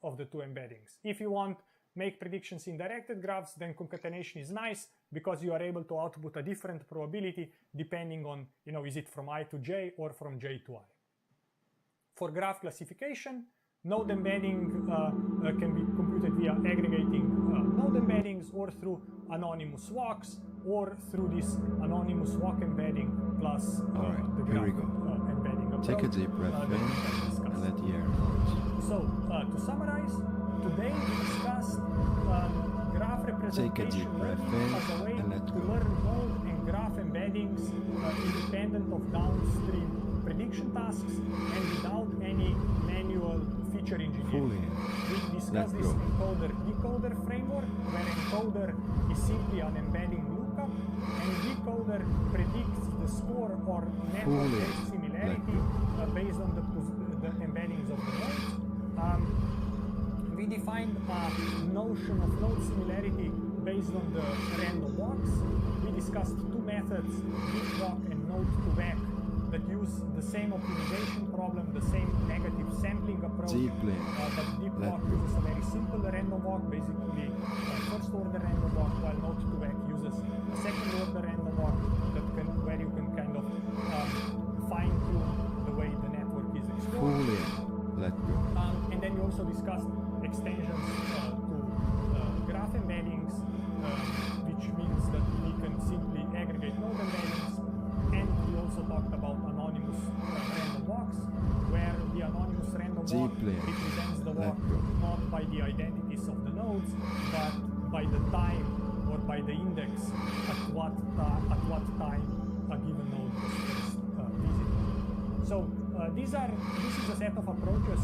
of the two embeddings. If you want make predictions in directed graphs, then concatenation is nice because you are able to output a different probability depending on, is it from I to j or from j to I. For graph classification, node embedding can be computed via aggregating node embeddings or through anonymous walks or through this anonymous walk embedding plus the graph embedding approach. Take a deep breath in and let the air out. So, to summarize, today we discussed graph representation learning as a way to learn node and graph embeddings independent of downstream prediction tasks and without any manual feature engineering. We discussed this encoder-decoder framework, where encoder is simply an embedding lookup and decoder predicts the score or network-based similarity based on the embeddings of the nodes. We defined a notion of node similarity based on the random walks. We discussed two methods, deep walk and node to back, that use the same optimization problem, the same negative sampling approach. But deep walk uses a very simple random walk, basically first order random walk, while node to back uses a second order random walk where you can kind of fine tune the way the network is explored. And then we also discussed extensions to graph embeddings, which means that we can simply aggregate node embeddings. And we also talked about anonymous random walks, where the anonymous random walk represents the walk not by the identities of the nodes, but by the time or by the index at what time a given node was first visited. So this is a set of approaches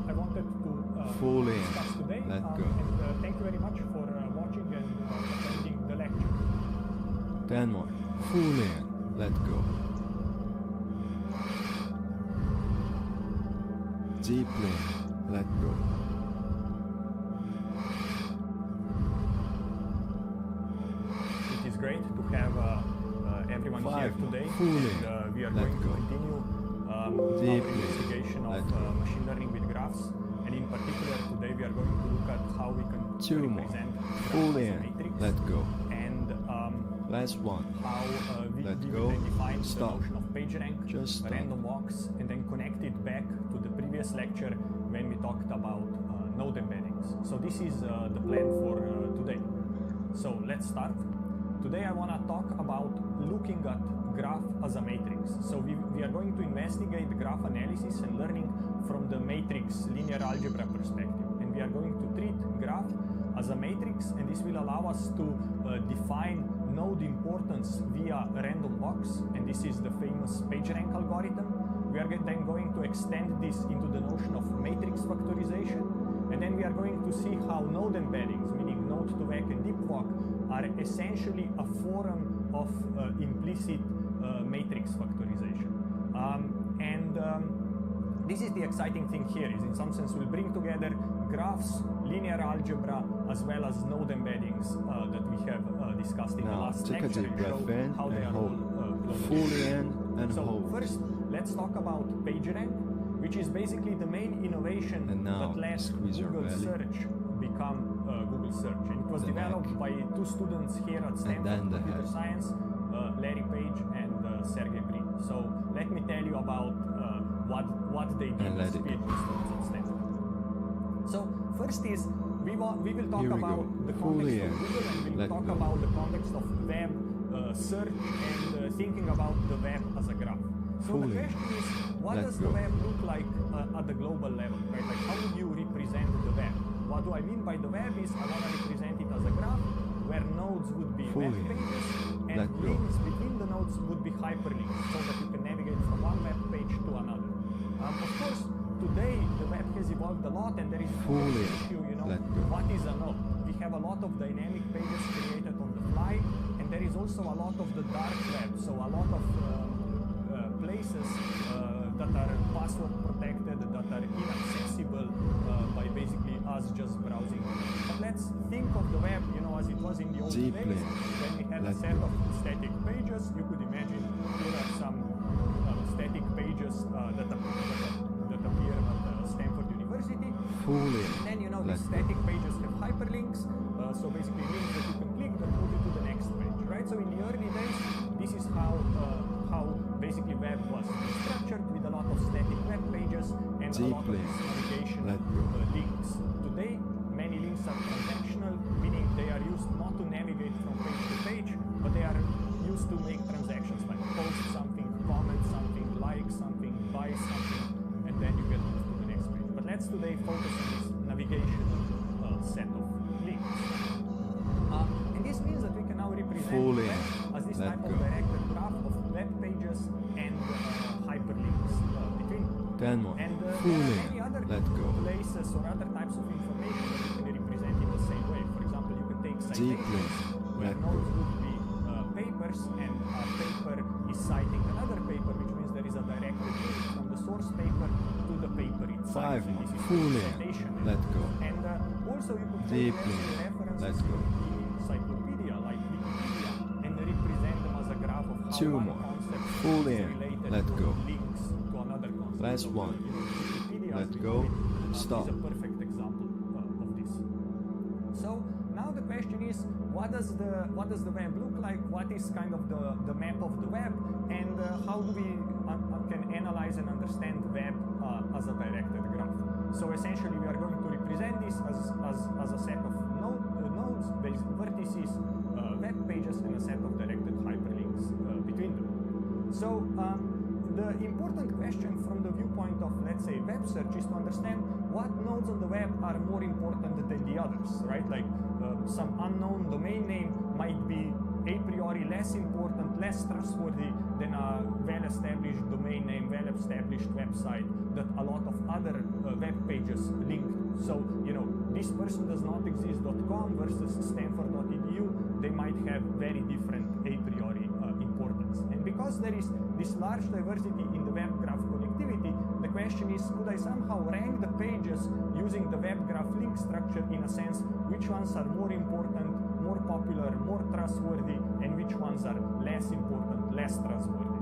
I wanted to discuss today. And thank you very much for watching and attending the lecture. 10 more. Full in. Let go. Deeply let go. It is great to have everyone here today. And, we are going to continue our investigation of machine learning with graphs. And in particular, today we are going to look at how we can represent graphs as a matrix. Let go. And last one. How we let will go. then define Stop. the notion of PageRank, Just random walks, and then connect it back to the previous lecture when we talked about node embeddings. So this is the plan for today. So let's start. Today I want to talk about looking at graph as a matrix. So we are going to investigate graph analysis and learning from the matrix linear algebra perspective. And we are going to treat graph as a matrix, and this will allow us to define node importance via random walks, and this is the famous PageRank algorithm. We are then going to extend this into the notion of matrix factorization, and then we are going to see how node embeddings, meaning node to back and deep walk, are essentially a form of implicit matrix factorization. This is the exciting thing here, is in some sense we'll bring together graphs, linear algebra, as well as node embeddings that we have discussed in the last lecture, and show how they are all fully in and so hold. First, let's talk about PageRank, which is basically the main innovation that let Google search become Google search. And it was developed by two students here at Stanford Computer Science, Larry Page and Sergey Brin. So let me tell you about what they did as PhD students at Stanford. So first is we will talk about the context of Google, and we'll talk about the context of web search and thinking about the web as a graph. So the question is, what does the web look like at the global level, right? Like, how would you represent the web? What do I mean by the web is I want to represent it as a graph where nodes would be web pages and links between the nodes would be hyperlinks, so that you can navigate from one web page to another. Of course, today the web has evolved a lot, and there is an issue, what is a node? We have a lot of dynamic pages created on the fly, and there is also a lot of the dark web, so a lot of places that are password protected, that are inaccessible by basically us just browsing. But let's think of the web, as it was in the old days, when we had a set of static pages. You could imagine here are some static pages that appear at Stanford University. And then, now these static pages have hyperlinks, so basically links that you can click that move you to the next page, right? So in the early days, this is how basically web was structured, with a lot of static web pages and a lot of navigation links. Today, many links are transactional, meaning they are used not to navigate from page to page, but they are used to make transactions, like post something, comment something, like something, buy something, and then you get moved to the next page. But let's today focus on this navigational set of links. And this means that we can now represent web as this type of directed graph of web pages and hyperlinks between them. 10 more. And there are many other places or other types of information that you can represent in the same way. For example, you can take citations, where nodes would be papers, and a paper is citing another paper, which means there is a direct link from the source paper to the paper itself. 5 more. Fully. Let go. And also you could take references to the encyclopedia, like Wikipedia, and represent them as a graph of how 2 one more. concept Fully. is related Let to go. links to another concept. Last So, one. Wikipedia, Let as we go. call it, Stop. is a perfect example of this. So now the question is, what does the web look like? What is kind of the map of the web, and how do we can analyze and understand web as a directed graph? So essentially, we are going to represent this as a set of nodes, based vertices, web pages, and a set of directed hyperlinks between them. So the important question from the viewpoint of, let's say, web search is to understand what nodes on the web are more important than the others, right? Like some unknown domain name might be a priori less important, less trustworthy than a well-established domain name, well-established website that a lot of other web pages link to. So, this person does not exist.com versus stanford.edu, they might have very different a priori importance. And because there is this large diversity in the web graph connectivity, the question is, could I somehow rank the pages using the web graph link structure, in a sense, which ones are more important, more popular, more trustworthy, and which ones are less important, less trustworthy?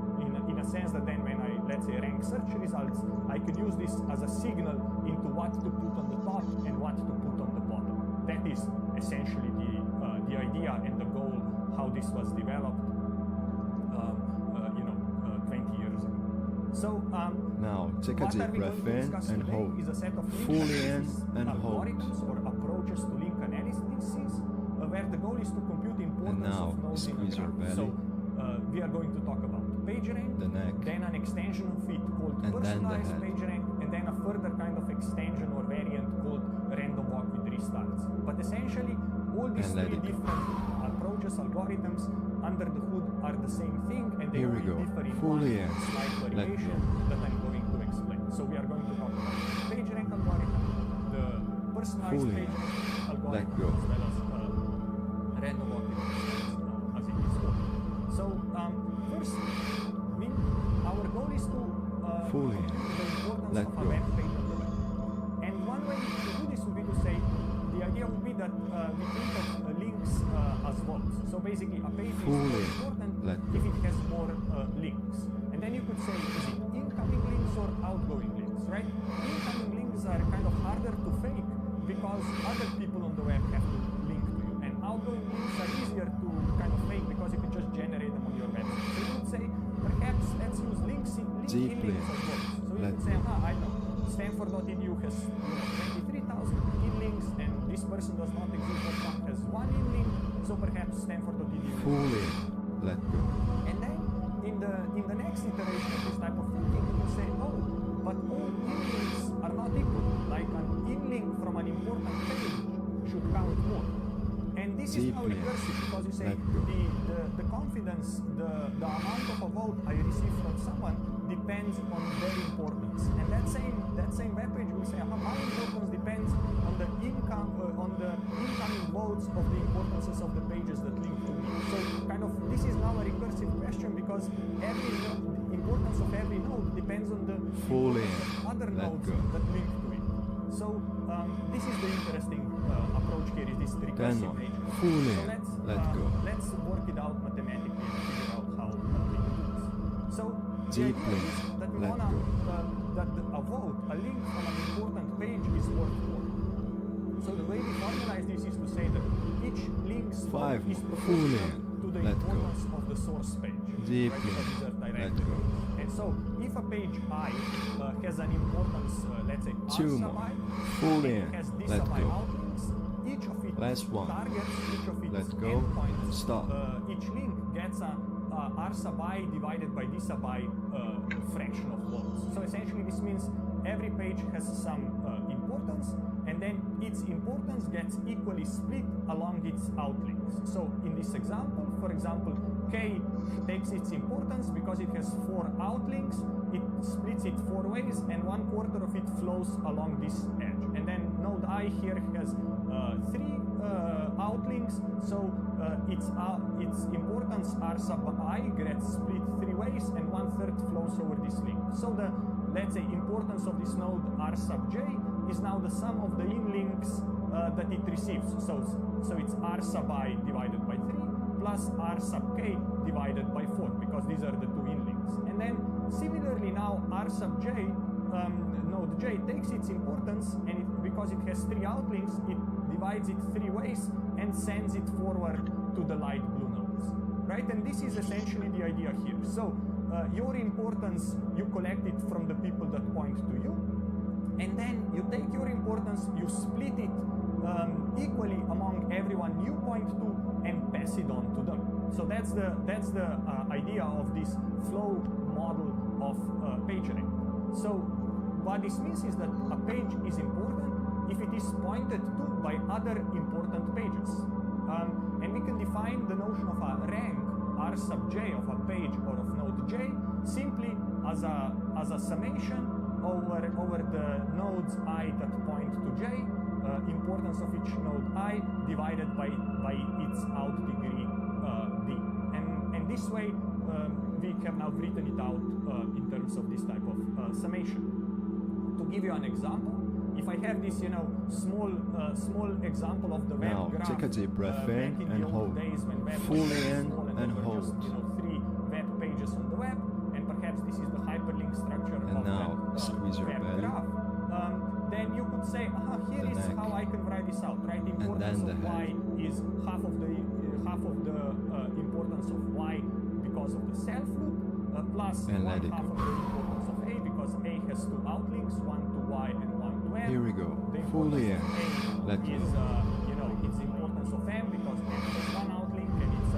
In a sense that then when I, let's say, rank search results, I could use this as a signal into what to put on the top and what to put on the bottom. That is essentially the idea and the goal, how this was developed 20 years ago. So now take a deep breath in and hold. Is a set of Fully in and hold. algorithms or approaches to link analysis, where the goal is to compute importance of nodes in a squeeze your graph. belly. So we are going to talk about PageRank, The neck. then an extension of it called And then the personalized head. PageRank, and then a further kind of extension or variant called random walk with restarts. But essentially, all these And let three it go. different approaches, algorithms, under the hood are the same thing, and they Here we only go. differ in Fully one in. slight Let variation go. that I'm going to explain. So we are going to talk about PageRank algorithm, the personalized Fully in. PageRank algorithm, Let go. as well as random walk with restarts, as it is called. So first, our goal is to Fully in. compute the importance Let of go. a web page on the web. And one way to do this would be to say, the idea would be that we think of links as votes. So basically, a page is more Fully important let if it has more links. And then you could say, is it incoming links or outgoing links, right? Incoming links are kind of harder to fake because other people on the web have to link to you. And outgoing links are easier to kind of fake because you can just generate them on your website. So you would say, perhaps let's use links in links as votes. So you could say, I know, Stanford.edu has 23,000 in links, and this person does not exist.com has 1 in link, so perhaps Stanford.edu. Fully let go. And then in the next iteration of this type of thinking, you say, oh, but all in-links are not equal. Like an in-link from an important page should count more. And this is now recursive because you say the confidence, the amount of a vote I receive from someone depends on their importance. And that same web page will say, my importance depends on the incoming votes of the importances of the pages that link to me. So kind of this is now a recursive question because the importance of every node depends on the other nodes that link to it. So this is the interesting approach here, is this recursive nature. So let's work it out mathematically and figure out how we can do this. So the idea is that we want that a vote, a link from an important page is worth more. So the way we formalize this is to say that each link's 5 is more. proportional to the Let go. importance of the source page. Deep right? in. Because these are Let directed. go. And so if a page I has an importance, let's say R 2 sub more. I, Full and in. it has D Let sub I go. outlinks, each of its Last one. targets, each of its Let go. endpoints, Stop. each link gets a R sub I divided by D sub I fraction of votes. So essentially this means every page has some importance, and then its importance gets equally split along its outlinks. So in this example, for example, K takes its importance because it has 4 outlinks, it splits it 4 ways, and 1/4 of it flows along this edge. And then node I here has 3 outlinks, so its importance R sub I gets split 3 ways, and 1/3 flows over this link. So the, let's say, importance of this node R sub J is now the sum of the in-links that it receives. So it's R sub I divided by 3 plus R sub K divided by 4, because these are the 2 in-links. And then similarly now R sub J, node J takes its importance, and because it has 3 outlinks, it divides it 3 ways and sends it forward to the light blue nodes, right? And this is essentially the idea here. So your importance, you collect it from the people that point to you, and then you take your importance, you split it equally among everyone you point to, and pass it on to them. So that's the idea of this flow model of PageRank. So what this means is that a page is important if it is pointed to by other important pages. And we can define the notion of a rank, R sub J, of a page or of node J, simply as a summation over the nodes I that point to J, importance of each node I divided by its out degree D. And this way we have now written it out in terms of this type of summation. To give you an example, if I have this, small example of the web Now, graph, take a deep breath back in the and old hold. days when web was Fully very in small and there were hold. just, 3 web pages on the web, and perhaps this is the hyperlink structure And of now, that squeeze your web belly. graph. Then you could say, here The is neck. how I can write this out, right? Importance then the of Y head. is half of the importance of Y because of the self loop, plus And 1/2 let it of go. the importance of A, because A has 2 outlinks, 1 to Y and 1 to M. Here we go. The Fully in. importance of A Let is, go. its importance of M, because M has 1 outlink, and it's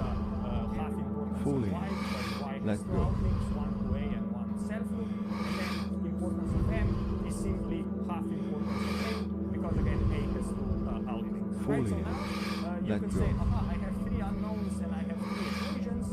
half importance Fully of Y, in. because Y has Let 2 go. outllinks, 1 to A and 1 self loop. And then importance of M is simply half importance of A, because again A has 2 outllinks. Right? Fully So in. now you Let can go. say, I have 3 unknowns and I have 3 equations.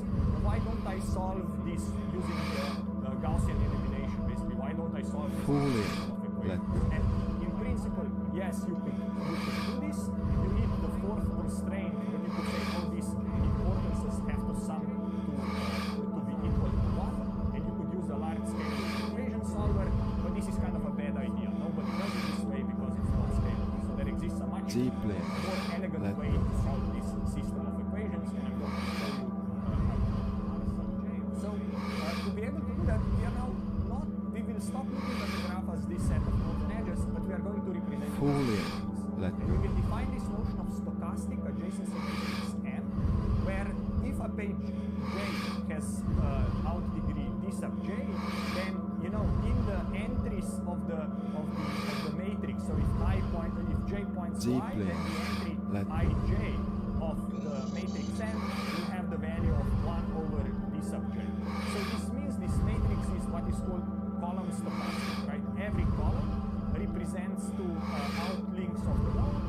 Why don't I solve this using the Gaussian elimination? Basically, why don't I solve this Fully equation of let equations? go. And in principle, yes, you could do this. You need the 4th constraint, but you could say all these importances have to sum to be equal to 1, and you could use a large-scale equation solver, but this is kind of a bad idea. Nobody does it this way because it's not scalable. So there exists a much Deeply. more elegant Let way go. to solve this system of equations, and I'm going to show you how to do it. So to be able to do that, we will stop looking at the graph as this set of nodes and edges, but we are going to represent it as Fully matrices. let And go. we will define this notion of stochastic adjacency matrix M, where if a page J has out degree D sub J, then in the entries of the matrix. So if J points to I, Deeply then the entry let go. Ij of the matrix M will have the value of 1 over D sub J. So this means this matrix is what is called column stochastic, right? Every column represents 2 outlinks of the node,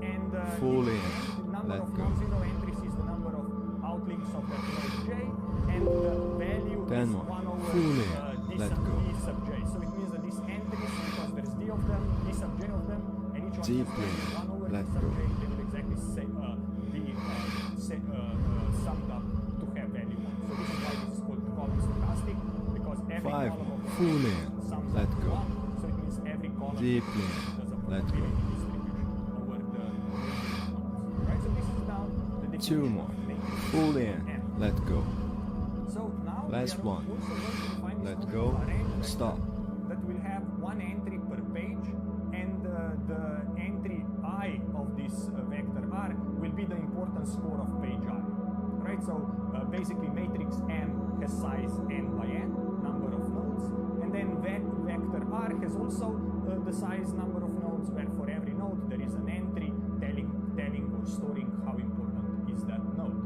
and Fully the number let of go. non-zero entries is the number of outlinks of that node J, and the value Then is more. 1 over Fully D let sub go. J. So it means that these entries, because there's D of them, D sub J of them, and each one Deeply has 1 over let D sub go. J, they will exactly be summed up to have value 1. So this is why this is called column stochastic, because every 5 column of the fully matrix sums let up to go. 1. So it means every column Deeply does a let go. probability distribution over the nodes. Right? So this is now the 2 definition more. of matrix Fully in. M. Let go. So now Last we are one. also going to define this Let notion go. of a rank vector Stop. that will have 1 entry per page, and the entry I will be the importance score of page I, right? So basically matrix M has size n by n, number of nodes, and then vector R has also the size number of nodes, where for every node there is an entry telling or storing how important is that node.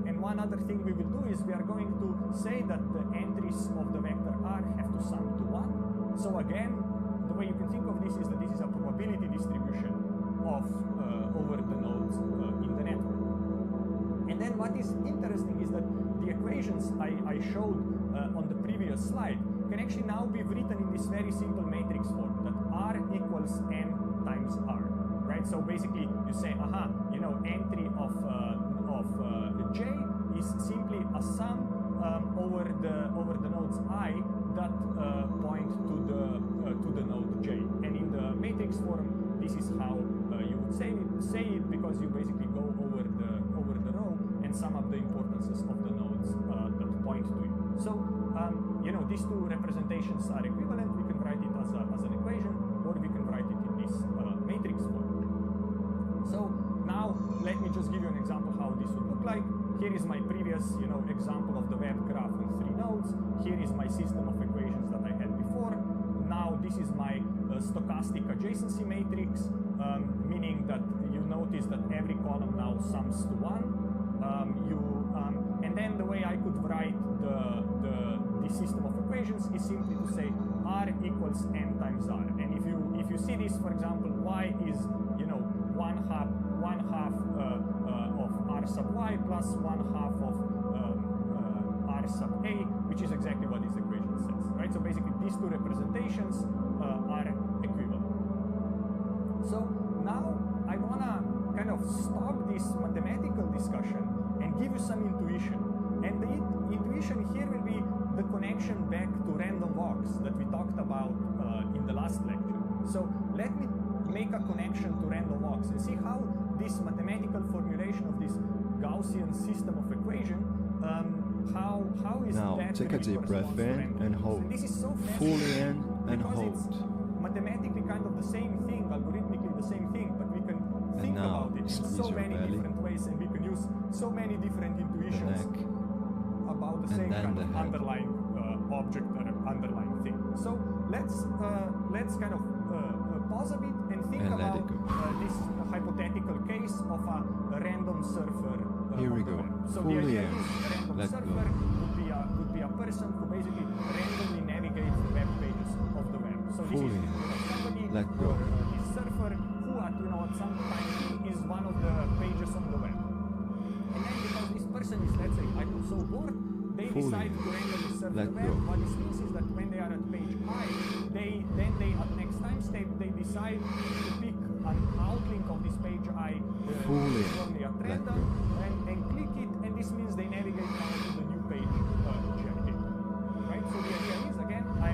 And one other thing we will do is we are going to say that the entries of the vector R have to sum to 1. So again, the way you can think of this is that this is a probability distribution of over the nodes in the network. And then what is interesting is that the equations I showed on the previous slide can actually now be written in this very simple matrix form, that R equals n times R, right? So basically you say, entry of J is simply a sum over the nodes I that point to the node J. And in the matrix form, this is how you would say it, because you basically go over the row and sum up the importances of the nodes that point to it. So these two representations are equivalent. We can write it as an equation, or we can write it in this matrix form. So now let me just give you an example how this would look like. Here is my previous example of the web graph with 3 nodes. Here is my system of equations that I had before. Now this is my stochastic adjacency matrix, meaning that you notice that every column now sums to 1. And then the way I could write the system of equations is simply to say R equals n times R. And if you see this, for example, Y is one half of R sub Y plus 1/2 of R sub A, which is exactly what this equation says, right? So basically these two representations are equivalent. So now I want to kind of stop this mathematical discussion and give you some intuition. And the intuition here will be the connection back to random walks that we talked about in the last lecture. So let me make a connection to random walks and see how this mathematical formulation of this Gaussian system of equation, how is now that take a deep breath in and hold. And this is so Fully in and hold. It's mathematically kind of the same thing, algorithmically the same thing, but we can think about it in so many different ways, and we can use so many different intuitions about the same kind of underlying object or underlying thing. So let's kind of pause a bit and think about this hypothetical case of a random surfer. Here we go. So the idea is a random surfer would be a person who basically randomly navigates the web pages of the web. So this is somebody or this surfer who at some time is one of the pages on the web. And then because this person is, let's say, so bored, they decide to randomly surf the web. What this means is that when they are at page I, they at next time step they decide to pick an outlink of this page I only at random and click it, and this means they navigate now to the new page J. Right? So the idea is, again, I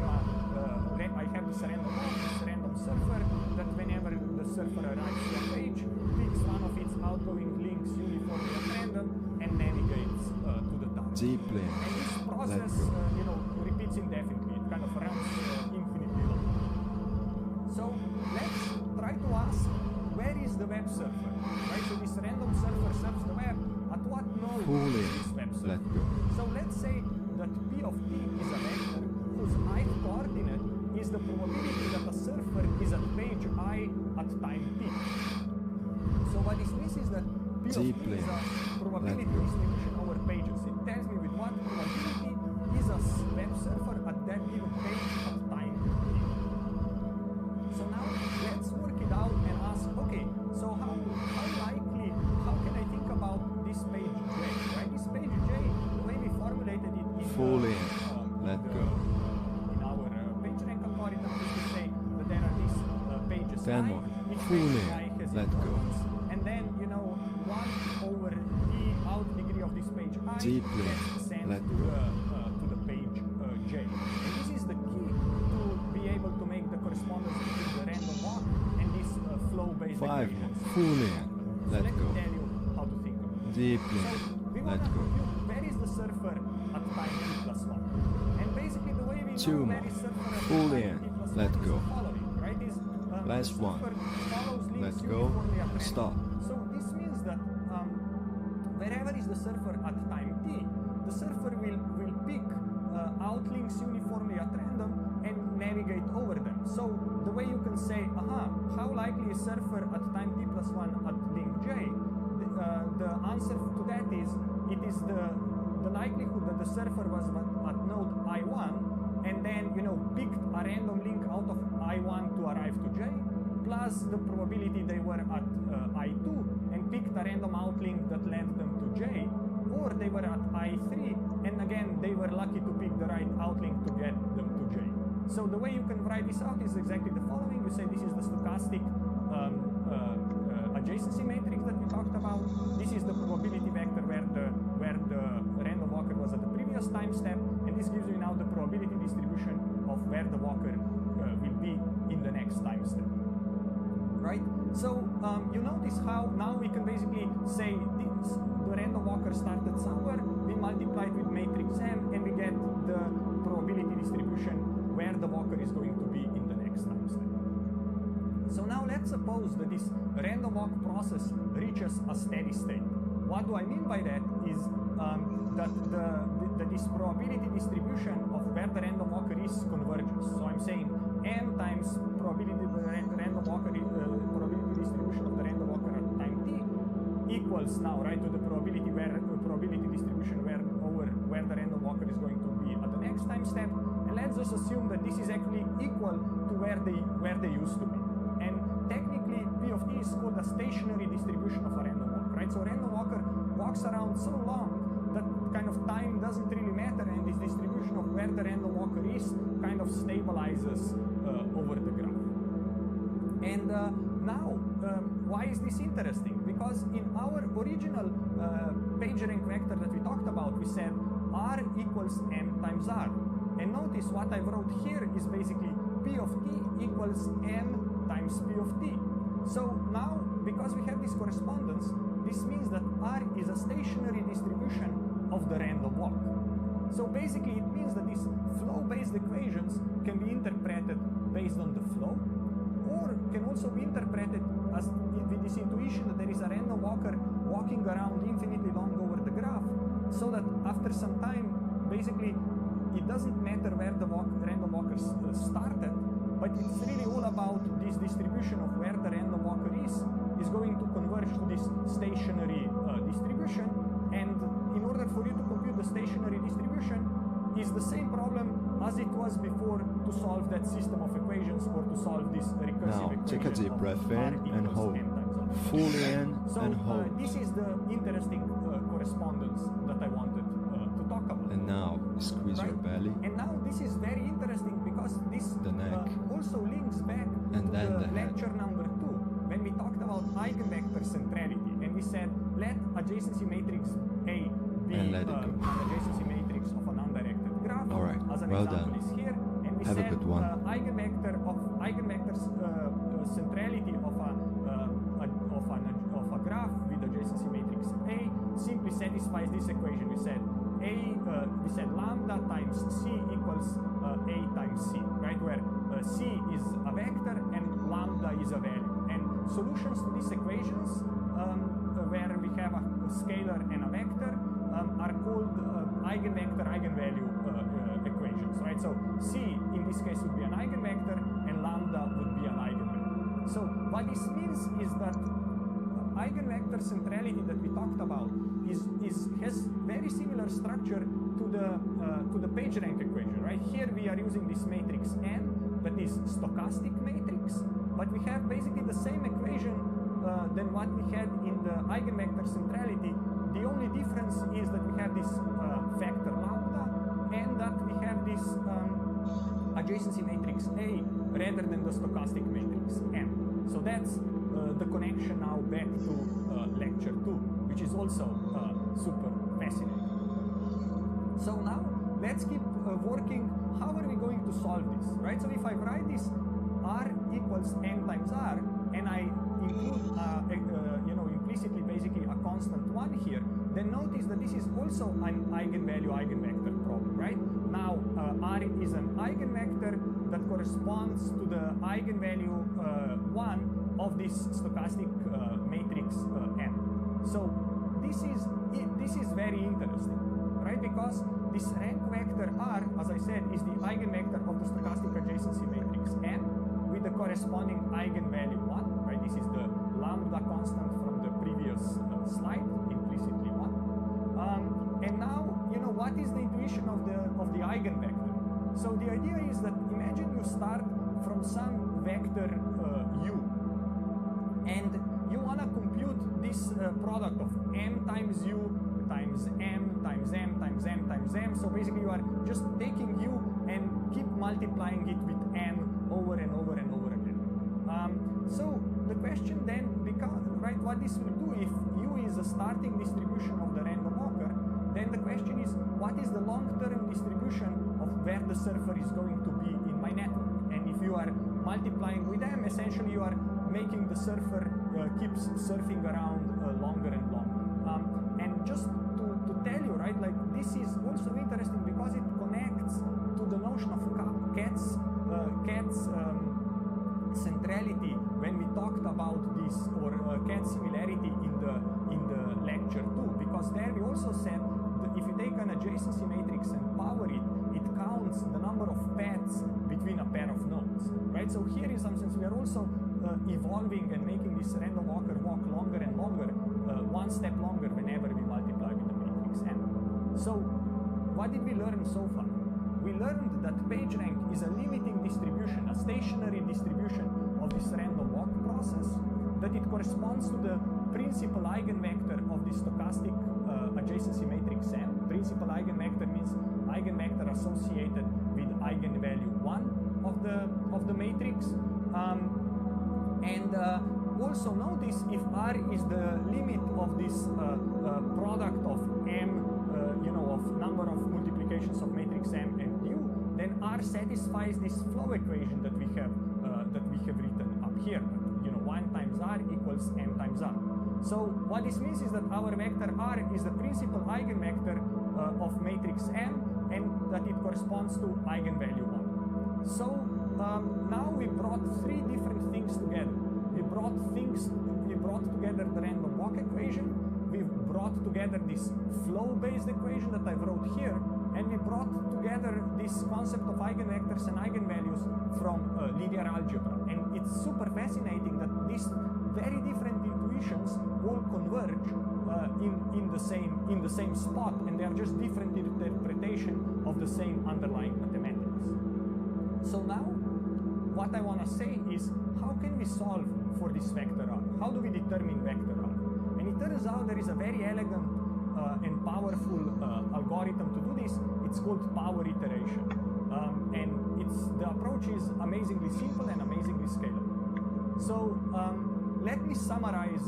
have this random surfer that whenever the surfer arrives to a page, picks one of its outgoing links uniformly at random and navigates to the target. Deeply. And this process, repeats indefinitely. It kind of runs infinitely long. So let's try to ask, where is the web surfer? Right? So this random surfer surfs the web. At what node is this web surfer? So let's say that P of T is a vector whose ith coordinate is the probability that a surfer is at page I at time T. So what this means is that P of T is a probability distribution over pages. It tells me with what probability is a web surfer at that given page at time T. So now let's work it out and ask, okay, so how can I think about this page J, right? This page J, the way we formulated it in let go. In our page rank algorithm is to say that there are these pages I, each page I has elements, and then 1 over the out degree of this page I gets sent to the page J. And this is the key to be able to make the correspondence between the random walk and this flow-based equations. Let me go. tell you how to think about it. Deeply. So we want to compute where is the surfer at time T plus 1. And basically the way we know where is surfer at time T plus 1 is the following, right? Is Last one. Let go. Stop. So this means that wherever is the surfer at time t, the surfer will pick outlinks uniformly at random and navigate over them. So the way you can say, how likely is surfer at time t plus 1 at link j? The answer to that is, it is the likelihood that the surfer was at node I1 and then, picked a random link out of I1 to arrive to j, plus the probability they were at I2 and picked a random outlink that led them to j, or they were at I3 and again they were lucky to pick the right outlink to get them to j. So the way you can write this out is exactly the following. You say this is the stochastic adjacency matrix that we talked about. This is the probability vector where the random walker was at the previous time step, and this gives you now the probability distribution of where the walker will be in the next time step. Right? So you notice how now we can basically say the random walker started somewhere, we multiply it with matrix M, and we get the probability distribution where the walker is going to be in the next time step. So now let's suppose that this random walk process reaches a steady state. What do I mean by that is that this probability distribution of where the random walker is converges. So I'm saying M times probability random walker probability distribution of the random walker at time t equals now, right, to the probability distribution where the random walker is going to be at the next time step. And let's just assume that this is actually equal to where they used to be. And technically, P of t is called a stationary distribution of a random walker, right? So a random walker walks around so long that kind of time doesn't really matter, and this distribution of where the random walker is kind of stabilizes over the graph. And now, why is this interesting? Because in our original PageRank vector that we talked about, we said R equals M times R. And notice what I wrote here is basically P of t equals M times P of t. So now, because we have this correspondence, this means that R is a stationary distribution of the random walk. So basically it means that these flow-based equations can be interpreted based on the flow, or can also be interpreted as with this intuition that there is a random walker walking around infinitely long over the graph, so that after some time, basically, it doesn't matter where the random walker started, but it's really all about this distribution of where the random walker is going to converge to this stationary distribution. And in order for you to compute the stationary distribution, is the same problem as it was before to solve that system of equations, or to solve this recursive equation. Now, take a deep breath in and hold. Fully in and hold. This is the interesting correspondence that I wanted to talk about. And now, squeeze your belly. And now this is very interesting because this also links back to the lecture number 2, when we talked about eigenvector centrality, and we said let adjacency matrix A be an adjacency matrix of an undirected graph. All right, as an well example done. is here, and we Have said a good one. eigenvector centrality of a graph with adjacency matrix A simply satisfies this equation. We said lambda times c equals A times c, right? Where c is a vector and lambda is a value. And solutions to these equations, where we have a scalar and a vector, are called eigenvector-eigenvalue equations, right? So c in this case would be an eigenvector, and lambda would be an eigenvalue. So what this means is that eigenvector centrality that we talked about has very similar structure to the PageRank equation, right? Here we are using this matrix N, that is stochastic matrix, but we have basically the same equation than what we had in the eigenvector centrality. The only difference is that we have this factor lambda, and that we have this adjacency matrix A rather than the stochastic matrix M. So that's the connection now back to lecture 2, which is also super fascinating. So now let's keep working. How are we going to solve this, right? So if I write this R equals M times R, and I include implicitly basically a constant 1 here, then notice that this is also an eigenvalue-eigenvector problem, right? Now R is an eigenvector that corresponds to the eigenvalue 1 of this stochastic matrix M. So very interesting, right? Because this rank vector R, as I said, is the eigenvector of the stochastic adjacency matrix M with the corresponding eigenvalue 1, right? This is the lambda constant from the previous slide, implicitly 1. And now, what is the intuition of the eigenvector? So the idea is that imagine you start from some vector u, and you want to compute this product of m times u times m times m times m times m. So basically you are just taking u and keep multiplying it with m over and over and over again. So the question then becomes, right, what this will do if u is a starting distribution of the random walker, then the question is, what is the long-term distribution of where the surfer is going to be in my network? And if you are multiplying with m, essentially you are making the surfer keeps surfing around longer and longer. And just to tell you, right, like this is also interesting because it connects to the notion of Cat's centrality when we talked about this, or Cat's similarity in the lecture too, because there we also said that if you take an adjacency matrix and power it, it counts the number of paths between a pair of nodes, right? So here in some sense we are also evolving and making this random walker walk longer and longer, one step longer whenever we multiply with the matrix M. So what did we learn so far? We learned that PageRank is a limiting distribution, a stationary distribution of this random walk process, that it corresponds to the principal eigenvector of the stochastic adjacency matrix M. Principal eigenvector means eigenvector associated with eigenvalue 1 of the matrix. And also notice if R is the limit of this product of M, of number of multiplications of matrix M and U, then R satisfies this flow equation that we have written up here. That, 1 times R equals M times R. So what this means is that our vector R is the principal eigenvector of matrix M, and that it corresponds to eigenvalue 1. So now we brought three different things together. We brought together the random walk equation, we brought together this flow-based equation that I wrote here, and we brought together this concept of eigenvectors and eigenvalues from linear algebra. And it's super fascinating that these very different intuitions all converge in the same spot, and they are just different interpretation of the same underlying mathematics. So now, what I want to say is, how can we solve for this vector R? How do we determine vector R? And it turns out there is a very elegant and powerful algorithm to do this. It's called power iteration. And the approach is amazingly simple and amazingly scalable. So let me summarize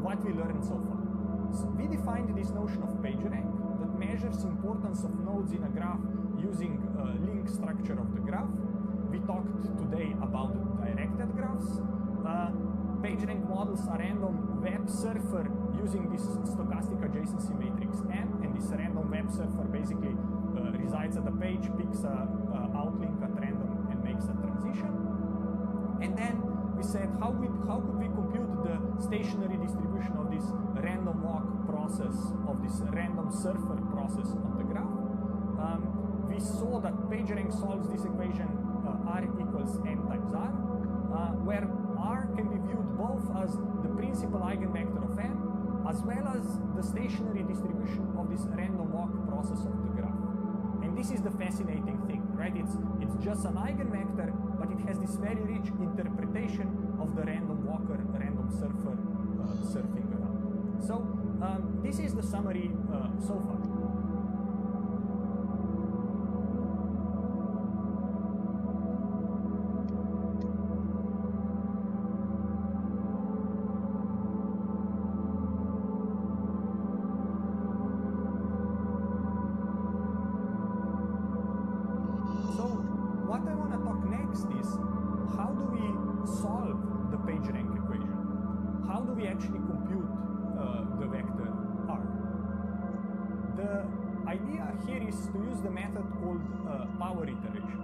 what we learned so far. So we defined this notion of PageRank that measures importance of nodes in a graph using link structure of the graph. We talked today about directed graphs. PageRank models a random web surfer using this stochastic adjacency matrix M, and this random web surfer basically resides at the page, picks a outlink at random, and makes a transition. And then we said, how could we compute the stationary distribution of this random walk process, of this random surfer process on the graph? We saw that PageRank solves this equation R equals M times R, where R can be viewed both as the principal eigenvector of M, as well as the stationary distribution of this random walk process of the graph. And this is the fascinating thing, right? It's just an eigenvector, but it has this very rich interpretation of the random walker, random surfer surfing around. So this is the summary so far. What I want to talk next is, how do we solve the PageRank equation? How do we actually compute the vector R? The idea here is to use the method called power iteration.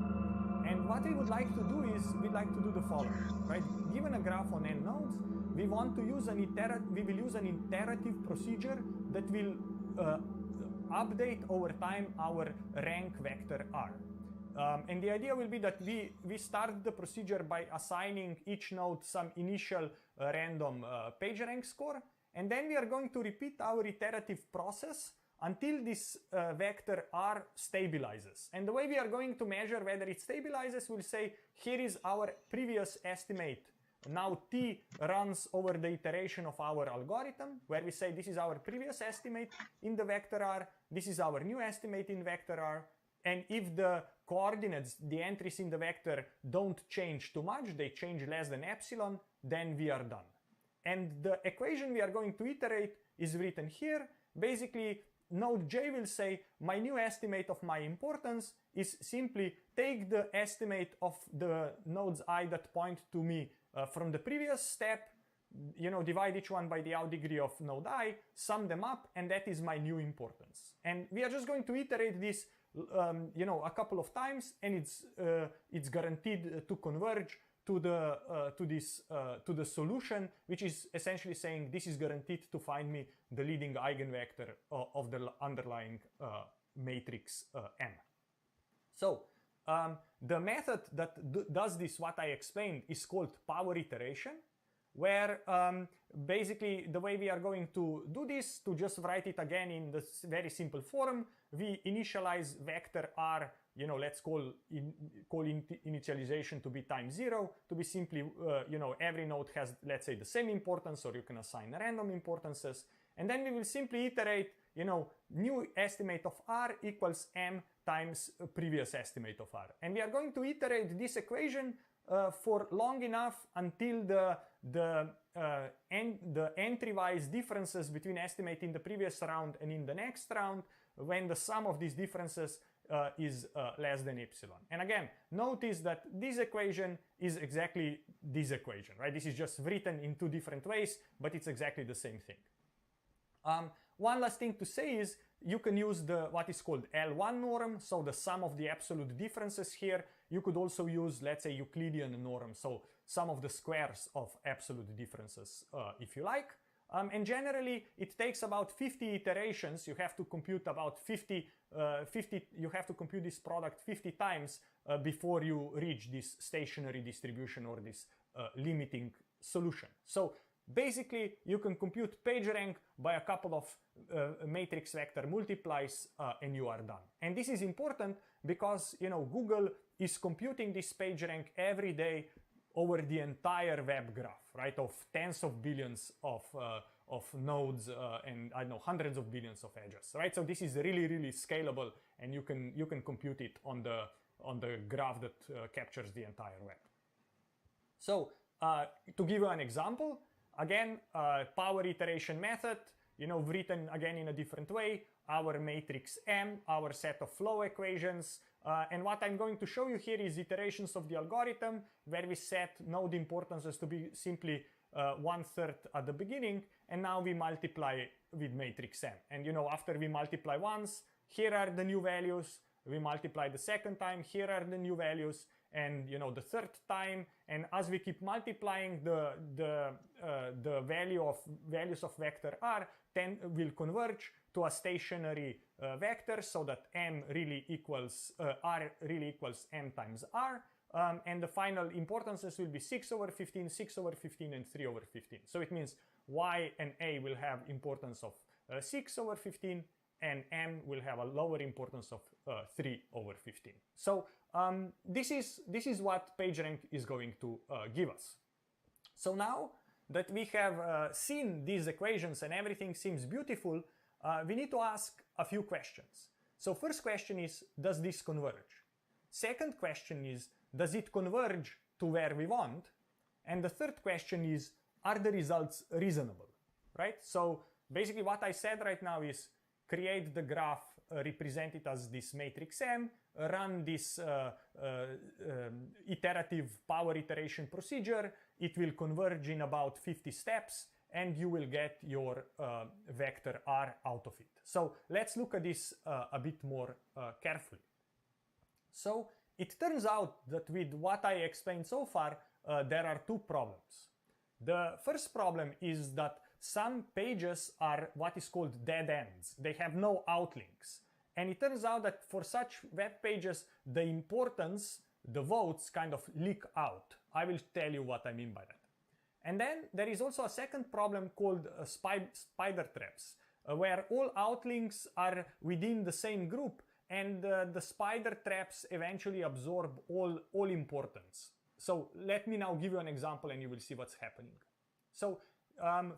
And what we would like to do is, we'd like to do the following, right? Given a graph on n nodes, we will use an iterative procedure that will update over time our rank vector R. And the idea will be that we start the procedure by assigning each node some initial random PageRank score, and then we are going to repeat our iterative process until this vector R stabilizes. And the way we are going to measure whether it stabilizes, we'll say here is our previous estimate. Now T runs over the iteration of our algorithm, where we say this is our previous estimate in the vector R, this is our new estimate in vector R, and if the coordinates, the entries in the vector, don't change too much, they change less than epsilon, then we are done. And the equation we are going to iterate is written here. Basically, node J will say my new estimate of my importance is simply take the estimate of the nodes I that point to me from the previous step, divide each one by the out degree of node I, sum them up, and that is my new importance. And we are just going to iterate this a couple of times, and it's guaranteed to converge to the solution, which is essentially saying this is guaranteed to find me the leading eigenvector of the underlying matrix M. So the method that does this, what I explained, is called power iteration, where basically the way we are going to do this, to just write it again in this very simple form, we initialize vector R, let's call initialization to be times 0, to be simply, every node has, let's say, the same importance, or you can assign random importances, and then we will simply iterate, new estimate of R equals M times previous estimate of R. And we are going to iterate this equation for long enough until the entry-wise differences between estimate in the previous round and in the next round, when the sum of these differences is less than epsilon. And again, notice that this equation is exactly this equation, right? This is just written in two different ways, but it's exactly the same thing. One last thing to say is you can use what is called L1 norm, so the sum of the absolute differences here. You could also use, let's say, Euclidean norm, so sum of the squares of absolute differences, if you like. And generally, it takes about 50 iterations. You have to compute about 50. You have to compute this product 50 times before you reach this stationary distribution or this limiting solution. So basically, you can compute PageRank by a couple of matrix vector multiplies, and you are done. And this is important because Google is computing this PageRank every day over the entire web graph, right, of tens of billions of nodes and I don't know, hundreds of billions of edges, right? So this is really, really scalable, and you can compute it on the graph that captures the entire web. So to give you an example, again, power iteration method, written again in a different way, our matrix M, our set of flow equations, and what I'm going to show you here is iterations of the algorithm where we set node importances to be simply 1/3 at the beginning, and now we multiply with matrix M. And after we multiply once, here are the new values, we multiply the second time, here are the new values, and the third time, and as we keep multiplying, the values of vector R will converge to a stationary vector, so that M really equals R really equals M times R, and the final importances will be 6/15, 6/15, and 3/15. So it means Y and A will have importance of 6/15, and M will have a lower importance of 3/15. So this is what PageRank is going to give us. So now that we have seen these equations and everything seems beautiful, we need to ask a few questions. So first question is, does this converge? Second question is, does it converge to where we want? And the third question is, are the results reasonable, right? So basically what I said right now is, create the graph, represent it as this matrix M, run this iterative power iteration procedure, it will converge in about 50 steps, and you will get your vector R out of it. So let's look at this a bit more carefully. So it turns out that with what I explained so far, there are two problems. The first problem is that some pages are what is called dead ends. They have no outlinks. And it turns out that for such web pages, the importance, the votes kind of leak out. I will tell you what I mean by that. And then there is also a second problem called spider traps, where all outlinks are within the same group, and the spider traps eventually absorb all importance. So let me now give you an example and you will see what's happening. So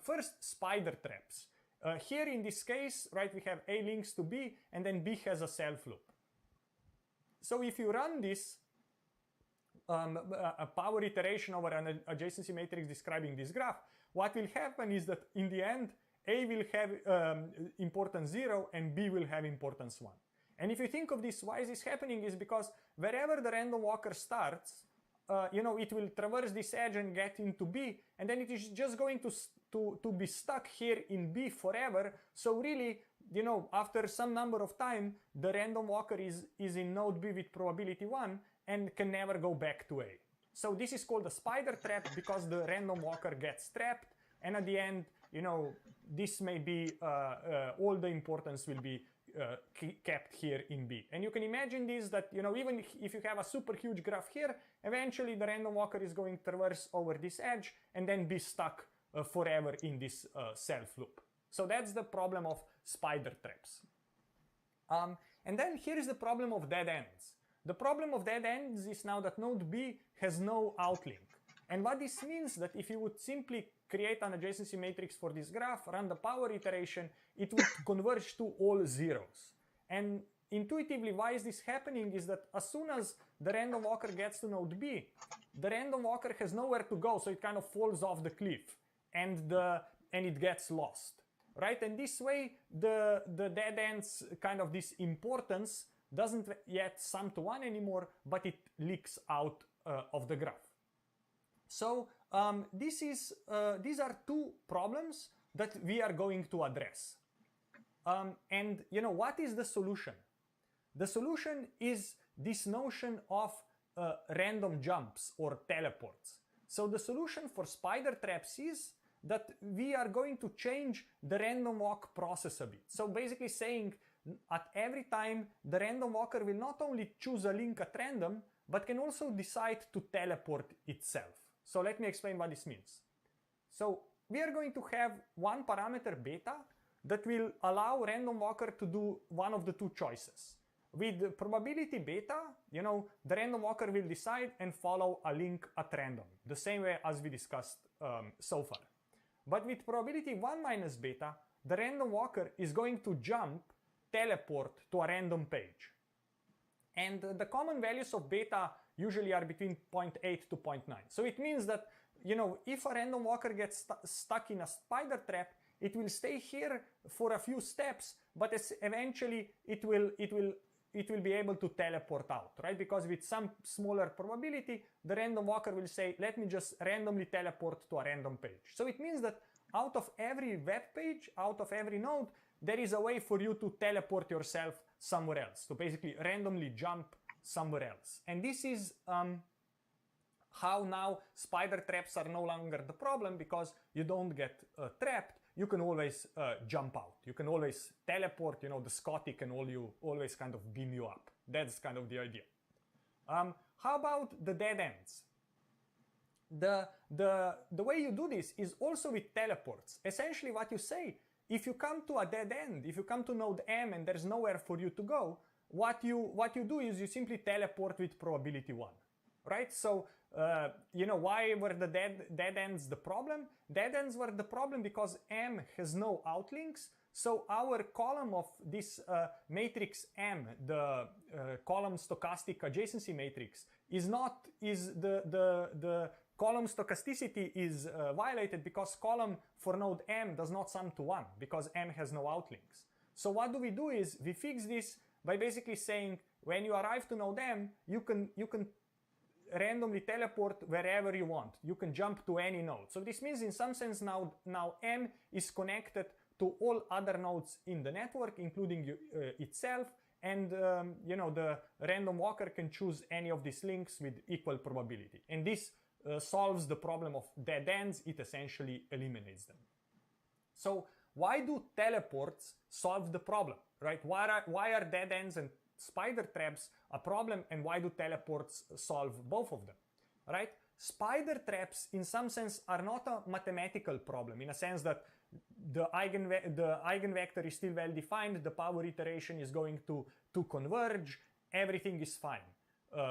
first, spider traps. Here in this case, right, we have A links to B, and then B has a self loop. So if you run this, a power iteration over an adjacency matrix describing this graph, what will happen is that in the end, A will have importance 0 and B will have importance 1. And if you think of this, why is this happening is because wherever the random walker starts, it will traverse this edge and get into B, and then it is just going to be stuck here in B forever. So really, after some number of time, the random walker is in node B with probability 1 and can never go back to A. So this is called a spider trap because the random walker gets trapped, and at the end, this may be, all the importance will be kept here in B. And you can imagine this, that even if you have a super huge graph here, eventually the random walker is going to traverse over this edge and then be stuck forever in this self loop. So that's the problem of spider traps. And then here is the problem of dead ends. The problem of dead ends is now that node B has no outlink. And what this means that if you would simply create an adjacency matrix for this graph, run the power iteration, it would converge to all zeros. And intuitively, why is this happening is that as soon as the random walker gets to node B, the random walker has nowhere to go, so it kind of falls off the cliff and it gets lost, right? And this way, the dead ends, kind of this importance, doesn't yet sum to 1 anymore, but it leaks out of the graph. So these are two problems that we are going to address. And what is the solution? The solution is this notion of random jumps or teleports. So the solution for spider traps is that we are going to change the random walk process a bit. So basically saying at every time the random walker will not only choose a link at random, but can also decide to teleport itself. So let me explain what this means. So we are going to have one parameter beta that will allow random walker to do one of the two choices. With probability beta, the random walker will decide and follow a link at random, the same way as we discussed so far. But with probability 1 minus beta, the random walker is going to teleport to a random page. And the common values of beta usually are between 0.8 to 0.9. So it means that, if a random walker gets stuck in a spider trap, it will stay here for a few steps, but eventually it will be able to teleport out, right? Because with some smaller probability, the random walker will say, let me just randomly teleport to a random page. So it means that out of every web page, out of every node, there is a way for you to teleport yourself somewhere else, to basically randomly jump somewhere else. And this is how now spider traps are no longer the problem, because you don't get trapped. You can always jump out. You can always teleport. The Scotty can always kind of beam you up. That's kind of the idea. How about the dead ends? The way you do this is also with teleports. Essentially what you say, if you come to a dead end, if you come to node M and there's nowhere for you to go, what you do is you simply teleport with probability 1. Right? So, why were the dead ends the problem? Dead ends were the problem because M has no outlinks. So our column of this matrix M, the column stochastic adjacency matrix, the column stochasticity is violated because column for node M does not sum to 1 because M has no outlinks. So what do? Is we fix this by basically saying when you arrive to node M, you can randomly teleport wherever you want. You can jump to any node. So this means in some sense now M is connected to all other nodes in the network, including itself, and the random walker can choose any of these links with equal probability. And this solves the problem of dead ends. It essentially eliminates them. So why do teleports solve the problem, right? Why are dead ends and spider traps a problem, and why do teleports solve both of them, right? Spider traps, in some sense, are not a mathematical problem, in a sense that the eigenvector is still well defined, the power iteration is going to converge, everything is fine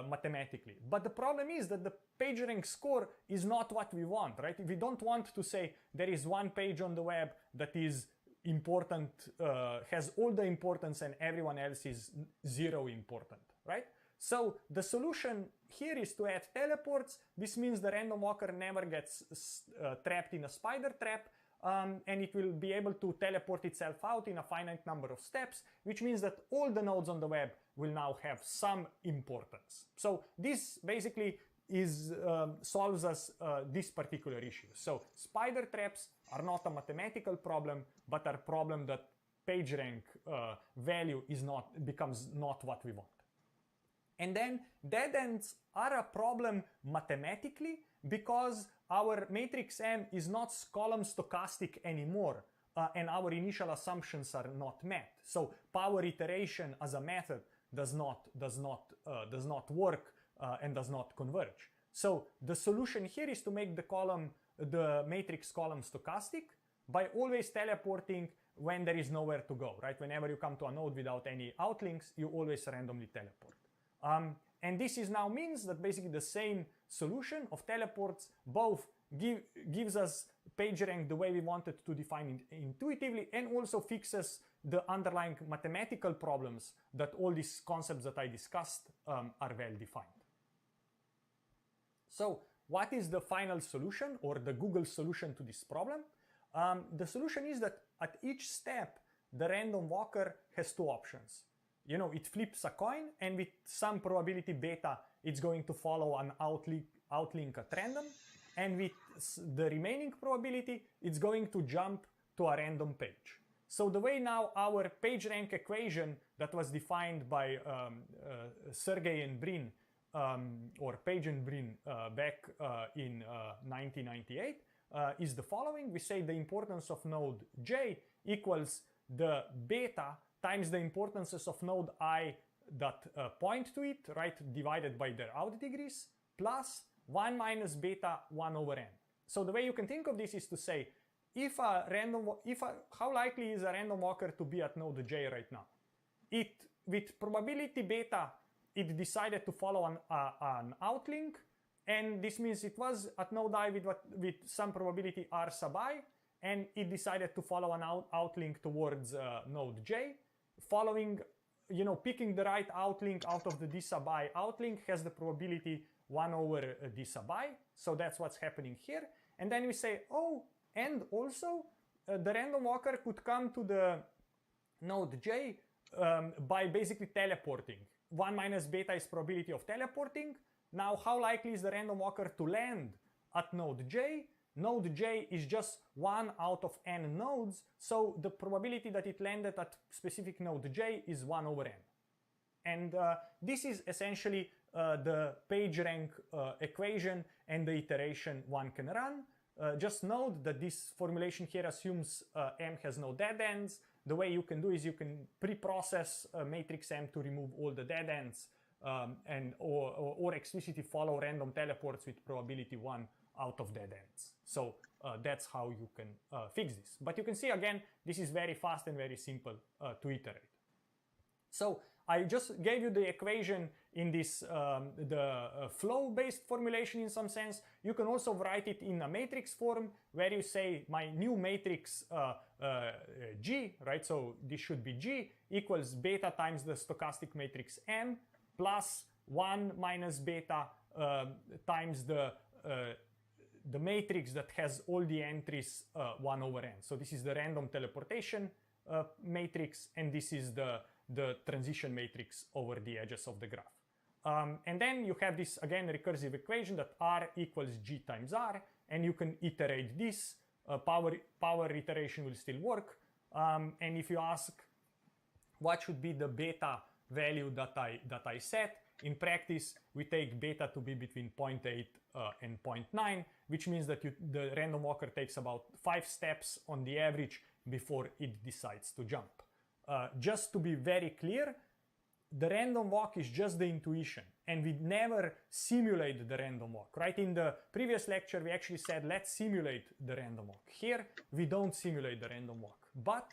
mathematically. But the problem is that the PageRank score is not what we want, right? We don't want to say there is one page on the web that is important, has all the importance, and everyone else is zero important, right? So the solution here is to add teleports. This means the random walker never gets trapped in a spider trap, and it will be able to teleport itself out in a finite number of steps, which means that all the nodes on the web will now have some importance. So this basically solves us this particular issue. So spider traps are not a mathematical problem, but are a problem that PageRank value becomes not what we want. And then dead ends are a problem mathematically because our matrix M is not column stochastic anymore, and our initial assumptions are not met. So power iteration as a method does not work and does not converge. So the solution here is to make the matrix column stochastic by always teleporting when there is nowhere to go, right? Whenever you come to a node without any outlinks, you always randomly teleport. And this now means that basically the same solution of teleports both gives us PageRank the way we wanted to define it intuitively, and also fixes the underlying mathematical problems that all these concepts that I discussed are well defined. So what is the final solution, or the Google solution to this problem? The solution is that at each step, the random walker has two options. You know, it flips a coin, and with some probability beta, it's going to follow an outlink at random. And with the remaining probability, it's going to jump to a random page. So the way now our PageRank equation that was defined by Sergey and Brin, or Page and Brin back in 1998, is the following. We say the importance of node J equals the beta times the importances of node I that point to it, right, divided by their out degrees, plus 1 minus beta 1 over n. So the way you can think of this is to say, how likely is a random walker to be at node J right now? With probability beta, it decided to follow an outlink, and this means it was at node I with some probability r sub I, and it decided to follow an outlink towards node J. Following, picking the right outlink out of the d sub I outlink has the probability 1 over d sub I. So that's what's happening here. And then we say, oh, and also the random walker could come to the node J by basically teleporting. 1 minus beta is probability of teleporting. Now, how likely is the random walker to land at node J? Node J is just 1 out of n nodes, so the probability that it landed at specific node J is 1 over n. And this is essentially the PageRank equation and the iteration one can run. Just note that this formulation here assumes M has no dead ends. The way you can do is you can pre-process matrix M to remove all the dead ends, or explicitly follow random teleports with probability 1 out of dead ends. So that's how you can fix this. But you can see again, this is very fast and very simple to iterate. So I just gave you the equation in this flow-based formulation in some sense. You can also write it in a matrix form where you say my new matrix G, right? So this should be G equals beta times the stochastic matrix M plus 1 minus beta times the matrix that has all the entries 1 over n. So this is the random teleportation matrix, and this is the transition matrix over the edges of the graph. And then you have this, again, recursive equation that R equals G times R, and you can iterate this. Power iteration will still work. And if you ask what should be the beta value that I set, In practice, we take beta to be between 0.8 and 0.9, which means that the random walker takes about 5 steps on the average before it decides to jump. Just to be very clear, the random walk is just the intuition, and we never simulate the random walk, right? In the previous lecture, we actually said, let's simulate the random walk. Here, we don't simulate the random walk, but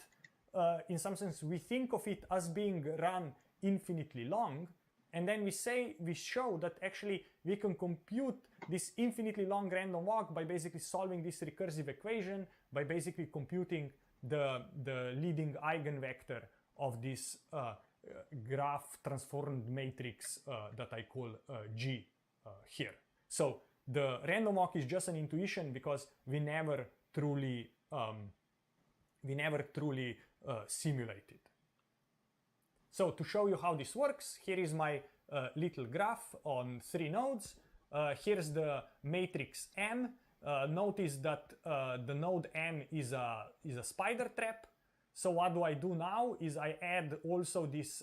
in some sense, we think of it as being run infinitely long, and then we show that actually we can compute this infinitely long random walk by basically solving this recursive equation, by basically computing the leading eigenvector of this graph transformed matrix that I call G here. So the random walk is just an intuition because we never truly simulate it. So to show you how this works, here is my little graph on 3 nodes. Here's the matrix M. Notice that the node M is a spider trap. So what do I do now is I add also this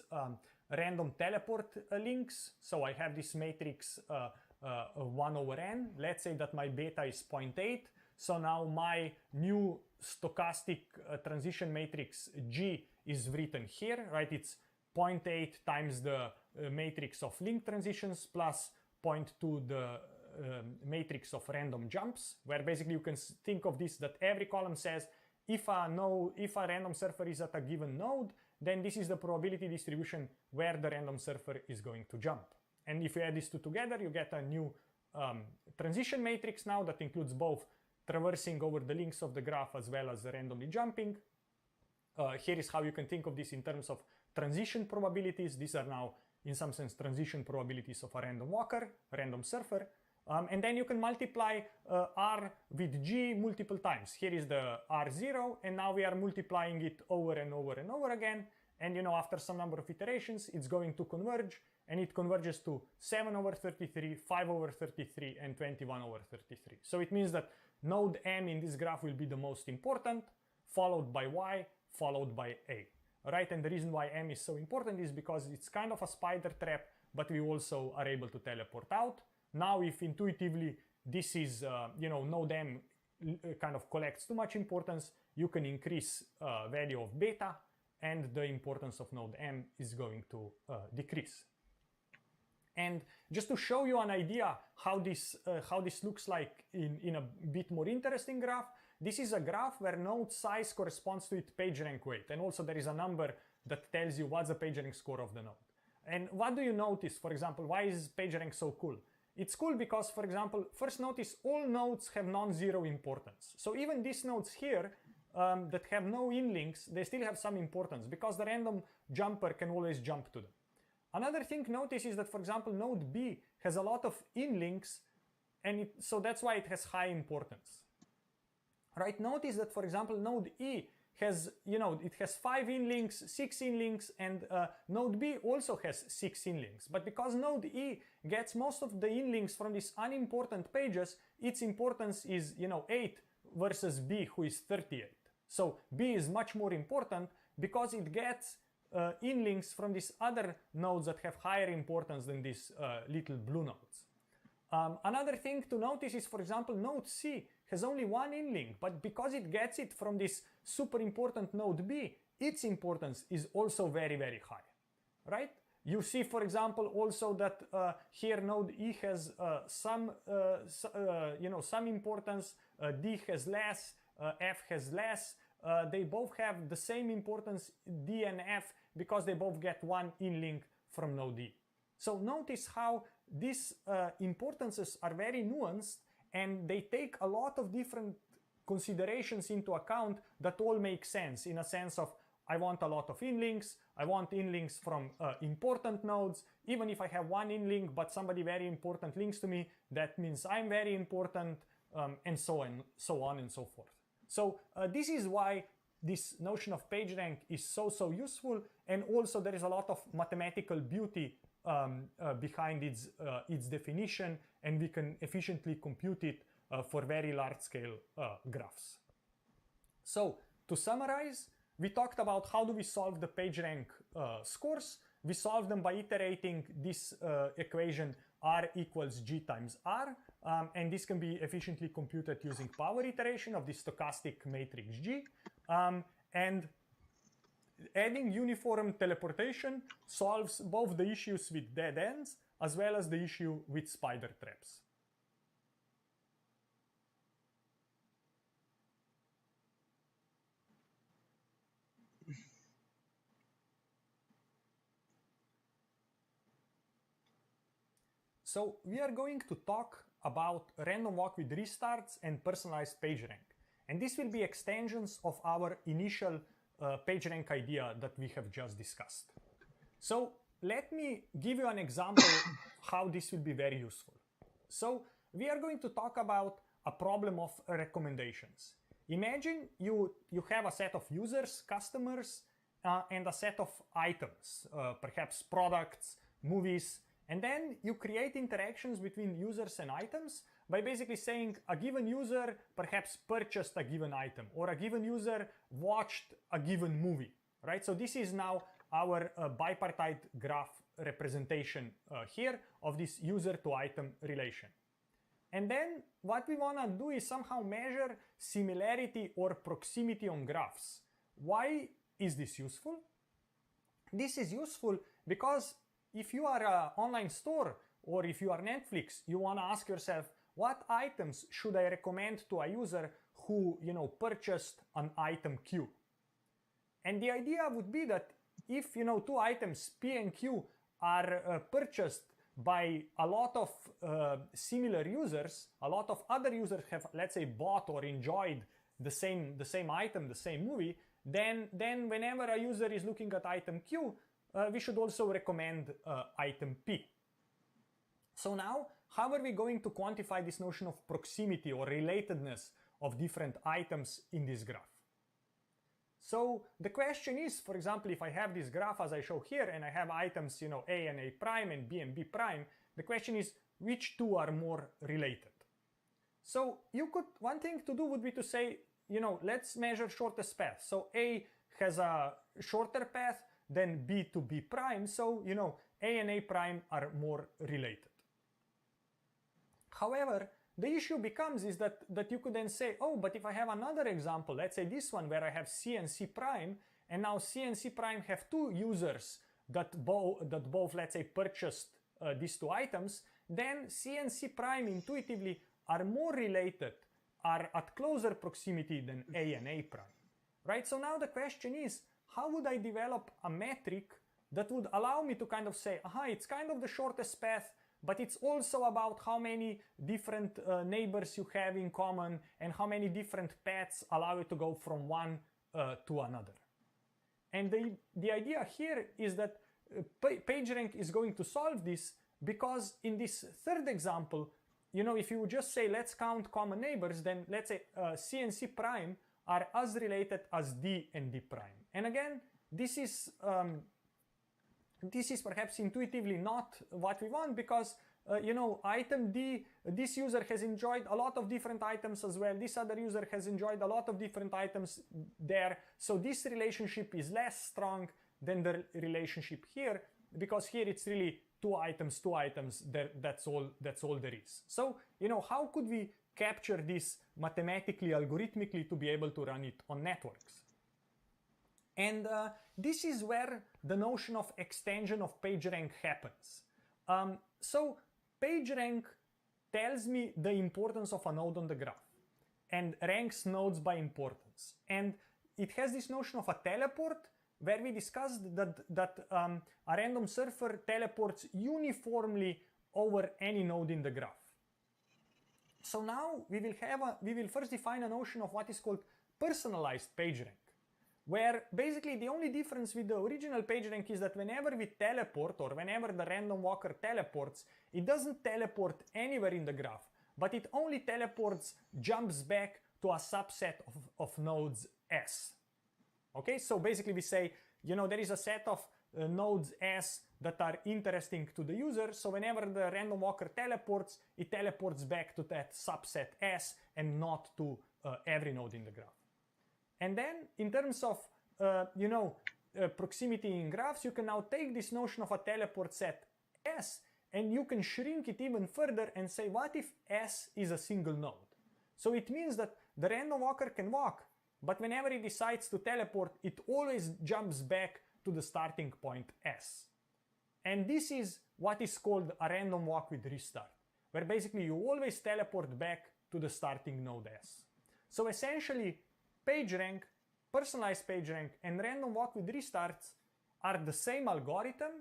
random teleport links. So I have this matrix 1 over n. Let's say that my beta is 0.8. So now my new stochastic transition matrix G is written here, right? It's 0.8 times the matrix of link transitions plus 0.2 the matrix of random jumps, where basically you can think of this that every column says if a random surfer is at a given node, then this is the probability distribution where the random surfer is going to jump. And if you add these two together, you get a new transition matrix now that includes both traversing over the links of the graph as well as randomly jumping. Here is how you can think of this in terms of transition probabilities. These are now, in some sense, transition probabilities of a random walker, random surfer. And then you can multiply R with G multiple times. Here is the R0, and now we are multiplying it over and over and over again. And after some number of iterations, it's going to converge, and it converges to 7 over 33, 5 over 33, and 21 over 33. So it means that node M in this graph will be the most important, followed by Y, followed by A. Right? And the reason why M is so important is because it's kind of a spider trap, but we also are able to teleport out. Now, if intuitively this is, node M kind of collects too much importance, you can increase value of beta, and the importance of node M is going to decrease. And just to show you an idea how this looks like in a bit more interesting graph, this is a graph where node size corresponds to its PageRank weight, and also there is a number that tells you what's the PageRank score of the node. And what do you notice, for example, why is PageRank so cool? It's cool because, for example, first notice all nodes have non-zero importance. So even these nodes here that have no in-links, they still have some importance because the random jumper can always jump to them. Another thing notice is that, for example, node B has a lot of in-links, and so that's why it has high importance. Right? Notice that, for example, node E has, it has 5 in-links, 6 in-links, and node B also has 6 in-links. But because node E gets most of the in-links from these unimportant pages, its importance is, 8 versus B, who is 38. So B is much more important because it gets in-links from these other nodes that have higher importance than these little blue nodes. Another thing to notice is, for example, node C has only 1 in-link, but because it gets it from this super important node B, its importance is also very, very high, right? You see, for example, also that here node E has some importance, D has less, F has less. They both have the same importance, D and F, because they both get 1 in-link from node E. So notice how these importances are very nuanced, and they take a lot of different considerations into account that all make sense, in a sense of I want a lot of in-links, I want in-links from important nodes. Even if I have 1 in-link but somebody very important links to me, that means I'm very important, and so on and so forth. So this is why this notion of PageRank is so useful, and also there is a lot of mathematical beauty behind its definition, and we can efficiently compute it for very large-scale graphs. So to summarize, we talked about how do we solve the PageRank scores. we solve them by iterating this equation R equals G times R, and this can be efficiently computed using power iteration of the stochastic matrix G. And adding uniform teleportation solves both the issues with dead ends as well as the issue with spider traps. So we are going to talk about random walk with restarts and personalized PageRank. And this will be extensions of our initial PageRank idea that we have just discussed. So let me give you an example how this will be very useful. So we are going to talk about a problem of recommendations. Imagine you have a set of users, customers, and a set of items, perhaps products, movies, and then you create interactions between users and items by basically saying a given user perhaps purchased a given item, or a given user watched a given movie, right? So this is now our bipartite graph representation here of this user to item relation. And then what we want to do is somehow measure similarity or proximity on graphs. Why is this useful? This is useful because if you are an online store or if you are Netflix, you want to ask yourself, what items should I recommend to a user who, purchased an item Q? And the idea would be that if, two items P and Q are purchased by a lot of similar users, a lot of other users have, let's say, bought or enjoyed the same item, the same movie, then whenever a user is looking at item Q, we should also recommend item P. So now, how are we going to quantify this notion of proximity or relatedness of different items in this graph? So the question is, for example, if I have this graph as I show here, and I have items, A and A prime and B prime, the question is, which two are more related? So one thing to do would be to say, let's measure shortest path. So A has a shorter path than B to B prime, so, A and A prime are more related. However, the issue becomes is that you could then say, oh, but if I have another example, let's say this one where I have C and C prime, and now C and C prime have two users that both, let's say, purchased these two items, then C and C prime intuitively are more related, are at closer proximity than A and A prime, right? So now the question is, how would I develop a metric that would allow me to kind of say, it's kind of the shortest path, but it's also about how many different neighbors you have in common and how many different paths allow you to go from one to another. And the idea here is that PageRank is going to solve this because in this third example, if you just say, let's count common neighbors, then let's say C and C prime are as related as D and D prime. And again, this is perhaps intuitively not what we want because, item D, this user has enjoyed a lot of different items as well. This other user has enjoyed a lot of different items there. So this relationship is less strong than the relationship here because here it's really two items, that's all there is. So, how could we capture this mathematically, algorithmically to be able to run it on networks? And this is where the notion of extension of PageRank happens. So PageRank tells me the importance of a node on the graph and ranks nodes by importance. And it has this notion of a teleport where we discussed that a random surfer teleports uniformly over any node in the graph. So now we will first define a notion of what is called personalized PageRank, where basically the only difference with the original PageRank is that whenever we teleport or whenever the random walker teleports, it doesn't teleport anywhere in the graph, but it only jumps back to a subset of nodes S. Okay, so basically we say, there is a set of nodes S that are interesting to the user, so whenever the random walker teleports, it teleports back to that subset S and not to every node in the graph. And then in terms of, proximity in graphs, you can now take this notion of a teleport set S and you can shrink it even further and say, what if S is a single node? So it means that the random walker can walk, but whenever it decides to teleport, it always jumps back to the starting point S. And this is what is called a random walk with restart, where basically you always teleport back to the starting node S. So essentially, PageRank, personalized PageRank, and random walk with restarts are the same algorithm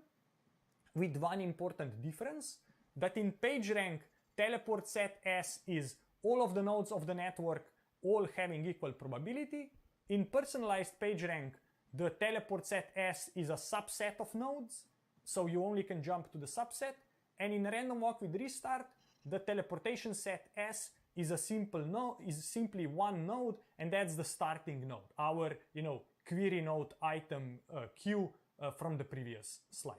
with one important difference, that in PageRank, teleport set S is all of the nodes of the network all having equal probability. In personalized PageRank, the teleport set S is a subset of nodes, so you only can jump to the subset. And in random walk with restart, the teleportation set S is a simple node, is simply one node, and that's the starting node, our query node item Q from the previous slide.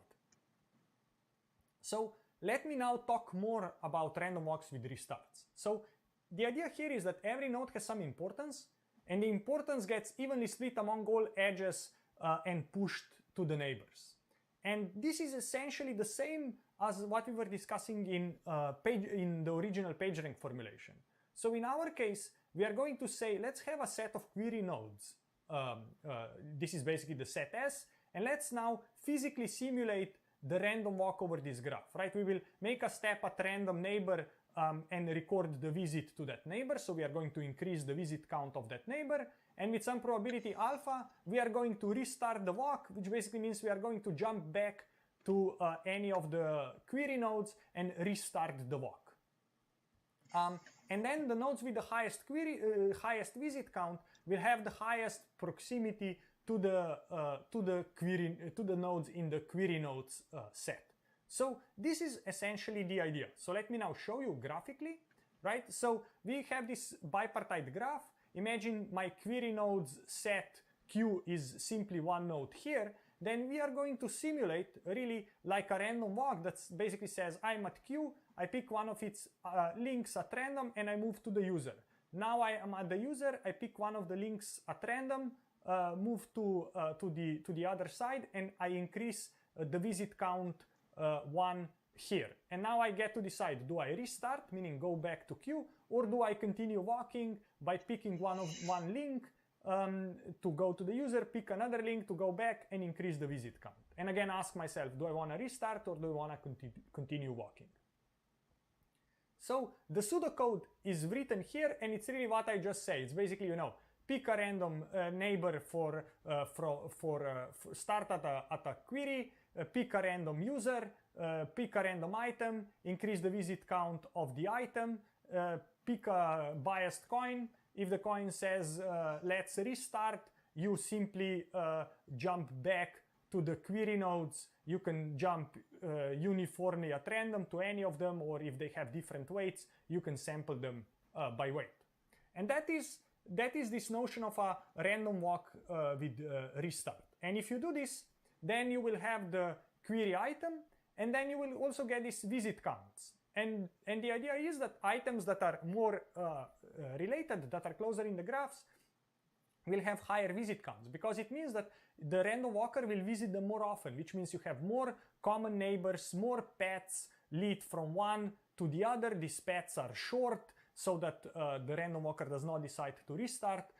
So let me now talk more about random walks with restarts. So the idea here is that every node has some importance, and the importance gets evenly split among all edges and pushed to the neighbors. And this is essentially the same as what we were discussing in the original PageRank formulation. So in our case, we are going to say, let's have a set of query nodes. This is basically the set S, and let's now physically simulate the random walk over this graph, right? We will make a step at random neighbor and record the visit to that neighbor. So we are going to increase the visit count of that neighbor. And with some probability alpha, we are going to restart the walk, which basically means we are going to jump back to any of the query nodes and restart the walk. And then the nodes with the highest highest visit count will have the highest proximity to the nodes in the query nodes set. So this is essentially the idea. So let me now show you graphically, right? So we have this bipartite graph. Imagine my query nodes set Q is simply one node here. Then we are going to simulate really like a random walk that basically says I'm at Q, I pick one of its links at random and I move to the user. Now I am at the user, I pick one of the links at random, move to the other side, and I increase the visit count 1 here. And now I get to decide, do I restart, meaning go back to Q, or do I continue walking by picking one link to go to the user, pick another link to go back and increase the visit count. And again, ask myself, do I want to restart or do I want to continue walking? So the pseudocode is written here, and it's really what I just say. It's basically, pick a random neighbor for start at a query, pick a random user, pick a random item, increase the visit count of the item, pick a biased coin. If the coin says let's restart, you simply jump back to the query nodes. You can jump uniformly at random to any of them, or if they have different weights, you can sample them by weight. And that is this notion of a random walk with restart. And if you do this, then you will have the query item, and then you will also get these visit counts. And the idea is that items that are more related, that are closer in the graphs, will have higher visit counts, because it means that the random walker will visit them more often, which means you have more common neighbors, more paths lead from one to the other. These paths are short, so that the random walker does not decide to restart,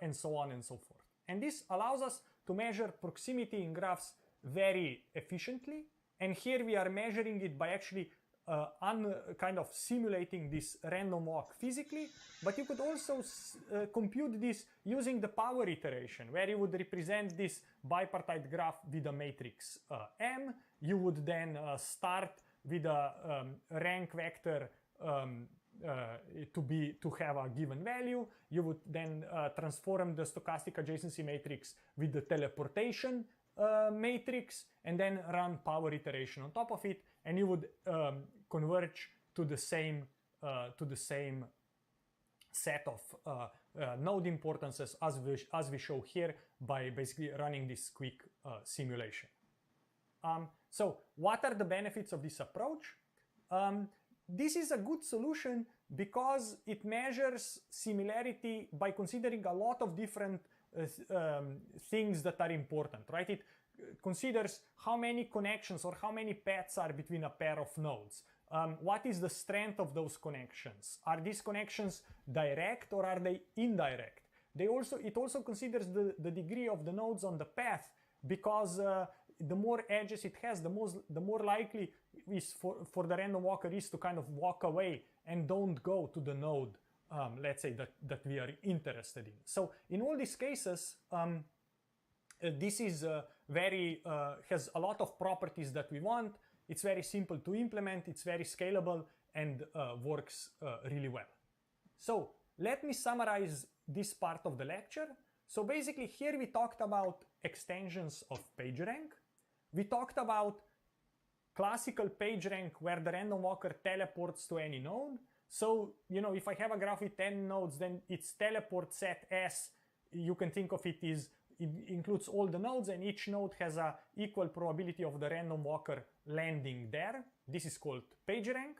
and so on and so forth. And this allows us to measure proximity in graphs very efficiently. And here we are measuring it by actually kind of simulating this random walk physically, but you could also compute this using the power iteration, where you would represent this bipartite graph with a matrix M. You would then start with a rank vector to have a given value. You would then transform the stochastic adjacency matrix with the teleportation matrix, and then run power iteration on top of it, and you would converge to the same set of node importances as we show here by basically running this quick simulation. So what are the benefits of this approach? This is a good solution because it measures similarity by considering a lot of different things that are important, right? It considers how many connections or how many paths are between a pair of nodes. What is the strength of those connections? Are these connections direct or are they indirect? It also considers the degree of the nodes on the path, because the more edges it has, the more likely is for the random walker is to kind of walk away and don't go to the node, let's say, that we are interested in. So in all these cases, this is has a lot of properties that we want. It's very simple to implement, it's very scalable, and works really well. So let me summarize this part of the lecture. So basically here we talked about extensions of PageRank. We talked about classical PageRank where the random walker teleports to any node. So, if I have a graph with 10 nodes, then its teleport set S, you can think of it as it includes all the nodes, and each node has a equal probability of the random walker landing there. This is called PageRank.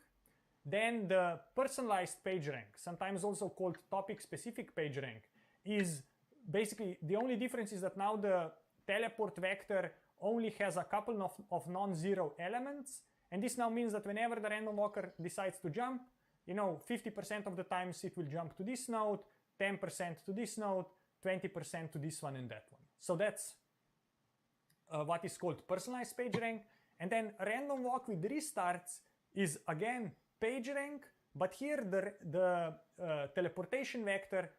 Then the personalized PageRank, sometimes also called topic-specific PageRank, is basically the only difference is that now the teleport vector only has a couple of non-zero elements, and this now means that whenever the random walker decides to jump, 50% of the times it will jump to this node, 10% to this node, 20% to this one and that one. So that's what is called personalized PageRank. And then random walk with restarts is again PageRank, but here the teleportation vector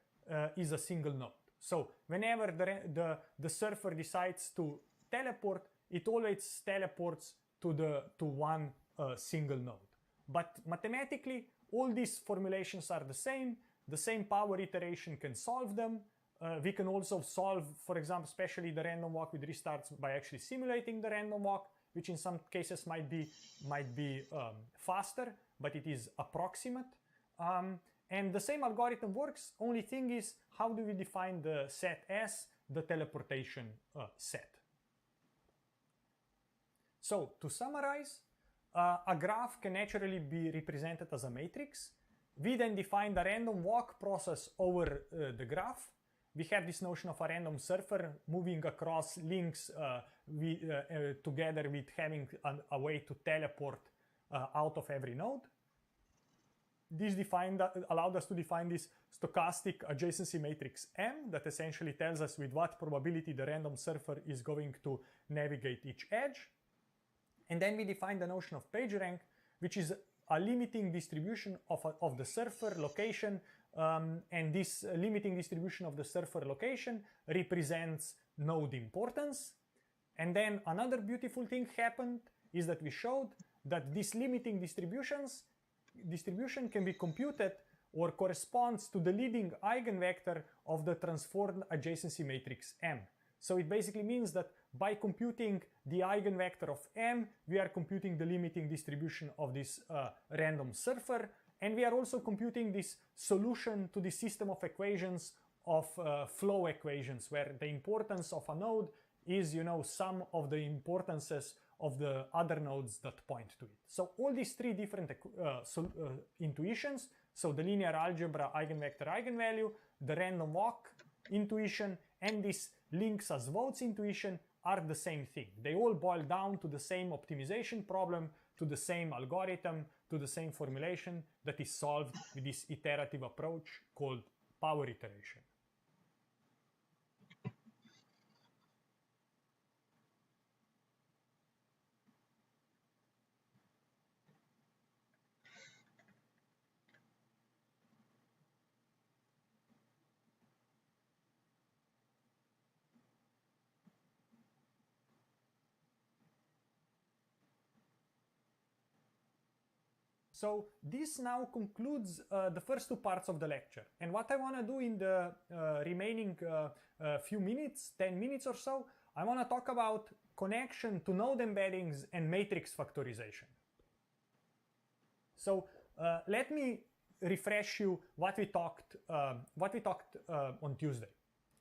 is a single node. So whenever the surfer decides to teleport, it always teleports to one single node. But mathematically, all these formulations are the same power iteration can solve them. We can also solve, for example, especially the random walk with restarts by actually simulating the random walk, which in some cases might be faster, but it is approximate. And the same algorithm works, only thing is how do we define the set S, the teleportation set. So to summarize, a graph can naturally be represented as a matrix. We then define the random walk process over the graph. We have this notion of a random surfer moving across links together with having a way to teleport out of every node. This allowed us to define this stochastic adjacency matrix M that essentially tells us with what probability the random surfer is going to navigate each edge. And then we define the notion of PageRank, which is a limiting distribution of the surfer location, and this limiting distribution of the surfer location represents node importance. And then another beautiful thing happened is that we showed that this limiting distribution can be computed or corresponds to the leading eigenvector of the transformed adjacency matrix M. So it basically means that by computing the eigenvector of M, we are computing the limiting distribution of this random surfer, and we are also computing this solution to the system of equations of flow equations, where the importance of a node is, sum of the importances of the other nodes that point to it. So all these three different intuitions, so the linear algebra eigenvector eigenvalue, the random walk intuition, and this links as votes intuition are the same thing. They all boil down to the same optimization problem, to the same algorithm, to the same formulation that is solved with this iterative approach called power iteration. So this now concludes the first two parts of the lecture. And what I want to do in the remaining few minutes, 10 minutes or so, I want to talk about connection to node embeddings and matrix factorization. So let me refresh you what we talked on Tuesday.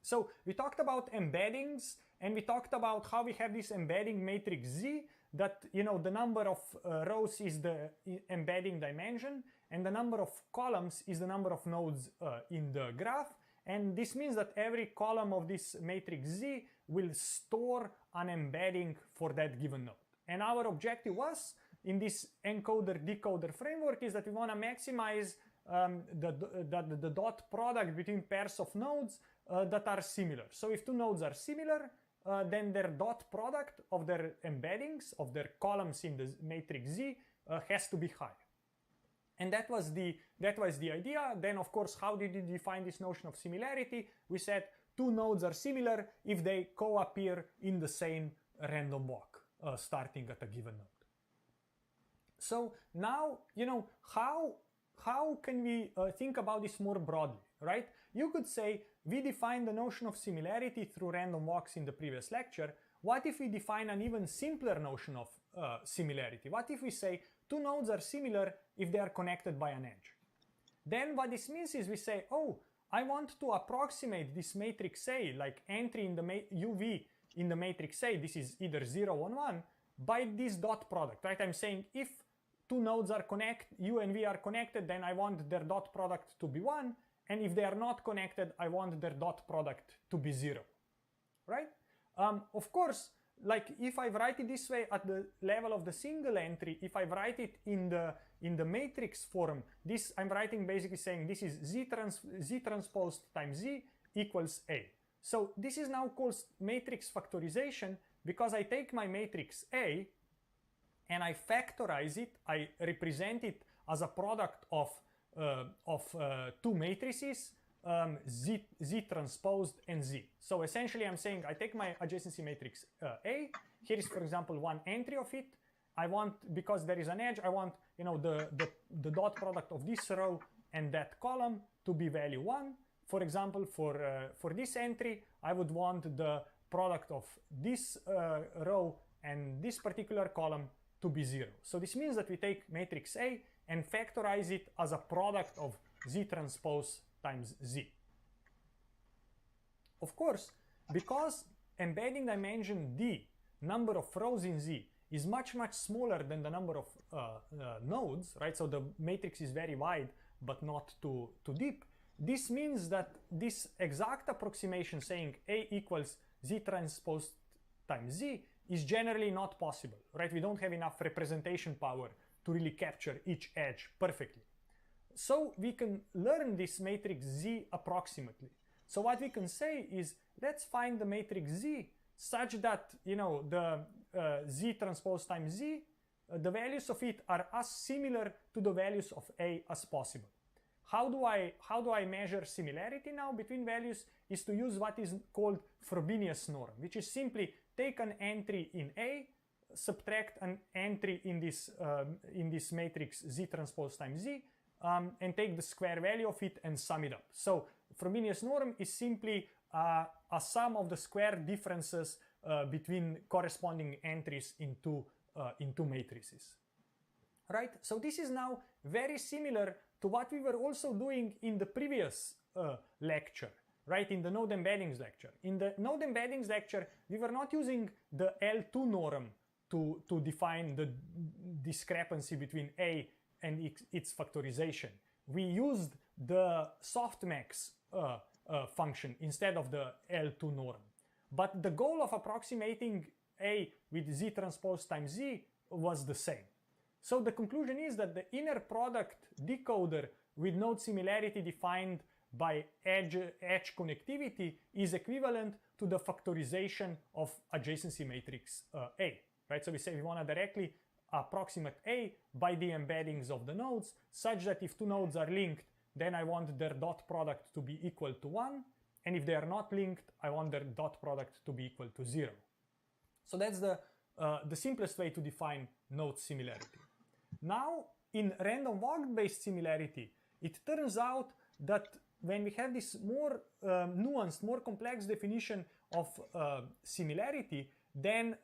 So we talked about embeddings, and we talked about how we have this embedding matrix Z that, the number of rows is the embedding dimension, and the number of columns is the number of nodes in the graph. And this means that every column of this matrix Z will store an embedding for that given node. And our objective was, in this encoder-decoder framework, is that we want to maximize the dot product between pairs of nodes that are similar. So if two nodes are similar, then their dot product of their embeddings, of their columns in the matrix Z, has to be high. And that was the idea. Then, of course, how did you define this notion of similarity? We said two nodes are similar if they co-appear in the same random walk, starting at a given node. So now, how can we think about this more broadly, right? You could say we defined the notion of similarity through random walks in the previous lecture. What if we define an even simpler notion of similarity? What if we say two nodes are similar if they are connected by an edge? Then what this means is we say, oh, I want to approximate this matrix A, like entry in the UV in the matrix A, this is either 0 or 1, by this dot product, right? I'm saying if two nodes are connected, U and V are connected, then I want their dot product to be 1, and if they are not connected, I want their dot product to be 0, right? Of course, like if I write it this way at the level of the single entry, if I write it in the matrix form, this I'm writing basically saying this is Z transpose times Z equals A. So this is now called matrix factorization because I take my matrix A and I factorize it, I represent it as a product of two matrices, Z transposed and Z. So essentially I'm saying I take my adjacency matrix A, here is for example one entry of it, I want, because there is an edge, I want the dot product of this row and that column to be value 1. For example, for this entry, I would want the product of this row and this particular column to be 0. So this means that we take matrix A and factorize it as a product of Z transpose times Z. Of course, because embedding dimension D, number of rows in Z, is much smaller than the number of nodes, right? So the matrix is very wide, but not too deep. This means that this exact approximation saying A equals Z transpose times Z is generally not possible, right? We don't have enough representation power to really capture each edge perfectly. So we can learn this matrix Z approximately. So what we can say is, let's find the matrix Z such that, the Z transpose times Z, the values of it are as similar to the values of A as possible. How do I measure similarity now between values? Is to use what is called Frobenius norm, which is simply take an entry in A, subtract an entry in this matrix Z transpose times Z, and take the square value of it and sum it up. So Frobenius norm is simply a sum of the square differences between corresponding entries in two matrices. Right? So this is now very similar to what we were also doing in the previous lecture, right? In the node embeddings lecture. In the node embeddings lecture, we were not using the L2 norm to define the discrepancy between A and its factorization. We used the softmax function instead of the L2 norm. But the goal of approximating A with Z transpose times Z was the same. So the conclusion is that the inner product decoder with node similarity defined by edge connectivity is equivalent to the factorization of adjacency matrix A, right? So we say we want to directly approximate A by the embeddings of the nodes, such that if two nodes are linked, then I want their dot product to be equal to 1, and if they are not linked, I want their dot product to be equal to 0. So that's the simplest way to define node similarity. Now, in random walk-based similarity, it turns out that when we have this more nuanced, more complex definition of similarity, then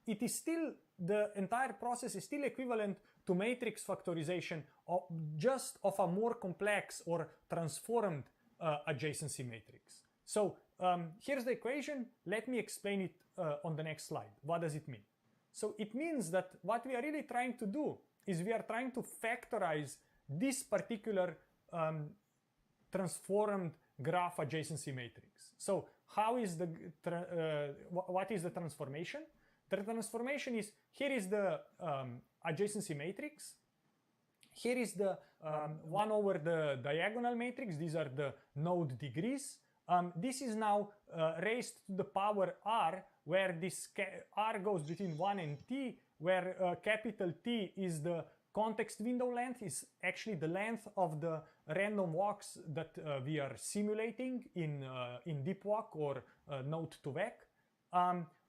it is still, the entire process is still equivalent to matrix factorization of just of a more complex or transformed adjacency matrix. So here's the equation. Let me explain it on the next slide. What does it mean? So it means that what we are really trying to do is we are trying to factorize this particular transformed graph adjacency matrix. So how is what is the transformation? The transformation is, here is the adjacency matrix. Here is the 1 over the diagonal matrix. These are the node degrees. This is now raised to the power r, where this r goes between 1 and t, where capital T is the context window length, is actually the length of the random walks that we are simulating in DeepWalk or Node2Vec.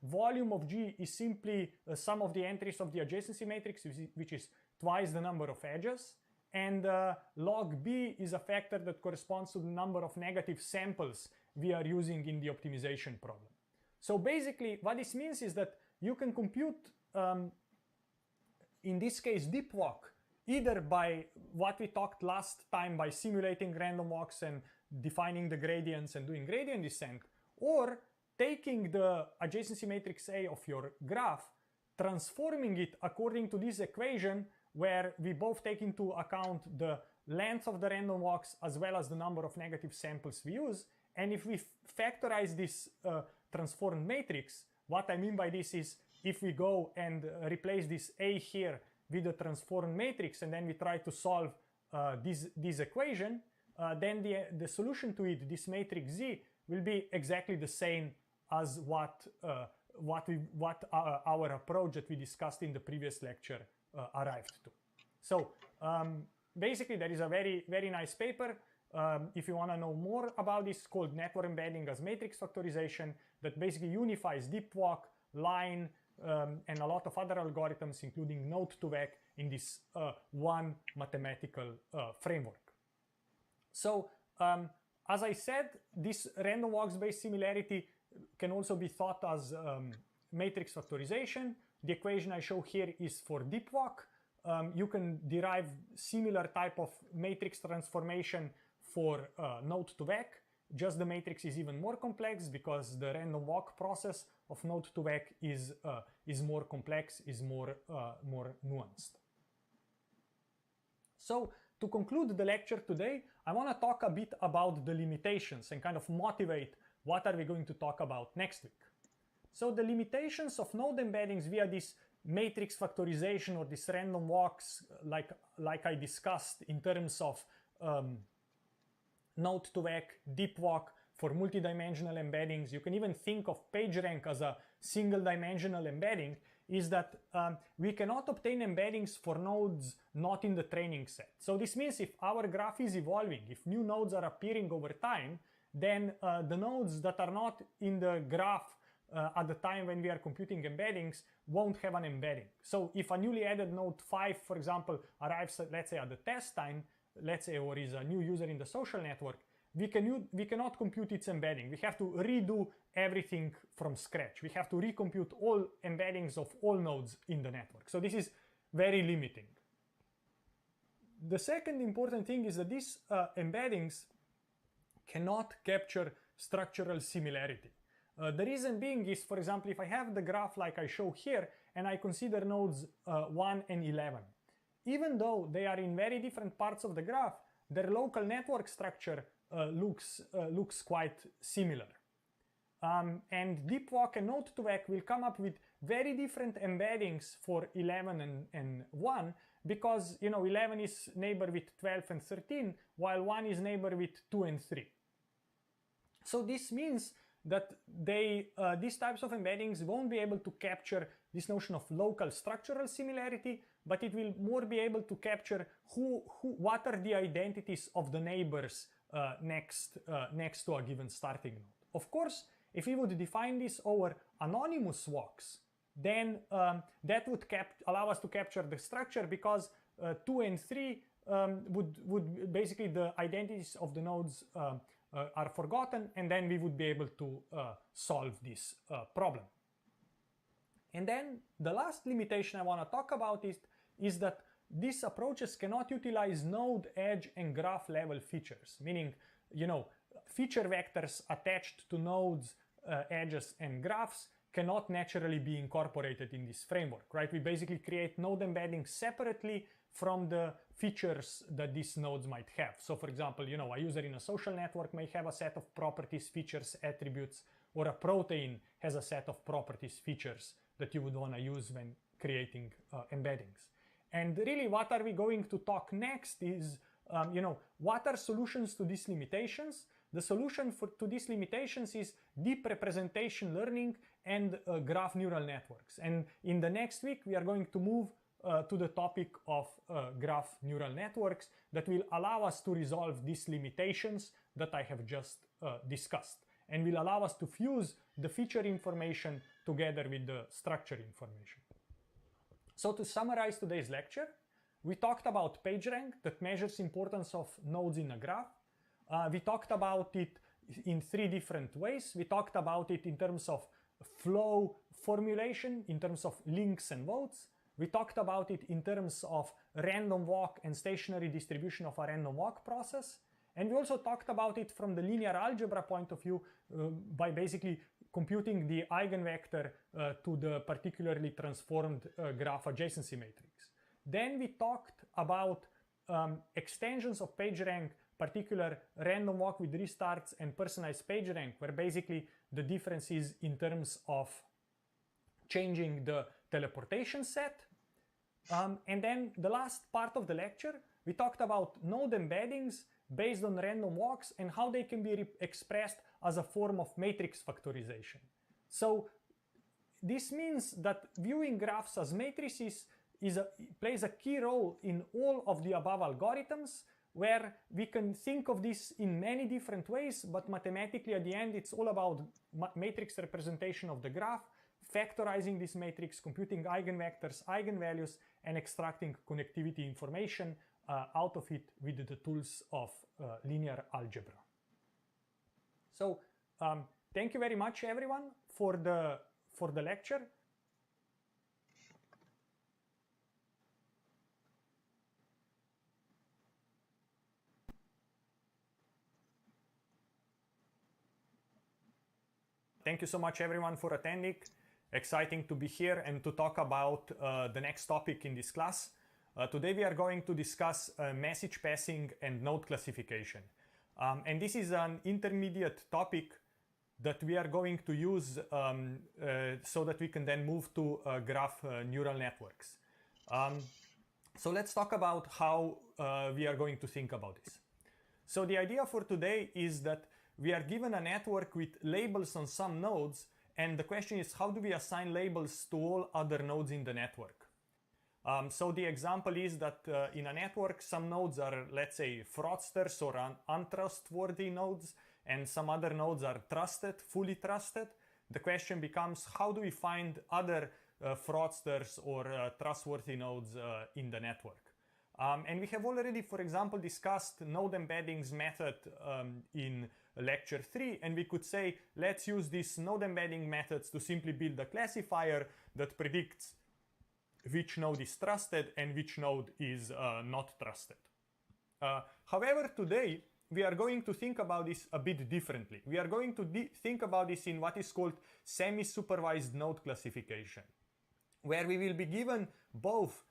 Volume of G is simply sum of the entries of the adjacency matrix, which is twice the number of edges. And log B is a factor that corresponds to the number of negative samples we are using in the optimization problem. So basically, what this means is that you can compute, in this case, DeepWalk, either by what we talked last time, by simulating random walks and defining the gradients and doing gradient descent, or taking the adjacency matrix A of your graph, transforming it according to this equation, where we both take into account the length of the random walks as well as the number of negative samples we use. And if we factorize this transformed matrix, what I mean by this is, if we go and replace this A here with the transformed matrix, and then we try to solve this equation, then the solution to it, this matrix Z, will be exactly the same as what our approach that we discussed in the previous lecture arrived to. So basically, there is a very, very nice paper. If you want to know more about this, called Network Embedding as Matrix Factorization, that basically unifies DeepWalk, Line, and a lot of other algorithms, including Node2Vec, in this one mathematical framework. So, as I said, this random walks-based similarity can also be thought as matrix factorization. The equation I show here is for DeepWalk. You can derive similar type of matrix transformation for Node2Vec. Just the matrix is even more complex because the random walk process of Node2Vec is more complex, is more nuanced. So to conclude the lecture today, I want to talk a bit about the limitations and kind of motivate what are we going to talk about next week. So the limitations of node embeddings via this matrix factorization or this random walks, like I discussed in terms of Node2Vec, DeepWalk for multidimensional embeddings. You can even think of PageRank as a single-dimensional embedding, is that we cannot obtain embeddings for nodes not in the training set. So this means if our graph is evolving, if new nodes are appearing over time, then the nodes that are not in the graph at the time when we are computing embeddings won't have an embedding. So if a newly added node 5, for example, arrives, let's say, at the test time, let's say, or is a new user in the social network, we cannot compute its embedding. We have to redo everything from scratch. We have to recompute all embeddings of all nodes in the network. So this is very limiting. The second important thing is that these embeddings cannot capture structural similarity. The reason being is, for example, if I have the graph like I show here, and I consider nodes 1 and 11, even though they are in very different parts of the graph, their local network structure looks quite similar. And DeepWalk and Node2Vec will come up with very different embeddings for 11 and 1, because 11 is neighbor with 12 and 13, while 1 is neighbor with 2 and 3. So this means that these types of embeddings won't be able to capture this notion of local structural similarity, but it will more be able to capture what are the identities of the neighbors next to a given starting node. Of course, if we would define this over anonymous walks, then that would allow us to capture the structure, because 2 and 3 would basically, the identities of the nodes are forgotten, and then we would be able to solve this problem. And then the last limitation I want to talk about is that these approaches cannot utilize node, edge, and graph level features, meaning, feature vectors attached to nodes, edges, and graphs cannot naturally be incorporated in this framework, right? We basically create node embeddings separately from the features that these nodes might have. So for example, a user in a social network may have a set of properties, features, attributes, or a protein has a set of properties, features that you would want to use when creating embeddings. And really what are we going to talk next is, what are solutions to these limitations? The solution to these limitations is deep representation learning and graph neural networks. And in the next week, we are going to move to the topic of graph neural networks that will allow us to resolve these limitations that I have just discussed, and will allow us to fuse the feature information together with the structure information. So to summarize today's lecture, we talked about PageRank that measures importance of nodes in a graph. We talked about it in 3 different ways. We talked about it in terms of flow formulation, in terms of links and votes. We talked about it in terms of random walk and stationary distribution of a random walk process. And we also talked about it from the linear algebra point of view by basically computing the eigenvector to the particularly transformed graph adjacency matrix. Then we talked about extensions of PageRank, particular random walk with restarts and personalized PageRank, where basically the difference is in terms of changing the teleportation set. And then the last part of the lecture, we talked about node embeddings based on random walks and how they can be expressed as a form of matrix factorization. So this means that viewing graphs as matrices plays a key role in all of the above algorithms, where we can think of this in many different ways, but mathematically at the end it's all about matrix representation of the graph, factorizing this matrix, computing eigenvectors, eigenvalues, and extracting connectivity information out of it with the tools of linear algebra. So thank you very much everyone for the lecture. Thank you so much everyone for attending. Exciting to be here and to talk about the next topic in this class. Today we are going to discuss message passing and node classification. And this is an intermediate topic that we are going to use so that we can then move to graph neural networks. So let's talk about how we are going to think about this. So the idea for today is that we are given a network with labels on some nodes, and the question is, how do we assign labels to all other nodes in the network? So the example is that in a network, some nodes are, let's say, fraudsters or untrustworthy nodes, and some other nodes are trusted, fully trusted. The question becomes, how do we find other fraudsters or trustworthy nodes in the network? And we have already, for example, discussed node embeddings method in lecture 3, and we could say, let's use these node embedding methods to simply build a classifier that predicts which node is trusted and which node is not trusted. However, today we are going to think about this a bit differently. We are going to think about this in what is called semi-supervised node classification, where we will be given both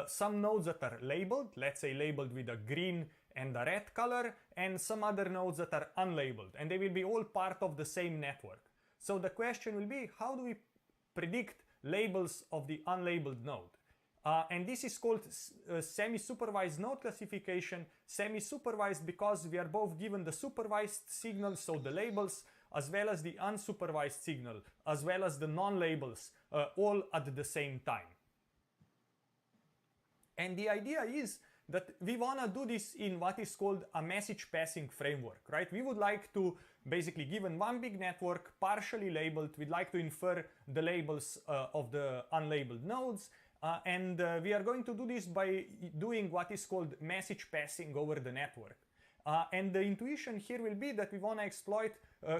some nodes that are labeled, let's say labeled with a green and a red color, and some other nodes that are unlabeled, and they will be all part of the same network. So the question will be, how do we predict labels of the unlabeled node? And this is called semi-supervised node classification. Semi-supervised because we are both given the supervised signal, so the labels, as well as the unsupervised signal, as well as the non-labels, all at the same time. And the idea is that we want to do this in what is called a message passing framework, right? We would like to basically, given one big network, partially labeled, we'd like to infer the labels of the unlabeled nodes. And we are going to do this by doing what is called message passing over the network. And the intuition here will be that we want to exploit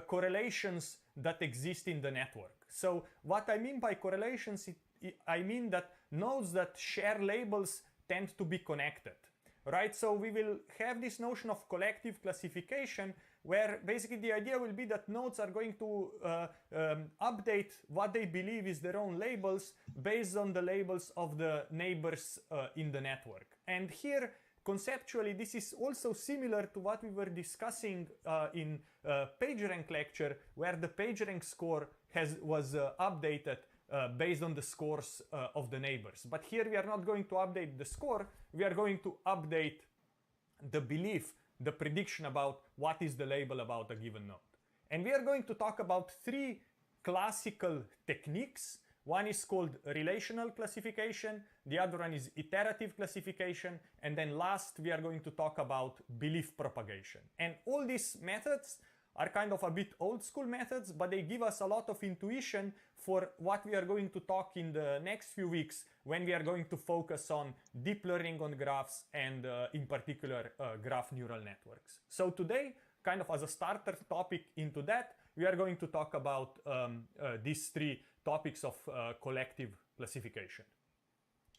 correlations that exist in the network. So what I mean by correlations, I mean that nodes that share labels tend to be connected, right? So we will have this notion of collective classification where basically the idea will be that nodes are going to update what they believe is their own labels based on the labels of the neighbors in the network. And here, conceptually, this is also similar to what we were discussing in PageRank lecture, where the PageRank score was updated based on the scores of the neighbors. But here we are not going to update the score, we are going to update the belief, the prediction about what is the label about a given node. And we are going to talk about three classical techniques. One is called relational classification, the other one is iterative classification, and then last we are going to talk about belief propagation. And all these methods are kind of a bit old school methods, but they give us a lot of intuition for what we are going to talk in the next few weeks when we are going to focus on deep learning on graphs and in particular graph neural networks. So today, kind of as a starter topic into that, we are going to talk about these three topics of collective classification.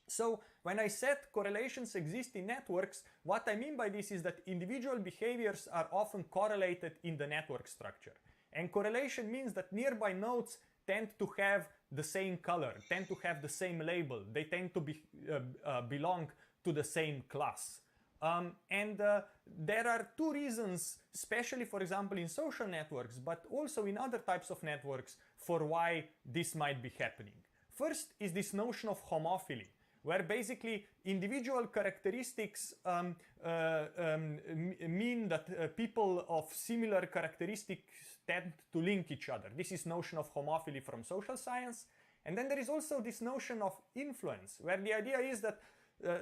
So when I said correlations exist in networks, what I mean by this is that individual behaviors are often correlated in the network structure. And correlation means that nearby nodes tend to have the same color, tend to have the same label, they tend to belong to the same class. There are two reasons, especially for example in social networks, but also in other types of networks, for why this might be happening. First is this notion of homophily, where basically individual characteristics mean that people of similar characteristics tend to link each other. This is notion of homophily from social science. And then there is also this notion of influence, where the idea is that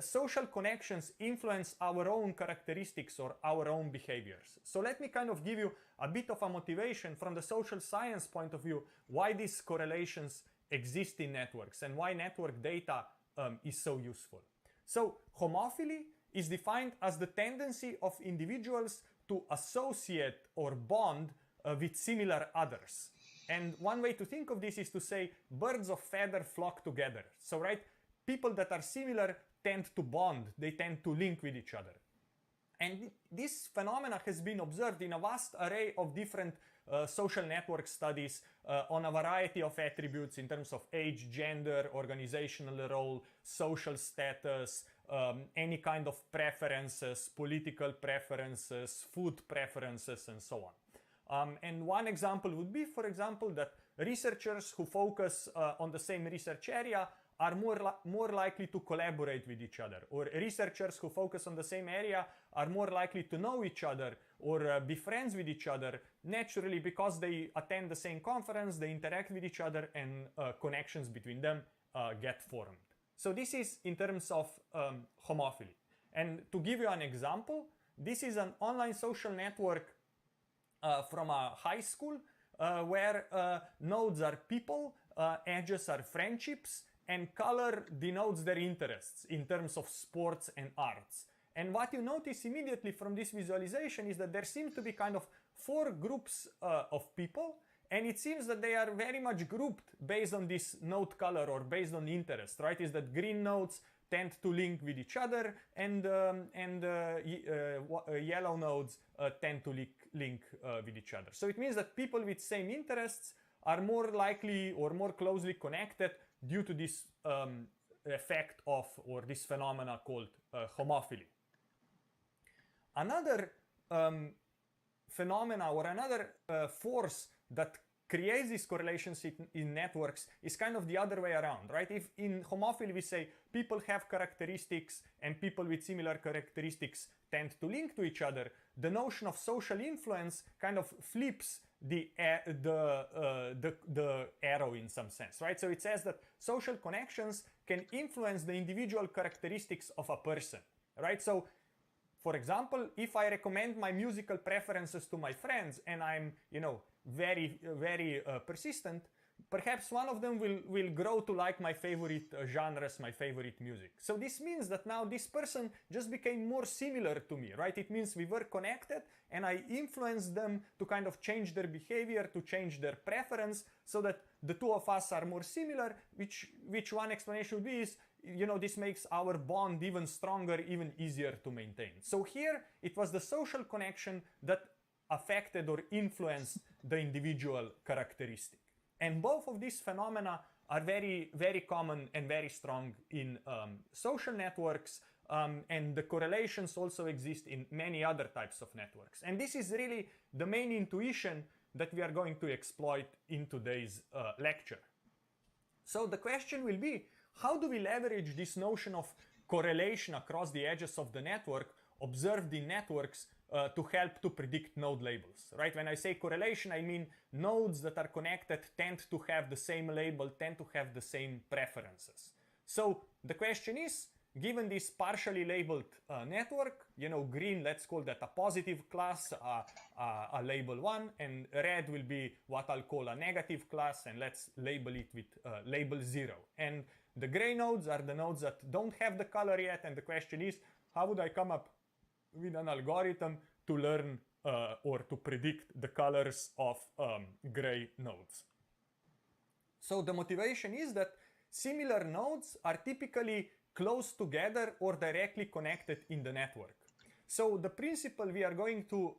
social connections influence our own characteristics or our own behaviors. So let me kind of give you a bit of a motivation from the social science point of view why these correlations exist in networks and why network data is so useful. So homophily is defined as the tendency of individuals to associate or bond with similar others. And one way to think of this is to say birds of feather flock together. So right, people that are similar tend to bond, they tend to link with each other. And this phenomena has been observed in a vast array of different social network studies on a variety of attributes in terms of age, gender, organizational role, social status, any kind of preferences, political preferences, food preferences, and so on. And one example would be, for example, that researchers who focus on the same research area are more likely to collaborate with each other, or researchers who focus on the same area are more likely to know each other or be friends with each other naturally because they attend the same conference, they interact with each other, and connections between them get formed. So this is in terms of homophily. And to give you an example, this is an online social network from a high school where nodes are people, edges are friendships, and color denotes their interests in terms of sports and arts. And what you notice immediately from this visualization is that there seem to be kind of four groups of people, and it seems that they are very much grouped based on this node color or based on interest, right? Is that green nodes tend to link with each other, and yellow nodes tend to link with each other. So it means that people with same interests are more likely or more closely connected due to this effect of, or this phenomena called homophily. Another phenomena or another force that creates these correlations in networks is kind of the other way around, right? If in homophily we say people have characteristics and people with similar characteristics tend to link to each other, the notion of social influence kind of flips the arrow in some sense, right? So it says that social connections can influence the individual characteristics of a person, right? So, for example, if I recommend my musical preferences to my friends and I'm, very persistent, perhaps one of them will grow to like my favorite genres, my favorite music. So this means that now this person just became more similar to me, right? It means we were connected and I influenced them to kind of change their behavior, to change their preference, so that the two of us are more similar, which one explanation would be is, this makes our bond even stronger, even easier to maintain. So here it was the social connection that affected or influenced the individual characteristic. And both of these phenomena are very, very common and very strong in social networks, and the correlations also exist in many other types of networks. And this is really the main intuition that we are going to exploit in today's lecture. So the question will be, how do we leverage this notion of correlation across the edges of the network observed in networks to help to predict node labels, right? When I say correlation, I mean nodes that are connected tend to have the same label, tend to have the same preferences. So the question is, given this partially labeled network, green, let's call that a positive class, a label 1, and red will be what I'll call a negative class, and let's label it with label 0. And the gray nodes are the nodes that don't have the color yet, and the question is, how would I come up with an algorithm to learn or to predict the colors of gray nodes? So the motivation is that similar nodes are typically close together or directly connected in the network. So the principle we are going to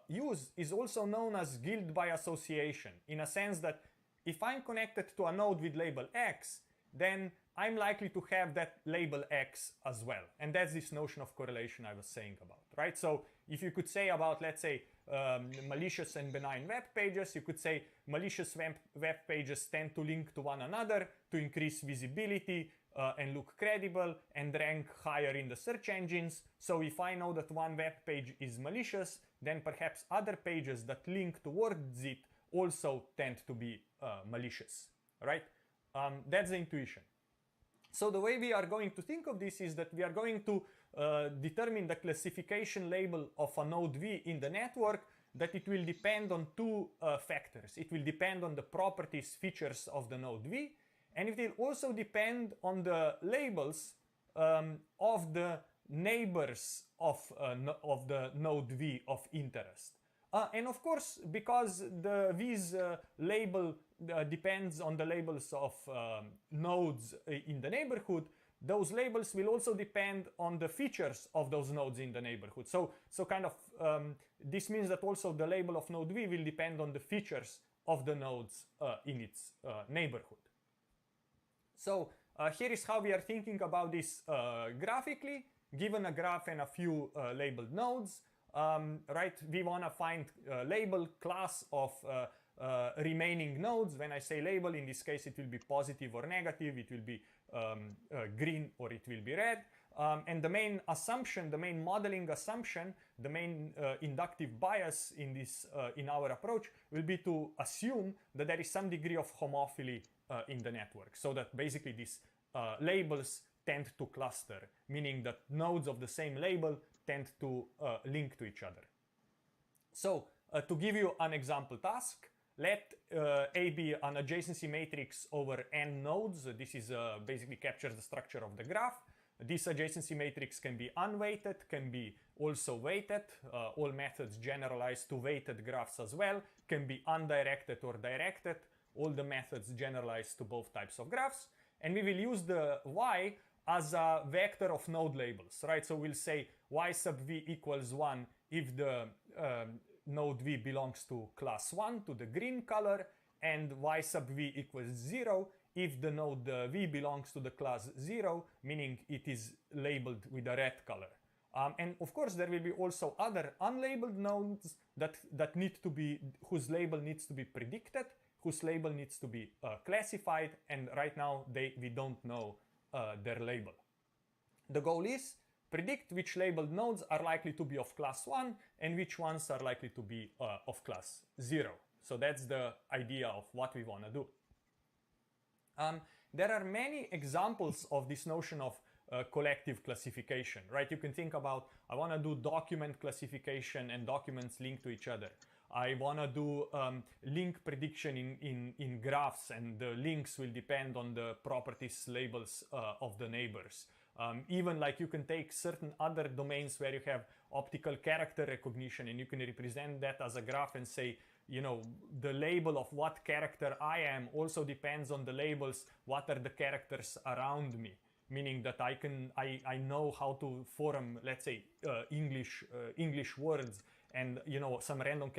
use is also known as guild by association, in a sense that if I'm connected to a node with label X, then I'm likely to have that label X as well. And that's this notion of correlation I was saying about, right? So if you could say about, let's say, malicious and benign web pages, you could say malicious web pages tend to link to one another to increase visibility and look credible and rank higher in the search engines. So if I know that one web page is malicious, then perhaps other pages that link towards it also tend to be malicious, right? That's the intuition. So the way we are going to think of this is that we are going to determine the classification label of a node V in the network, that it will depend on two factors. It will depend on the properties, features of the node V, and it will also depend on the labels of the neighbors of the node V of interest. And of course, because the V's label depends on the labels of nodes in the neighborhood, those labels will also depend on the features of those nodes in the neighborhood. So kind of, this means that also the label of node V will depend on the features of the nodes in its neighborhood. So here is how we are thinking about this graphically. Given a graph and a few labeled nodes, right, we want to find label class of remaining nodes. When I say label, in this case it will be positive or negative, it will be green or it will be red. And the main assumption, the main modeling assumption, the main inductive bias in this in our approach will be to assume that there is some degree of homophily in the network, so that basically these labels tend to cluster, meaning that nodes of the same label tend to link to each other. So to give you an example task, let A be an adjacency matrix over n nodes. This is basically captures the structure of the graph. This adjacency matrix can be unweighted, can be also weighted. All methods generalize to weighted graphs as well, can be undirected or directed. All the methods generalize to both types of graphs. And we will use the y as a vector of node labels, right? So we'll say y sub v equals 1 if the node v belongs to class 1, to the green color, and y sub v equals 0 if the node v belongs to the class 0, meaning it is labeled with a red color. And of course there will be also other unlabeled nodes that need to be, whose label needs to be predicted, whose label needs to be classified, and right now we don't know their label. The goal is predict which labeled nodes are likely to be of class 1 and which ones are likely to be of class 0. So that's the idea of what we want to do. There are many examples of this notion of collective classification, right? You can think about, I want to do document classification and documents linked to each other. I want to do link prediction in graphs, and the links will depend on the properties labels of the neighbors. Even like you can take certain other domains where you have optical character recognition, and you can represent that as a graph and say, you know, the label of what character I am also depends on the labels, what are the characters around me. Meaning that I know how to form, let's say, English words, and some random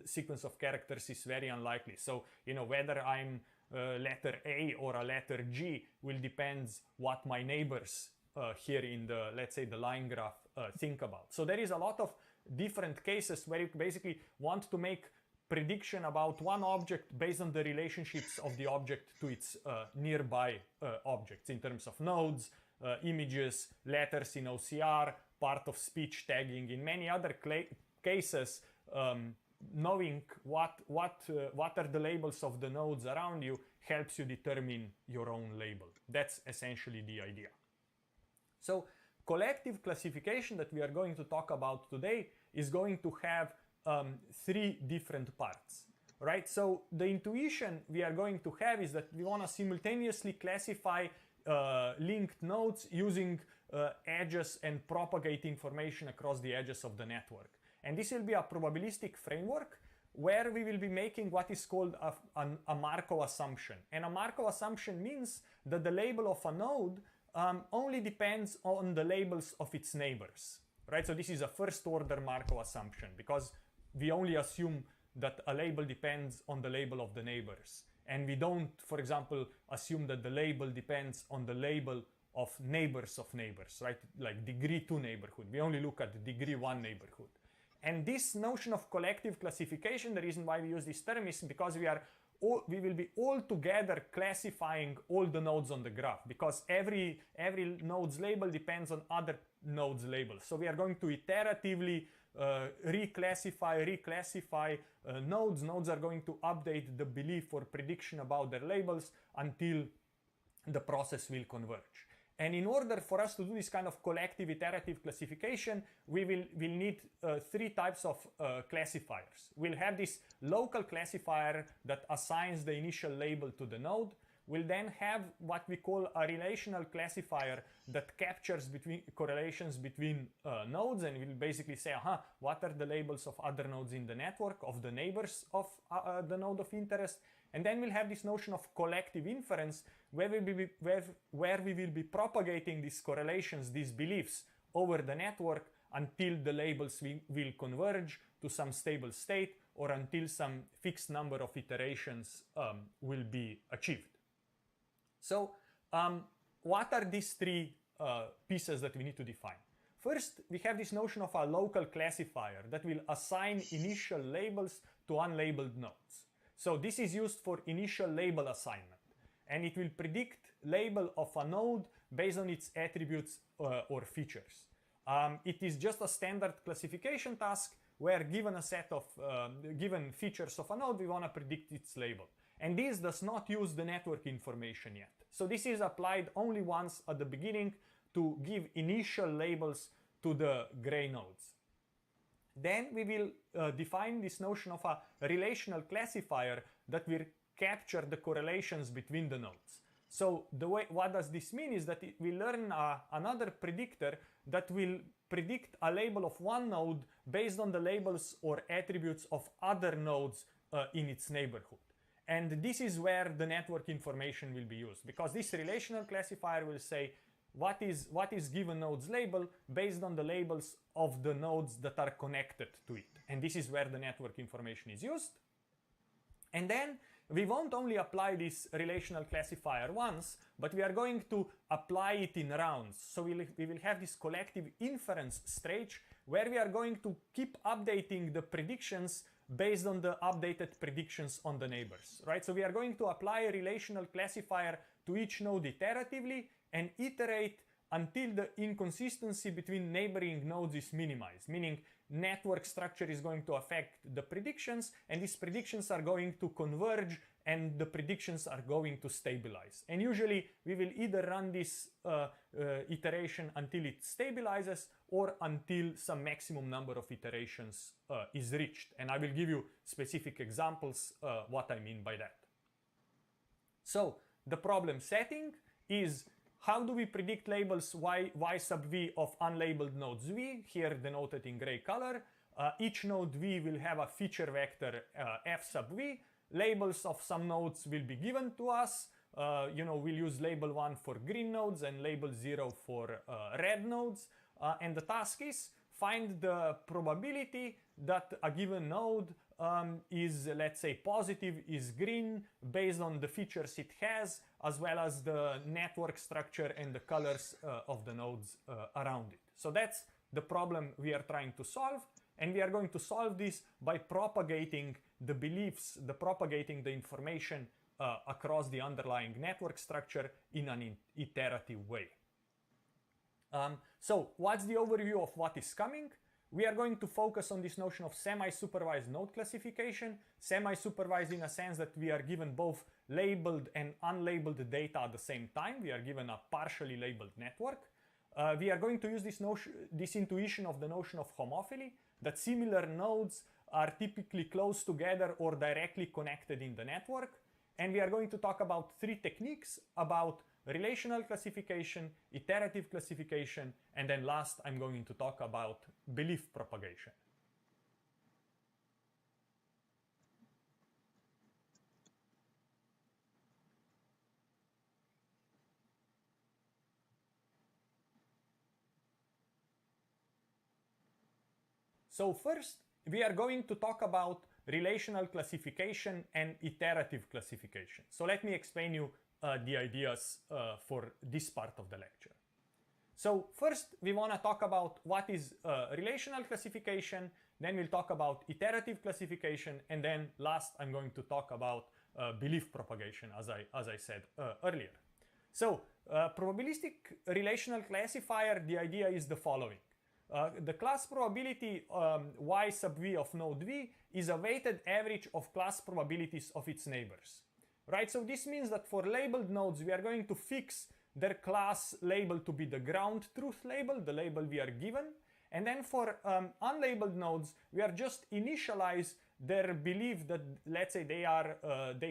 sequence of characters is very unlikely. So whether I'm letter A or a letter G will depend what my neighbors here in the, let's say, the line graph think about. So there is a lot of different cases where you basically want to make prediction about one object based on the relationships of the object to its nearby objects in terms of nodes, images, letters in OCR, part of speech tagging. In many other cases, knowing what are the labels of the nodes around you helps you determine your own label. That's essentially the idea. So collective classification that we are going to talk about today is going to have three different parts, right? So the intuition we are going to have is that we want to simultaneously classify linked nodes using edges and propagate information across the edges of the network. And this will be a probabilistic framework where we will be making what is called a Markov assumption. And a Markov assumption means that the label of a node only depends on the labels of its neighbors, right? So this is a first order Markov assumption because we only assume that a label depends on the label of the neighbors. And we don't, for example, assume that the label depends on the label of neighbors, right? Like degree 2 neighborhood. We only look at the degree 1 neighborhood. And this notion of collective classification, the reason why we use this term is because we will be all together classifying all the nodes on the graph, because every node's label depends on other nodes' labels. So we are going to iteratively reclassify nodes. Nodes are going to update the belief or prediction about their labels until the process will converge. And in order for us to do this kind of collective iterative classification, we'll need three types of classifiers. We'll have this local classifier that assigns the initial label to the node. We'll then have what we call a relational classifier that captures correlations between nodes, and we'll basically say, what are the labels of other nodes in the network, of the neighbors of the node of interest. And then we'll have this notion of collective inference where we will be propagating these correlations, these beliefs over the network until the labels will converge to some stable state or until some fixed number of iterations will be achieved. So what are these three pieces that we need to define? First, we have this notion of a local classifier that will assign initial labels to unlabeled nodes. So this is used for initial label assignment, and it will predict label of a node based on its attributes or features. It is just a standard classification task where given a set of given features of a node, we want to predict its label. And this does not use the network information yet. So this is applied only once at the beginning to give initial labels to the gray nodes. Then we will define this notion of a relational classifier that will capture the correlations between the nodes. So what does this mean is that we learn another predictor that will predict a label of one node based on the labels or attributes of other nodes in its neighborhood. And this is where the network information will be used, because this relational classifier will say what is given node's label based on the labels of the nodes that are connected to it. And this is where the network information is used. And then we won't only apply this relational classifier once, but we are going to apply it in rounds. So we will have this collective inference stage where we are going to keep updating the predictions based on the updated predictions on the neighbors, right? So we are going to apply a relational classifier to each node iteratively and iterate until the inconsistency between neighboring nodes is minimized, meaning network structure is going to affect the predictions, and these predictions are going to converge and the predictions are going to stabilize. And usually we will either run this iteration until it stabilizes or until some maximum number of iterations is reached. And I will give you specific examples what I mean by that. So the problem setting is, how do we predict labels y sub v of unlabeled nodes v, here denoted in gray color? Each node v will have a feature vector f sub v. Labels of some nodes will be given to us. We'll use label 1 for green nodes and label 0 for red nodes. And the task is find the probability that a given node is, let's say, positive, is green, based on the features it has, as well as the network structure and the colors of the nodes around it. So that's the problem we are trying to solve, and we are going to solve this by propagating the beliefs, propagating the information across the underlying network structure in an iterative way. So what's the overview of what is coming? We are going to focus on this notion of semi-supervised node classification. Semi-supervised in a sense that we are given both labeled and unlabeled data at the same time. We are given a partially labeled network. We are going to use this intuition of the notion of homophily, that similar nodes are typically close together or directly connected in the network. And we are going to talk about three techniques: about relational classification, iterative classification, and then last I'm going to talk about belief propagation. So first, we are going to talk about relational classification and iterative classification. So let me explain you the ideas for this part of the lecture. So first, we want to talk about what is relational classification, then we'll talk about iterative classification, and then last I'm going to talk about belief propagation, as I said earlier. So probabilistic relational classifier, the idea is the following. The class probability y sub v of node v is a weighted average of class probabilities of its neighbors. Right, so this means that for labeled nodes, we are going to fix their class label to be the ground truth label, the label we are given. And then for unlabeled nodes, we are just initialize their belief that, let's say, they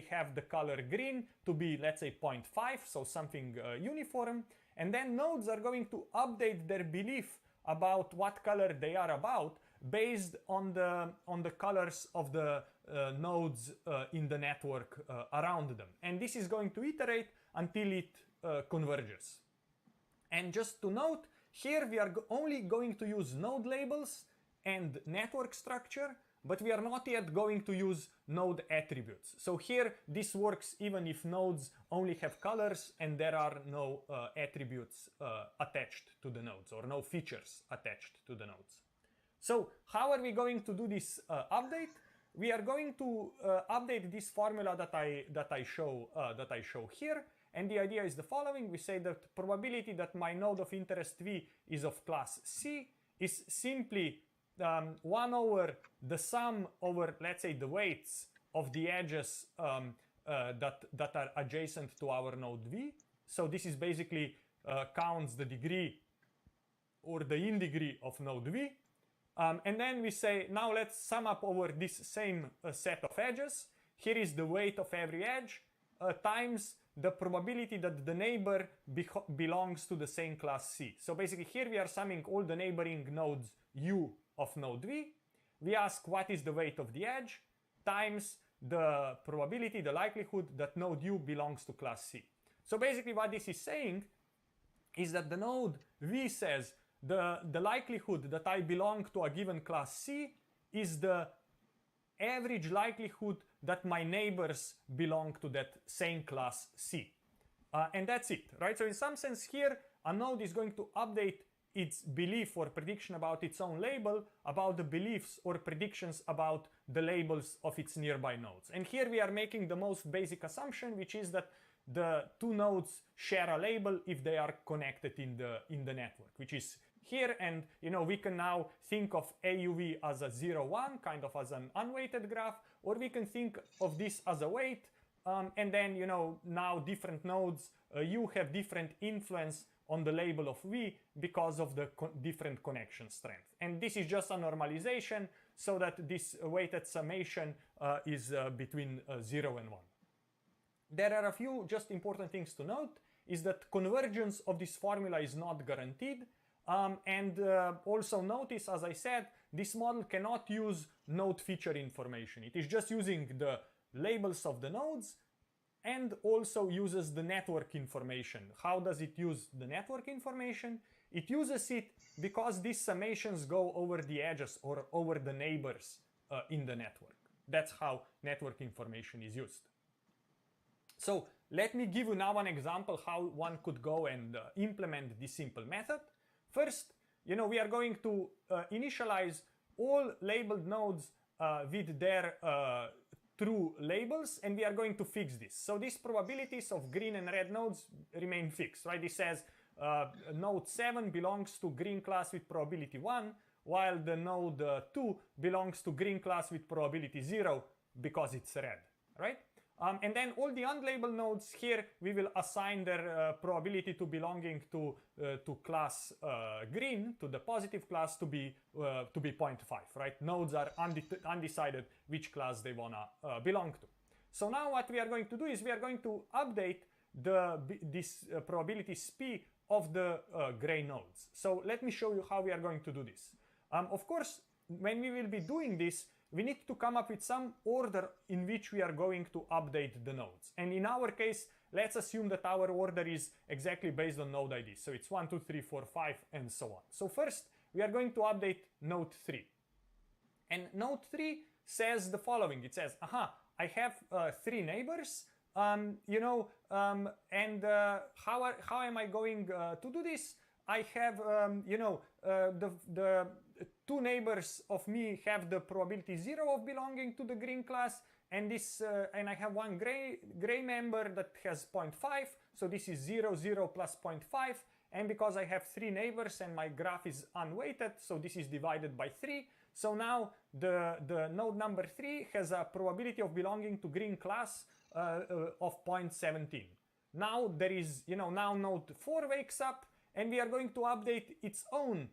have the color green to be, let's say, 0.5, so something uniform. And then nodes are going to update their belief about what color they are about based on the colors of the nodes in the network around them. And this is going to iterate until it converges. And just to note, here we are only going to use node labels and network structure, but we are not yet going to use node attributes. So here this works even if nodes only have colors and there are no attributes attached to the nodes, or no features attached to the nodes. So how are we going to do this update? We are going to update this formula that I show here, and the idea is the following. We say that probability that my node of interest V is of class C is simply 1 over the sum over, let's say, the weights of the edges that are adjacent to our node V. So this is basically counts the degree or the in degree of node V. And then we say, now let's sum up over this same set of edges. Here is the weight of every edge times the probability that the neighbor belongs to the same class C. So basically here we are summing all the neighboring nodes U of node V. We ask what is the weight of the edge times the probability, the likelihood that node U belongs to class C. So basically what this is saying is that the node V says the likelihood that I belong to a given class C is the average likelihood that my neighbors belong to that same class C. And that's it, right? So in some sense here, a node is going to update its belief or prediction about its own label, about the beliefs or predictions about the labels of its nearby nodes. And here we are making the most basic assumption, which is that the two nodes share a label if they are connected in the network, which is here. And we can now think of AUV as a 0, 1, kind of as an unweighted graph, or we can think of this as a weight. And then, now different nodes, you have different influence on the label of V because of the different connection strength. And this is just a normalization so that this weighted summation is between 0 and 1. There are a few just important things to note, is that convergence of this formula is not guaranteed. And also notice, as I said, this model cannot use node feature information. It is just using the labels of the nodes and also uses the network information. How does it use the network information? It uses it because these summations go over the edges or over the neighbors in the network. That's how network information is used. So let me give you now an example how one could go and implement this simple method. First, we are going to initialize all labeled nodes with their true labels, and we are going to fix this. So these probabilities of green and red nodes remain fixed, right? This says node 7 belongs to green class with probability 1, while the node 2 belongs to green class with probability 0 because it's red, right? And then all the unlabeled nodes here, we will assign their probability to belonging to class green, to the positive class, to be 0.5, right? Nodes are undecided which class they wanna belong to. So now what we are going to do is we are going to update this probability sp of the gray nodes. So let me show you how we are going to do this. Of course, when we will be doing this, we need to come up with some order in which we are going to update the nodes. And in our case, let's assume that our order is exactly based on node ID. So it's 1, 2, 3, 4, 5, and so on. So first, we are going to update node 3. And node 3 says the following. It says, I have 3 neighbors, and how am I going to do this? I have, the 2 neighbors of me have the probability 0 of belonging to the green class, and I have one gray member that has 0.5, so this is 0, 0 plus 0.5, and because I have 3 neighbors and my graph is unweighted, so this is divided by 3, so now the node number 3 has a probability of belonging to green class of 0.17. Now there is, now node 4 wakes up, and we are going to update its own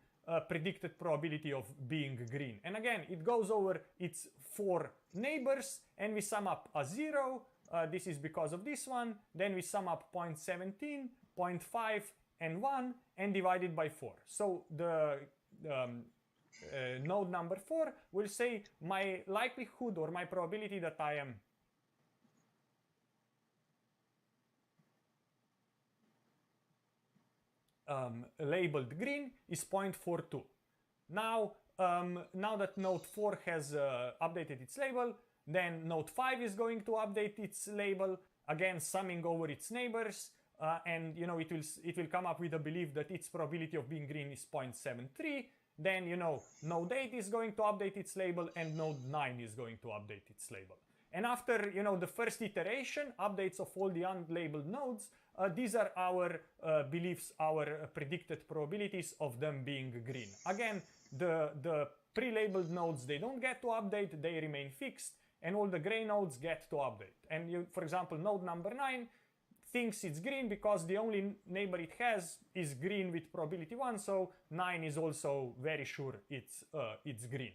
predicted probability of being green. And again, it goes over its 4 neighbors, and we sum up a 0. This is because of this one. Then we sum up 0.17, 0.5, and 1, and divide it by 4. So the node number 4 will say my likelihood or my probability that I am labeled green is 0.42. Now that node 4 has updated its label, then node 5 is going to update its label, again summing over its neighbors, and it will come up with a belief that its probability of being green is 0.73. Then node 8 is going to update its label, and node 9 is going to update its label. And after the first iteration, updates of all the unlabeled nodes, these are our beliefs, our predicted probabilities of them being green. Again, the pre-labeled nodes, they don't get to update, they remain fixed, and all the gray nodes get to update. And for example, node number 9 thinks it's green because the only neighbor it has is green with probability 1, so 9 is also very sure it's green.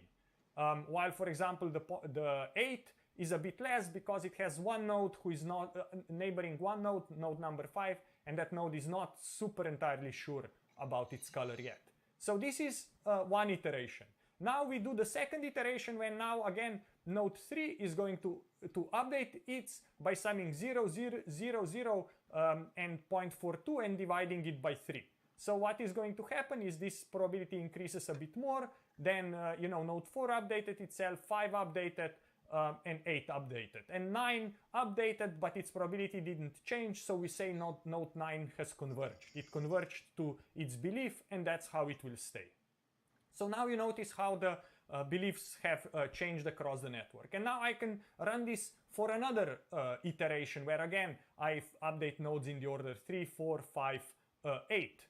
While for example, the 8 is a bit less because it has one node who is not neighboring one node, node number 5, and that node is not super entirely sure about its color yet. So this is one iteration. Now we do the second iteration when now again node 3 is going to update its by summing 0, 0, 0, 0 and 0.42 and dividing it by 3. So what is going to happen is this probability increases a bit more, then node 4 updated itself, 5 updated, and 8 updated, and 9 updated, but its probability didn't change, so we say node 9 has converged. It converged to its belief, and that's how it will stay. So now you notice how the beliefs have changed across the network. And now I can run this for another iteration, where again I update nodes in the order 3, 4, 5, 8.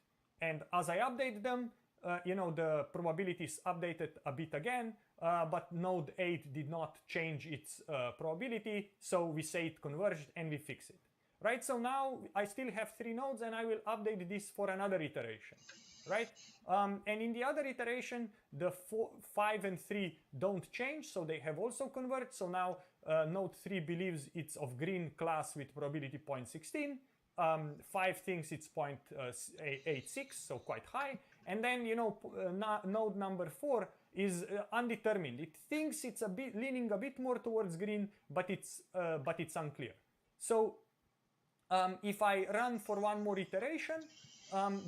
And as I update them, the probability is updated a bit again, but node 8 did not change its probability, so we say it converged and we fix it. Right, so now I still have 3 nodes and I will update this for another iteration. Right, and in the other iteration, the 5 and 3 don't change, so they have also converged. So now node 3 believes it's of green class with probability 0.16. 5 thinks it's 0.86, so quite high. And then, node number 4 is undetermined. It thinks it's leaning a bit more towards green, but it's unclear. So if I run for one more iteration,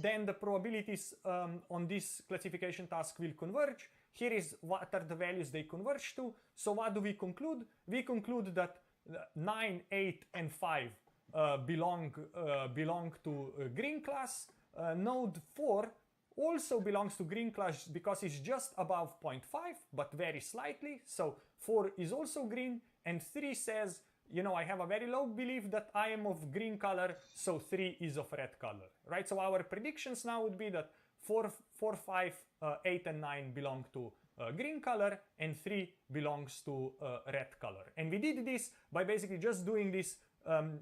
then the probabilities on this classification task will converge. Here is what are the values they converge to. So what do we conclude? We conclude that 9, 8, and 5 belong to green class. Node 4 also belongs to green class because it's just above 0.5, but very slightly. So 4 is also green, and 3 says, you know, I have a very low belief that I am of green color, so 3 is of red color, right? So our predictions now would be that 4, 5, 8, and 9 belong to green color, and 3 belongs to red color. And we did this by basically just doing this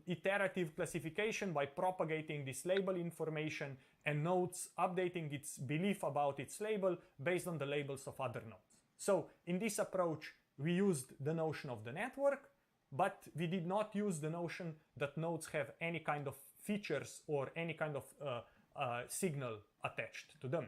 iterative classification by propagating this label information and nodes updating its belief about its label based on the labels of other nodes. So in this approach, we used the notion of the network, but we did not use the notion that nodes have any kind of features or any kind of signal attached to them.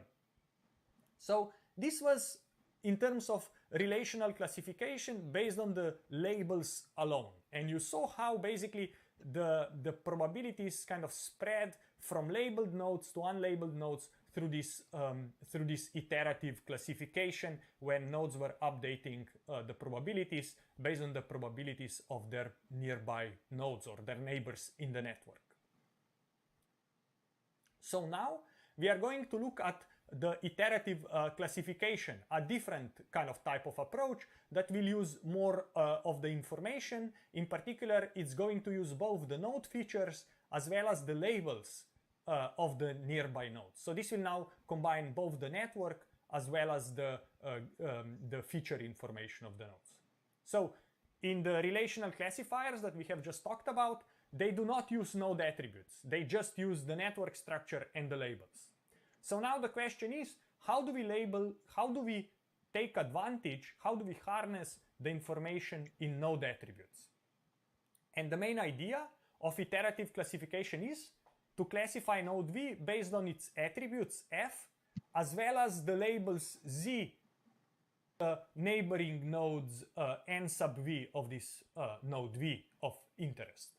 So this was in terms of relational classification based on the labels alone. And you saw how basically the probabilities kind of spread from labeled nodes to unlabeled nodes through this iterative classification when nodes were updating the probabilities based on the probabilities of their nearby nodes or their neighbors in the network. So now we are going to look at the iterative classification, a different kind of type of approach that will use more of the information. In particular, it's going to use both the node features as well as the labels of the nearby nodes. So this will now combine both the network as well as the feature information of the nodes. So in the relational classifiers that we have just talked about, they do not use node attributes. They just use the network structure and the labels. So now the question is, how do we label, how do we take advantage, how do we harness the information in node attributes? And the main idea of iterative classification is to classify node V based on its attributes F, as well as the labels Z, neighboring nodes N sub V of this node V of interest.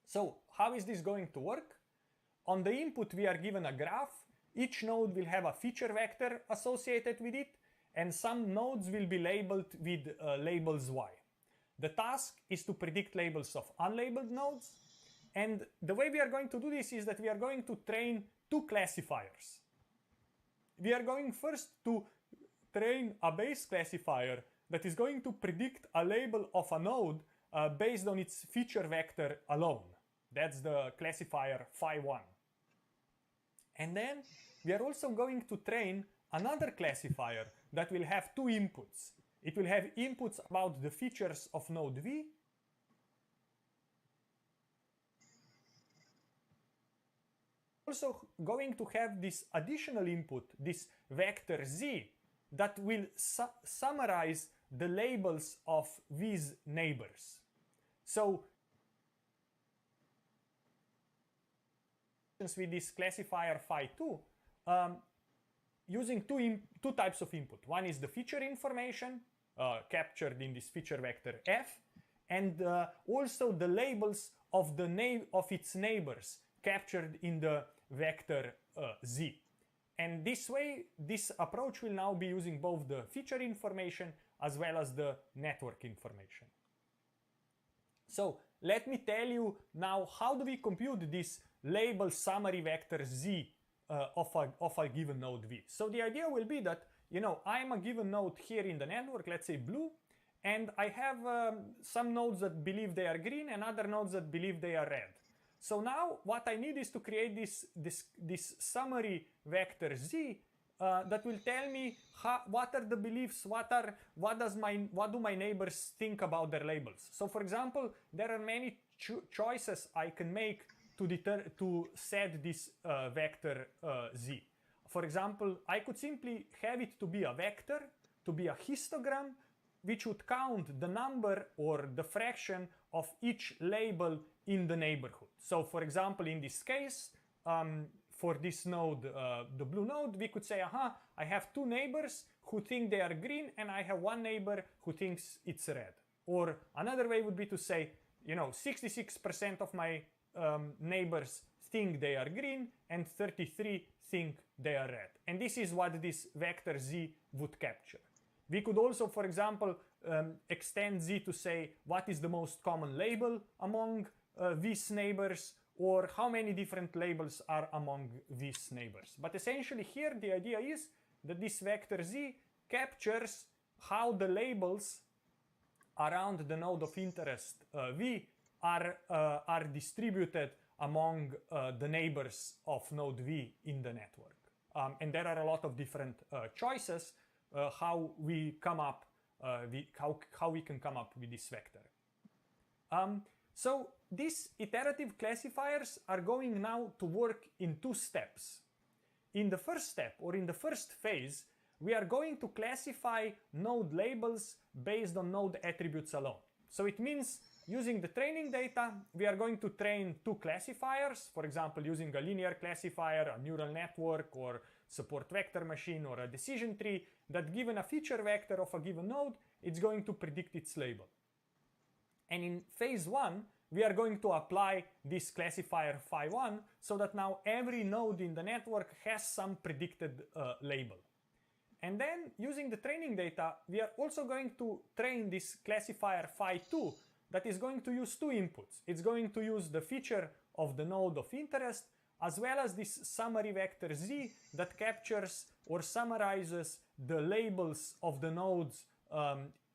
So how is this going to work? On the input, we are given a graph. Each node will have a feature vector associated with it, and some nodes will be labeled with labels Y. The task is to predict labels of unlabeled nodes, and the way we are going to do this is that we are going to train two classifiers. We are going first to train a base classifier that is going to predict a label of a node based on its feature vector alone. That's the classifier phi1. And then we are also going to train another classifier that will have two inputs. It will have inputs about the features of node V. Also going to have this additional input, this vector Z, that will summarize the labels of V's neighbors. So with this classifier phi2, using two types of input. One is the feature information captured in this feature vector F, and also the labels of its neighbors captured in the vector Z. And this way, this approach will now be using both the feature information as well as the network information. So let me tell you now, how do we compute this label summary vector Z of a given node V? So the idea will be that, you know, I'm a given node here in the network, let's say blue, and I have some nodes that believe they are green and other nodes that believe they are red. So now what I need is to create this summary vector Z that will tell me what are the beliefs, what do my neighbors think about their labels. So for example, there are many choices I can make to set this vector Z. For example, I could simply have it to be a vector, to be a histogram, which would count the number or the fraction of each label in the neighborhood. So for example, in this case, for this node, the blue node, we could say, I have two neighbors who think they are green, and I have one neighbor who thinks it's red. Or another way would be to say, you know, 66% of my neighbors think they are green and 33 think they are red. And this is what this vector z would capture. We could also, for example, extend z to say what is the most common label among these neighbors, or how many different labels are among these neighbors. But essentially here the idea is that this vector z captures how the labels around the node of interest v are distributed among the neighbors of node v in the network. And there are a lot of different choices how we come up, how we can come up with this vector. So these iterative classifiers are going now to work in two steps. In the first step, or in the first phase, we are going to classify node labels based on node attributes alone. So it means using the training data, we are going to train two classifiers, for example, using a linear classifier, a neural network, or support vector machine, or a decision tree, that given a feature vector of a given node, it's going to predict its label. And in phase one, we are going to apply this classifier phi1 so that now every node in the network has some predicted label. And then using the training data, we are also going to train this classifier phi2 that is going to use two inputs. It's going to use the feature of the node of interest as well as this summary vector z that captures or summarizes the labels of the nodes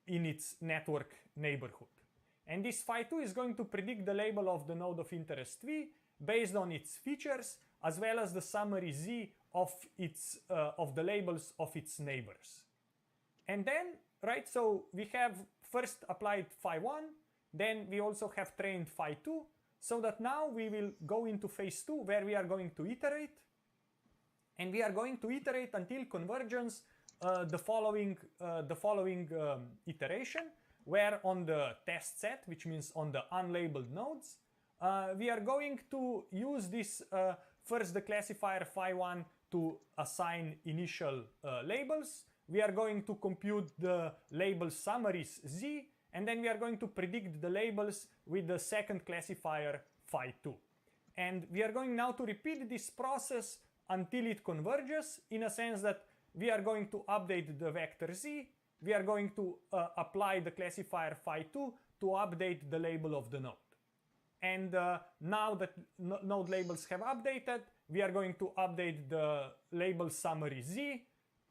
in its network neighborhood. And this phi2 is going to predict the label of the node of interest v based on its features as well as the summary z of the labels of its neighbors. And then, right, so we have first applied phi1, then we also have trained phi2, so that now we will go into phase 2 where we are going to iterate, and we are going to iterate until convergence the following iteration, where on the test set, which means on the unlabeled nodes, we are going to use this first the classifier phi1 to assign initial labels. We are going to compute the label summaries z, and then we are going to predict the labels with the second classifier phi2. And we are going now to repeat this process until it converges, in a sense that we are going to update the vector z, we are going to apply the classifier phi2 to update the label of the node. And now that node labels have updated, we are going to update the label summary z,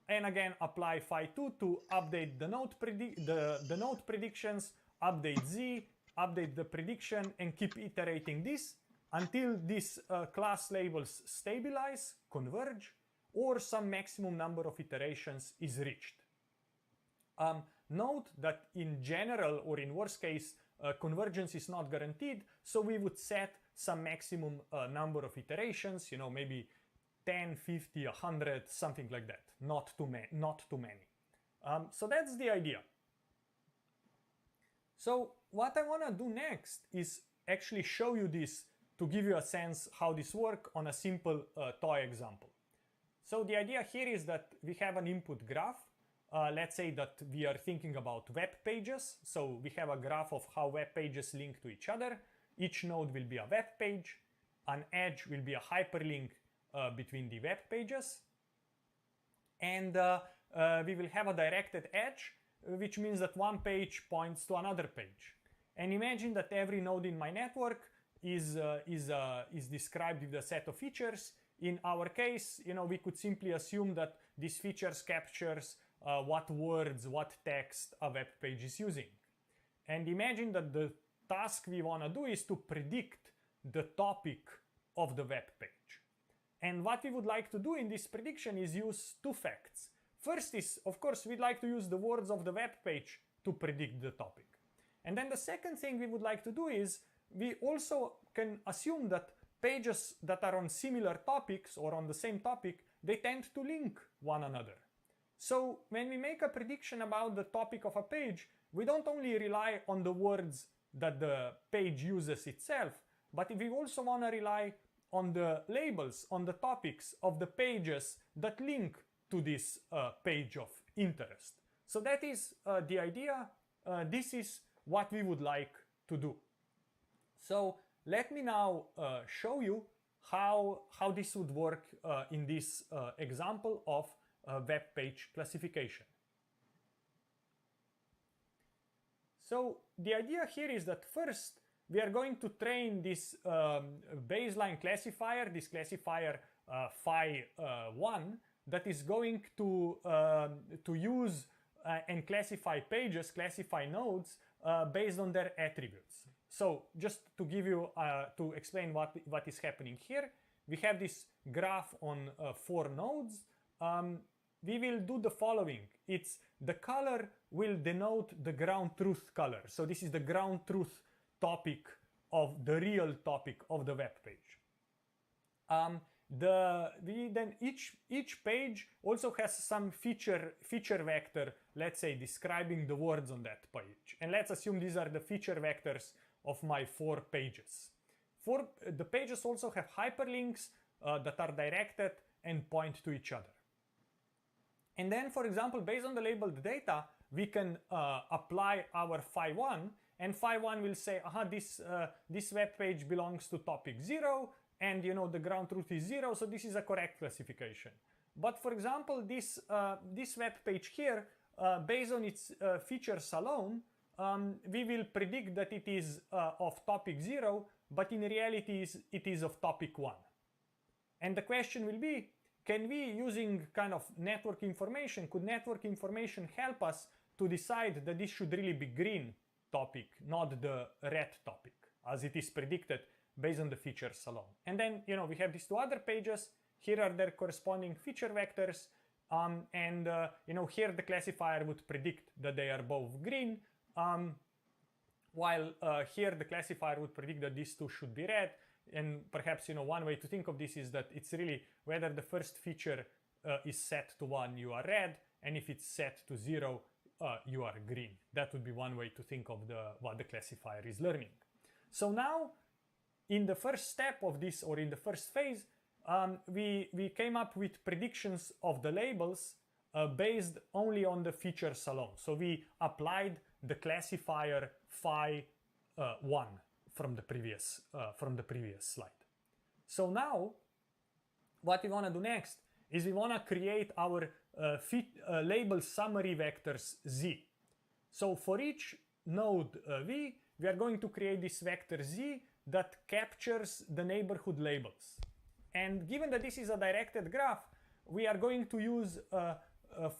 and again apply phi2 to update the node predictions, update z, update the prediction, and keep iterating this until these class labels stabilize, converge, or some maximum number of iterations is reached. Note that in general, or in worst case, convergence is not guaranteed, so we would set some maximum number of iterations, you know, maybe 10, 50, 100, something like that. Not too many. So that's the idea. So what I want to do next is actually show you this to give you a sense how this works on a simple toy example. So the idea here is that we have an input graph. Let's say that we are thinking about web pages. So we have a graph of how web pages link to each other. Each node will be a web page. An edge will be a hyperlink between the web pages. And we will have a directed edge, which means that one page points to another page. And imagine that every node in my network is described with a set of features. In our case, you know, we could simply assume that these features captures what words, what text a web page is using. And imagine that the task we want to do is to predict the topic of the web page. And what we would like to do in this prediction is use two facts. First is, of course, we'd like to use the words of the web page to predict the topic. And then the second thing we would like to do is we also can assume that pages that are on similar topics or on the same topic, they tend to link one another. So when we make a prediction about the topic of a page, we don't only rely on the words that the page uses itself, but we also want to rely on the labels, on the topics of the pages that link to this page of interest. So that is the idea. This is what we would like to do. So let me now show you how this would work in this example of web page classification. So the idea here is that first we are going to train this baseline classifier, this classifier phi1, that is going to use and classify pages, classify nodes based on their attributes. So just to give you, to explain what is happening here, we have this graph on 4 nodes. We will do the following. It's the color will denote the ground truth color. So this is the ground truth topic of the real topic of the web page. Then each page also has some feature vector, let's say, describing the words on that page. And let's assume these are the feature vectors of my 4 pages. The pages also have hyperlinks that are directed and point to each other. And then, for example, based on the labeled data, we can apply our phi1, and phi1 will say, this web page belongs to topic 0, and the ground truth is 0, so this is a correct classification. But for example, this web page here, based on its features alone, we will predict that it is of topic 0, but in reality it is of topic 1. And the question will be, can we, using kind of network information, could network information help us to decide that this should really be green topic, not the red topic, as it is predicted based on the features alone? And then, we have these 2 other pages. Here are their corresponding feature vectors. Here the classifier would predict that they are both green, while here the classifier would predict that these 2 should be red. And perhaps, one way to think of this is that it's really whether the first feature is set to 1, you are red, and if it's set to 0, you are green. That would be one way to think of what the classifier is learning. So now, in the first step of this, or in the first phase, we came up with predictions of the labels based only on the features alone. So we applied the classifier phi1 from the previous slide. So now, what we want to do next is we want to create our label summary vectors z. So for each node v, we are going to create this vector z that captures the neighborhood labels. And given that this is a directed graph, we are going to use a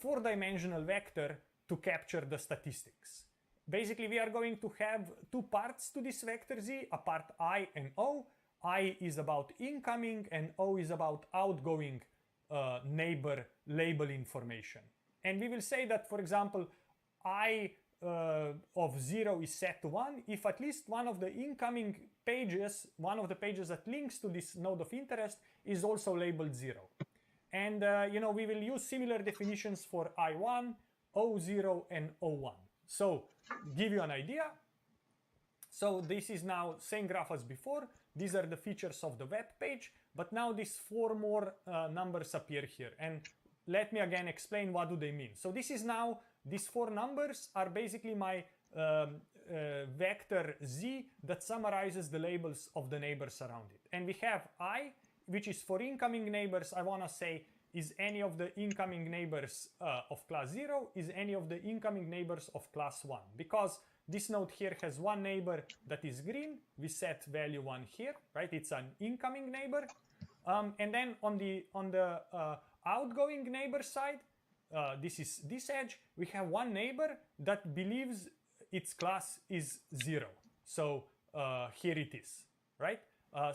4-dimensional vector to capture the statistics. Basically, we are going to have 2 parts to this vector z, a part I and O. I is about incoming and O is about outgoing neighbor label information. And we will say that, for example, I of 0 is set to 1 if at least one of the incoming pages, one of the pages that links to this node of interest, is also labeled 0. And we will use similar definitions for I1, O0, and O1. So, give you an idea. So this is now same graph as before. These are the features of the web page, but now these 4 more numbers appear here. And let me again explain what do they mean. So this is now, these 4 numbers are basically my vector z that summarizes the labels of the neighbors around it. And we have I, which is for incoming neighbors. I want to say, is any of the incoming neighbors of class 0, is any of the incoming neighbors of class 1. Because this node here has one neighbor that is green, we set value 1 here, right? It's an incoming neighbor. And then on the outgoing neighbor side, this is this edge, we have one neighbor that believes its class is 0. So here it is, right?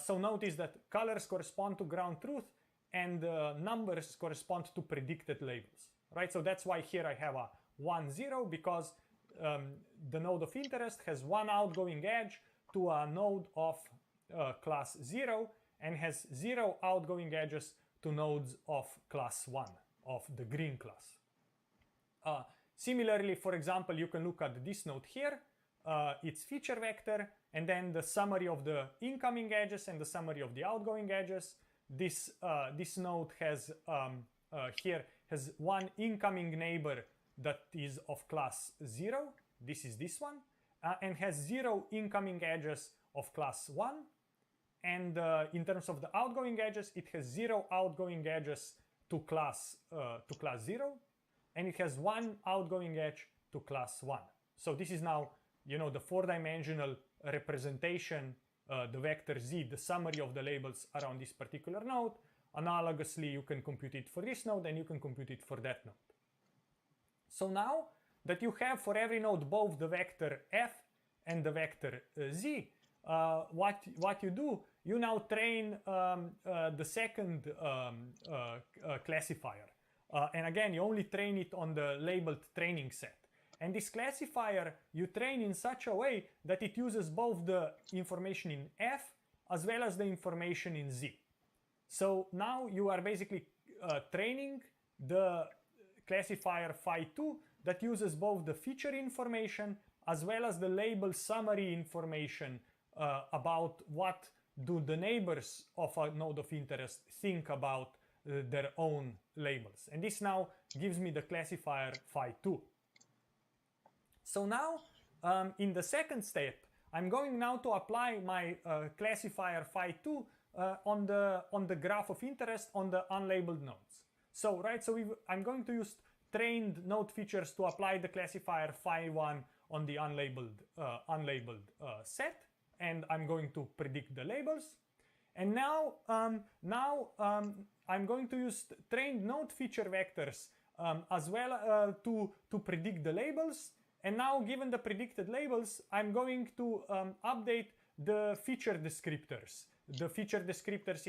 So notice that colors correspond to ground truth and numbers correspond to predicted labels, right? So that's why here I have a 1, 0, because the node of interest has one outgoing edge to a node of class 0 and has 0 outgoing edges to nodes of class 1, of the green class. Similarly, for example, you can look at this node here, its feature vector, and then the summary of the incoming edges and the summary of the outgoing edges. This node has here has one incoming neighbor that is of class 0. This is this one, and has 0 incoming edges of class 1. and in terms of the outgoing edges, it has 0 outgoing edges to class 0, and it has 1 outgoing edge to class 1. So this is now, you know, the 4-dimensional representation, the vector z, the summary of the labels around this particular node. Analogously, you can compute it for this node and you can compute it for that node. So now that you have for every node both the vector f and the vector z, what you do, you now train the second classifier. And again, you only train it on the labeled training set. And this classifier you train in such a way that it uses both the information in f as well as the information in z. So now you are basically training the classifier phi2 that uses both the feature information as well as the label summary information about what do the neighbors of a node of interest think about their own labels. And this now gives me the classifier phi2. So now, in the second step, I'm going now to apply my classifier phi2 on the graph of interest on the unlabeled nodes. So, right, so I'm going to use trained node features to apply the classifier phi1 on the unlabeled set, and I'm going to predict the labels. And now, I'm going to use trained node feature vectors as well to predict the labels. And now, given the predicted labels, I'm going to update the feature descriptors. The feature descriptors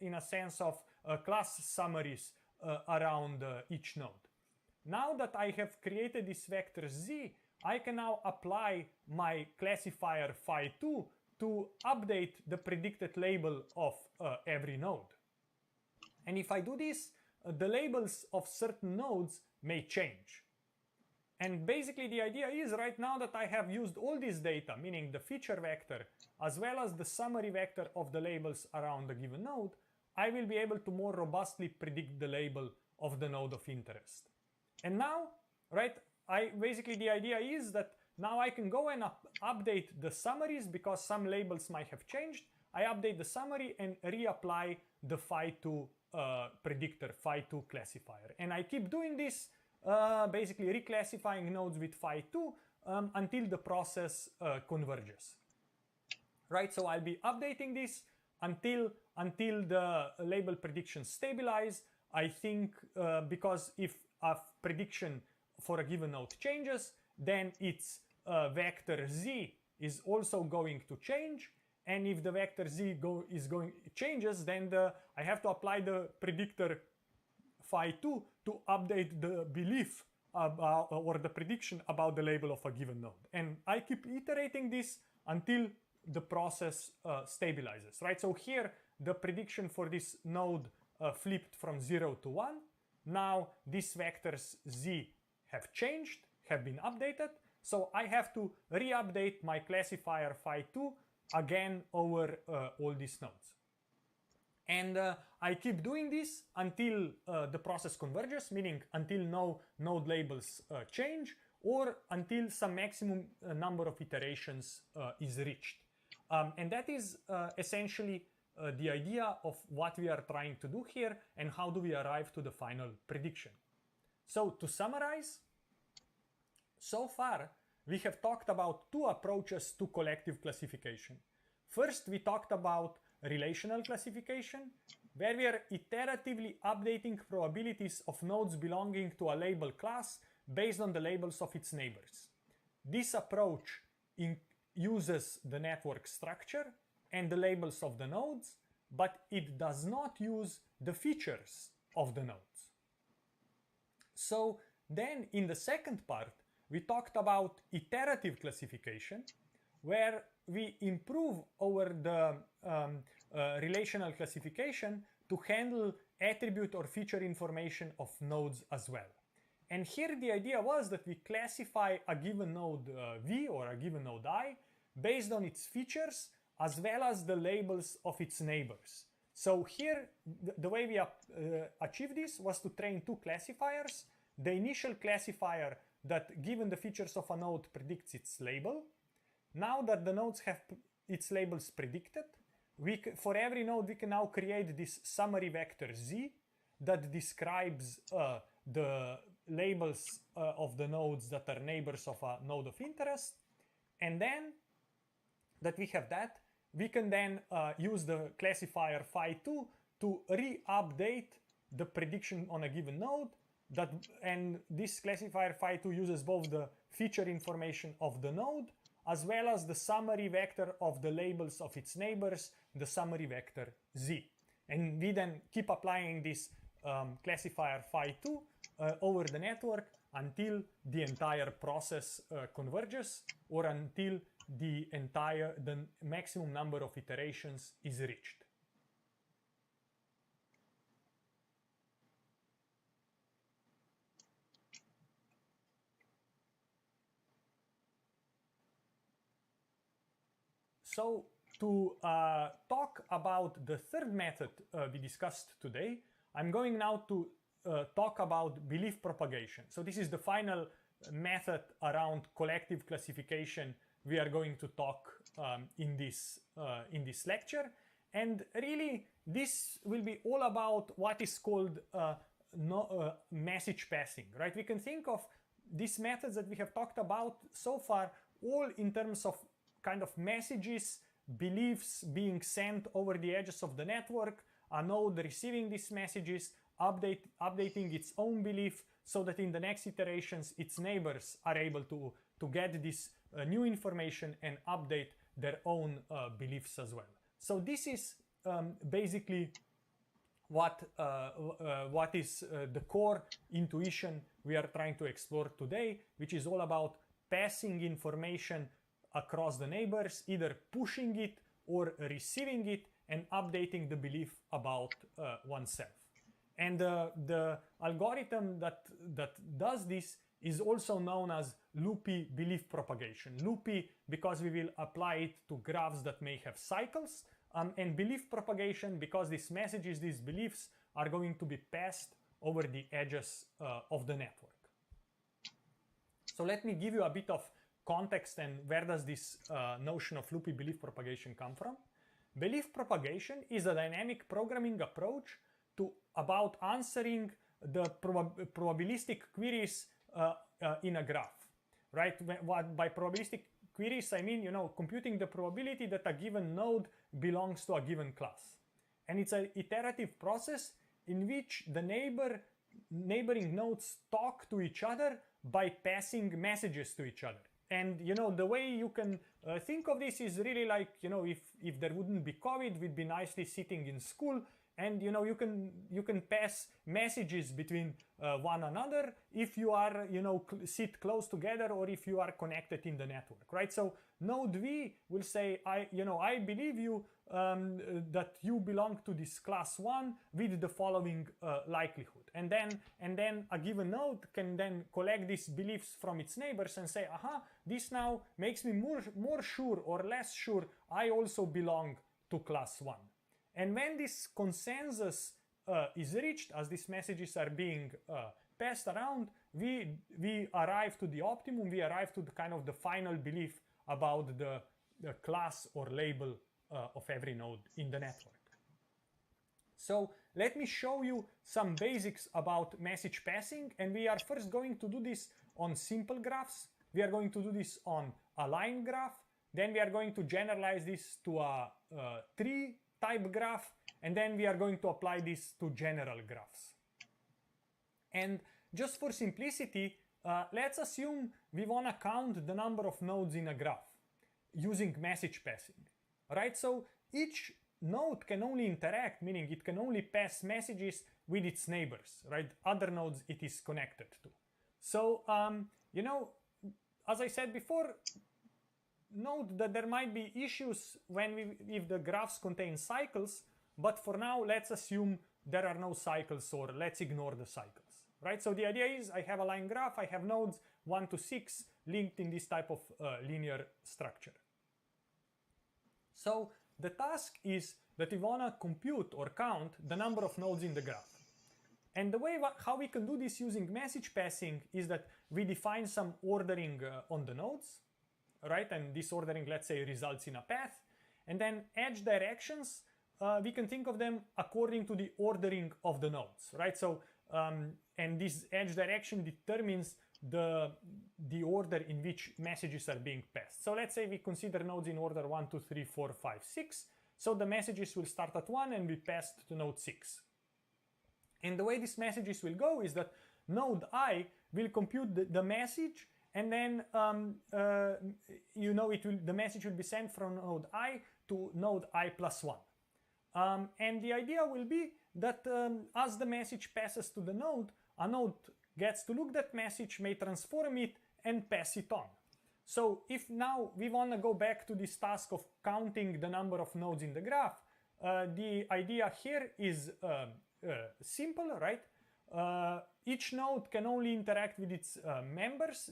in a sense of class summaries around each node. Now that I have created this vector z, I can now apply my classifier phi2 to update the predicted label of every node. And if I do this, the labels of certain nodes may change. And basically the idea is, right now that I have used all this data, meaning the feature vector as well as the summary vector of the labels around a given node, I will be able to more robustly predict the label of the node of interest. And now, right, basically the idea is that now I can go and update the summaries because some labels might have changed. I update the summary and reapply the phi2 predictor, phi2 classifier. And I keep doing this, basically reclassifying nodes with phi2 until the process converges. Right, so I'll be updating this until the label predictions stabilize. I think because if a prediction for a given node changes, then its vector z is also going to change. And if the vector z changes, then I have to apply the predictor phi2 to update the belief about, or the prediction about the label of a given node. And I keep iterating this until the process stabilizes, right? So here the prediction for this node flipped from 0 to 1. Now these vectors z have changed, have been updated. So I have to re-update my classifier phi2 again over all these nodes. And I keep doing this until the process converges, meaning until no node labels change, or until some maximum number of iterations is reached. And that is essentially the idea of what we are trying to do here and how do we arrive to the final prediction. So to summarize, so far we have talked about two approaches to collective classification. First, we talked about relational classification, where we are iteratively updating probabilities of nodes belonging to a label class based on the labels of its neighbors. This approach uses the network structure and the labels of the nodes, but it does not use the features of the nodes. So then in the second part, we talked about iterative classification, where we improve over the relational classification to handle attribute or feature information of nodes as well. And here the idea was that we classify a given node V or a given node I based on its features as well as the labels of its neighbors. So here the way we achieved this was to train two classifiers. The initial classifier that, given the features of a node, predicts its label. Now that the nodes have its labels predicted, for every node, we can now create this summary vector Z that describes the labels of the nodes that are neighbors of a node of interest. And then that we have that, we can then use the classifier phi2 to re-update the prediction on a given node. And this classifier phi2 uses both the feature information of the node as well as the summary vector of the labels of its neighbors, the summary vector Z. And we then keep applying this classifier phi2 over the network until the entire process converges, or until the maximum number of iterations is reached. So to talk about the third method we discussed today, I'm going now to talk about belief propagation. So this is the final method around collective classification we are going to talk in this lecture. And really, this will be all about what is called message passing, right? We can think of these methods that we have talked about so far all in terms of kind of messages, beliefs being sent over the edges of the network, a node receiving these messages, updating its own belief so that in the next iterations its neighbors are able to get this new information and update their own beliefs as well. So this is basically what is the core intuition we are trying to explore today, which is all about passing information across the neighbors, either pushing it or receiving it and updating the belief about oneself. And the algorithm that does this is also known as loopy belief propagation. Loopy because we will apply it to graphs that may have cycles, and belief propagation because these messages, these beliefs are going to be passed over the edges of the network. So let me give you a bit of context and where does this notion of loopy belief propagation come from. Belief propagation is a dynamic programming approach about answering the probabilistic queries in a graph, right? By probabilistic queries, I mean, computing the probability that a given node belongs to a given class. And it's an iterative process in which the neighboring nodes talk to each other by passing messages to each other. And the way you can think of this is really like, if there wouldn't be COVID, we'd be nicely sitting in school, and you can pass messages between one another if you are sit close together, or if you are connected in the network, right? So node V will say, I believe you that you belong to this class 1 with the following likelihood, and then a given node can then collect these beliefs from its neighbors and say, aha, this now makes me more sure or less sure I also belong to class 1. And when this consensus is reached, as these messages are being passed around, we arrive to the optimum, we arrive to the kind of the final belief about the class or label of every node in the network. So let me show you some basics about message passing, and we are first going to do this on simple graphs. We are going to do this on a line graph, then we are going to generalize this to a tree type graph, and then we are going to apply this to general graphs. And just for simplicity, let's assume we want to count the number of nodes in a graph using message passing, right? So each node can only interact, meaning it can only pass messages with its neighbors, right? Other nodes it is connected to. So, as I said before, note that there might be issues if the graphs contain cycles, but for now let's assume there are no cycles, or let's ignore the cycles, right? So the idea is I have a line graph, I have nodes 1 to 6 linked in this type of linear structure. So the task is that we want to compute or count the number of nodes in the graph. And the way how we can do this using message passing is that we define some ordering on the nodes, right? And this ordering, let's say, results in a path. And then edge directions, we can think of them according to the ordering of the nodes, right? So, and this edge direction determines the order in which messages are being passed. So let's say we consider nodes in order 1, 2, 3, 4, 5, 6. So the messages will start at 1 and be passed to node 6. And the way these messages will go is that node I will compute the message, and then the message will be sent from node I to node I plus 1. And the idea will be that as the message passes to the node, a node gets to look at that message, may transform it, and pass it on. So if now we want to go back to this task of counting the number of nodes in the graph, the idea here is simple, right? Each node can only interact with its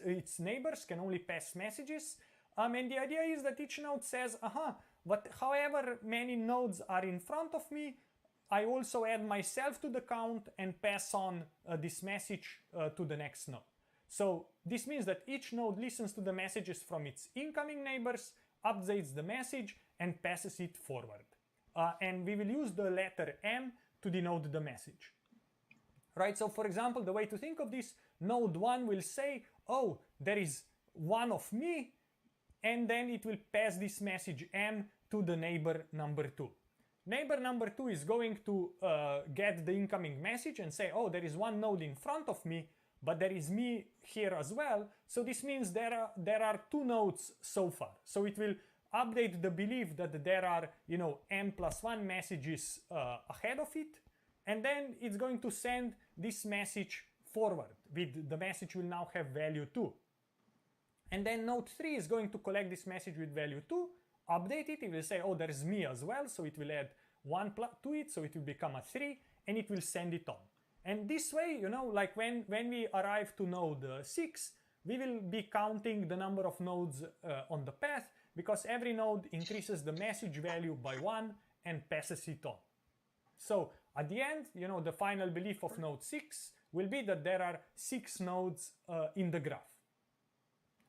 its neighbors can only pass messages. And the idea is that each node says, but however many nodes are in front of me, I also add myself to the count and pass on this message to the next node. So this means that each node listens to the messages from its incoming neighbors, updates the message, and passes it forward. And we will use the letter M to denote the message. Right, so for example, the way to think of this, node 1 will say, oh, there is one of me, and then it will pass this message M to the neighbor number 2. Neighbor number 2 is going to get the incoming message and say, oh, there is one node in front of me, but there is me here as well. So this means there are 2 nodes so far. So it will update the belief that there are, M plus 1 messages ahead of it. And then it's going to send this message forward. The message will now have value 2. And then node 3 is going to collect this message with value 2, update it, it will say, oh, there's me as well, so it will add 1 to it, so it will become a 3, and it will send it on. And this way, like when we arrive to node 6, we will be counting the number of nodes on the path, because every node increases the message value by 1 and passes it on. So at the end, the final belief of node 6 will be that there are 6 nodes in the graph.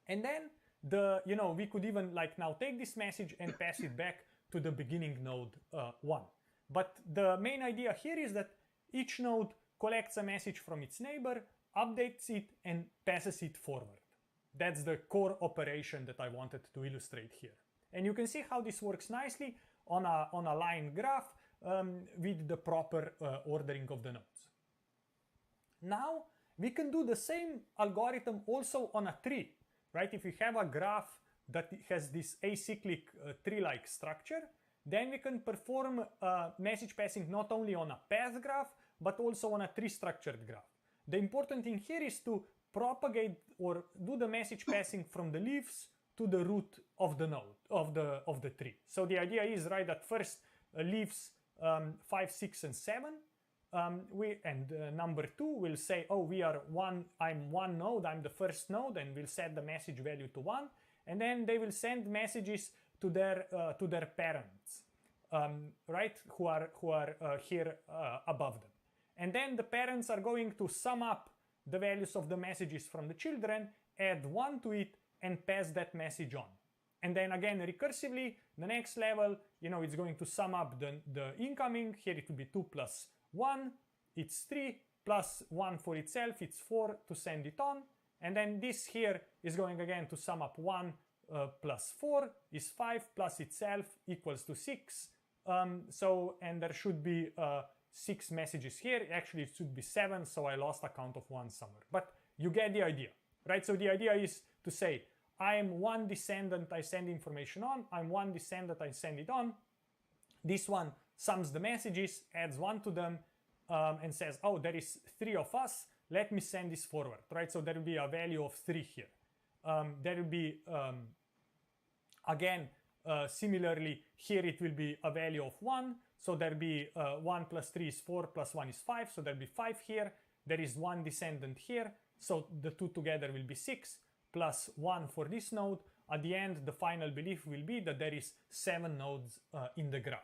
And then we could even now take this message and pass it back to the beginning node 1. But the main idea here is that each node collects a message from its neighbor, updates it, and passes it forward. That's the core operation that I wanted to illustrate here. And you can see how this works nicely on a line graph with the proper ordering of the nodes. Now we can do the same algorithm also on a tree. Right? If we have a graph that has this acyclic tree-like structure, then we can perform message passing not only on a path graph, but also on a tree-structured graph. The important thing here is to propagate or do the message passing from the leaves to the root of the node of the tree. So the idea is, right, that first leaves 5, 6, and 7. Number 2 will say, oh, I'm one node, I'm the first node, and we'll set the message value to 1. And then they will send messages to their parents, right, who are here above them. And then the parents are going to sum up the values of the messages from the children, add 1 to it, and pass that message on. And then again, recursively, the next level, it's going to sum up the incoming. Here it will be 2 plus 1, it's 3, plus 1 for itself, it's 4 to send it on. And then this here is going again to sum up 1 plus 4 is 5 plus itself equals to 6. And there should be 6 messages here. Actually, it should be 7, so I lost a count of 1 somewhere. But you get the idea, right? So the idea is to say, I am one descendant, I send information on. I'm one descendant, I send it on. This one sums the messages, adds 1 to them, and says, oh, there is 3 of us, let me send this forward, right? So there will be a value of 3 here. There will be, similarly, here it will be a value of 1, so there will be 1 plus 3 is 4, plus 1 is 5, so there will be 5 here. There is 1 descendant here, so the 2 together will be 6, plus 1 for this node. At the end, the final belief will be that there is 7 nodes in the graph.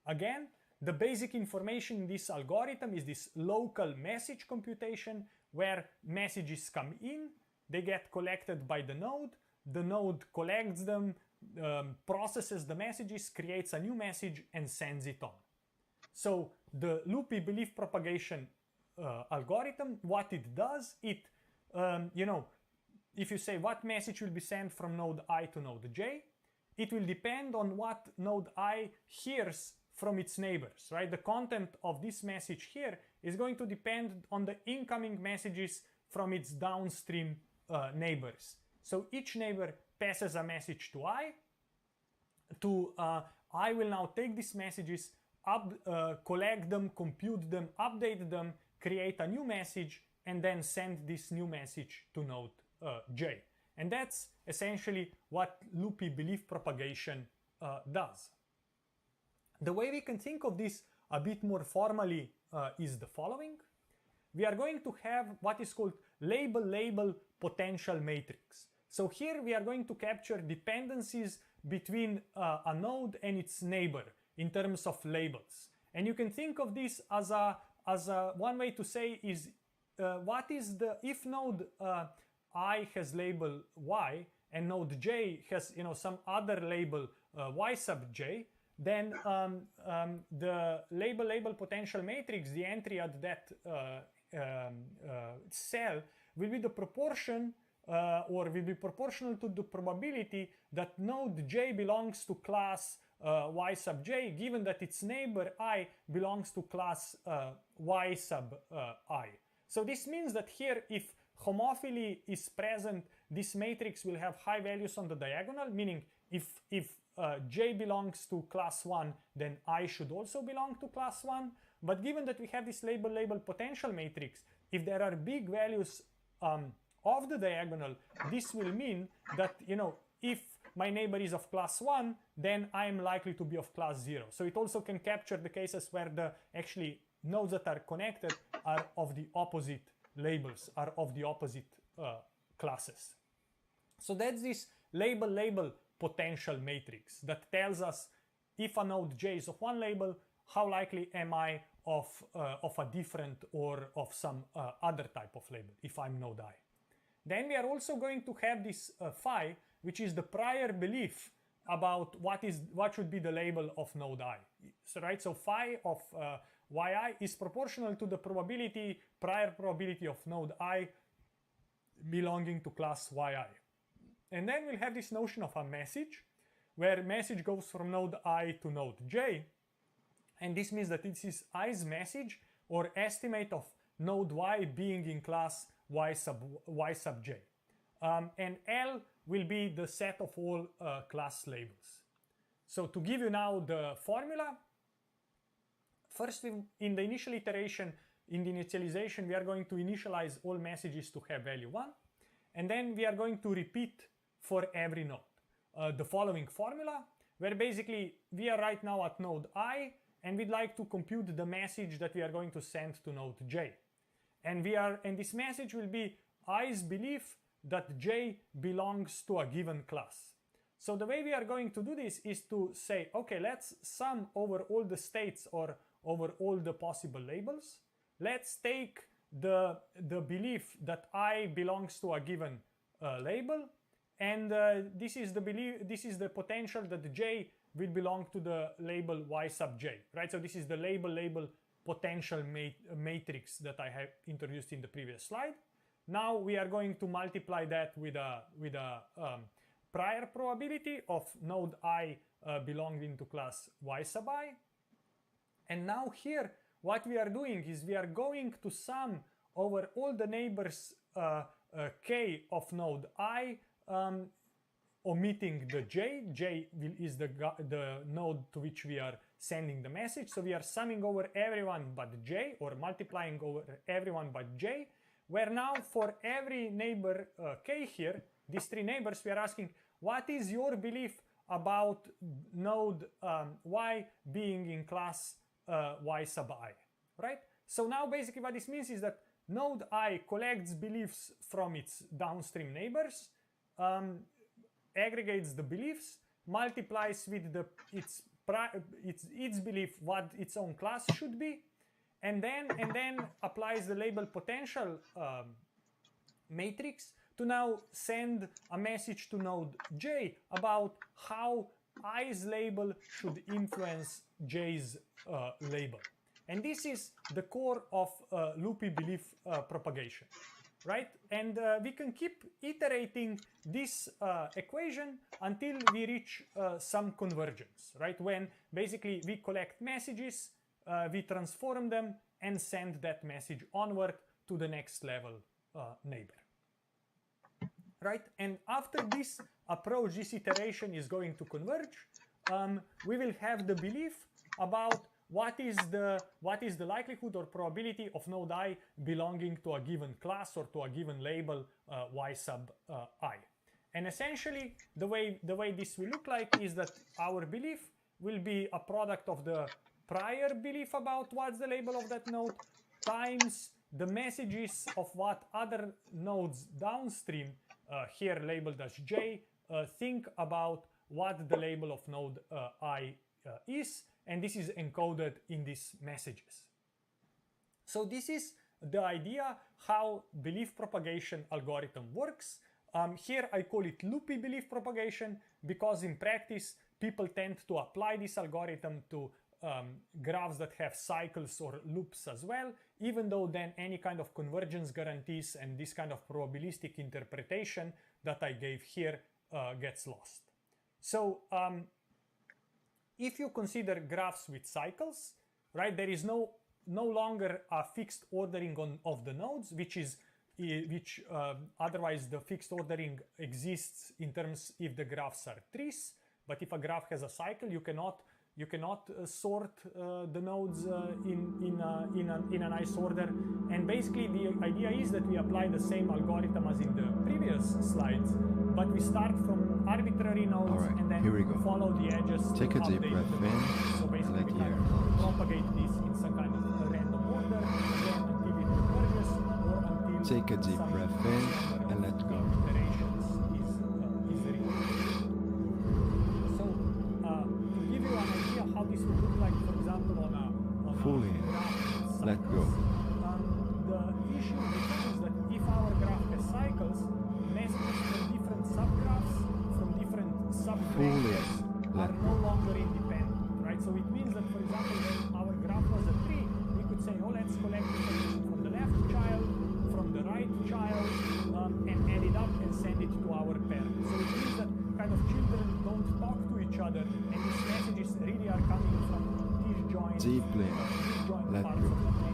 Again, the basic information in this algorithm is this local message computation, where messages come in, they get collected by the node collects them, processes the messages, creates a new message, and sends it on. So the loopy belief propagation algorithm, what it does, it, if you say what message will be sent from node I to node J, it will depend on what node I hears from its neighbors, right? The content of this message here is going to depend on the incoming messages from its downstream neighbors. So each neighbor passes a message to I. I will now take these messages, collect them, compute them, update them, create a new message, and then send this new message to node J. And that's essentially what loopy belief propagation does. The way we can think of this a bit more formally is the following. We are going to have what is called label potential matrix. So here we are going to capture dependencies between a node and its neighbor in terms of labels. And you can think of this as one way to say is what is the, if node I has label Y and node J has some other label Y sub J, then the label potential matrix, the entry at that cell, will be the proportion or will be proportional to the probability that node J belongs to class Y sub J, given that its neighbor I belongs to class Y sub I. So this means that here, if homophily is present, this matrix will have high values on the diagonal, meaning if J belongs to class 1, then I should also belong to class 1. But given that we have this label potential matrix, if there are big values of the diagonal, this will mean that, if my neighbor is of class 1, then I am likely to be of class 0. So it also can capture the cases where the actually nodes that are connected are of the opposite labels, are of the opposite classes. So that's this label potential matrix that tells us if a node J is of one label, how likely am I of a different or of some other type of label if I'm node I. Then we are also going to have this phi, which is the prior belief about what should be the label of node I. So, right, so phi of yi is proportional to the prior probability of node I belonging to class yi. And then we'll have this notion of a message, where message goes from node I to node J. And this means that this is I's message or estimate of node Y being in class Y sub J. And L will be the set of all class labels. So to give you now the formula, first in the initial iteration, in the initialization, we are going to initialize all messages to have value 1. And then we are going to repeat for every node the following formula, where basically we are right now at node I, and we'd like to compute the message that we are going to send to node J. And this message will be I's belief that J belongs to a given class. So the way we are going to do this is to say, okay, let's sum over all the states or over all the possible labels. Let's take the belief that I belongs to a given label, and this is the potential that J will belong to the label Y sub J, right? So this is the label potential matrix that I have introduced in the previous slide. Now we are going to multiply that with a prior probability of node I belonging to class Y sub I. And now here, what we are doing is we are going to sum over all the neighbors k of node I, omitting the j. J is the node to which we are sending the message. So we are summing over everyone but j, or multiplying over everyone but j, where now for every neighbor k here, these three neighbors, we are asking, what is your belief about node y being in class y sub I, right? So now basically what this means is that node I collects beliefs from its downstream neighbors, aggregates the beliefs, multiplies with its belief what its own class should be, and then applies the label potential matrix to now send a message to node J about how i's label should influence j's label. And this is the core of loopy belief propagation, right? And we can keep iterating this equation until we reach some convergence, right? When basically we collect messages, we transform them, and send that message onward to the next level neighbor, right? And after this approach, this iteration is going to converge. We will have the belief about what is the likelihood or probability of node I belonging to a given class or to a given label y sub I. And essentially, the way this will look like is that our belief will be a product of the prior belief about what's the label of that node times the messages of what other nodes downstream, here labeled as J, think about what the label of node I is, and this is encoded in these messages. So this is the idea how belief propagation algorithm works. Here I call it loopy belief propagation because in practice people tend to apply this algorithm to graphs that have cycles or loops as well, even though then any kind of convergence guarantees and this kind of probabilistic interpretation that I gave here gets lost. So if you consider graphs with cycles, right, there is no longer a fixed ordering of the nodes, which otherwise the fixed ordering exists in terms if the graphs are trees. But if a graph has a cycle, you cannot sort the nodes in a nice order. And basically the idea is that we apply the same algorithm as in the previous slides, but we start from arbitrary nodes and then follow the edges. Take a deep breath in. So basically we can propagate this in some kind of random order, again until it converges or until take a deep breath in and let go. Iterations is reached. So to give you an idea how this would look like, for example, on a fully graph let go. The issue becomes that if our graph has cycles, messages from different subgraphs, from different subgraphs are no longer independent, right? So it means that, for example, when our graph was a tree, we could say, oh, let's collect information from the left child, from the right child, and add it up and send it to our parent. So it means that kind of children don't talk to each other, and these messages really are coming from disjoint parts of the tree.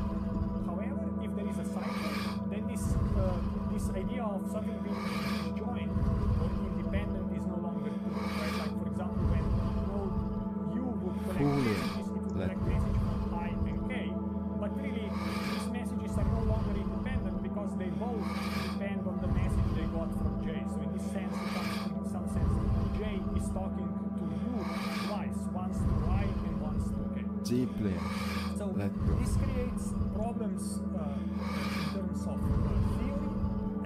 However, if there is a cycle, then this idea of something being disjoint or independent is no longer true, right? Like, for example, when node U would collect messages, it would collect messages from I and K, but really these messages are no longer independent because they both depend on the message they got from J. So in this sense, in some sense, J is talking to U twice, once to I and once to K. Deeply. So this creates problems in terms of theory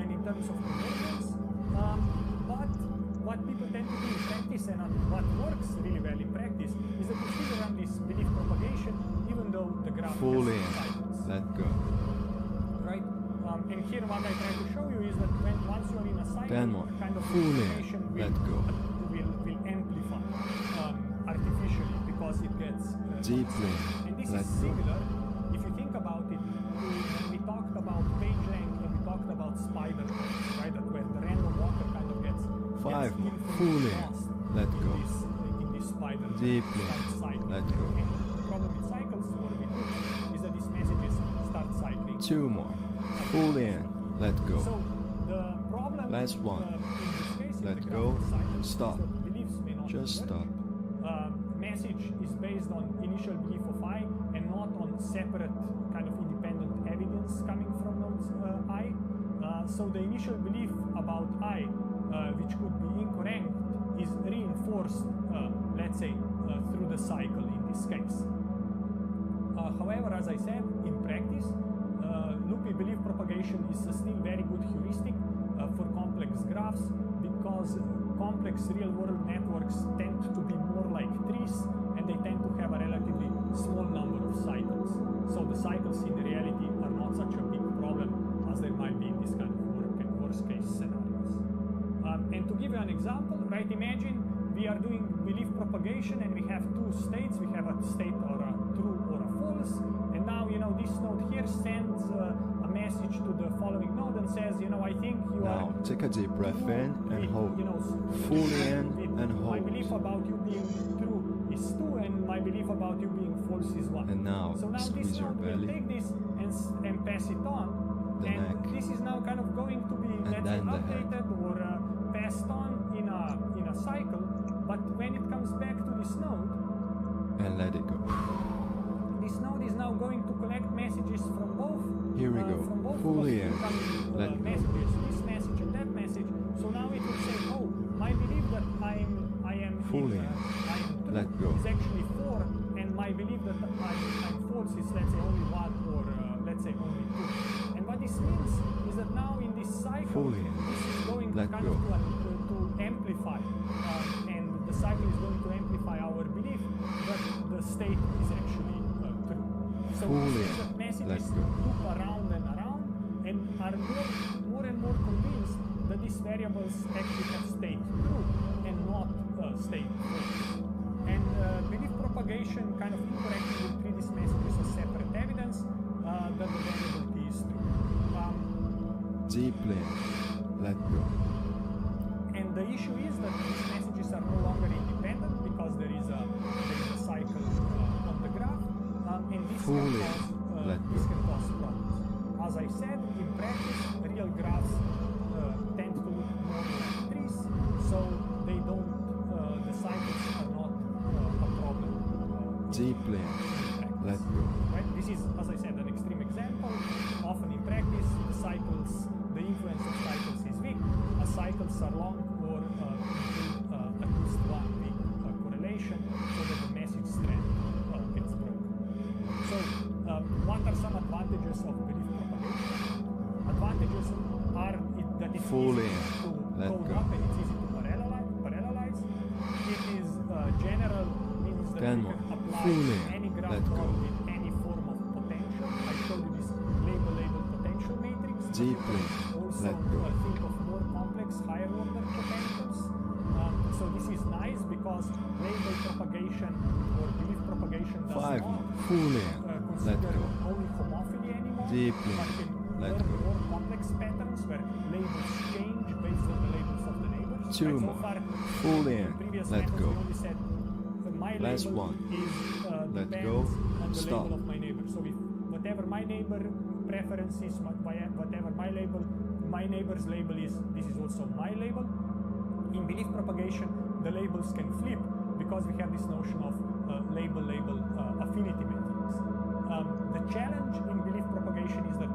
and in terms of convergence, but what people tend to do in practice and what works really well in practice is that you still run this belief propagation even though the graph fully has cycles. Let go. Right? And here what I try to show you is that once you are in a cycle, kind of fully will amplify artificially because it gets deeply. And this is similar, if you think about it, when we talked about PageRank and we talked about spider ranks, right? That where the random walker kind of gets fully let go. In this spider deeply cycle. Let go. And the problem with cycles, what we do is that these messages start cycling. Two more. Fully let go. So the problem last one. In this case, let go. Cycles, Stop. so beliefs may not just stop. Message is based on initial belief of I and not on separate kind of independent evidence coming from nodes I. So the initial belief about I, which could be incorrect, is reinforced, let's say, through the cycle in this case. However, as I said, in practice, loopy belief propagation is still very good heuristic for complex graphs because complex real-world networks tend to be more like trees and they tend to have a relatively small number of cycles. So the cycles in reality are not such a big problem as they might be in this kind of worst-case scenario. And to give you an example, right, imagine we are doing belief propagation and we have two states. We have a state or a true or a false. And now, this node here sends a message to the following node and says, I think you are... Now, take a deep breath in and hold. Fully in and hold. My belief about you being true is 2 and my belief about you being false is 1. And now, so now squeeze this your node belly. will take this and pass it on. The And neck. this is now kind of going to be, And let's say, then the head. updated or passed on in a cycle. But when it comes back to this node, And let it go. this node is now going to collect messages from both. Here we go. From both Fully of in. incoming, Let go. messages, this message and that message. So now it will say, oh, my belief that I am Fully in, in. I am true Let go. is actually 4, and my belief that I'm false is, let's say, only 1 or let's say only 2. And what this means is that now in this cycle, Fully in. this is going Let to kind go. of to amplify, and the cycle is going to amplify our belief that the state is actually true. So Fully this is that in. messages Let go. loop around and are more and more convinced that these variables actually have state true and not state false. And belief propagation kind of incorrectly will treat these messages as separate evidence that the variable is true. Deeply in. Let go. And the issue is that these messages are no longer independent because there is a cycle on the graph, and this Fully this can cause problems. As I said, in practice, real graphs tend to look more like trees, so they don't. The cycles are not a problem. Deeply in. In Let practice. go. Right? This is, as I said, an extreme example. Often in practice, the influence of cycles is weak. As cycles are long or at least 1 week correlation, so that the message strand gets broken. So, what are some advantages of belief propagation? Advantages are that it's Fully easy to let code go. up and it's easy to parallelize. It is general, means that 10 you more. can apply Fully any graph let go. model with any form of potential. I showed you this label potential matrix. Deeply Also, let go. think of more complex, higher order potentials. So this is nice because label propagation or belief propagation does 5 not more. Fully in. Let consider go. only homophily anymore, Deeply but can let learn go. more complex patterns where labels change based on the labels of the neighbors. 2 Right, so more. far, Fully in in. previous Let methods, go. we only said my Last label one. is Let depends go. on the Stop. label of my neighbor. So if whatever my neighbor preference is, whatever my neighbor's label is, this is also my label. In belief propagation, the labels can flip because we have this notion of label affinity matrix. The challenge in belief propagation is that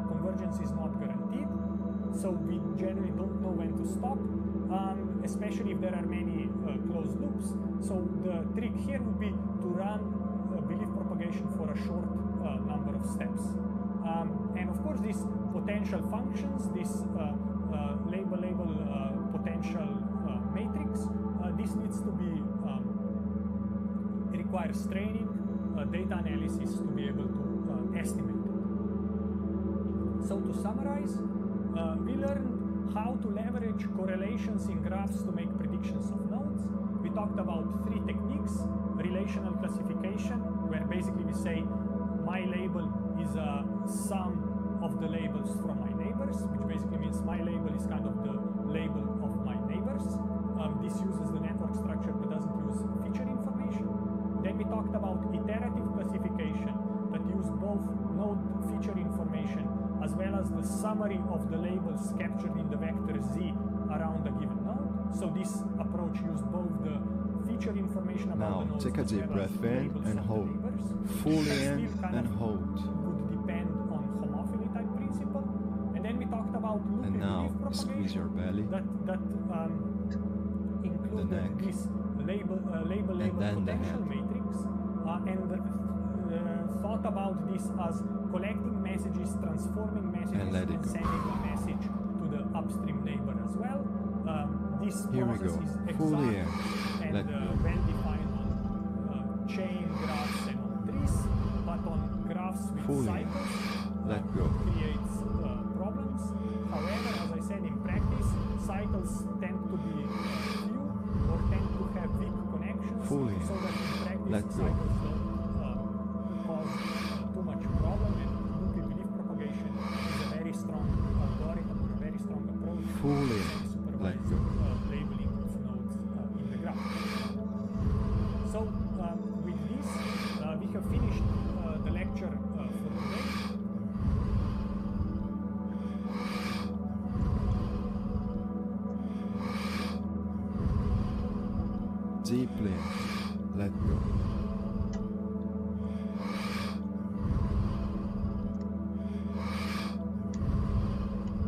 convergence is not guaranteed, so we generally don't know when to stop, especially if there are many closed loops. So the trick here would be to run belief propagation for a short number of steps. And of course, these potential functions, this label potential matrix, this needs to be requires training, data analysis to be able to estimate it. So to summarize, we learned how to leverage correlations in graphs to make predictions of nodes. We talked about 3 techniques: relational classification, where basically we say my label is a sum of the labels from my neighbors, which basically means my label is kind of the label of my neighbors. This uses the network structure but doesn't use feature information. Then we talked about iterative classification that use both node feature information as well as the summary of the labels captured in the vector Z around a given node. So this approach used both the feature information about Now, the nodes take a as deep well as breath the in labels and of the hold. neighbors. Fully That in still kind and of hold. would depend on homophily type principle. And then we talked about loop And now, belief propagation squeeze your belly. that included neck. this label then the potential head. matrix and thought about this as collecting messages, transforming messages, And let it go. sending a message to the upstream neighbor as well. This Here we process go. is exact Fully in. and Let go. well defined on chain graphs and on trees, but on graphs with Fully in. cycles Let go. creates problems. However, as I said, in practice, cycles tend to be few or tend to have weak connections, Fully so that in practice let go. cycles don't cause too much problem. And loop belief propagation is a very strong algorithm or a very strong approach Fully to supervised let go. labeling of nodes in the graph. So with this, we have finished the lecture for today. Deeply let go.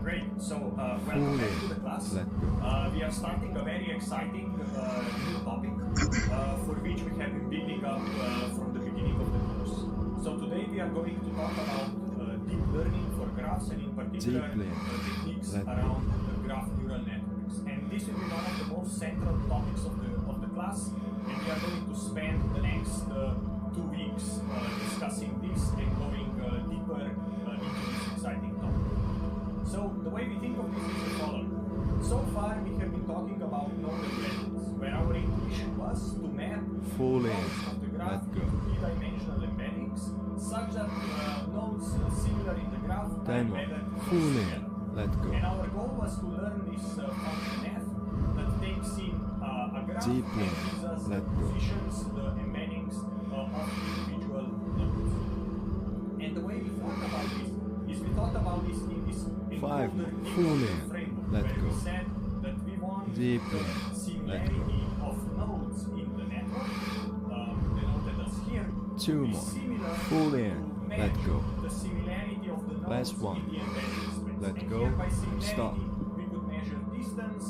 Great. So, welcome back to the class. Let go. We are starting a very exciting new topic for which we have been building up from the beginning of the course. So today we are going to talk about deep learning for graphs and in particular techniques around graph neural networks. And this will be one of the most central topics of the class. And we are going to spend the next 2 weeks discussing this and going deeper into this exciting topic. So the way we think of this is the following. So far we have been talking about node embeddings, where our intuition was to map Fully nodes of the graph let go. into three-dimensional embeddings, such that nodes similar in the graph are Then embedded fully together. let go. And our goal was to learn this function f that takes in a graph Deeply and gives us the let go. positions, the embeddings of individual nodes. And the way we thought about this is we thought about this in this Five, encoder fully framework, let where go. we said that we want Deeply the let similarity of nodes in the network, denoted as here, Two to be more. similar Fully to let match go. the similarity of the nodes Last one. in the embedding space. Let And go. here by similarity, Stop. we could measure distance.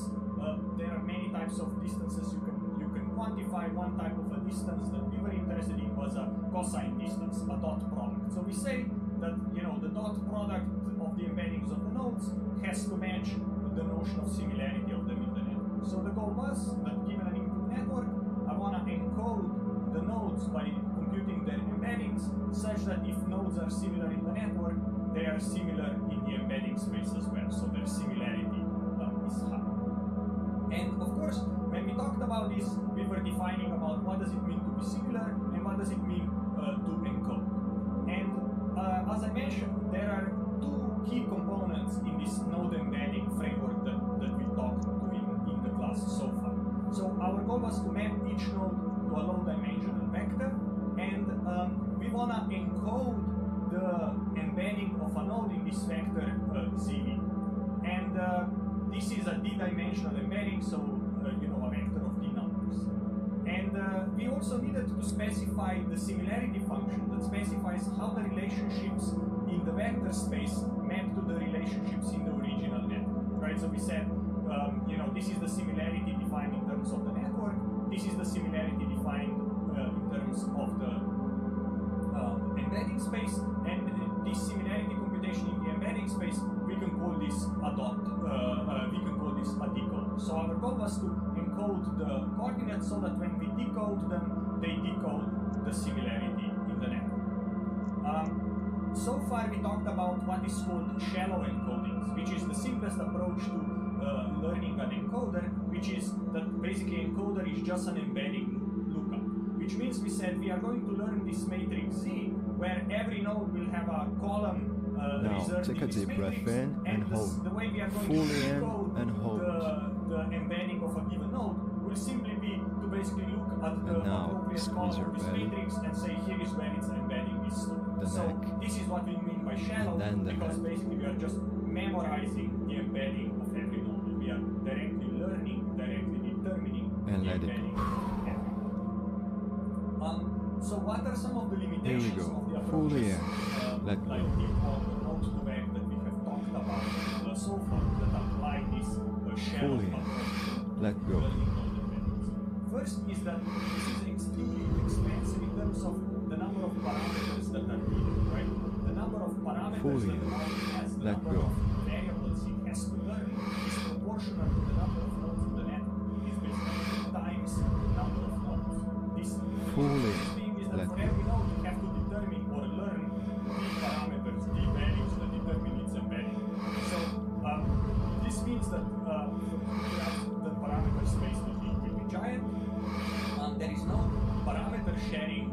There are many types of distances you can quantify. One type of a distance that we were interested in was a cosine distance, a dot product. So we say that the dot product of the embeddings of the nodes has to match the notion of similarity of them in the network. So the goal was that given an input network, I want to encode the nodes by computing their embeddings such that if nodes are similar in the network, they are similar in the embedding space as well. So their similarity is high. And of course, when we talked about this, we were defining about what does it mean to be similar and what does it mean to encode. And as I mentioned, there are two key components in this node embedding framework that we talked to in the class so far. So our goal was to map each node to a low-dimensional vector, and we want to encode the embedding of a node in this vector ZV. And this is a d-dimensional embedding, so a vector of d numbers. And we also needed to specify the similarity function that specifies how the relationships in the vector space map to the relationships in the original network, right? So we said, this is the similarity defined in terms of the network. This is the similarity defined in terms of the embedding space, and this similarity computation in the embedding space, we can call this a dot. We can call this a decode. So our goal was to encode the coordinates so that when we decode them, they decode the similarity in the network. So far we talked about what is called shallow encodings, which is the simplest approach to learning an encoder, which is that basically encoder is just an embedding lookup, which means we said we are going to learn this matrix Z, where every node will have a column Now reserved take in a this deep matrix, breath in and hold. The way we are going Fully to in decode and hold. the embedding of a given node will simply be to basically look at the And now, appropriate squeeze column your of this belly. matrix and say here is where its embedding is stored. The So neck. this is what we mean by shallow, And then the because head. basically we are just memorizing the embedding of every node. We are directly learning, directly determining And the let it embedding of every node. So what are some of the limitations go. of the Fully approaches in. Let like go. deep or node to vec that we have talked about so far that apply this shallow Fully in. approach to Let go. learning node embeddings? First is that this is extremely expensive in terms of the number of parameters that are needed, right? The number of parameters Fully that the model has, the let number go. of variables it has to learn is proportional to the number of nodes in the network. It's basically times the number of nodes. This Fully thing is that let for go. every node you have to determine or learn the parameters, the values that determine its embedding. no parameter sharing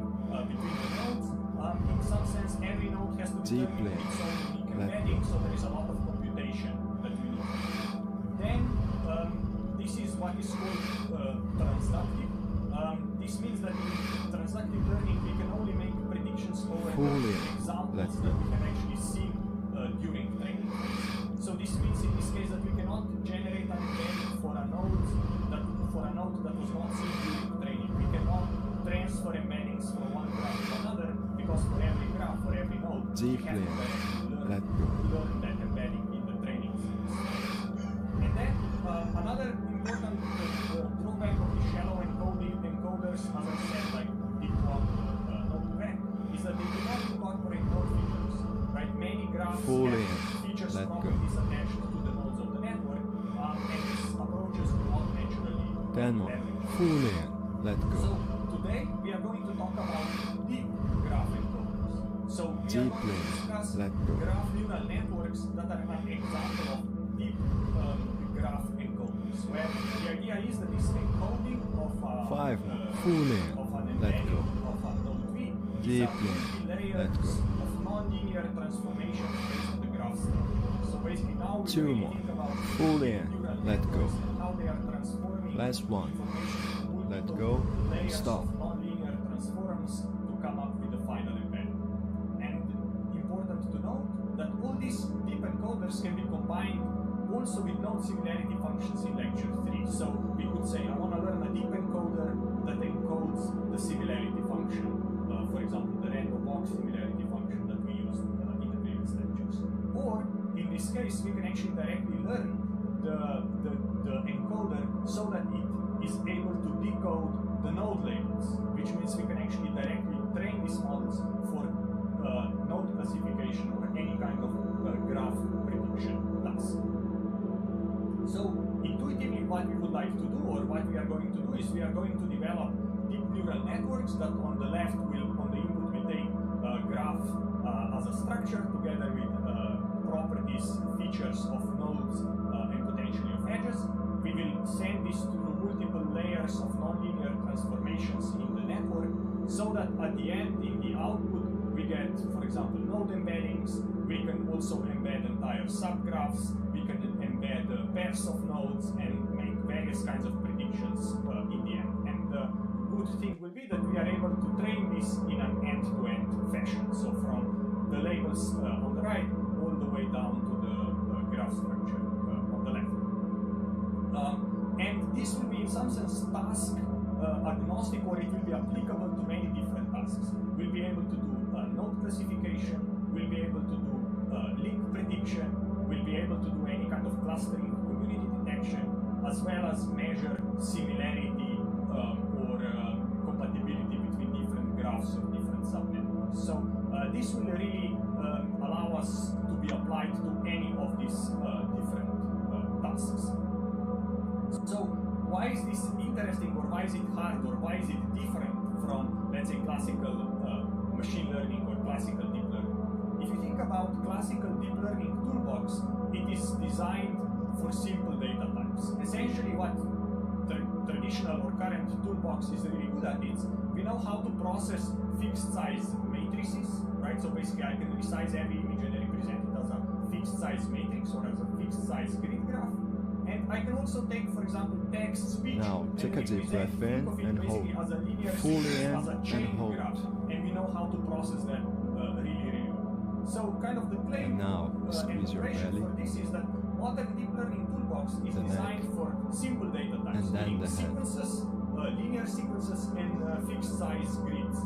between the nodes. In some sense, every node has to determine its own unique embedding, so there is a lot of computation that we need. Then, this is what is called transductive. This means that in transductive learning, we can only make predictions over examples that we can actually see during training. So this means in this case that we cannot generate an embedding for a node that was not seen during training. We cannot transfer embeddings from one graph to another because for every graph, for every node, we have to learn that embedding in the training series. And then another important drawback of the shallow encoders, as I said, like deep node back, is that they do not incorporate node features. Right? Many graphs have features properties attached to the nodes of the network, and these approaches do not naturally Let go. So today we are going to talk about deep graph encoders. So we are going to discuss graph neural networks that are an example of deep graph encoders, where the idea is that this encoding of an embedding of a node V is a layers of non-linear transformation based on the graph structure. So basically now we really think about neural networks and how they are transforming information Let go. layers Stop. of non-linear transforms to come up with the final embedding. And important to note that all these deep encoders can be combined also with node similarity functions in lecture 3. So we could say I want to learn a deep encoder that encodes the similarity function. For example, the random box similarity function that we used in the previous lectures. Or in this case, we can actually directly learn the encoder so that it is able to decode the node labels, which means we can actually directly train these models for node classification or any kind of graph prediction task. So intuitively what we would like to do, or what we are going to do, is we are going to develop deep neural networks that on the left will, on the input, will take graph as a structure together with properties, features of nodes and potentially of edges. We will send this through multiple layers of nonlinear transformations in the network, so that at the end, in the output, we get, for example, node embeddings. We can also embed entire subgraphs. We can embed pairs of nodes and make various kinds of predictions in the end. And the good thing will be that we are able to train this in an end-to-end fashion. So from the labels on the right all the way down to the graph structure on the left. And this will be in some sense task agnostic, or it will be applicable to many different tasks. We'll be able to do node classification, we'll be able to do link prediction, we'll be able to do any kind of clustering, community detection, as well as measure similarity or compatibility between different graphs of different subnetworks. So this will really allow us to be applied to any of these different tasks. So why is this interesting, or why is it hard, or why is it different from, let's say, classical machine learning or classical deep learning? If you think about classical deep learning toolbox, it is designed for simple data types. Essentially what the traditional or current toolbox is really good at is, we know how to process fixed size matrices, right? So basically I can resize every image and represent it as a fixed size matrix or as a fixed size grid graph. And I can also take, for example, text, speech, Now, take a deep breath in and hold. As a linear Fully sequence, in as a chain and hold. graph, and we know how to process that really well. So kind of the claim And now, squeeze your belly. for this is that modern deep learning toolbox is The designed neck. for simple data types, And then meaning the head. sequences, linear sequences, and fixed size grids.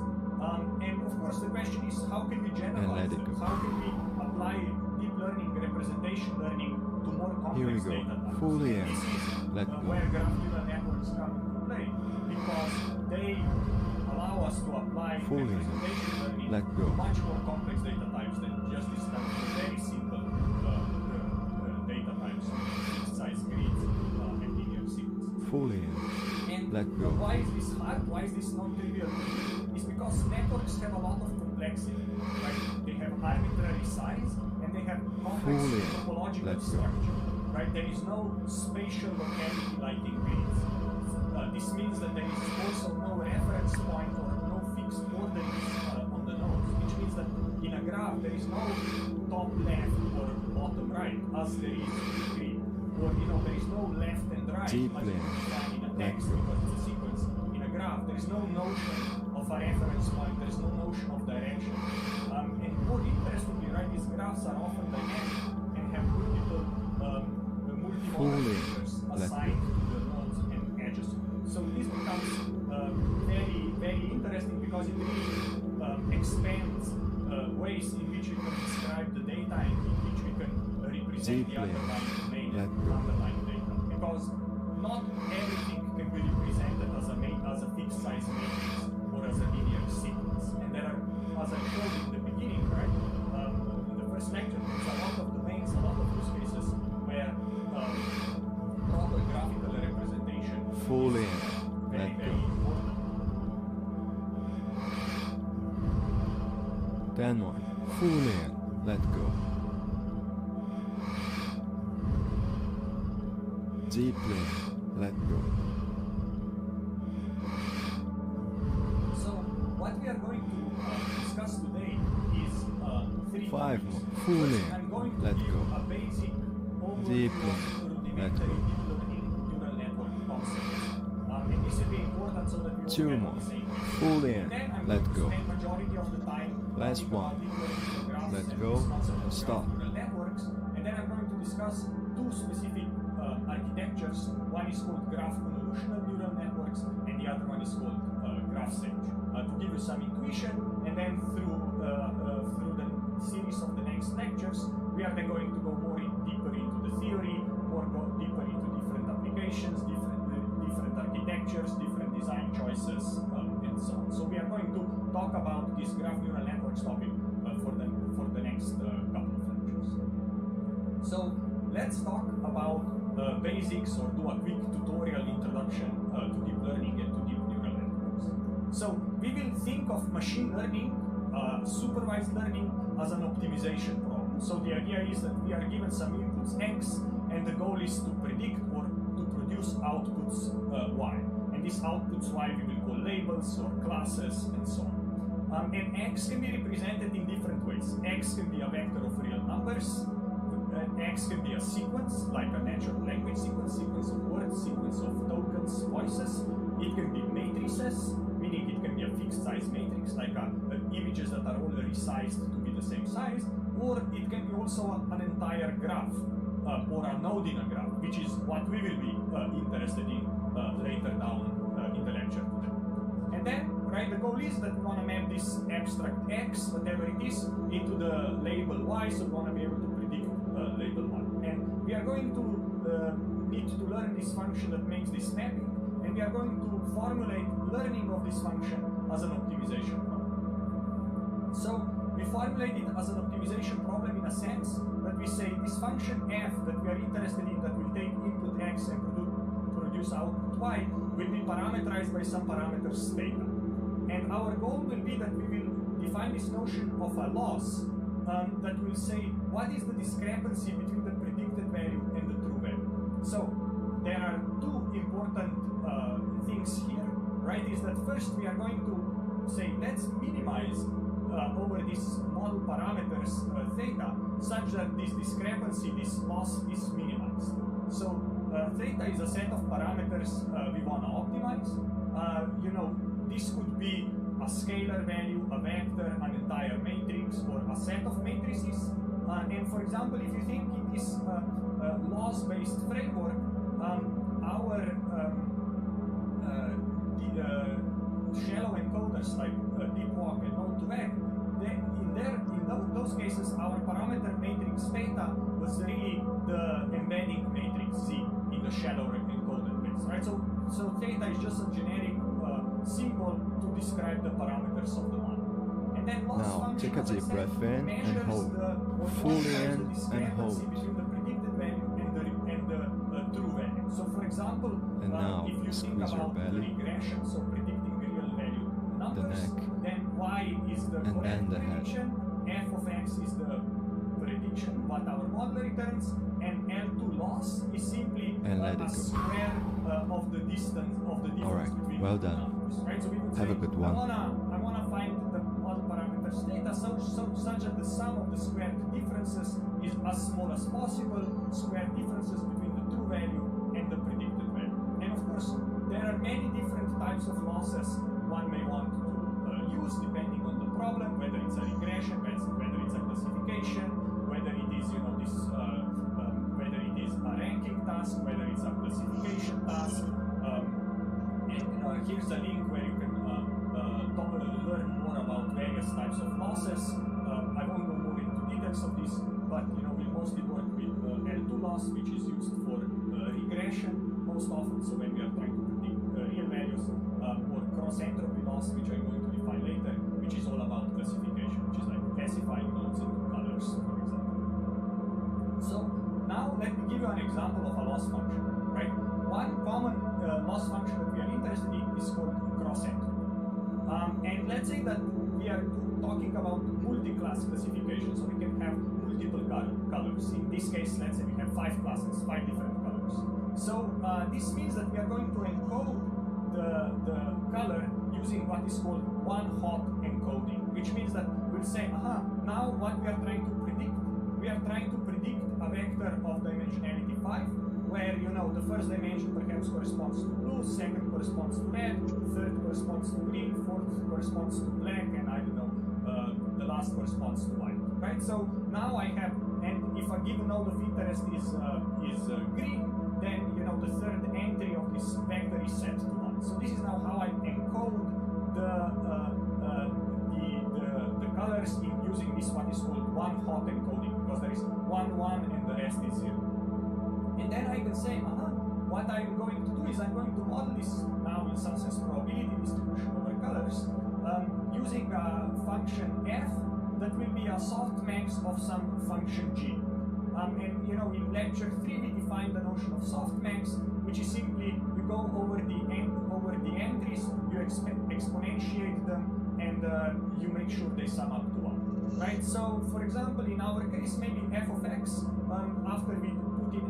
And of course, the question is, how can we generalize let it them? go. How can we apply deep learning, representation learning to more Here we complex go. data types? Fully in. This is Let go. where graph neural networks come into play, because they allow us to apply Fully in. representation learning Let go. to much more complex data types than just this type of very simple data types, fixed size grids and linear sequences. Fully in. And Let go. why is this hard? Why is this not trivial? It's because networks have a lot of complexity. Right? They have arbitrary size and they have complex Fully. topological Let go. structure. Right? There is no spatial locality like in grids. This means that there is also no reference point or no fixed orderings on the nodes, which means that in a graph there is no top left or bottom right as there is in tree, or there is no left and right as you find in a text because it's a sequence. In a graph there is no notion of a reference point, there is no notion of direction. And more interestingly, right, these graphs are often dynamic and have multiple features assigned to the nodes and edges. So this becomes very, very interesting because it really expands ways in which we can describe the data and in which we can represent the underlying data. Because not everything can be represented as a fixed size matrix or as a linear sequence. And there are, as I showed in the beginning, right, in the first lecture, there's a lot of domains, a lot of use cases where proper graphical representation fully is very, very important. 10 more. Fully in. Let go. Deeply. Let go. So, what we are going to discuss today is 3 5 topics. more. Fully First, I'm going in. to Let give go. a basic overview Deeply. of Let rudimentary go. deep learning neural network concepts. And this will be important so that we all 2 get on more. the same page. Fully in. Then I'm Let going to go. spend majority of the time Last talking about one. deep learning programs Let and go. this concept of Stop. graph neural networks. And then I'm going to discuss 2 specific architectures. One is called graph convolutional neural networks, and the other one is called graph sage. To give you some intuition, and then through the series of the next lectures, we are then going to go more deeper into the theory, or go deeper into different applications, different architectures, different design choices, and so on. So we are going to talk about this graph neural networks topic for the next couple of lectures. So let's talk about the basics or do a quick tutorial introduction to deep learning and to deep neural networks. So we will think of machine learning, supervised learning, as an optimization problem. So the idea is that we are given some inputs X, and the goal is to predict or to produce outputs Y. And these outputs Y we will call labels or classes and so on. And X can be represented in different ways. X can be a vector of real numbers. X can be a sequence, like a natural language sequence of words, sequence of tokens, voices. It can be matrices, meaning it can be a fixed size matrix, like images that are all resized to be the same size, or it can be also an entire graph, or a node in a graph, which is what we will be interested in later down in the lecture today. And then, right, the goal is that we want to map this abstract X, whatever it is, into the label Y, so we want to be able to predict label 1. And we are going to need to learn this function that makes this mapping, and we are going to formulate learning of this function as an optimization problem. So we formulate it as an optimization problem in a sense that we say this function f that we are interested in, that will take input x and produce output y, will be parameterized by some parameters theta. And our goal will be that we will define this notion of a loss that will say what is the discrepancy between the predicted value and the true value. So there are 2 important things here, right? Is that first we are going to say let's minimize over these model parameters theta such that this discrepancy, this loss is minimized. So theta is a set of parameters we want to optimize. This could be a scalar value, a vector, an entire matrix, or a set of matrices. And for example, if you think in this loss-based framework, our shallow encoders like DeepWalk and Node2Vec, in those cases, our parameter matrix theta was really the embedding matrix Z in the shallow encoder base, right? So theta is just a generic symbol to describe the parameters of the model. And then loss Now, function, take a deep breath in and hold. Fully in and hold. Between the predicted value and the true value. So for example, And now, if you think squeeze your about belly, regression, so predicting real value numbers, neck, then y is the and correct then the head. prediction, f of x is the prediction what our model returns, and L2 loss is simply And let a it go. square of the distance All right, between well the done. numbers, right? So we would Have say, a good one. I wanna find the model parameters theta such that the sum of the squared differences is as small as possible, squared differences between the true value and the predicted value. And of course, there are many different types of losses one may want to use depending on the problem, whether it's a regression, whether it's a classification, whether it is whether it is a ranking task, whether it's a classification task. And here's a link where you can learn more about various types of losses. I won't go more into details of this, but we mostly work with L2 loss, which is used for regression most often. So when we are trying to predict real values, or cross entropy loss, which I'm going to define later, which is all about classification, which is like classifying nodes into colors, for example. So now let me give you an example of a loss function, right? One common loss function that we are interested in is called cross entropy. And let's say that we are talking about multi-class classification, so we can have multiple colors. In this case, let's say we have 5 classes, 5 different colors. So this means that we are going to encode the color using what is called one-hot encoding, which means that we'll say, now what we are trying to predict, we are trying to predict a vector of dimensionality 5, where the first dimension perhaps corresponds to blue, second corresponds to red, third corresponds to green, fourth corresponds to black, and I don't know, the last corresponds to white, right? So now I have, and if a given node of interest is green, then the third entry of this vector is set to 1. So this is now how I encode the colors using this what is called one-hot encoding, because there is 1, 1, and the rest is 0. And then I can say, what I'm going to do is I'm going to model this now in some sense probability distribution over colors using a function f that will be a softmax of some function g. And in lecture 3 we define the notion of softmax, which is simply you go over the entries, you exponentiate them, and you make sure they sum up to 1. Right? So for example, in our case, maybe f of x, after we put in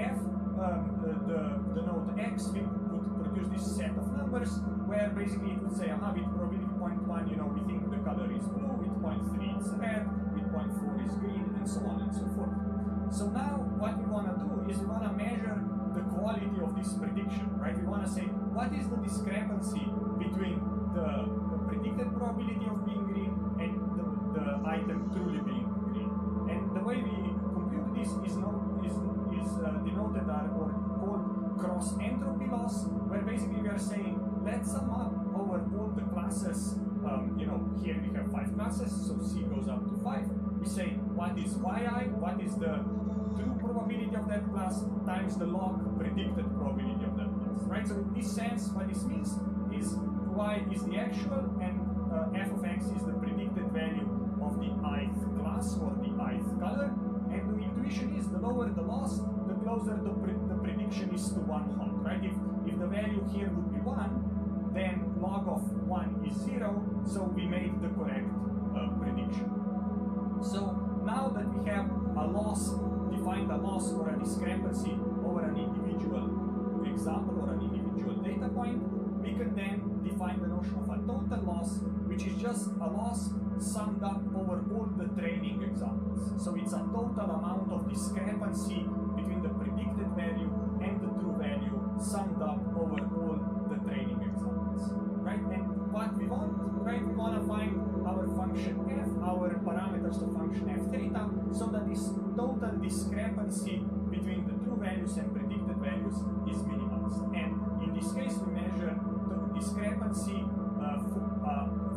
f, the node x would produce this set of numbers where basically it would say, with probability 0.1, we think the color is blue, with 0.3 it's red, with 0.4 is green, and so on and so forth. So now what we want to do is we want to measure the quality of this prediction, right? We want to say, what is the discrepancy between the predicted probability of being green and the item truly being green? And the way we compute this is denoted or called cross entropy loss, where basically we are saying, let's sum up over all the classes. Here we have 5 classes, so C goes up to 5. We say, what is yi, what is the true probability of that class times the log predicted probability of that class, right? So in this sense, what this means is y is the actual and f of x is the predicted value of the ith class or the ith color. And the intuition is the lower the loss, the closer the prediction is to one-hot, right? If the value here would be 1, then log of 1 is 0, so we made the correct prediction. So now that we have a loss, defined a loss or a discrepancy over an individual example or an individual data point, we can then define the notion of a total loss, which is just a loss summed up over all the training examples. So it's a total amount of discrepancy between the predicted value and the true value summed up over all the training examples, right? And what we want, right? We want to find our function f, our parameters of function f theta, so that this total discrepancy between the true values and predicted values is minimized. And in this case, we measure the discrepancy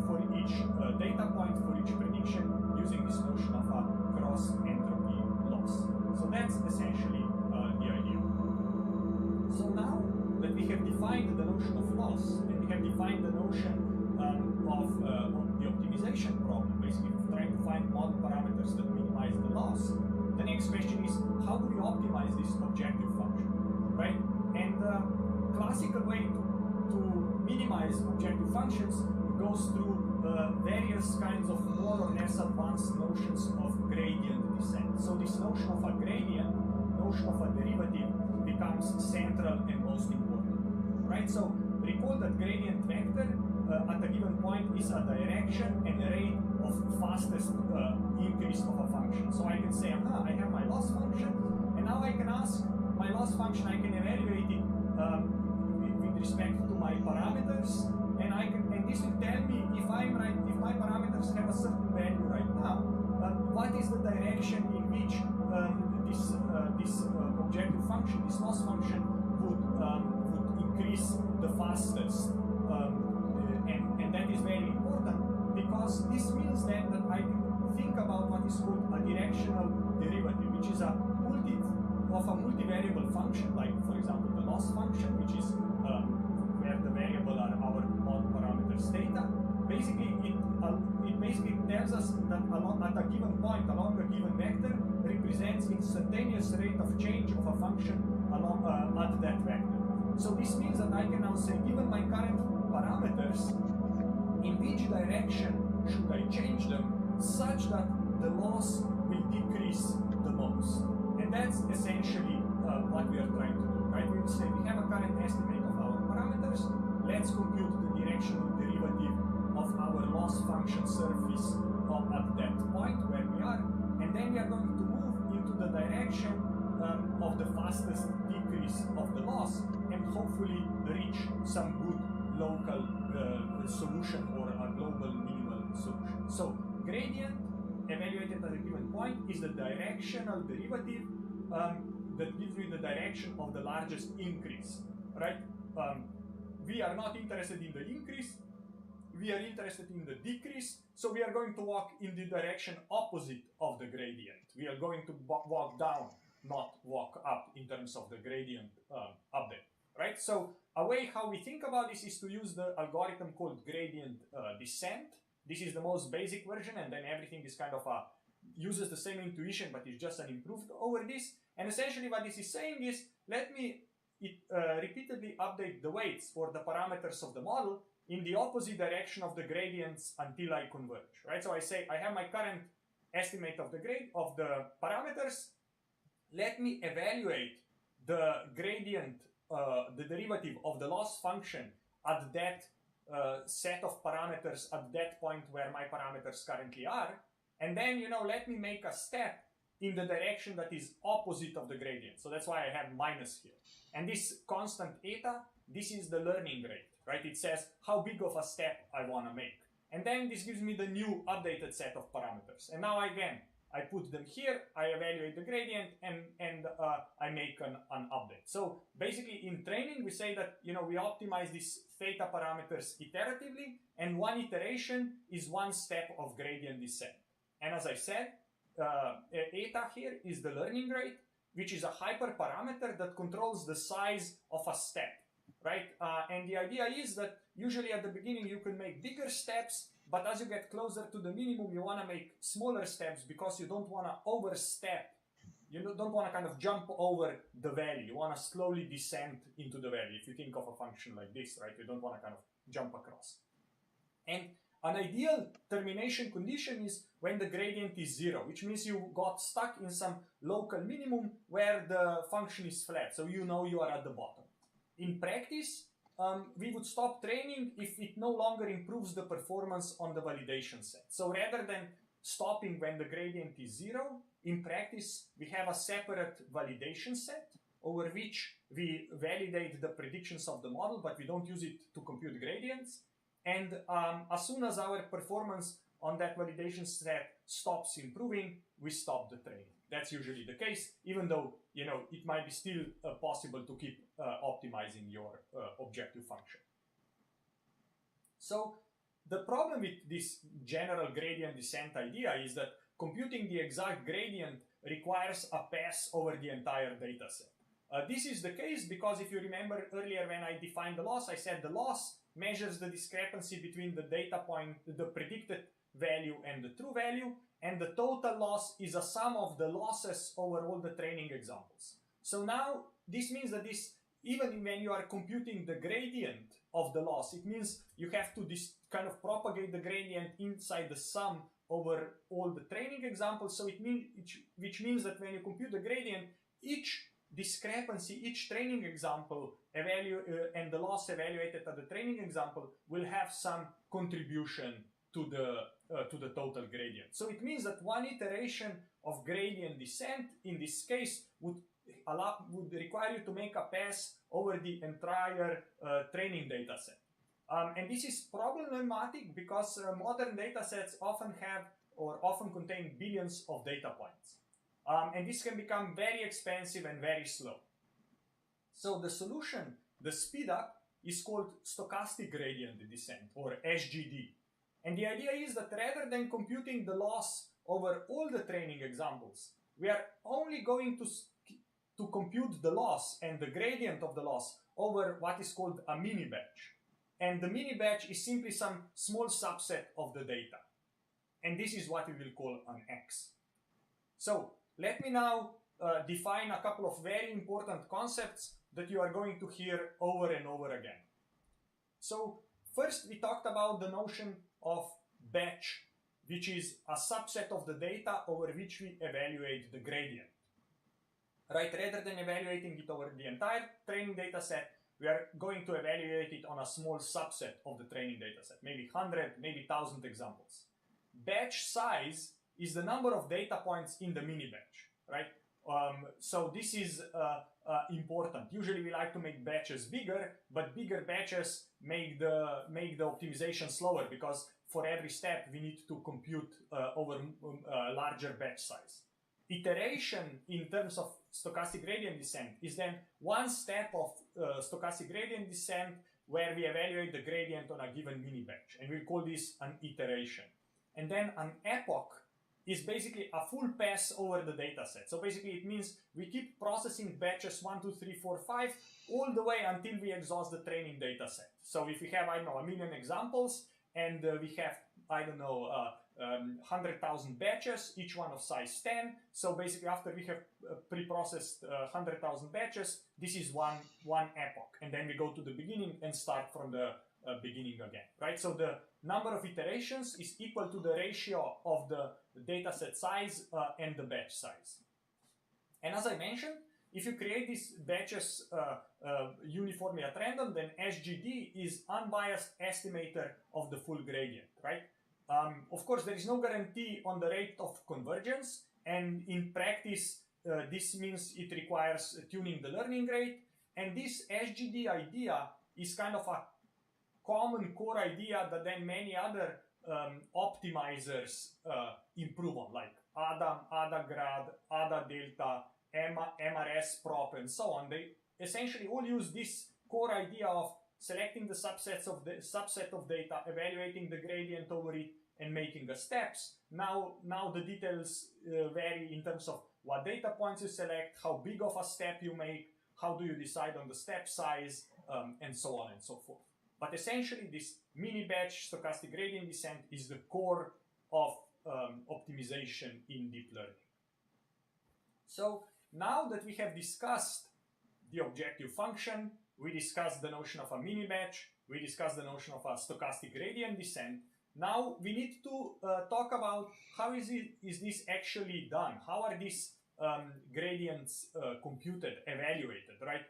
for each data point, for each prediction, using this notion of a cross entropy loss. So that's essentially the idea. So now that we have defined the notion of loss, and we have defined the notion of the optimization problem, basically trying to find model parameters that minimize the loss, the next question is, how do we optimize this objective function, right? And the classical way to minimize objective functions goes through various kinds of more or less advanced notions of gradient descent. So this notion of a gradient, notion of a derivative, becomes central and most important, right? So recall that gradient vector at a given point is a direction and a rate of fastest increase of a function. So I can say, I have my loss function, and now I can ask my loss function, I can evaluate it with respect to my parameters, and this will tell me if I'm right, if my parameters have a certain value right now, what is the direction in which this objective function, this loss function, would increase the fastest, and that is very important because this means then that I can think about what is called a directional derivative, which is a multivariable function, like for example the loss function, which is where the variable are our mod parameters theta. Basically, it basically tells us that at a given point along a given vector represents instantaneous rate of change of a function along at that vector. So this means that I can now say, given my current parameters, in which direction should I change them such that the loss will decrease the most. And that's essentially what we are trying to do, right? We will say we have a current estimate of our parameters. Let's compute the directional derivative of our loss function surface at that point where we are, and then we are going to move into the direction of the fastest decrease of the loss, and hopefully reach some good local solution or a global minimal solution. So gradient evaluated at a given point is the directional derivative that gives me the direction of the largest increase, right? We are not interested in the increase, we are interested in the decrease, so we are going to walk in the direction opposite of the gradient. We are going to walk down, not walk up in terms of the gradient update, right? So a way how we think about this is to use the algorithm called gradient descent. This is the most basic version, and then everything is kind of uses the same intuition, but it's just an improved over this. And essentially what this is saying is, let me repeatedly update the weights for the parameters of the model in the opposite direction of the gradients until I converge, right? So I say I have my current estimate of the grade of the parameters. Let me evaluate the gradient, the derivative of the loss function at that set of parameters at that point where my parameters currently are, and then let me make a step in the direction that is opposite of the gradient. So that's why I have minus here. And this constant eta, this is the learning rate, right? It says how big of a step I want to make. And then this gives me the new updated set of parameters. And now again, I put them here, I evaluate the gradient, and I make an update. So basically in training, we say that we optimize these theta parameters iteratively, and one iteration is one step of gradient descent. And as I said, eta here is the learning rate, which is a hyperparameter that controls the size of a step, right? And the idea is that usually at the beginning you can make bigger steps, but as you get closer to the minimum, you want to make smaller steps because you don't want to overstep. You don't want to kind of jump over the value. You want to slowly descend into the value. If you think of a function like this, right? You don't want to kind of jump across. And an ideal termination condition is when the gradient is 0, which means you got stuck in some local minimum where the function is flat, so you are at the bottom. In practice, we would stop training if it no longer improves the performance on the validation set. So rather than stopping when the gradient is 0, in practice, we have a separate validation set over which we validate the predictions of the model, but we don't use it to compute gradients. And as soon as our performance on that validation set stops improving, we stop the training. That's usually the case, even though it might be still possible to keep optimizing your objective function. So the problem with this general gradient descent idea is that computing the exact gradient requires a pass over the entire data set. This is the case because if you remember earlier when I defined the loss, I said the loss measures the discrepancy between the data point, the predicted value and the true value, and the total loss is a sum of the losses over all the training examples. So now this means that even when you are computing the gradient of the loss, it means you have to kind of propagate the gradient inside the sum over all the training examples. So which means that when you compute the gradient, each discrepancy, each training example and the loss evaluated at the training example will have some contribution to the total gradient. So it means that one iteration of gradient descent in this case would require you to make a pass over the entire training data set. And this is problematic because modern data sets often have or often contain billions of data points. And this can become very expensive and very slow. So the solution, the speed up, is called stochastic gradient descent, or SGD. And the idea is that rather than computing the loss over all the training examples, we are only going to compute the loss and the gradient of the loss over what is called a mini batch. And the mini batch is simply some small subset of the data. And this is what we will call an X. So let me now define a couple of very important concepts that you are going to hear over and over again. So first we talked about the notion of batch, which is a subset of the data over which we evaluate the gradient. Right, rather than evaluating it over the entire training data set, we are going to evaluate it on a small subset of the training data set, maybe 100, maybe 1,000 examples. Batch size is the number of data points in the mini batch, right? So this is important. Usually we like to make batches bigger, but bigger batches make the optimization slower because for every step we need to compute over larger batch size. Iteration in terms of stochastic gradient descent is then one step of stochastic gradient descent where we evaluate the gradient on a given mini batch, and we'll call this an iteration. And then an epoch is basically a full pass over the data set. So basically it means we keep processing batches 1, 2, 3, 4, 5 all the way until we exhaust the training data set. So if we have, I don't know, 1 million examples and we have, I don't know, 100,000 batches, each one of size 10. So basically after we have pre-processed 100,000 batches, this is one epoch. And then we go to the beginning and start from the beginning again, right? So the number of iterations is equal to the ratio of the dataset size and the batch size. And as I mentioned, if you create these batches uniformly at random, then SGD is unbiased estimator of the full gradient, right? Of course, there is no guarantee on the rate of convergence, and in practice, this means it requires tuning the learning rate, and this SGD idea is kind of a common core idea that then many other optimizers improve on, like ADA, ADA-grad, ADA-delta, MRS prop, and so on. They essentially all use this core idea of selecting the subset of data, evaluating the gradient over it, and making the steps. Now the details vary in terms of what data points you select, how big of a step you make, how do you decide on the step size, and so on and so forth. But essentially, this mini batch stochastic gradient descent is the core of optimization in deep learning. So now that we have discussed the objective function, we discussed the notion of a mini batch, we discussed the notion of a stochastic gradient descent. Now we need to talk about how is this actually done? How are these gradients computed, evaluated, right?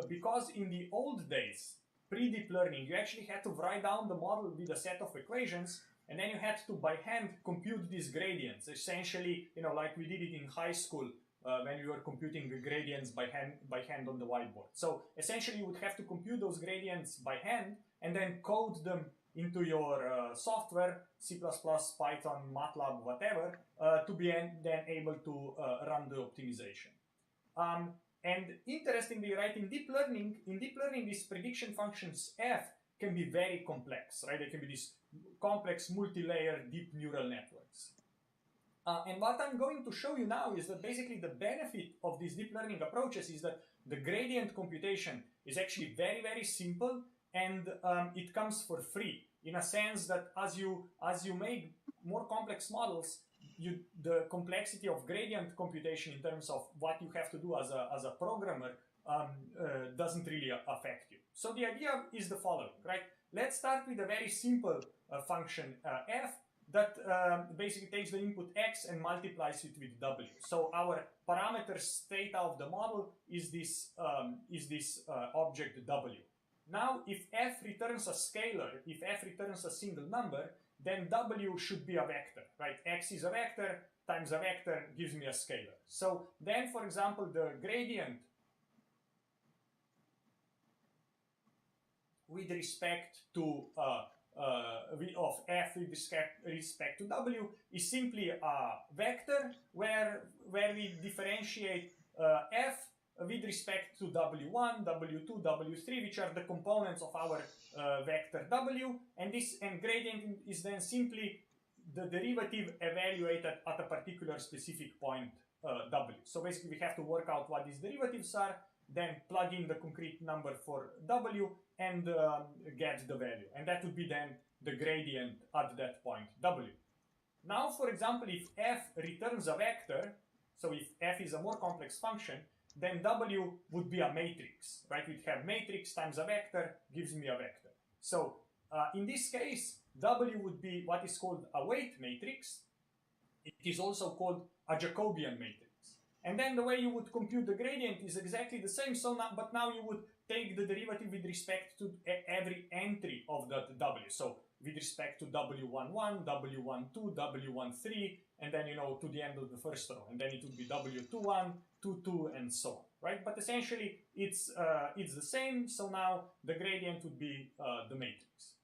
Because in the old days, pre-deep learning, you actually had to write down the model with a set of equations, and then you had to by hand compute these gradients. Essentially, like we did it in high school when we were computing the gradients by hand on the whiteboard. So essentially, you would have to compute those gradients by hand and then code them into your software, C++, Python, MATLAB, whatever, to be then able to run the optimization. And interestingly, right, in deep learning, these prediction functions F can be very complex, right? They can be these complex multi-layer deep neural networks. And what I'm going to show you now is that basically the benefit of these deep learning approaches is that the gradient computation is actually very, very simple, and it comes for free, in a sense that as you make more complex models, the complexity of gradient computation in terms of what you have to do as a programmer doesn't really affect you. So the idea is the following, right? Let's start with a very simple function f that basically takes the input x and multiplies it with w. So our parameter theta of the model is this object w. Now, if f returns a scalar, if f returns a single number, then w should be a vector, right? X is a vector times a vector gives me a scalar. So then, for example, the gradient with respect to of f with respect to w is simply a vector where we differentiate f with respect to w1, w2, w3, which are the components of our vector w, and gradient is then simply the derivative evaluated at a particular specific point w. So basically we have to work out what these derivatives are, then plug in the concrete number for w and get the value, and that would be then the gradient at that point w. Now, for example, if f returns a vector, so if f is a more complex function, then w would be a matrix, right? We'd have matrix times a vector gives me a vector. So in this case, w would be what is called a weight matrix. It is also called a Jacobian matrix. And then the way you would compute the gradient is exactly the same, but now you would take the derivative with respect to every entry of that w. So with respect to w11, w12, w13, and then, to the end of the first row. And then it would be w21, 22, and so on, right? But essentially, it's the same, so now the gradient would be the matrix.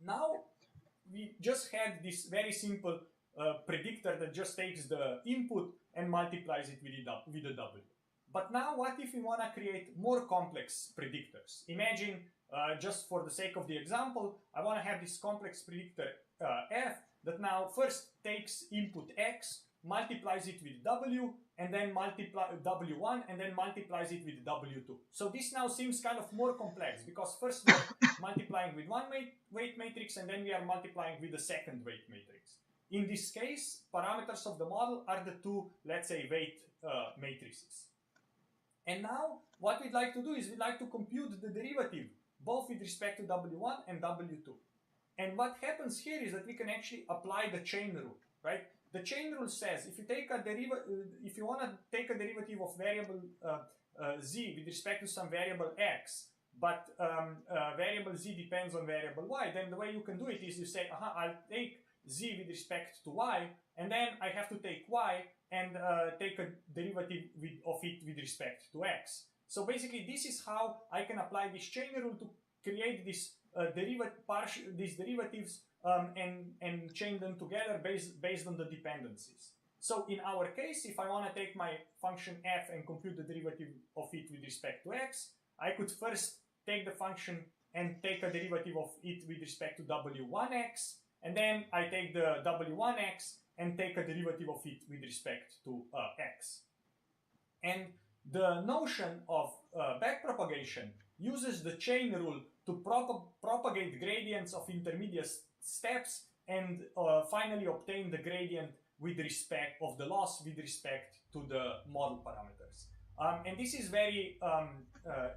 Now, we just had this very simple predictor that just takes the input and multiplies it with the w. But now what if we want to create more complex predictors? Imagine, just for the sake of the example, I want to have this complex predictor f that now first takes input x, multiplies it with w, and then multiply w1, and then multiplies it with w2. So this now seems kind of more complex, because first we are multiplying with one weight matrix, and then we are multiplying with the second weight matrix. In this case, parameters of the model are the two, let's say, weight matrices. And now, what we'd like to do is we'd like to compute the derivative, both with respect to w1 and w2. And what happens here is that we can actually apply the chain rule, right? The chain rule says if you want to take a derivative of variable z with respect to some variable x, but variable z depends on variable y, then the way you can do it is you say, I'll take z with respect to y, and then I have to take y and take a derivative of it with respect to x. So basically, this is how I can apply this chain rule to create this these derivatives and chain them together based on the dependencies. So in our case, if I want to take my function f and compute the derivative of it with respect to x, I could first take the function and take a derivative of it with respect to w1x, and then I take the w1x and take a derivative of it with respect to x. And the notion of backpropagation uses the chain rule to propagate gradients of intermediate steps and finally obtain the gradient with respect of the loss with respect to the model parameters. And this is very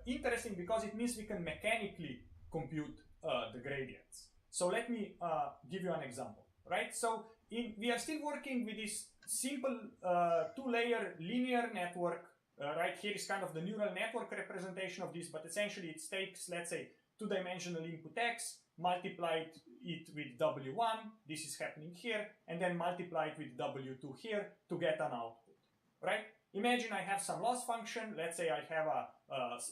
interesting because it means we can mechanically compute the gradients. So let me give you an example, right? So we are still working with this simple two-layer linear network. Right here is kind of the neural network representation of this, but essentially it takes, let's say, two-dimensional input x, multiply it with w1, this is happening here, and then multiply it with w2 here to get an output, right? Imagine I have some loss function. Let's say I have a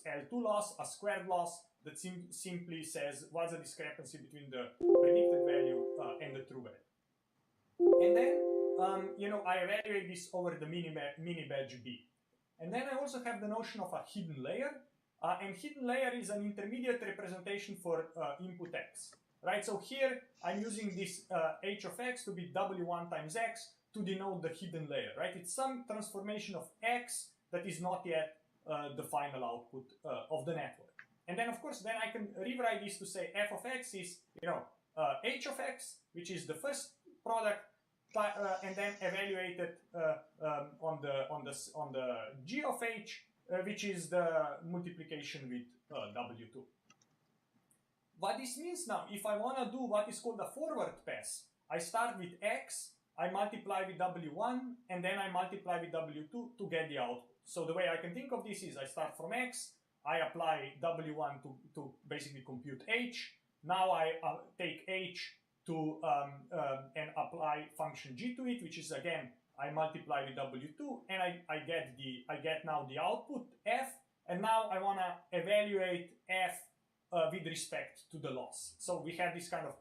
L2 loss, a squared loss that simply says what's the discrepancy between the predicted value and the true value. And then, I evaluate this over the mini badge B. And then I also have the notion of a hidden layer. And hidden layer is an intermediate representation for input x, right? So here I'm using this h of x to be w1 times x to denote the hidden layer, right? It's some transformation of x that is not yet the final output of the network. And then, of course, then I can rewrite this to say f of x is, h of x, which is the first product, and then evaluated on the g of h, which is the multiplication with w2. What this means now, if I want to do what is called a forward pass I start with x, I multiply with w1, and then I multiply with w2 to get the output. So the way I can think of this is I start from x, I apply w1 to basically compute h. Now I take h to and apply function g to it, which is again I multiply with w2, and I get now the output f, and now I want to evaluate f with respect to the loss. So we have this kind of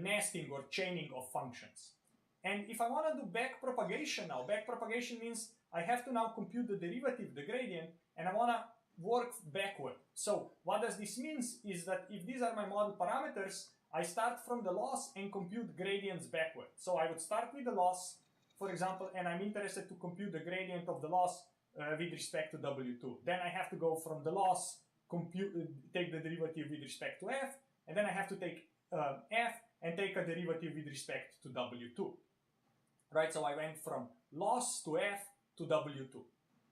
nesting or chaining of functions. And if I want to do backpropagation now, backpropagation means I have to now compute the derivative, the gradient, and I want to work backward. So what does this mean is that if these are my model parameters, I start from the loss and compute gradients backward. So I would start with the loss, for example, and I'm interested to compute the gradient of the loss with respect to W2. Then I have to go from the loss, take the derivative with respect to f, and then I have to take f and take a derivative with respect to W2. Right, so I went from loss to f to W2.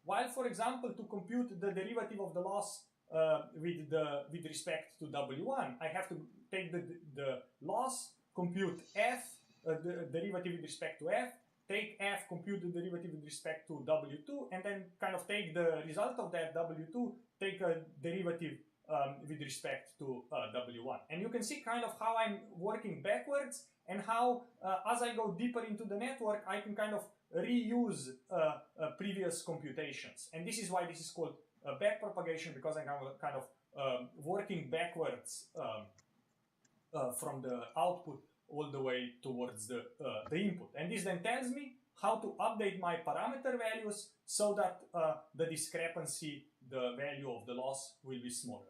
While, for example, to compute the derivative of the loss with respect to W1, I have to take the loss, compute f, the derivative with respect to f, take f, compute the derivative with respect to W2, and then kind of take the result of that W2, take a derivative with respect to W1. And you can see kind of how I'm working backwards, and how as I go deeper into the network, I can kind of reuse previous computations. And this is why this is called backpropagation, because I'm kind of working backwards from the output all the way towards the input. And this then tells me how to update my parameter values so that the discrepancy, the value of the loss, will be smaller.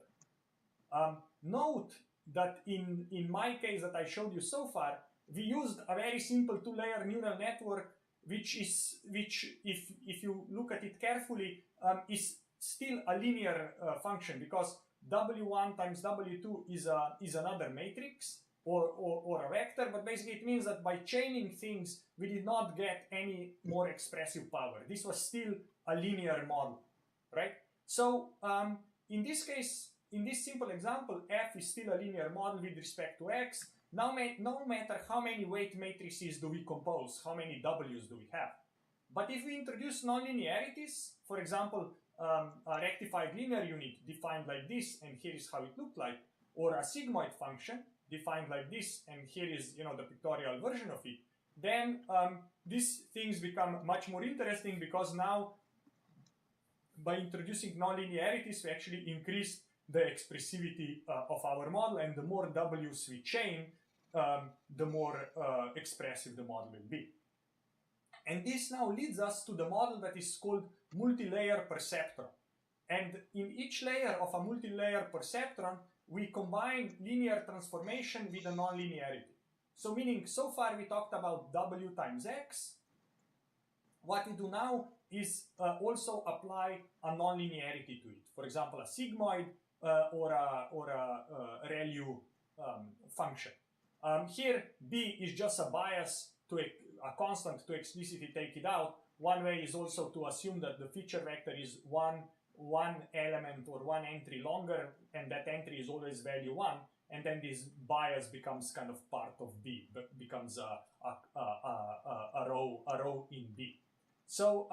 Note that in my case that I showed you so far, we used a very simple two-layer neural network, which if you look at it carefully, is still a linear function, because W1 times W2 is another matrix or a vector, but basically it means that by chaining things, we did not get any more expressive power. This was still a linear model, right? So in this case, in this simple example, f is still a linear model with respect to x. Now, no matter how many weight matrices do we compose, how many w's do we have. But if we introduce nonlinearities, for example, a rectified linear unit defined like this, and here is how it looked like, or a sigmoid function defined like this, and here is the pictorial version of it, then these things become much more interesting, because now by introducing nonlinearities, we actually increase the expressivity of our model, and the more w's we chain, the more expressive the model will be. And this now leads us to the model that is called multi-layer perceptron. And in each layer of a multi-layer perceptron, we combine linear transformation with a nonlinearity. So meaning, so far we talked about w times x. What we do now is also apply a nonlinearity to it. For example, a sigmoid or a ReLU function. Here, b is just a bias to a constant to explicitly take it out. One way is also to assume that the feature vector is one element or one entry longer, and that entry is always value 1, and then this bias becomes kind of part of b, but becomes a row in b. So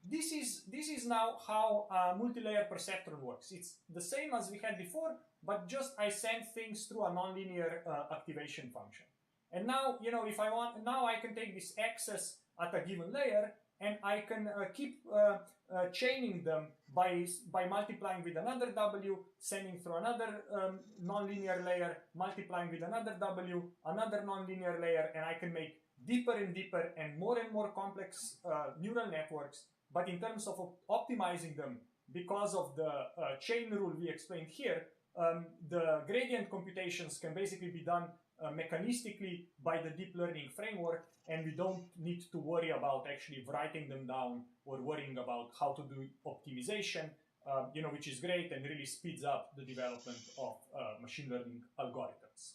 this is now how multi-layer perceptron works. It's the same as we had before, but just I send things through a nonlinear activation function. And now, if I want, now I can take this excess at a given layer, and I can keep chaining them by multiplying with another w, sending through another nonlinear layer, multiplying with another w, another nonlinear layer, and I can make deeper and deeper and more complex neural networks. But in terms of optimizing them, because of the chain rule we explained here, the gradient computations can basically be done mechanistically by the deep learning framework, and we don't need to worry about actually writing them down or worrying about how to do optimization, which is great and really speeds up the development of machine learning algorithms.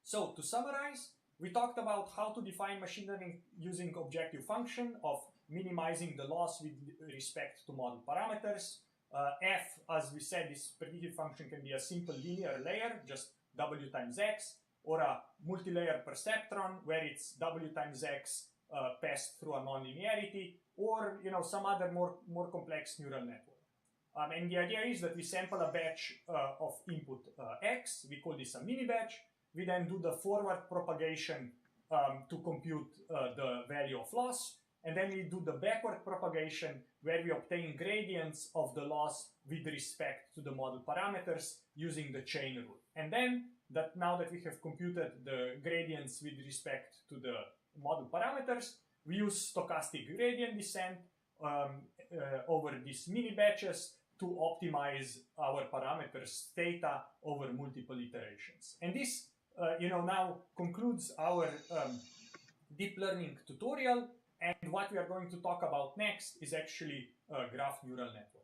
So to summarize, we talked about how to define machine learning using objective function of minimizing the loss with respect to model parameters. F, as we said, this predictive function can be a simple linear layer, just w times x. or a multi-layer perceptron where it's w times x passed through a nonlinearity, or some other more complex neural network. And the idea is that we sample a batch of input x. We call this a mini batch. We then do the forward propagation to compute the value of loss. And then we do the backward propagation where we obtain gradients of the loss with respect to the model parameters using the chain rule. And then now that we have computed the gradients with respect to the model parameters, we use stochastic gradient descent over these mini batches to optimize our parameters theta over multiple iterations. And this now concludes our deep learning tutorial. And what we are going to talk about next is actually graph neural networks.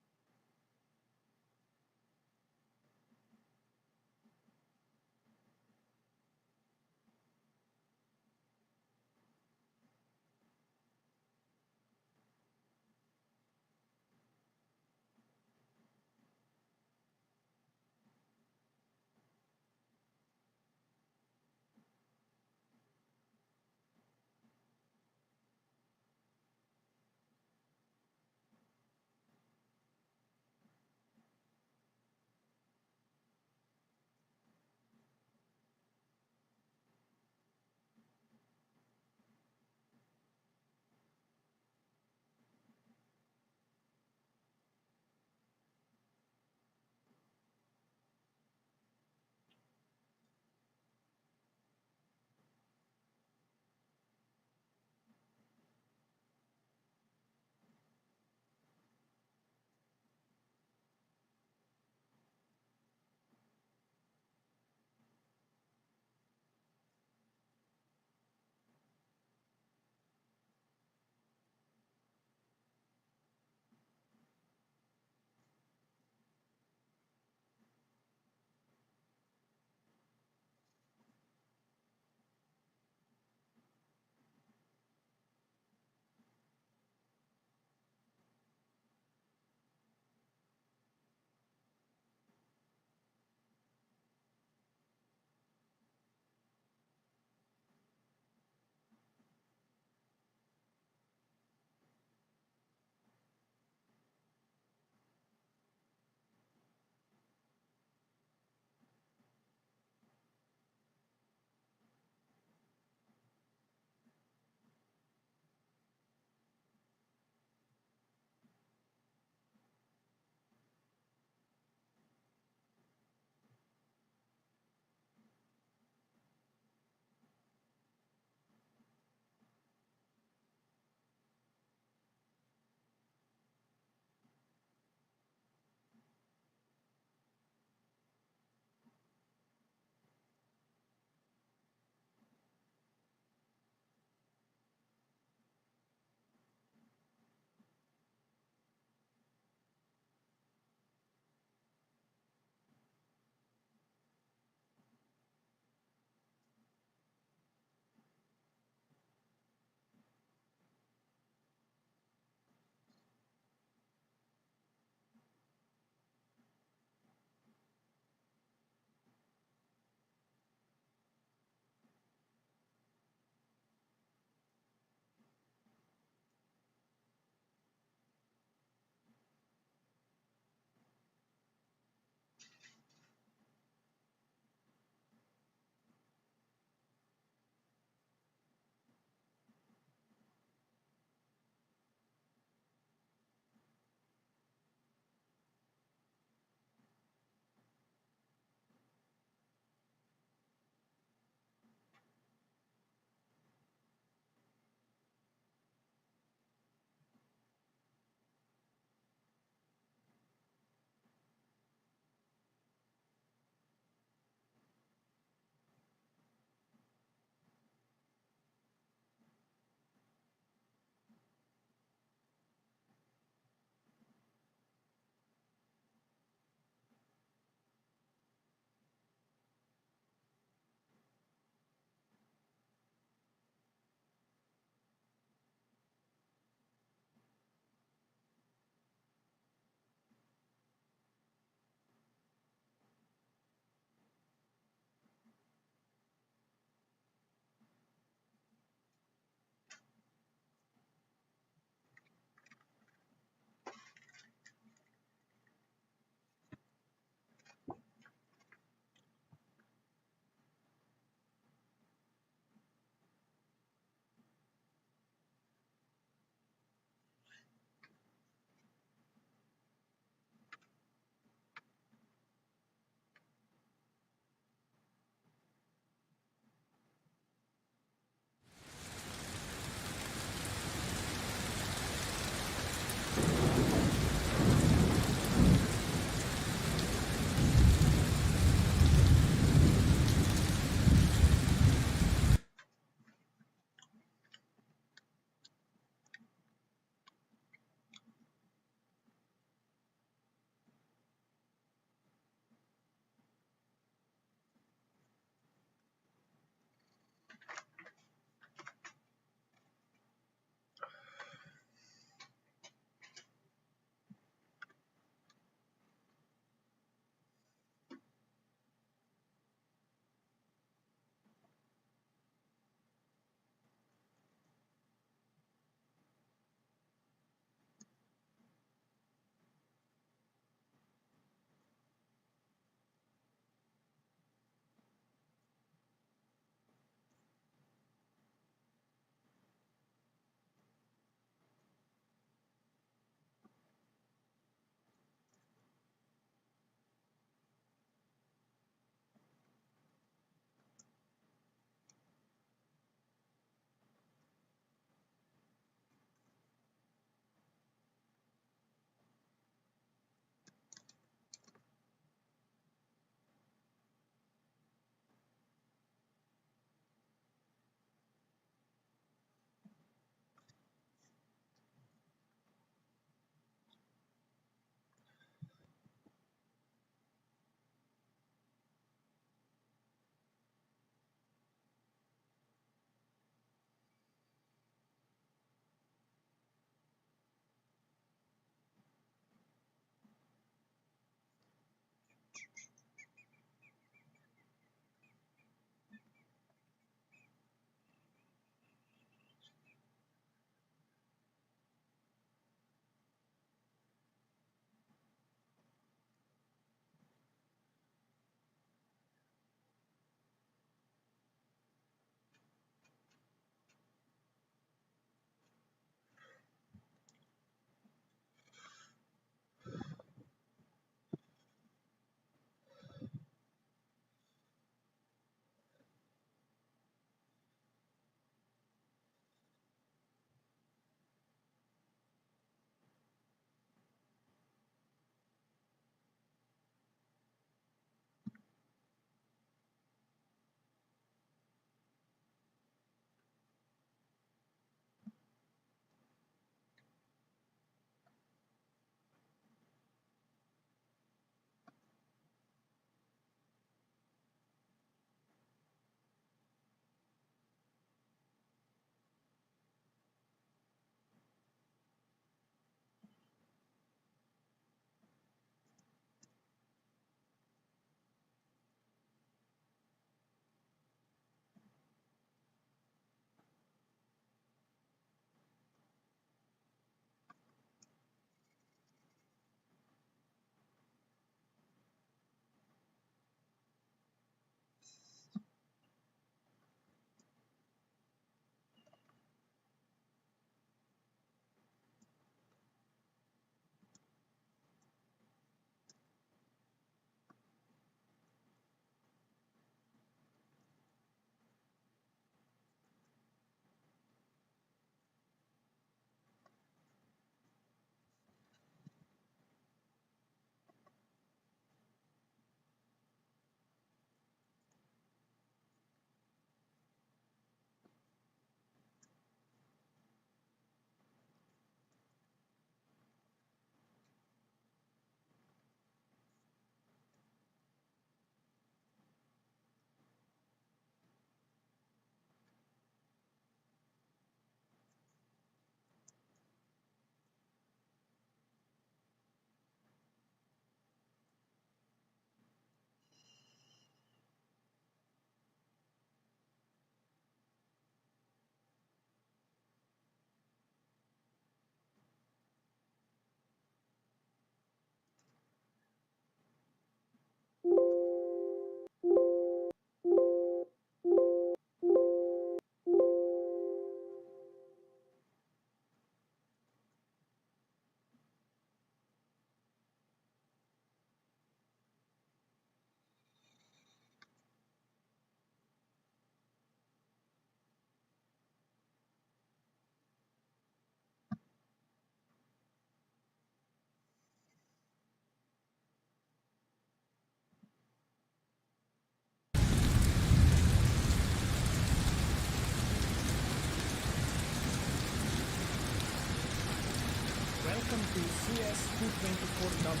CS224W,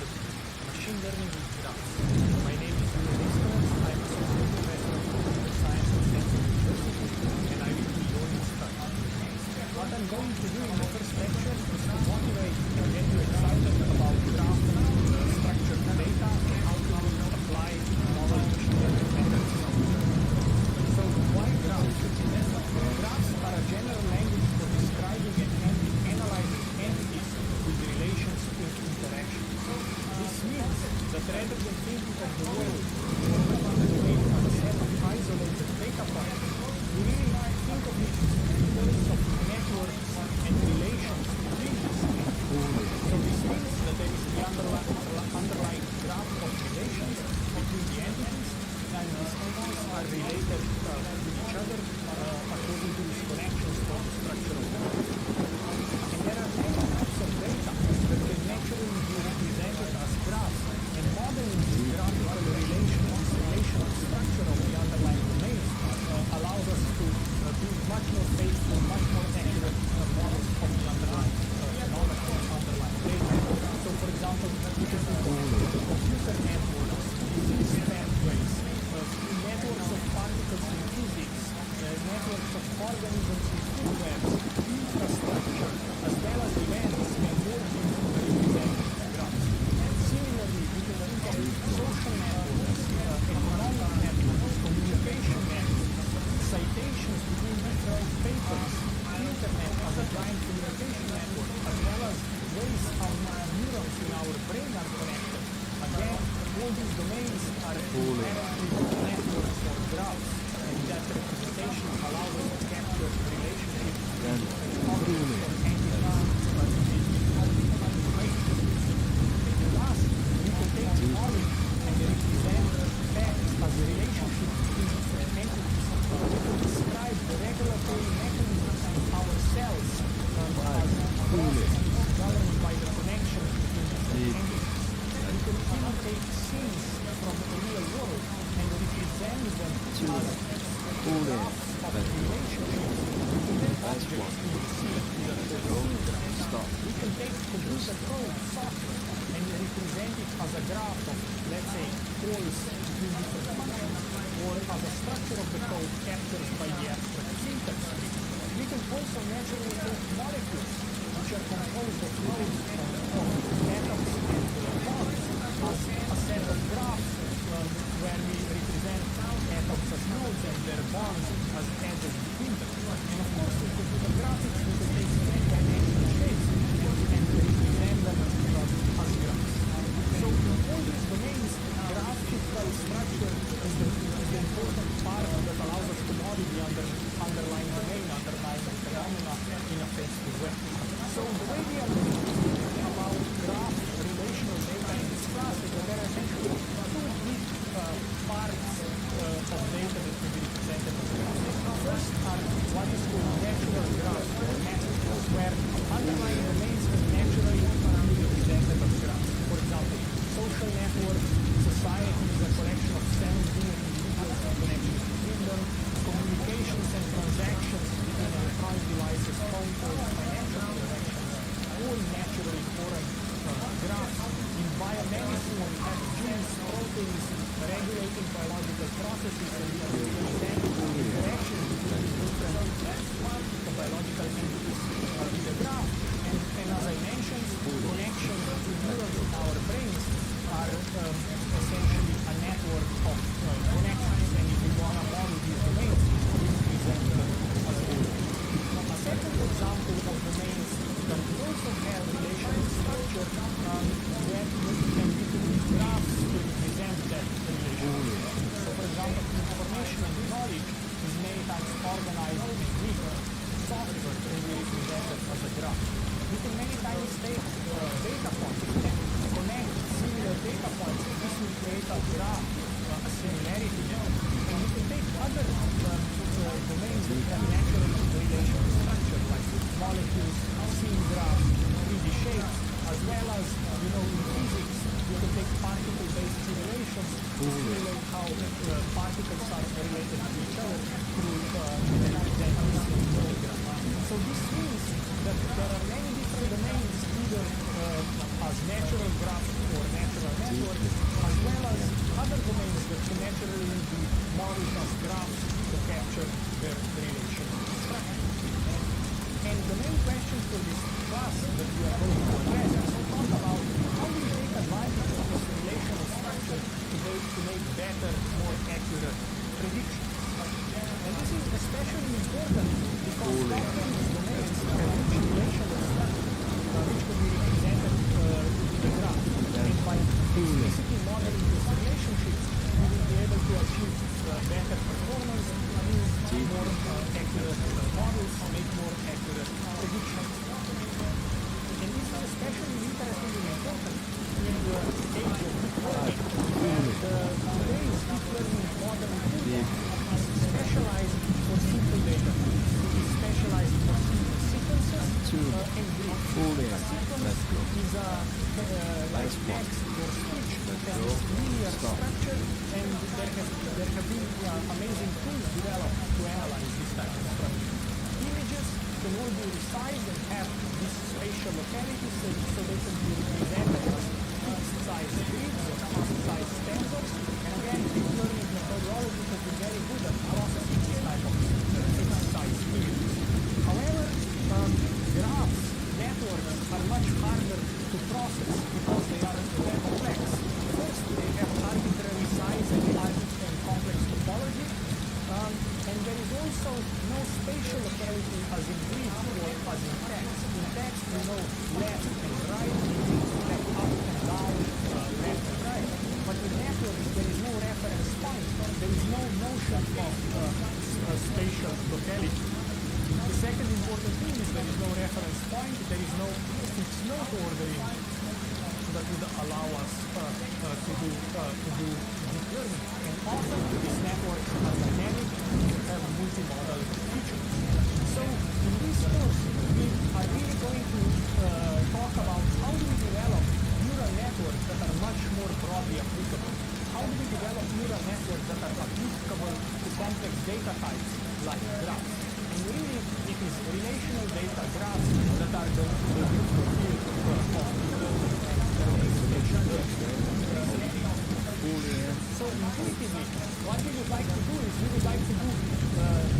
Machine Learning with Graphs. My name is Julian Istos. I'm associate professor of computer science at Stanford University, and I will be your instructor. What I'm going to do in the first lecture is to motivate and get you excited about graph structured data and how to apply novel machine learning methods. So why graphs? Graphs are a general language for describing and analyzing entities with relations to interactions. This means that rather than thinking of the world as a set of isolated data points, we really think of it in terms of networks and relations between these entities. So this means that there is the underlying graph of relations between the entities, and these entities are related with each other according to these connections from the structure of the graph. And there are many types of data that can naturally be represented as graphs, and modeling this graphical relational structure of the underlying domains allows us to build much more faithful, much more accurate models of the underlying phenomena or underlying data. So, for example, we can think of computer networks, disease pathways, networks of particles in physics, networks of organisms in food webs, infrastructure, as well as events emerging from the represented graphs. Similarly, we can think of social networks, economic networks, communication networks, citations between different papers, internet as a giant communication network, as well as ways how neurons in our brain are connected. Again, all these domains are inherently networks or graphs, and that representation allows us to capture relationships between objects or entities and last, we can take knowledge and represent facts as a relationship between different entities. We can describe the regulatory mechanisms in our cells as processes governed by the connections between different entities. We can even take scenes from the real world and represent them as graphs of relationships between objects in the scene. We can take computer code software and represent it as a graph of, let's say, calls between different functions, or as a structure of the code captured by the abstract syntax tree. We can also naturally take molecules, which are composed of nodes of atoms and bonds, as a set of graphs where we represent atoms as nodes and their bonds as edges between them. And of course, with computer graphics, we can take many-dimensional shapes and represent them as graphs. So in all these domains, graphical structure is the important part that allows us to model the underlying domain, underlying phenomena in a faithful way. So the way we are thinking about graph relational data in this class is that there are essentially two big parts of data that can be represented as graphs. First are what is called natural graphs, or networks, where underlying domains can naturally be represented as graphs. For example, social networks, society is a collection of 7 billion individuals and connections between them, communications and transactions between electronic devices, phone calls, financial transactions, all naturally form graphs. In biomedicine, we have genes, proteins, regulating biological processes, and we represent interactions between different biological entities in the graph. And as I mentioned, connections between neurons in our brains are essentially a network of connections, and if we want to model these domains, we represent them as well. A second example of domains that also have relational structure where we can use graphs to represent that relationship. So for example, information and knowledge is many times organized in Greek software and we represent it as a graph. We can many times take data points and connect similar data points, and this will create a graph, a similarity there. And we can take other domains that have natural relational structure, like molecules, scene graphs, 3D shapes, as well as, in physics, we can take particle-based simulations to simulate how particles are related to each other through So this means that there are many different domains, either as structure their relational structure. And the main question for this class that we are going to address is to talk about how we take advantage of this relational structure to make better, more accurate predictions. And this is especially important because complex domains have rich relational structure, which could be represented in the graph. And by explicitly modeling these relationships, we will be able to achieve better performance, use more accurate models, make more accurate predictions. And this is especially interesting and important in the age of deep learning. Today's deep learning model is specialized for simple data. It is specialized for simple sequences and grids. A sequence is like text or speech that has this linear structure, and there have been amazing tools developed to analyze this type of structure. Images can all be resized and have this spatial locality so they can be represented as fixed size grids or fixed size tensors. And again, deep learning methodology has been very good at processing this type of fixed size images. However, graphs, networks are much harder to process because they are complex. First, they have arbitrary size and complex topology. And there is also no spatial locality as in grid or as in text. In text, we know left and right, like up and down, left and right. But in networks, there is no reference point. There is no notion of spatial locality. The second important thing is there is no reference point. There is no fixed node ordering that would allow us to do deep learning. And often these networks are dynamic and have multimodal features. So in this course, we are really going to talk about how do we develop neural networks that are much more broadly applicable. How do we develop neural networks that are applicable to complex data types like graphs? And really, it is relational data graphs that are the field of So intuitively, what we would like to do is we would like to do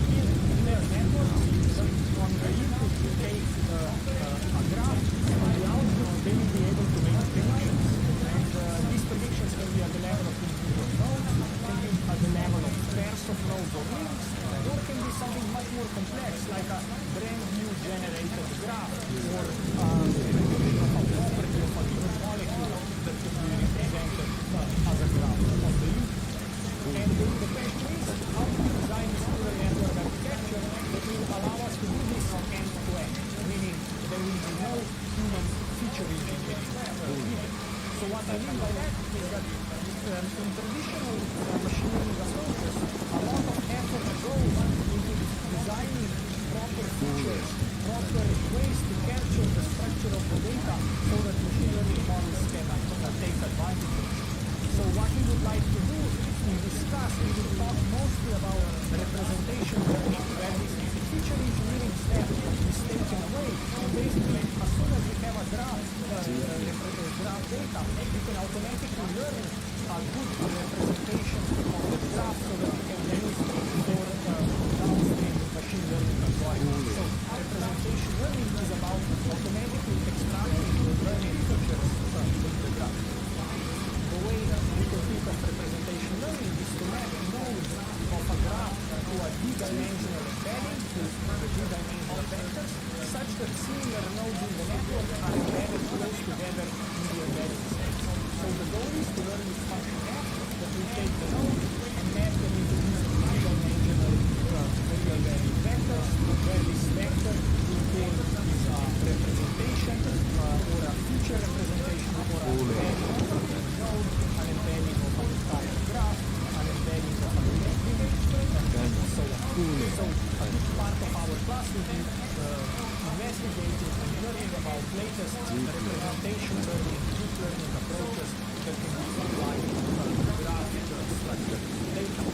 build neural networks on the input to take a graph, and on the output they will be able to make predictions. And these predictions can be at the level of individual nodes, can be at the level of pairs of nodes or links, or can be something much more complex like a brand new generated graph or prediction of a property of a given molecule that could be represented as a graph on the input. And the question is, how do we design this neural network architecture that will allow us to do this end-to-end, meaning there will be no human feature engineering needed. So what I mean by that is that in traditional machine learning approaches, a lot of effort goes into designing proper features, proper ways to capture the structure of the data so that machine learning models can take advantage of it. So what we would like to do in this class, we will talk mostly about representation learning, where this feature engineering step is taken away. And basically, as soon as we have a graph data, we can automatically learn a good representation of the graph so that we can use for downstream machine learning algorithms. So representation learning is about automatically extracting the learning features from the graph. The way we can think of representation learning is to map nodes of a graph to a d-dimensional embedding, to the d-dimensional vectors, such that similar nodes in the network are embedded close together in the embedding space. So the goal is to learn this function f that will take the node and map them into these d-dimensional real valued vectors, where this vector will call this representation or a feature representation or a embedding of a node, an embedding of an entire graph, an embedding of a image, and so on. So a big part of our class will be investigating and learning about latest representation learning, deep learning approaches that can be applied to graphic structured data.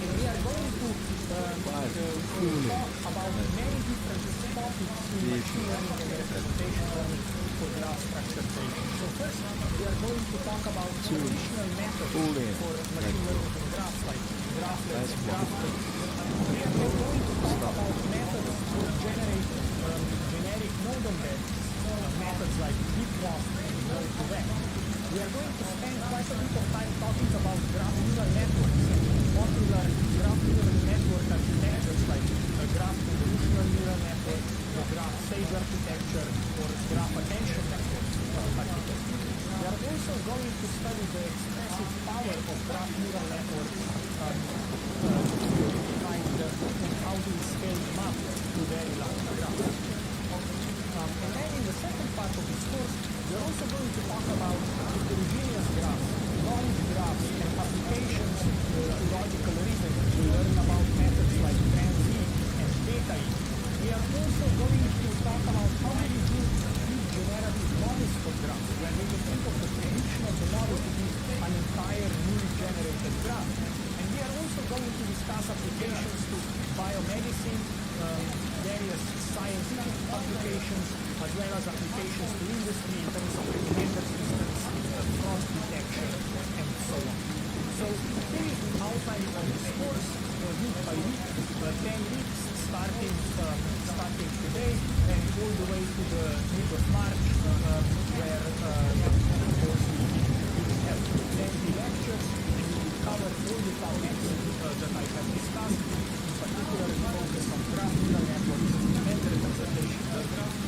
And we are going to talk about many different topics in machine learning and representation learning for graph structured data. So first, we are going to talk about traditional methods for machine learning and graphs, like graphlets, graph food embeddings, methods like deep WASP and node-to-web. We are going to spend quite a bit of time talking about graph neural networks and popular graph neural network architectures like the graph convolutional neural network, the graph sage architecture, or graph attention network architecture. We are also going to study the expressive power of graph neural networks and how to scale them up to very large graphs. And then in the second part of this course, we're also going to talk about heterogeneous graphs, knowledge graphs, and applications to logical reasoning. We learn about methods like trans-E and data-E. We are also going to talk about how we do generative models for graphs, where we can think of the prediction of the model to be an entire newly generated graph. And we are also going to discuss applications to biomedicine, various scientific applications, as well as applications to industry in terms of recommender systems, fraud detection, and so on. So here is the outline of this course, week by week, 10 weeks, starting today and all the way to the mid of March, where of course we will have plenty lectures and we will cover all the topics that I have discussed, in particular the focus on graph neural networks and the representation of graphs.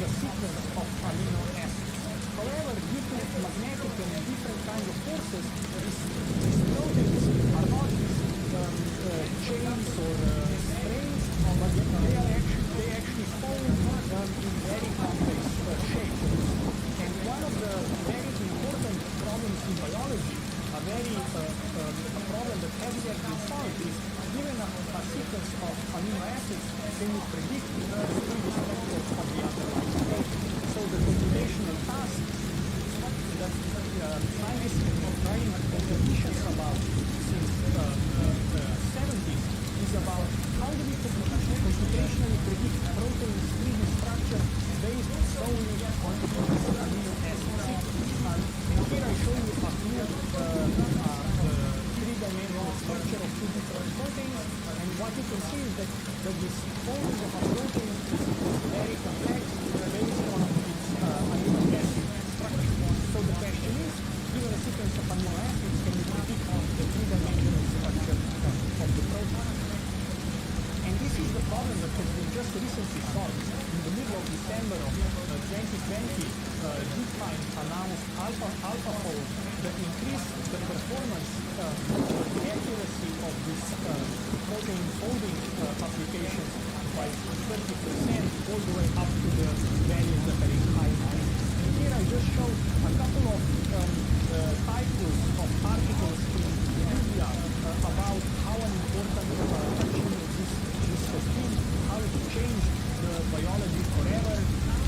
a sequence of amino acids. However, due to magnetic and different kinds of forces, these proteins are not these chains or strings, but they actually fold in very complex shapes. And one of the very important problems in biology, a problem that hasn't yet been solved, is given a sequence of amino acids, can you predict the previous structure of the underlying protein? So the computational task that scientists have been trying competitions about since the 70s is about how do we computationally predict proteins' 3D structure based solely on this amino acid sequence. And here I show you a few three-dimensional structure of two different proteins, and what you can see is that this folding of a protein is very complex based on its amino acid structure. So the question is, given a sequence of amino acids, can you predict the three-dimensional structure of the protein? And this is the problem that has been just recently solved. In the middle of December of 2020, DeepMind announced AlphaFold that increased the performance, the accuracy of this protein folding applications by 30%, all the way up to the values that are in high 90s. And here I just showed a couple of titles of articles in media about how an important achievement this has been, how it changed the biology forever,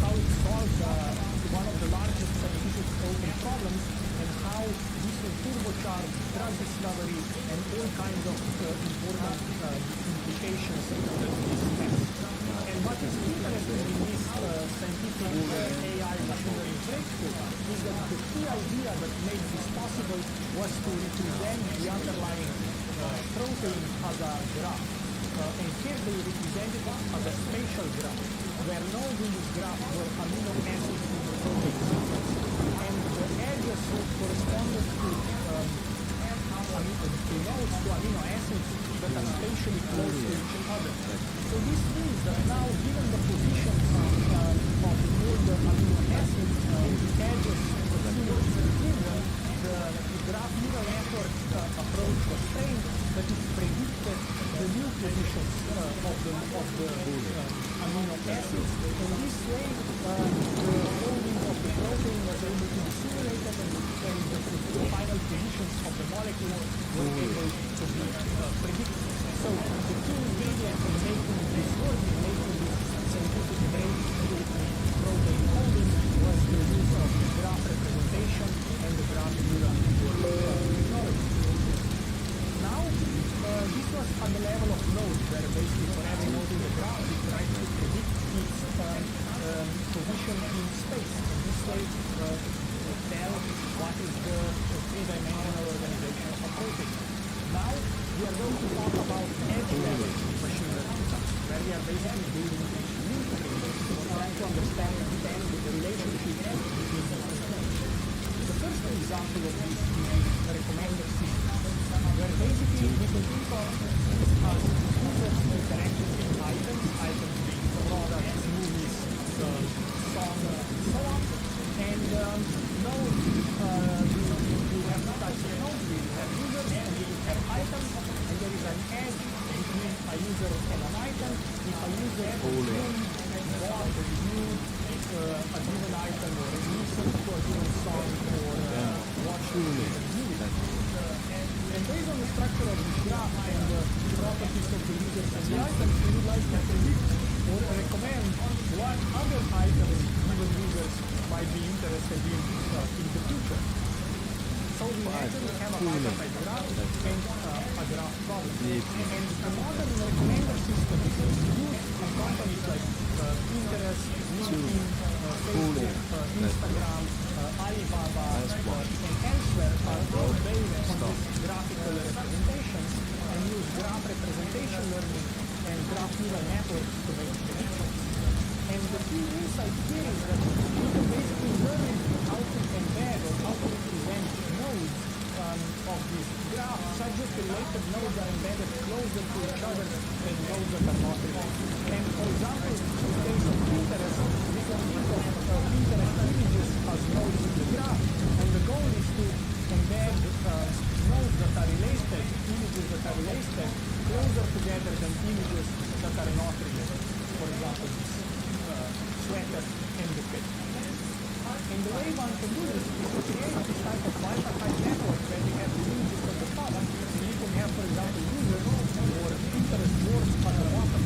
how it solved one of the largest scientific open problems, and how this will turbocharge drug discovery and all kinds of important implications that this has. And what is interesting in this scientific AI machine learning breakthrough is that the key idea that made this possible was to represent the underlying protein as a graph. And here they represented it as a spatial graph, where nodes in this graph were amino acids in the protein sequence. And the edges corresponded to nodes to amino acids that are spatially close to each other. So this means that now, given the positions of all the amino acids, the edges between them, the graph neural network approach was trained that it predicted the new positions of the amino acids. And this way, the folding of the protein was able to be simulated, and the final positions of the molecules were able to be predicted. So the key ingredient in making this work, in making this scientific breakthrough in protein folding, was the use of graph representation and the graph neural network technology. Now, this was at the level of nodes, where basically for every node in the graph, we try to predict its position in space. And this way, tell what is the three-dimensional organization of a protein. Now, we are going to talk about edge-level machine learning, where we are basically building link tables, trying to understand the relationship between these nodes. The first example of this is the recommender system, where basically we can think of this as users interacting with items being products, movies, songs, and so on. And nodes, we have two types of nodes. We have users and we have items, and there is an edge between a user and an item. If a user bought or reviewed a given item, or listened to a given song, or watched a given movie. And based on the structure of this graph and the properties of the users and the items, we would like to predict or recommend what other items given users might be interested in the future. So we actually have a multi-type graph and a graph problem. And the modern recommender system is used in companies like Pinterest, LinkedIn, Facebook, Instagram, Alibaba, and elsewhere are all based on these graphical representations and use graph representation learning and graph neural networks to make predictions. And the key insight here is that you can basically learn how to embed or how to represent nodes of this graph, subject-related nodes are embedded closer to each other than nodes that are not related. And for example, in case of Pinterest, we can think of Pinterest images as nodes in the graph, and the goal is to embed nodes that are related, images that are related, closer together than images that are not related. For example, this sweater and the pet. And the way one can do this is to create this type of bipartite network where we have the images at the top, and you can have, for example, users or Pinterest boards at the bottom.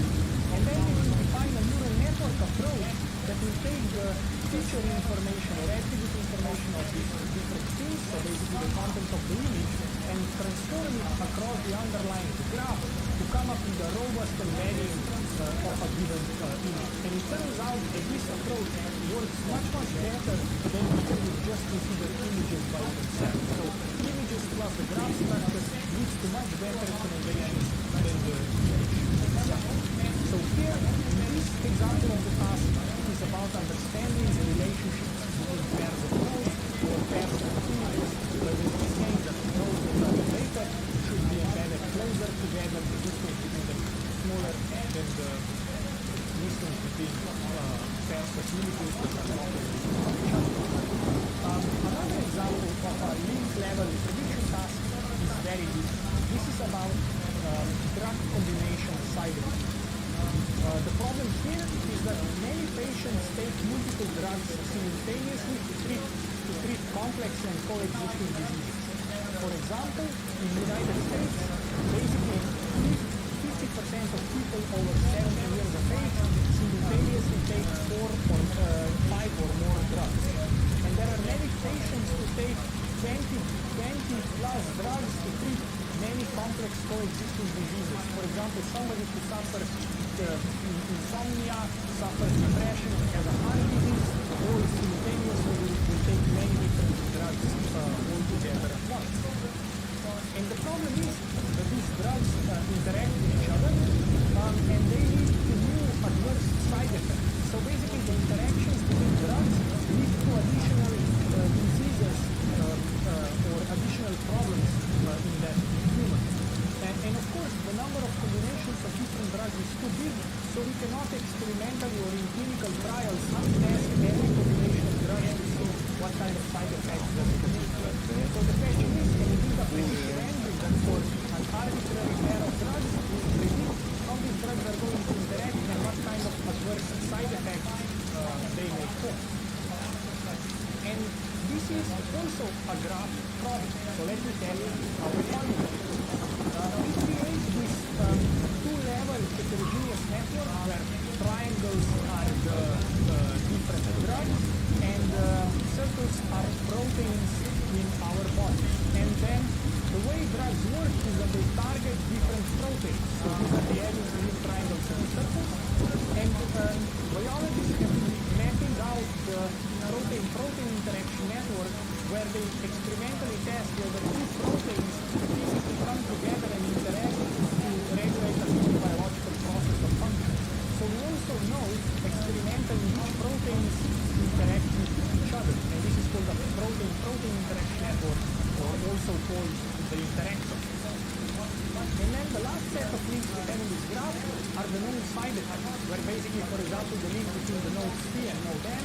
And then we can define a neural network approach that will take the feature information or attribute information of these different things, so basically the content of the image, and transform it across the underlying graph to come up with a robust embedding of a given image. And it turns out that this approach works much better than if you just consider images by themselves. So images plus the graph structure leads to much better recommendations than the image itself. So here, in this example of the task, it is about understanding the relationships between pairs of nodes or pairs of images, where we are saying that nodes that are related should be embedded closer together, the distance between them smaller than the distance between pairs of images that are not related to each other. Another example of a link-level prediction task is very different. This is about drug combination side effects. The problem here is that many patients take multiple drugs simultaneously to treat complex and coexisting diseases. For example, in the United States, basically 50% of people over 70 years of age simultaneously take 4 or 5 or more drugs. And there are many patients who take 20 plus drugs to treat many complex coexisting diseases. For example, somebody who suffers insomnia, suffers depression, has a heart disease, all simultaneously will take many different drugs altogether at once. And the problem is that these drugs interact with each other and they lead to new adverse side effects. So basically the interactions between drugs lead to additional diseases or additional problems in that human. And of course, the number of combinations of different drugs is too big, so we cannot experimentally or in clinical trials test every combination of drugs to see what kind of side effects does it have. So the question is, can we build a prediction engine that for an arbitrary pair of drugs will predict how these drugs are going to interact and what kind of adverse side effects they may cause? And this is also a graph problem. So let me tell you how we formulate it. We create this two-level heterogeneous network where triangles are the different drugs and circles are proteins in our body. And then the way drugs work is that they target different proteins. So these are the areas within triangles and circles. And biologists have been mapping out the protein-protein interaction network where they experimentally test whether two proteins physically come together and interact to regulate a given biological process or function. So we also know experimentally which proteins interact with each other, and this is called a protein-protein interaction network, or also called the interactor. And then the last set of links we have in this graph are the known side effects, where basically, for example, the link between the nodes T and node N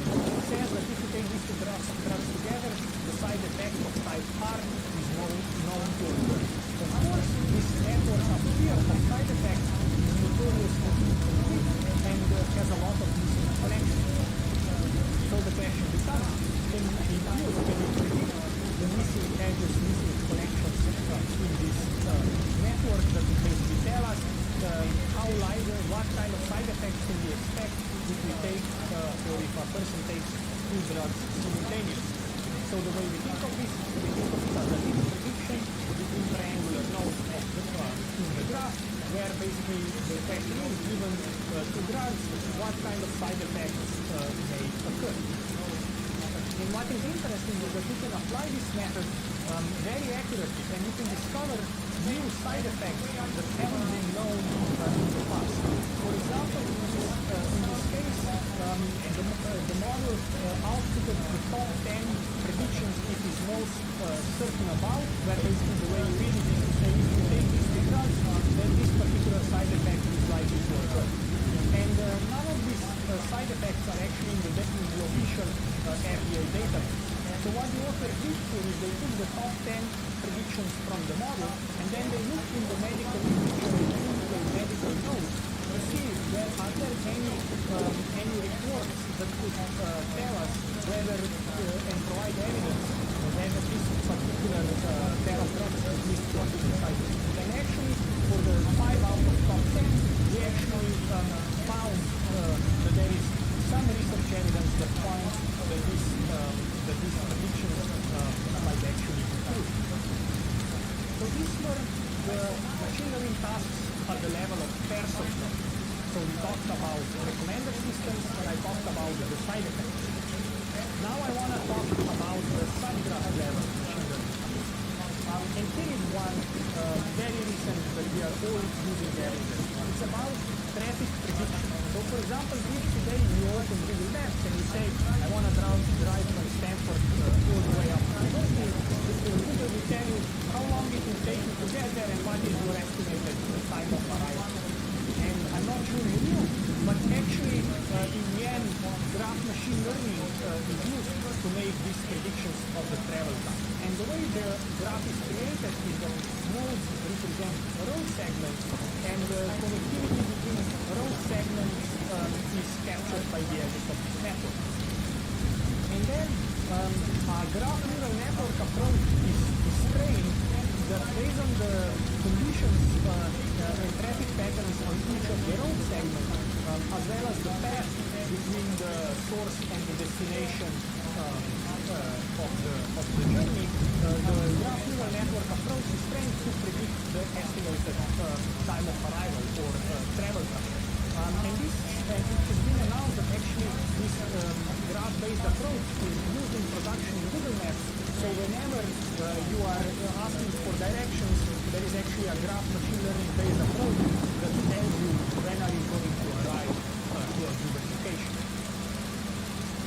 says that if you take these two drugs together, the side effect of type R is known to occur. Of course, this network up here of side effects is notoriously incomplete and has a lot of missing connections. So the question becomes, can we predict the missing edges, missing connections in this network that will basically tell us how likely, what kind of side effects can we expect if we take or if a person takes two drugs simultaneously. So the way we think of this, we think of it as a link prediction between triangular nodes in the graph, where basically the question is, given two drugs, what kind of side effects may occur. And what is interesting is that you can apply this method very accurately, and you can discover new side effects that haven't been known in the past. For example, in this case, the model outputted the top 10 predictions it is most certain about, where basically the way you read it is to say if you take these two drugs, then this particular side effect is likely to occur. And none of these side effects are actually in the official FDA database. So what the author did here is they took the top 10 predictions from the model, and then they looked in the medical literature and clinical medical notes to see where are there any reports that could tell us whether and provide evidence whether this particular pair of drugs could lead to a side effect. And actually, for the 5 out of top 10, we actually found that there is some research evidence that points that these predictions might actually be true. So these were the machine learning tasks at the level of pairs of them. So we talked about recommender systems, and I talked about the side effects. Now I want to talk about the subgraph level machine learning. And here is one very recent that we are all using very well. It's about traffic prediction. So for example, if today you open Google Maps and you say, I want to drive from Stanford all the way up to Berkeley, Google will tell you how long it will take you to get there and what is your estimated time of arrival. And I'm not sure you knew, but actually in the end, graph machine learning is used to make these predictions of the travel time. And the way the graph is created is that nodes represent road segments, and the connectivity between road segments is captured by the edges of this network. And then a graph neural network approach is trained that based on the conditions and traffic patterns on each of the road segments, as well as the path between the source and the destination of the journey, the graph neural network approach is trained to predict the estimated time of arrival or travel time. And it has been announced that actually this graph-based approach is used in production in Google Maps. So whenever you are asking for directions, there is actually a graph machine learning-based approach that tells you when are you going to arrive to a given location.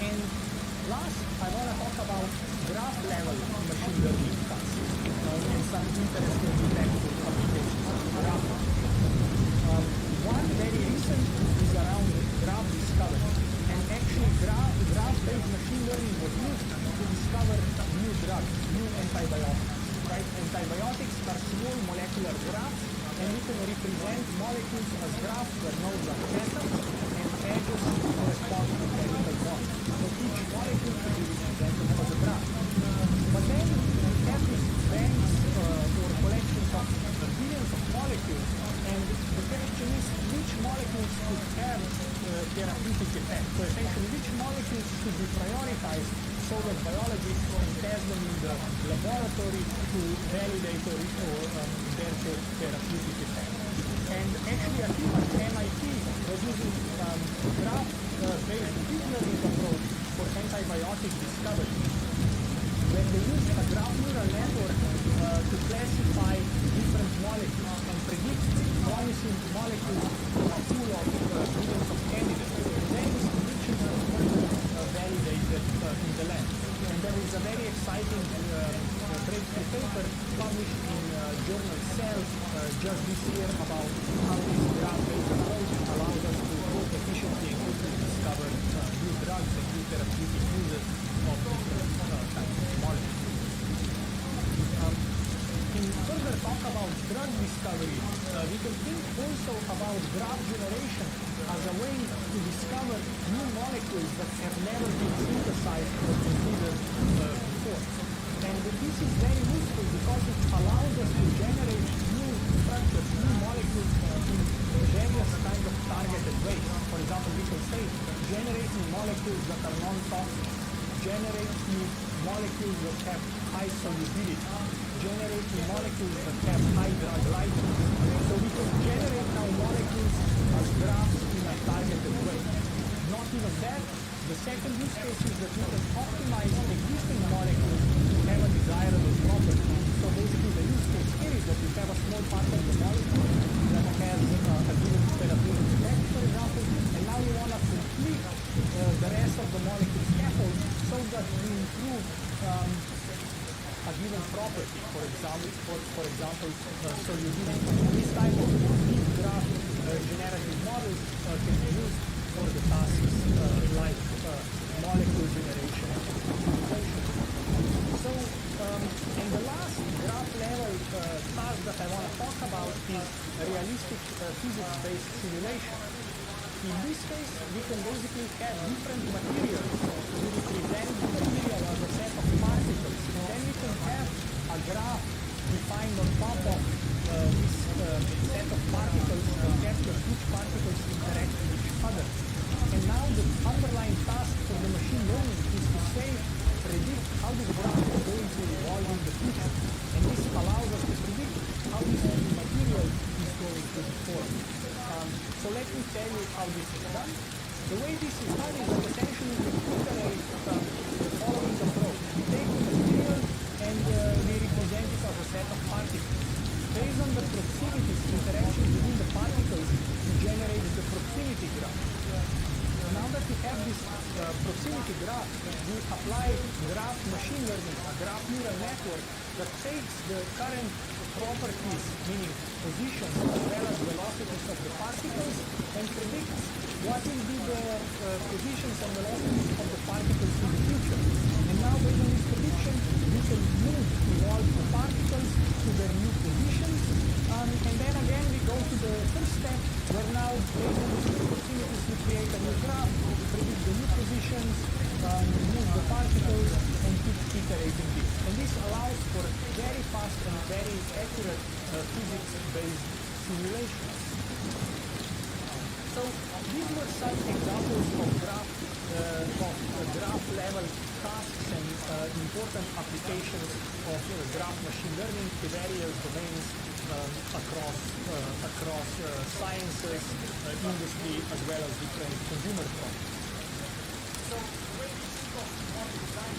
And last, I want to talk about graph-level machine learning tasks and some interesting practical applications of graph. One very recent is around graph discovery. And actually, graph-based machine learning was used to discover new drugs, new antibiotics. Right? Antibiotics are small molecular graphs, and we can represent molecules as graphs where nodes are present and edges correspond to chemical bonds. So each molecule can be represented as a graph. But then we have these banks or collections of billions of molecules, and the question is which molecules could have therapeutic effect. So essentially, which molecules should be prioritized so that biologists can test them in the laboratory to validate their therapeutic effect. And actually, a team at MIT was using graph-based deep learning approach for antibiotic discovery. When they used a graph neural network to classify different molecules and predict promising molecules from a pool of billions of candidates, then these predictions were further validated in the lab. And there is a very exciting breakthrough paper published in journal Cell just this year about how this graph-based approach allows us to both efficiently and quickly discover new drugs and new therapeutic uses of different types of molecules. In further talk about drug discovery, we can think also about graph generation as a way to discover new molecules that have never been synthesized or considered before. And this is very useful because it allows us to generate new structures, new molecules in various kinds of targeted ways. For example, we can say generating molecules that are non-toxic, generating molecules that have high solubility, generating molecules that have high drug likeness. So we can generate now molecules as graphs in a targeted way. Not even that, the second use case is that we can optimize existing molecules to have a desirable property. So So basically the use case here is that you have a small part of the molecule that has a given therapeutic effect, for example, and now you want to complete the rest of the molecule scaffold so that you improve a given property, for example, so you this type of deep graph generative models can be used for the tasks like molecule generation and optimization. So, and the last graph level task that I want to talk about is a realistic physics-based simulation. In this case, we can basically have different materials. We represent the material as a set of particles, and then we can have a graph defined on top of this set of particles to capture which particles interact with each other. And now the underlying task for the machine learning is to predict how this graph is going to evolve in the future. And this allows us to predict how this material is going to be formed. So let me tell you how this is done. The way this is done is that essentially we iterate the following approach. We take the material and we represent it as a set of particles. Based on the proximities, interactions within the particles, we generate the proximity graph. Now that we have this proximity graph, we apply graph machine learning, a graph neural network that takes the current properties, meaning positions as well as velocities of the particles, and predicts what will be the positions and velocities of the particles in the future. And now based on this prediction, we can evolve the particles to their new positions, and then again we go to the first step, where now based on these proximities we create a new graph, predict the new positions, move the particles, and keep iterating this. And this allows for very fast and very accurate physics-based simulations. So these were some examples of graph level tasks and important applications of graph machine learning to various domains across sciences, industry, as well as different consumer products. So the way we think of model design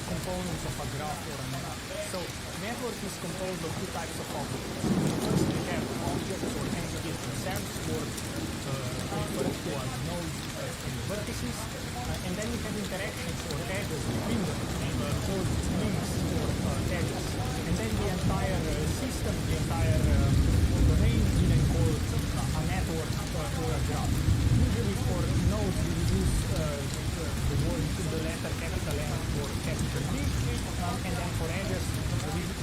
components of a graph or a network. So network is composed of two types of objects. First we have objects or entities themselves, or referred to as nodes and vertices, and then we have interactions or edges between them, called links or edges. And then the entire system, the entire domain is then called a network or a graph. Usually for nodes we use the letter capital N or capital D, and then for edges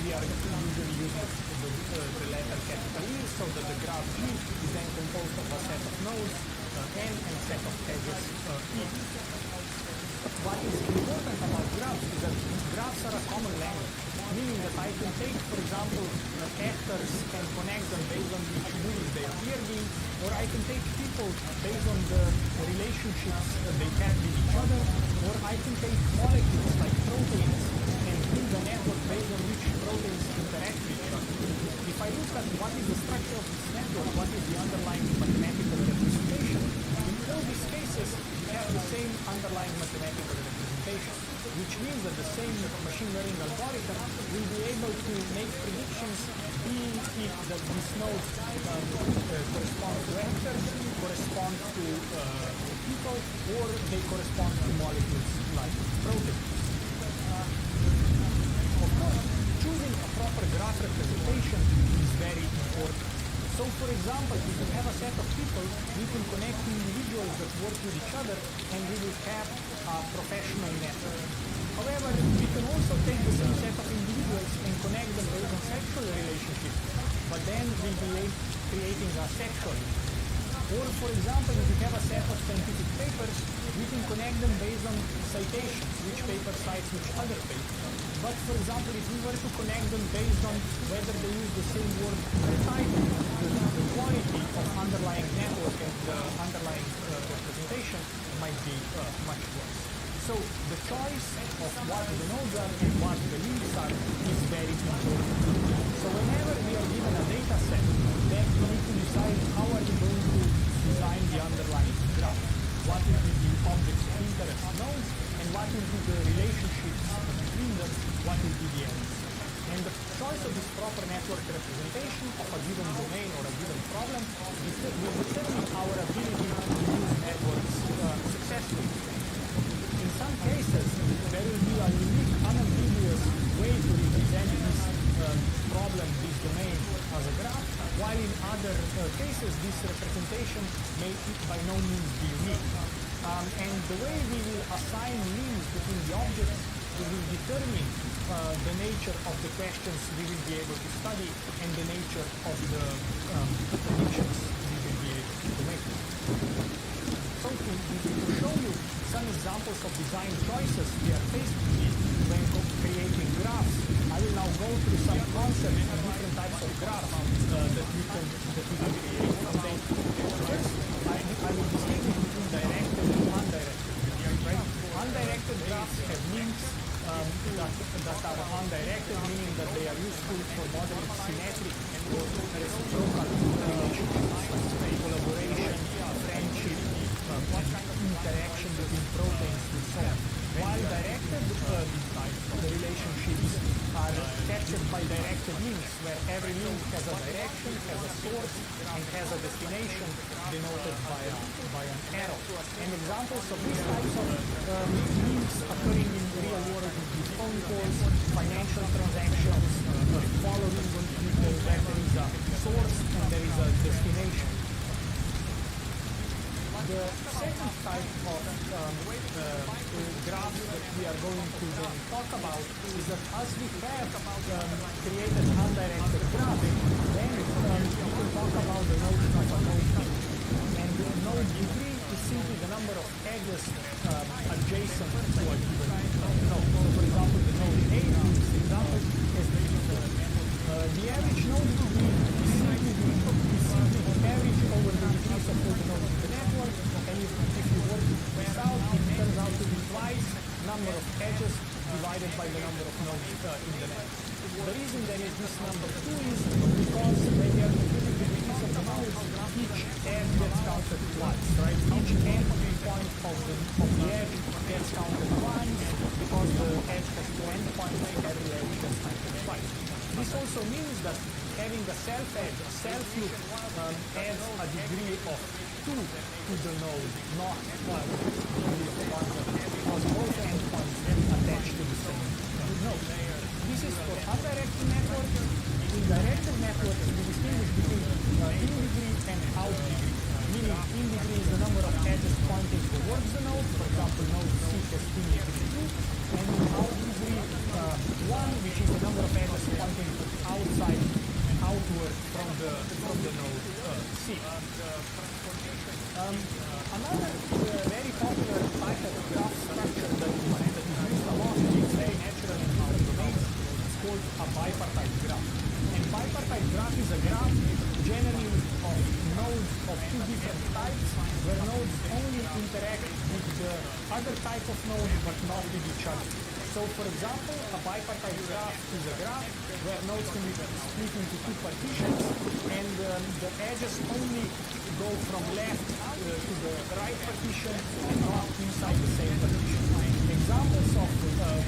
we are usually using the letter capital E, so that the graph G is then composed of a set of nodes N and a set of edges E. What is important about graphs is that graphs are a common language, meaning that I can take, for example, actors and connect them based on which movies they appear in, or I can take people based on the relationships they have with each other, or I can take molecules like proteins and build a network based on which proteins interact with each other. If I look at what is the structure of this network, what is the underlying mathematical representation, in all these cases we have the same underlying mathematical representation, which means that the same machine learning algorithm will be able to make predictions, be it that these nodes correspond to actors, correspond to people, or they correspond to molecules like proteins. Of course, choosing a proper graph representation is very important. So, for example, if we have a set of people, we can connect individuals that work with each other, and we will have a professional network. However, we can also take the same set of individuals and connect them based on sexual relationships, but then we'll be creating a sexual. Or, for example, if we have a set of scientific papers, we can connect them based on citations, which paper cites which other paper. But for example, if we were to connect them based on whether they use the same word per type, the quality of underlying network and the underlying representation might be much worse. So the choice of what the nodes are and what the links are is very important. So whenever we are given a data set, then we need to decide how are we going to design the underlying graph. What will be the objects of interest nodes, and what will be the relationships between them, what will be the elements. And the choice of this proper network representation of a given domain or a given problem will determine our ability to use networks successfully. In some cases, there will be a unique, unambiguous way to represent this problem, this domain, as a graph, while in other cases, this representation may by no means be unique. And the way we will assign links between the objects will determine the nature of the questions we will be able to study and the nature of the predictions we will be able to make. So to show you some examples of design choices we are faced with when creating graphs, I will now go through some concepts and different types of graphs that we can create from data. First, I will distinguish between directed and undirected. Right? Undirected graphs have links that are undirected, meaning that they are useful for modeling symmetric or reciprocal relationships, collaboration, friendship, interaction between proteins and so on. While directed the relationships are captured by directed links, where every link has a direction, has a source, and has a destination denoted by an arrow. And examples of these types of links occurring in the real world would be phone calls, financial transactions, following people where there is a source and there is a destination. The second type of graph that we are going to then talk about is that as we have created undirected graph, then we can talk about the notion of a node degree. And the node degree is simply the number of edges adjacent to a given node. So for example, the node 8 in this example is the average node degree is simply the average over the degrees of all the nodes in the network, and if you work this out, it turns out to be twice number of edges divided by the number of nodes in the network. The reason there is this number 2 is because when you are computing the degrees of the nodes, each edge gets counted once, right? Each endpoint of the edge gets counted once because the edge has 2 endpoints, every edge gets counted twice. This also means that having a self-edge, a self-loop, adds a degree of 2 to the node, not degree of 1, because both endpoints attach to the same node. This is for undirected networks. In directed networks, we distinguish between in degree and out degree. Meaning in degree is the number of edges pointing towards the node. For example, node C has in degree 2, and in out degree 1, which is the number of edges pointing outside, outward from the node C. Another very popular type of graph structure that is used a lot, and it's very natural in our domains, is called a bipartite graph. And bipartite graph is a graph generally of nodes of 2 different types, where nodes only interact with the other type of node but not with each other. So for example, a bipartite graph is a graph where nodes can be split into 2 partitions, and the edges only go from left to the right partition and not inside the same partition. Examples of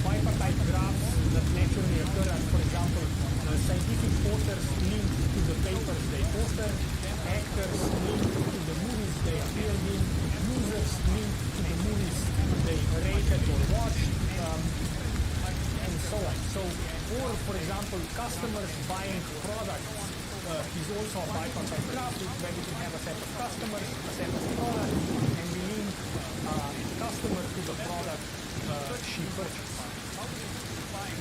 bipartite graphs that naturally occur are, for example, scientific authors link to the papers they author, actors link to the movies they appeared in, users link to the movies they rated or watched, and so on. So, or for example, customers buying products is also a bipartite graph where we can have a set of customers, a set of products, and we link customer to the product she purchased.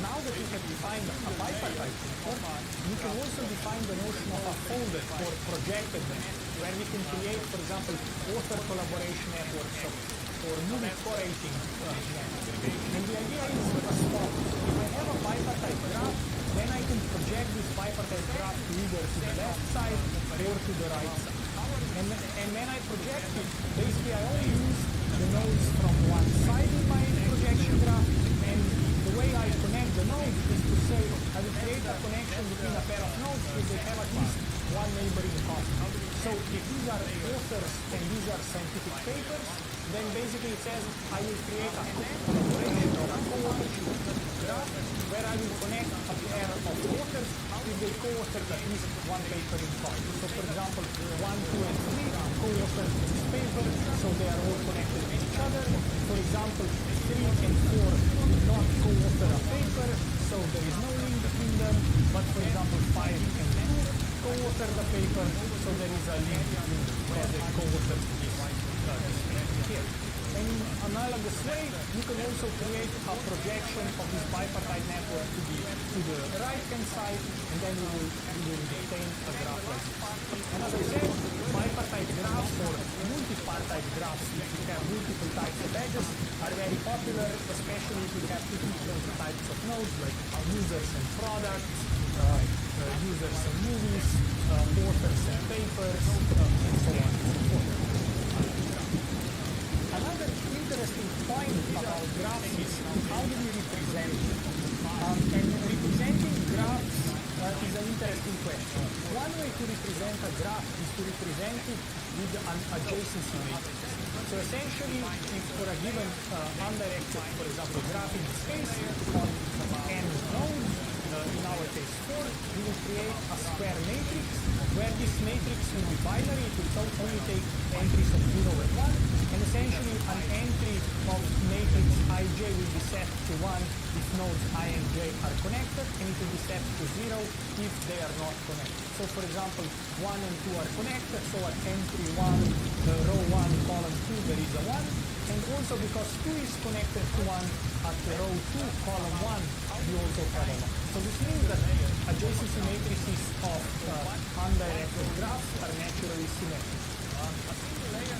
Now that we have defined a bipartite network, we can also define the notion of a folded or projected network, where we can create, for example, author collaboration networks of for movie correlating network. And the idea is as follows. If I have a bipartite graph, then I can project this bipartite graph to either to the left side or to the right side. And when I project it, basically I only use the nodes from one side in my projection graph, and the way I connect the nodes is to say I will create a connection between a pair of nodes if they have at least one neighbor in common. So if these are authors and these are scientific papers, then basically it says I will create a collaboration or a co-authorship graph where I will connect a pair of authors if they co-authored at least one paper in common. So for example, 1, 2, and 3 co-authored this paper, so they are all connected with each other. For example, 3 and 4 did not co-author a paper, so there is no link between them. But for example, 5 and 2 co-authored the paper, so there is a link between them where they co-authored this paper here. And in analogous way, you can also create a projection of this bipartite network to the right-hand side, and then you will obtain a graph like this. And as I said, bipartite graphs or multipartite graphs, if you have multiple types of edges, are very popular, especially if you have two different types of nodes, like users and products, users and movies, authors and papers, and so on and so forth. Another interesting point about graphs is how do we represent it? And representing graphs is an interesting question. One way to represent a graph is to represent it with an adjacency matrix. So essentially, if for a given undirected, for example, graph in space on n nodes, in our case 4, we will create a square matrix where this matrix will be binary. It will only take entries of 0 and 1, and essentially an entry of matrix ij will be set to 1 if nodes I and j are connected, and it will be set to 0 if they are not connected. So for example, 1 and 2 are connected, so at entry 1, row 1, column 2, there is a 1. And also because 2 is connected to 1, at row 2, column 1, you also have a 1. So this means that adjacency matrices of undirected graphs are naturally symmetric.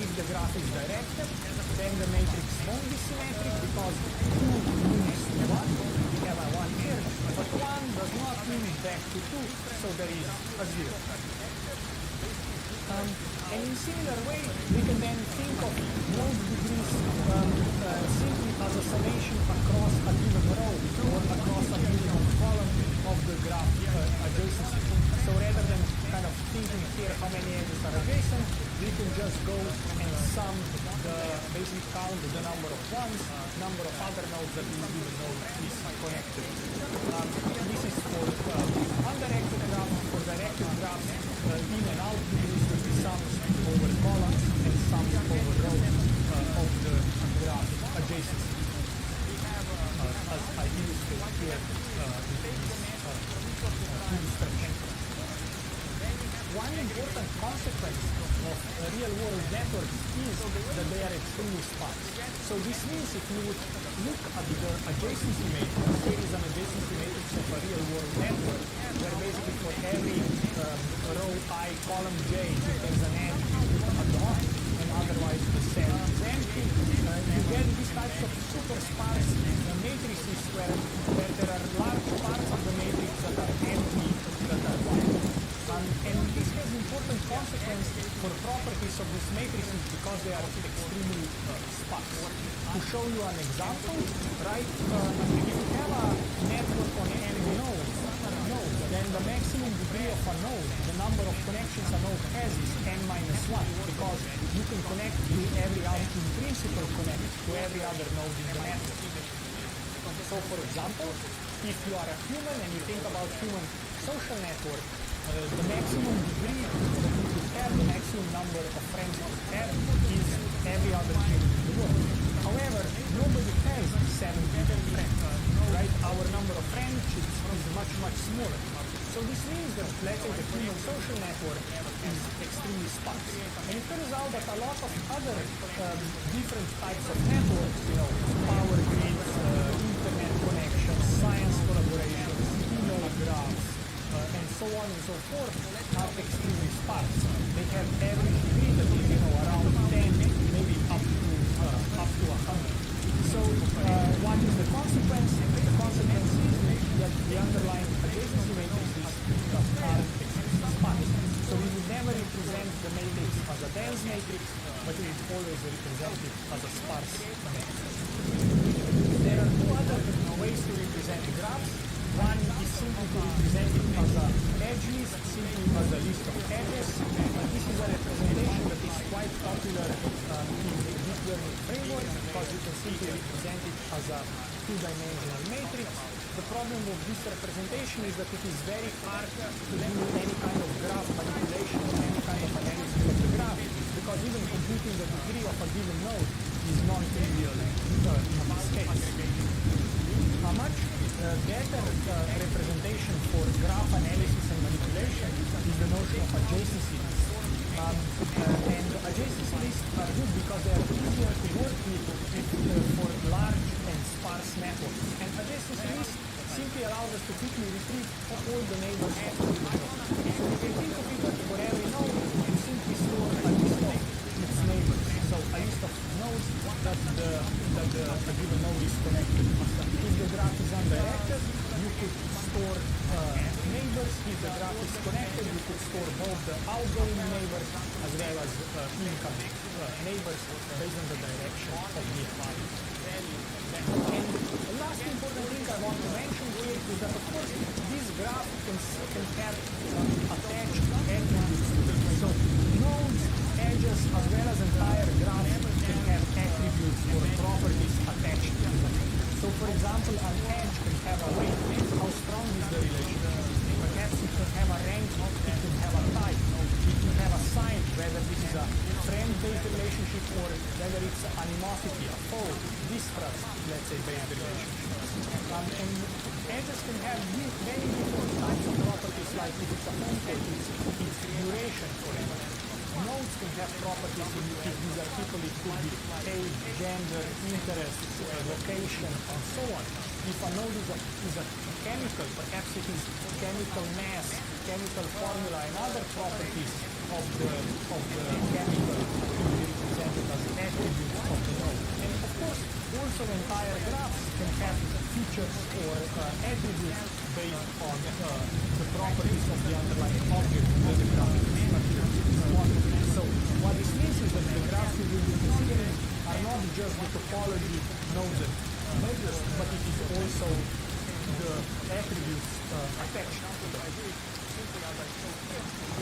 If the graph is directed, then the matrix won't be symmetric because 2 moves to 1, we have a 1 here, but 1 does not move back to 2, so there is a 0. And in similar way, we can then think of node degrees simply as a summation across a given row or across a given column of the graph adjacency. So rather than kind of thinking here how many edges are adjacent, we can just go and sum the basic count, the number of ones, number of other nodes that this given node is connected. This is for undirected graphs. For directed graphs, in and out degrees will be sums over columns and sums over rows of the graph adjacency. As I illustrate here in this illustration. One important consequence of real-world networks is that they are extremely sparse. So this means if you would look at the adjacency matrix, here is an adjacency matrix of a real-world network, where basically for every row I, column j, if there's an edge, you put a dot, and otherwise the cell is empty. You get these types of super sparse matrices where there are large parts of the matrix that are empty, that are white. And this has important consequences for properties of these matrices because they are extremely sparse. To show you an example, right, if you have a network on n nodes, then the maximum degree of a node, the number of connections a node has is n minus 1, because you can connect to every other, in principle connect to every other node in the network. So for example, if you are a human and you think about human social network, the maximum degree that you could have, the maximum number of friends you could have is every other human in the world. However, nobody has 7 billion friends, right? Our number of friends is much, much smaller. So this means that, let's say, the human social network is extremely sparse. And it turns out that a lot of other different types of networks, power grids, internet connections, science collaborations, email graphs, and so on and so forth, are extremely sparse. They have average degree that is, around 10, maybe up to dense matrix, but it is always represented as a sparse matrix. There are two other ways to represent graphs. One is simply to represent it as a edge list, simply as a list of edges. This is a representation that is quite popular in deep learning frameworks because you can simply represent it as a two-dimensional matrix. The problem with this representation is that it is very hard to do any kind of graph manipulation or any kind of analysis of the graph, because even computing the degree of a given node is non-trivial in this case. A much better representation for graph analysis and manipulation is the notion of adjacency lists. And adjacency lists are good because they are easier to work with for large and sparse networks. And adjacency lists simply allows us to quickly retrieve all the neighbors of the given node. So you can think of it that for every node, you simply store a list of its neighbors. So a list of nodes that the given node is connected to. If the graph is undirected, you could store neighbors. If the graph is connected, you could store both the outgoing neighbors as well as incoming neighbors based on the direction of the inquiry. And the last important thing I want to mention here is that, of course, this graph can have attached attributes to it. So nodes, edges, as well as entire graphs can have attributes or properties attached to them. So, for example, an edge can have a weight. How strong is the relationship? Perhaps it can have a rank, it can have a type, it can have a sign, whether this is a friend-based relationship or whether it's animosity, a foe, distrust, let's say, based relationship. And edges can have many different types of properties, like if it's a phone call, its duration, for example. Nodes can have properties in if these are people, it could be age, gender, interests, location, and so on. If a node is a chemical, perhaps it is chemical mass, chemical formula, and other properties of the chemical can be represented as attributes of the node. And of course, also entire graphs can have features or attributes based on the properties of the underlying object that the graphical structure is modeled. So what this means is that the graphs we will be considering are not just the topology, nodes, and edges, but it is also the attributes attached to them.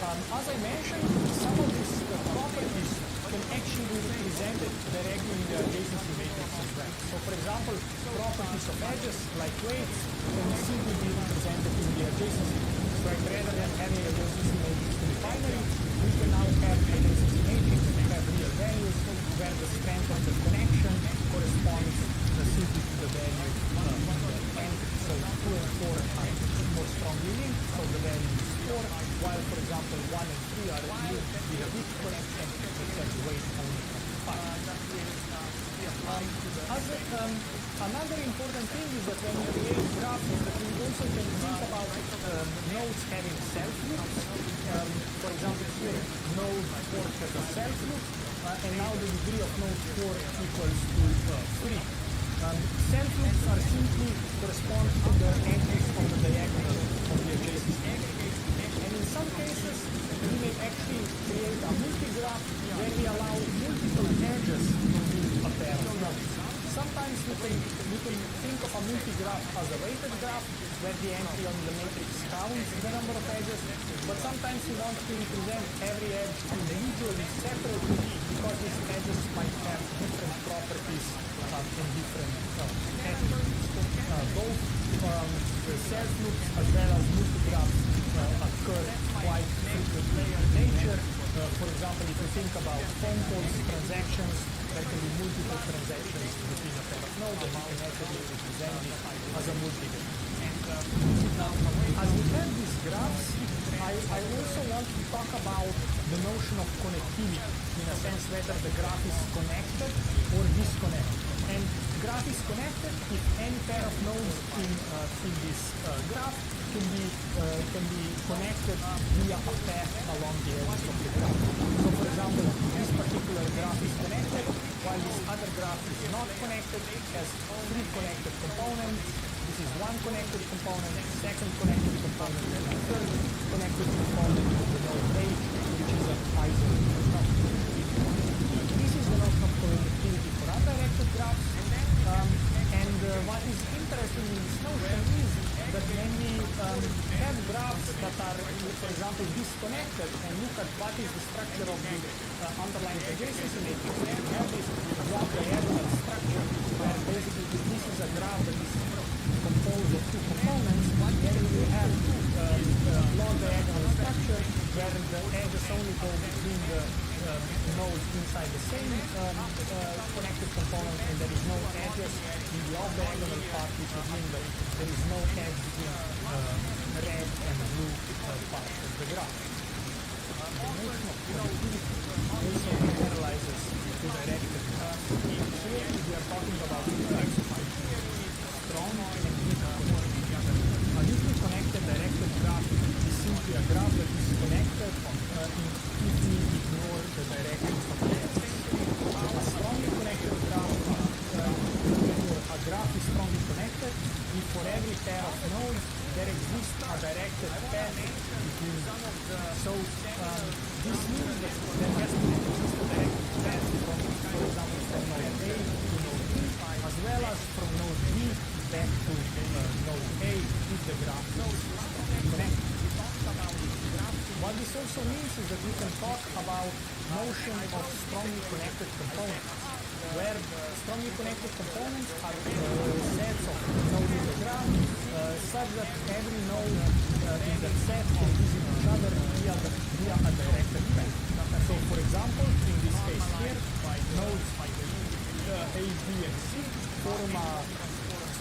As I mentioned, some of these properties can actually be represented directly in the adjacency matrix as well. So, for example, properties of edges, like weights, can simply be represented in the adjacency matrix. Right? Rather than having adjacency matrix to the binary, we can now have adjacency matrix and have real values where the strength of the connection corresponds simply to the value of the entity. So 2 and 4 are more strongly linked, so the value is 4, while, for example, 1 and 3 are linked with a weak connection, which has weight only 5. Another important thing is that when we create graphs, we also can think about nodes having self-loops. For example, here node 4 has a self-loop, and now the degree of node 4 equals to 3. Self-loops are simply correspond to the entries of the diagonal of the adjacent matrix. And in some cases, we may actually create a multigraph where we allow multiple edges to be a pair of nodes. Sometimes we can think of a multigraph as a weighted graph where the entry on the matrix counts the number of edges, but sometimes we want to represent every edge individually, separately, because these edges might have different properties and different attributes. Both the self-loops as well as multigraphs occur quite frequently in nature. For example, if you think about phone calls, transactions, there can be multiple transactions between a pair of nodes, and you can actually represent it as a multigraph. As we have these graphs, I also want to talk about the notion of connectivity, in a sense whether the graph is connected or disconnected. And graph is connected if any pair of nodes in this graph can be connected via a path along the edges of the graph. So, for example, this particular graph is connected, while this other graph is not connected. It has 3 connected components. This is one connected component, second connected component, and a third connected component of the node A, which is an isolated node. have graphs that are, for example, disconnected and look at what is the structure of the underlying adjacency matrix. You have this block diagonal structure where basically this is a graph that is composed of two components. Then you have block diagonal structure where the edges only go between the nodes inside the same connected component, and there is no edges in the off-diagonal part, which means that there is no edge between red and blue part of the graph. The notion of connectivity also generalizes to directed graphs. Here we are talking about two types of strong and weak connectivity. A weakly connected directed graph is simply a graph that is connected if we ignore the directions of the edges. A strongly connected graph, a graph is strongly connected if for every pair of nodes there exists a directed path between them. So this means that there has to exist a directed path from, for example, from node A to node B, as well as from node B back to node A if the graph is connected. What this also means is that we can talk about notion of strongly connected components, where strongly connected components are sets of nodes in the graph, such that every node in that set can visit each other via a directed path. So, for example, in this case here, nodes A, B, and C form a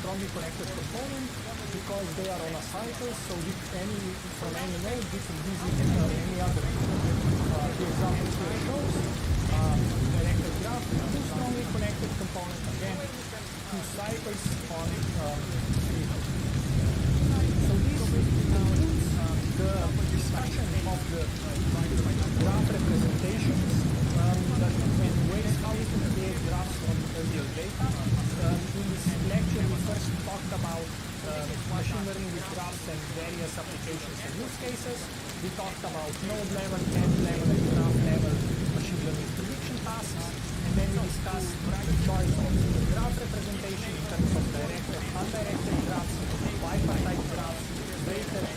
strongly connected component because they are on a cycle, so from any node we can visit any other node. The example here shows directed graph with two strongly connected components, again, two cycles on three nodes. So this concludes the discussion of the graph representations and ways how we can create graphs from real data. In this lecture we first talked about machine learning with graphs and various applications and use cases. We talked about node level, edge level, and graph level machine learning prediction tasks. And then we discussed the choice of the graph representation in terms of directed, undirected graphs, bipartite graphs, weighted,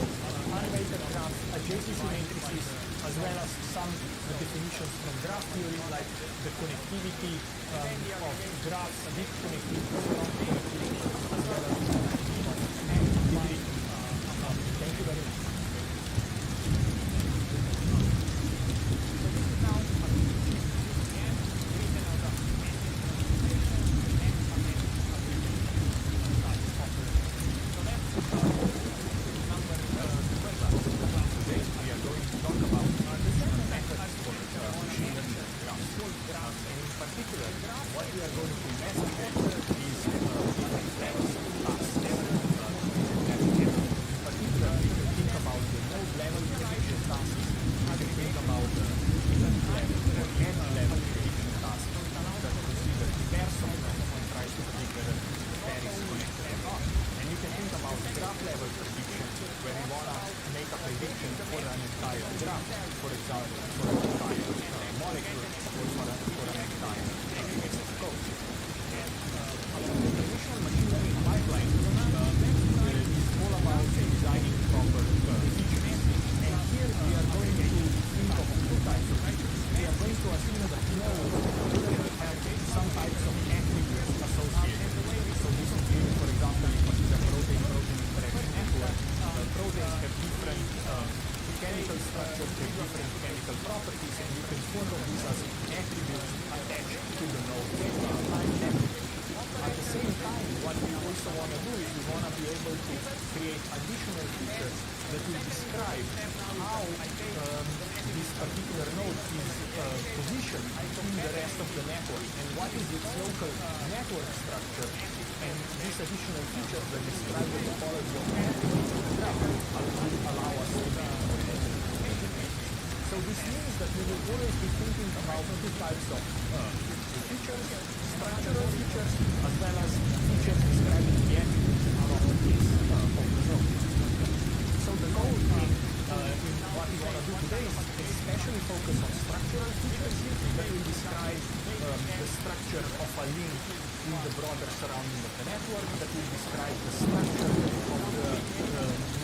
unweighted graphs, adjacency matrices, as well as some definitions from graph theory, like the connectivity of graphs, weak connectivity, strong connectivity, as well as connectivity. Thank you very much. in the broader surrounding of the network, that will describe the structure of the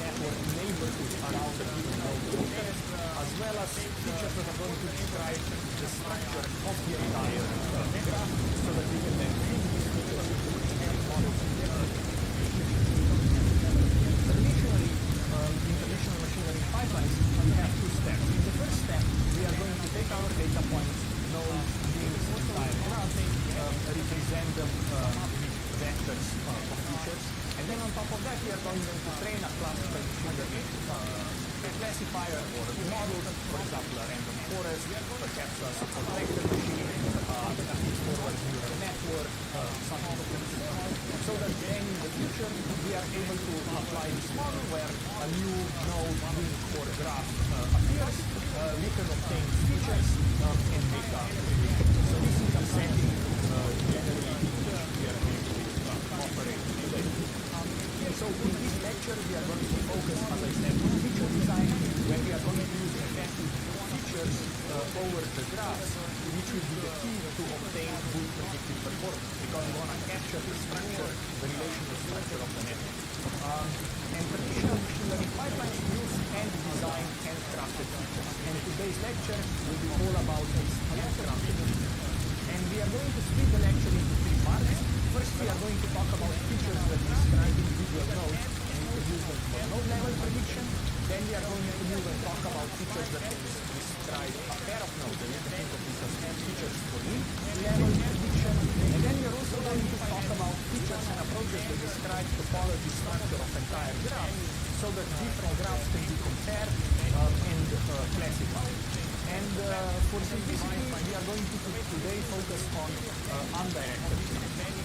network neighborhood around the given node located, as well as features that are going to describe the structure of the entire graph, so that we can then feed these features into predictive models. Traditionally, in traditional machine learning pipelines, we have two steps. In the first step, we are going to take our data points, nodes, views, entire graph, represent them with vectors of features, and then on top of that, we are going to train a classical machine learning classifier or model, for example, a random forest, perhaps a support vector machine, a feed-forward neural network, something of that sort. So that then in the future, we are able to apply this model where a new node, link, or graph appears, we can obtain features and make a prediction. So this is a setting generally in which we are going to operate today. So in this lecture, we are going to focus, as I said, on feature design, where we are going to use effective features over the graphs, which will be the key to obtain good predictive performance, because we want to capture the structure, the relational structure of the network. And traditional machine learning pipelines use hand-designed, handcrafted features. And today's lecture will be all about these handcrafted features. And we are going to split the lecture into three parts. First, we are going to talk about features that describe individual nodes, and we can use them for node-level prediction. Then we are going to move and talk about features that can describe a pair of nodes, and you can think of these as features for link-level prediction. And then we are also going to talk about features and approaches that describe topology structure of entire graphs, so that different graphs can be compared and classified. And for simplicity, we are going to today focus on undirected design.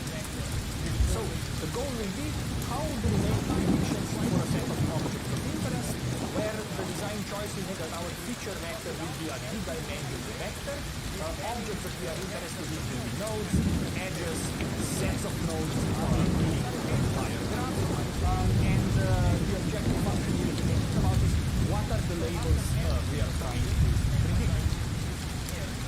So the goal will be how do we make predictions for a set of objects of interest, where the design choice will be that our feature vector will be a d-dimensional vector. Objects that we are interested in will be nodes, edges, sets of nodes in the entire graph. And the objective function we will think about is what are the labels we are trying to predict.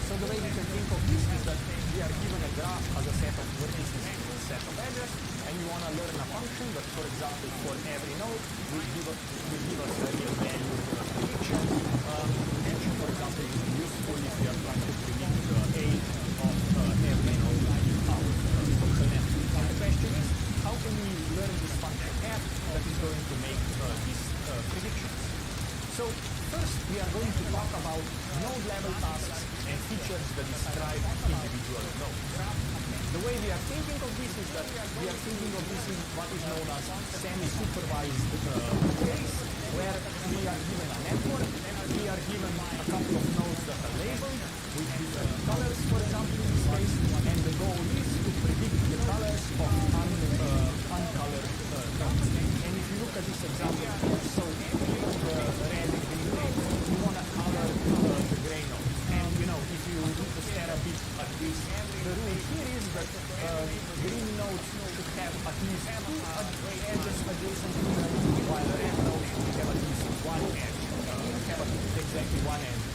So the way we can think of this is that we are given a graph as a set of vertices and a set of edges, and we want to learn a function that, for example, for every node will give us a real value prediction. Prediction, for example, is useful if we are trying to predict the age of every node in our social network. And the question is, how can we learn this function f that is going to make these predictions? So first, we are going to talk about node-level tasks and features that describe individual nodes. The way we are thinking of this is that we are thinking of this in what is known as semi-supervised case, where we are given a network, we are given a couple of nodes that are labeled with different colors, for example, in this case, and the goal is to predict the colors of uncolored nodes. And if you look at this example here, so given the red and green nodes, you want to color the gray nodes. And if you stare a bit at this, the rule here is that green nodes should have at least two edges adjacent to them, while the red nodes should have at least one edge, have exactly one edge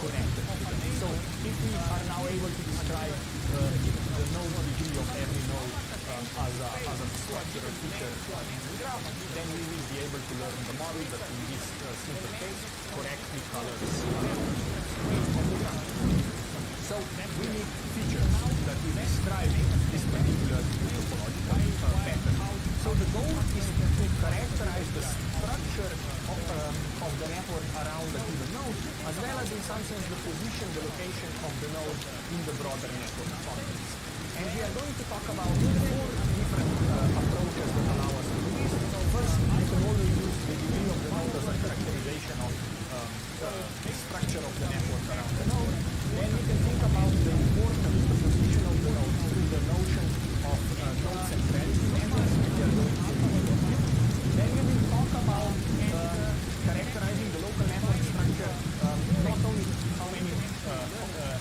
connected to them. So if we are now able to describe the node degree of every node as a structural feature in the graph, then we will be able to learn the model that in this simple case correctly colors of the graph. So we need features that will describe this particular topological pattern. So the goal is to characterize the structure of the network around the given node, as well as in some sense the position, the location of the node in the broader network context. And we are going to talk about four different approaches that allow us to do this. So first, you can always use the degree of the node as a characterization of the structure of the network around the node. Then we can think about the importance, the position of the node through the notion of node centrality networks. We are going to use. Then we will talk about characterizing the local network structure, not only how many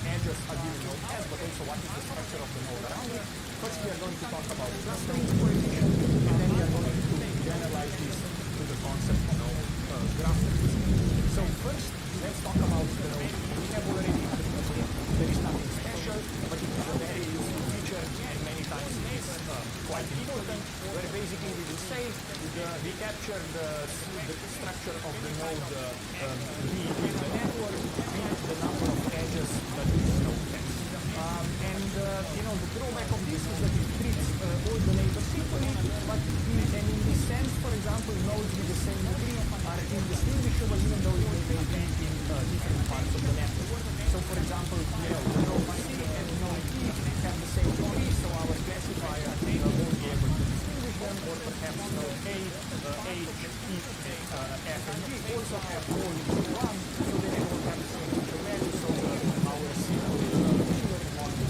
edges a given node has, but also what is the structure of the node around it. First, we are going to talk about clustering coefficient, and then we are going to generalize this to the concept of graph representation. So first, let's talk about the node. We have already there is nothing special, but it is a very useful feature quite important, where basically we will say we capture the structure of the node B in the network with the number of edges that this node has. The drawback of this is that it treats all the neighbors equally, but in this sense, for example, nodes with the same degree are indistinguishable even though they may be in different parts of the network. So for example, node C and node E have the same degree, so our classifier won't be able to distinguish them, or perhaps node A, H, E, F, and G also have all 1, so they all have the same feature value, so our simple feature model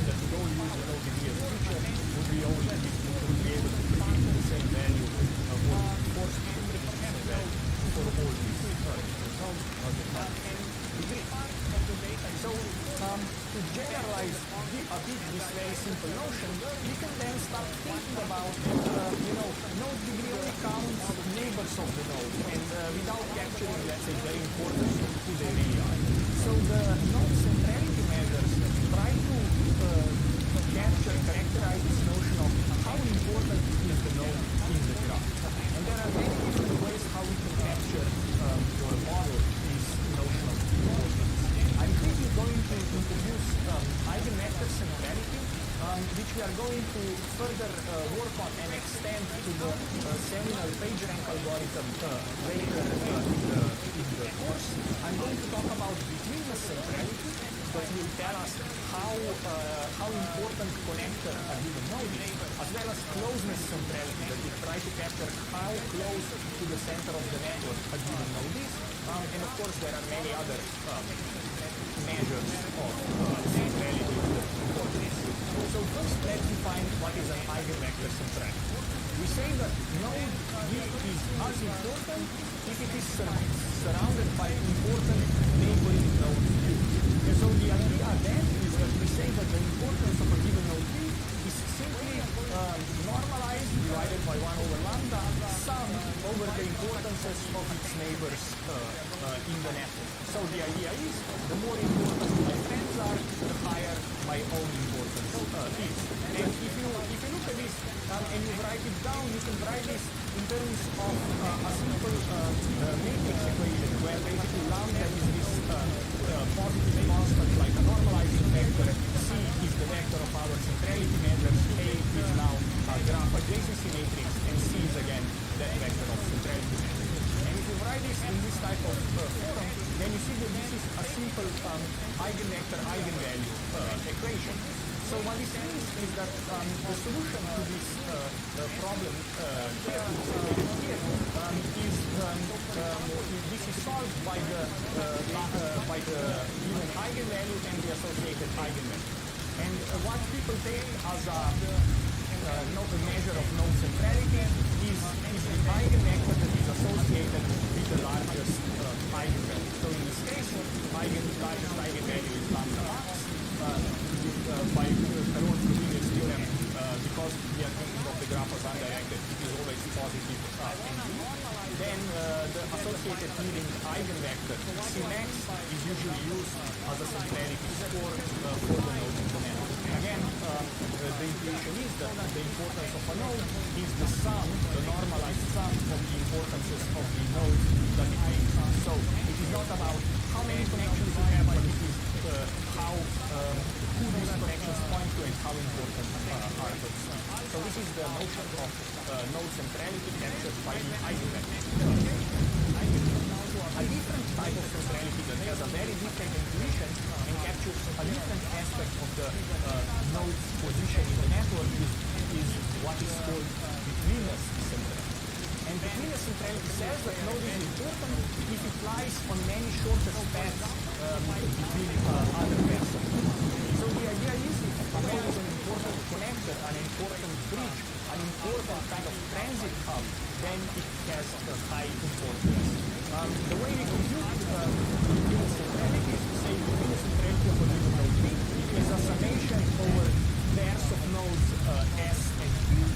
that we all use with no degree as a feature would be able to predict the same value or force to predict the same value for all these results of the degree. So to generalize a bit this very simple notion, we can then start thinking about node degree only counts neighbors of the node, and without capturing, let's say, their importance of who they really are. So the node centrality measures try to characterize this notion of how important is the node in the graph. And there are many different ways how we can capture or model this notion of importance. I'm quickly going to introduce eigenvector centrality, which we are going to further work on and extend to the seminal PageRank algorithm later in the course. I'm going to talk about betweenness centrality, that will tell us how important connector a given node is, as well as closeness centrality, that will try to capture how close to the center of the network a given node is. And of course, there are many other measures of centrality that support this. So first, let's define what is an eigenvector centrality. We say that node V is as important if it is surrounded by important neighboring node U. And so the idea then is that we say that the importance of a given node V is simply normalized, divided by 1 over lambda, sum over the importances of its neighbors in the network. So the idea is, the more important my friends are, the higher my own importance is. And if you look at this and you write it down, you can write this in terms of a simple matrix equation, where basically lambda is this positive constant, like a normalized vector. C is the vector of our centrality measures. A is now a graph adjacency matrix, and C is again that vector of centrality measures. And if you write this in this type of form, then you see that this is a simple eigenvector eigenvalue equation. So what this means is that the solution to this problem here is this is solved by the given eigenvalue and the associated eigenvector. And what people take as a measure of node centrality is the eigenvector that is associated with the largest eigenvalue. So in this case, largest eigenvalue is lambda max. By Caron's continuous theorem, because we are thinking of the graph as undirected, it is always positive and then the associated leading eigenvector Cmax is usually used as a centrality score for the node in the network. Again, the intuition is that the importance of a node is the sum, the normalized sum of the importances of the nodes that it makes. So it is not about how many connections you have, but it is who these connections point to and how important are those. So this is the notion of node centrality captured by the eigenvector. A different type of centrality that has a very different intuition and captures a different aspect of the node's position in the network is what is called betweenness centrality. And betweenness centrality says that node is important if it lies on many shortest paths between other pairs. So the idea is, if a node is an important connector, an important bridge, an important kind of transit hub, then it has a high importance. The way we compute betweenness centrality is to say betweenness centrality of a given node B is a summation over pairs of nodes S and T,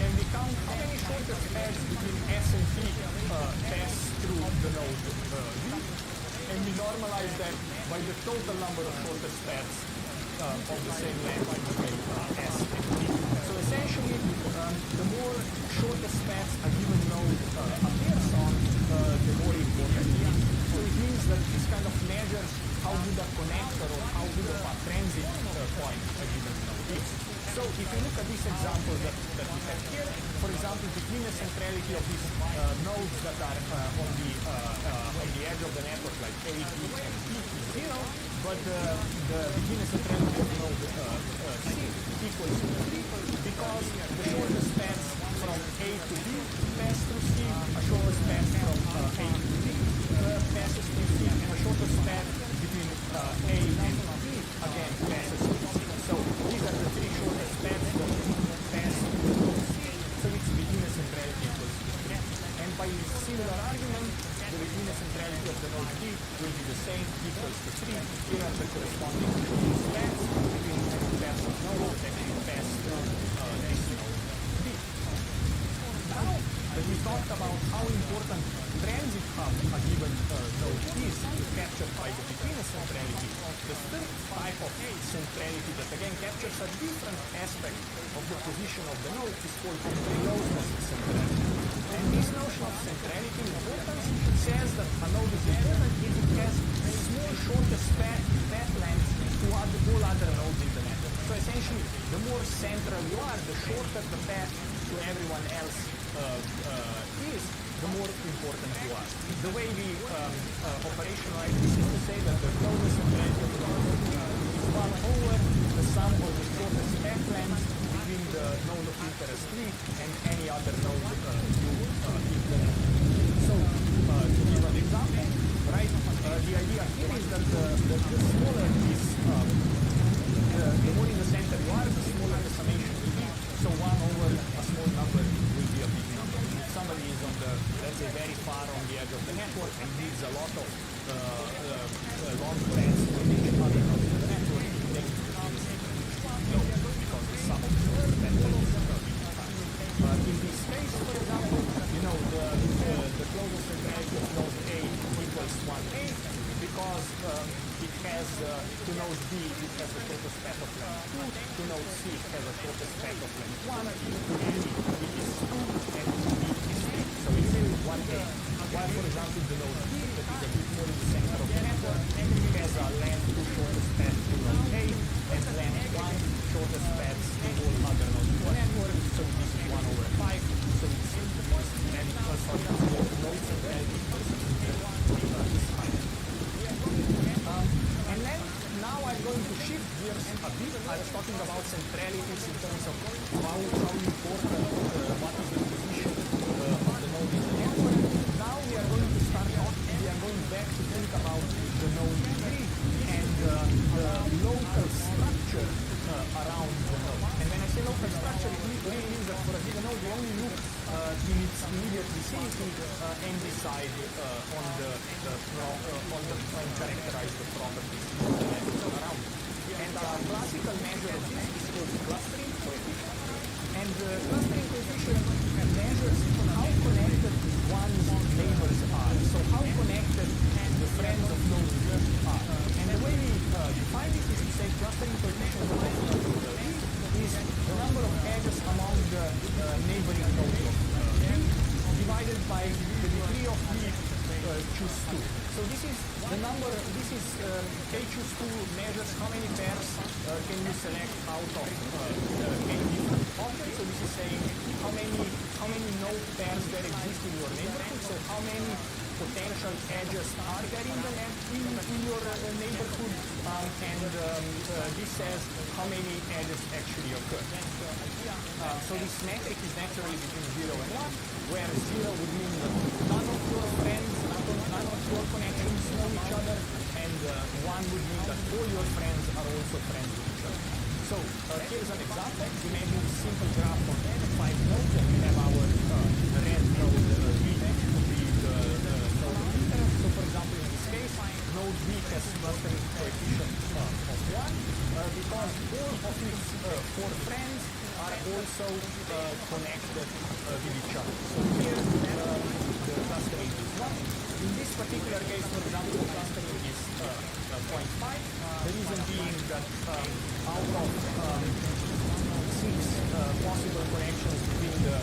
and we count how many shortest paths between S and T pass through the node V, and we normalize that by the total number of shortest paths of the same length between S and T. So essentially, So if you look at this example that we have here, for example, between the centrality of these nodes that are on the edge of the network, like A, B, and B is 0, but the between the centrality of node C equals 3 because the shortest paths from A to B pass through C, a shortest path from A to B passes through C, and a shortest path between A and B again passes through C. So these are the three shortest paths that pass through C. So its between centrality equals 3. And by similar argument, the between centrality of the node D will be the same, equals to 3. Here are the corresponding shortest paths between the two pairs of nodes that pass through this node D. Now that we talked about how important transit hub a given node is captured by the between centrality, the third type of centrality that again captures a different aspect of the position of the node is called closeness centrality. And this notion of centrality importance says that a node is important if it has small shortest path length to all other nodes in the network. So essentially, the more central you are, the shorter the path to everyone else is, the more important you are. The way we operationalize this is to say that the closest centrality of the node is 1 over the sum of the shortest path length between the node of interest 3 and any other node you implement. So, to give an example, right, the idea here is that the smaller is, the more in the center you are, the smaller the summation will be. So 1 over a small number will be a big number. If somebody is on the, let's say, very far on the edge of the network and needs a lot of long paths with each other node in the network, then low because the sum of the path lengths is going to be high. In this case, for example, you know, the closest centrality of node A equals 1/8 because it has to node B it has the shortest path of length 2, to node C it has a shortest path of length 1, to B it is 2, and to D is 3. So it's really 1/8. While, for example, the node B, that is a bit more in the center of the network, has a length 2 shortest path to node A, and length 1 shortest paths to all other nodes in the network. So this is 1 over 5. So it's and sorry, the node centrality is higher. And then now I'm going to shift gears a bit. I was talking about centralities in terms of how important what is the position of the node in the network. Now we are going to start off, we are going back to think about the node tree and the local structure around the node. And when I say local structure, it really means that for a given node, we only look in its immediate vicinity and decide and characterize the properties of the network around it. And a classical measure of this is called clustering coefficient. And the clustering coefficient measures how connected one's neighbors are. So how connected the friends of nodes are. And the way we define it is to say clustering coefficient of is the number of edges among the neighboring nodes of divided by the degree of B choose 2. So this is the number, K choose 2 measures how many pairs can you select out of any different object. So this is saying how many node pairs there exist in your neighborhood. So how many potential edges are there in your neighborhood, and this says how many edges actually occur. So this metric is naturally between 0 and 1, where 0 would mean that none of your friends, none of your connections know each other, and 1 would mean that all your friends are also friends with each other. So here's an example. Imagine a simple graph of 5 nodes, and we have our red node V would be the node of interest. So for example, in this case, node V has clustering coefficient of 1 because all of its 4 friends are also connected with each other. So here the clustering is 1. In this particular case, for example, the clustering is 0.5. The reason being that out of 6 possible connections between the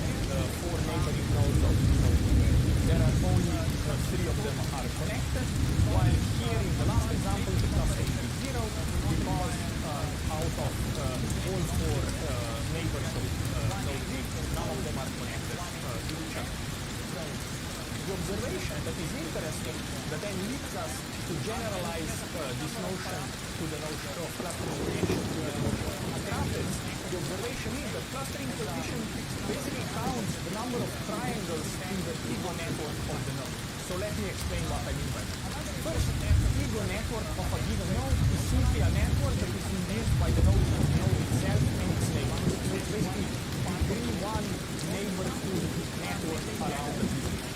4 neighboring nodes of node V, there are only 3 of them are connected, while here in the last example the clustering is 0 because out of all 4 that is interesting that then leads us to generalize this notion to the notion of clustering coefficient to the notion of graphics. The observation is that clustering coefficient basically counts the number of triangles in the ego network of the node. So let me explain what I mean by that. First, the ego network of a given node is simply a network that is induced by the node itself and its neighbors. So it's basically degree 1 neighborhood network around the given node.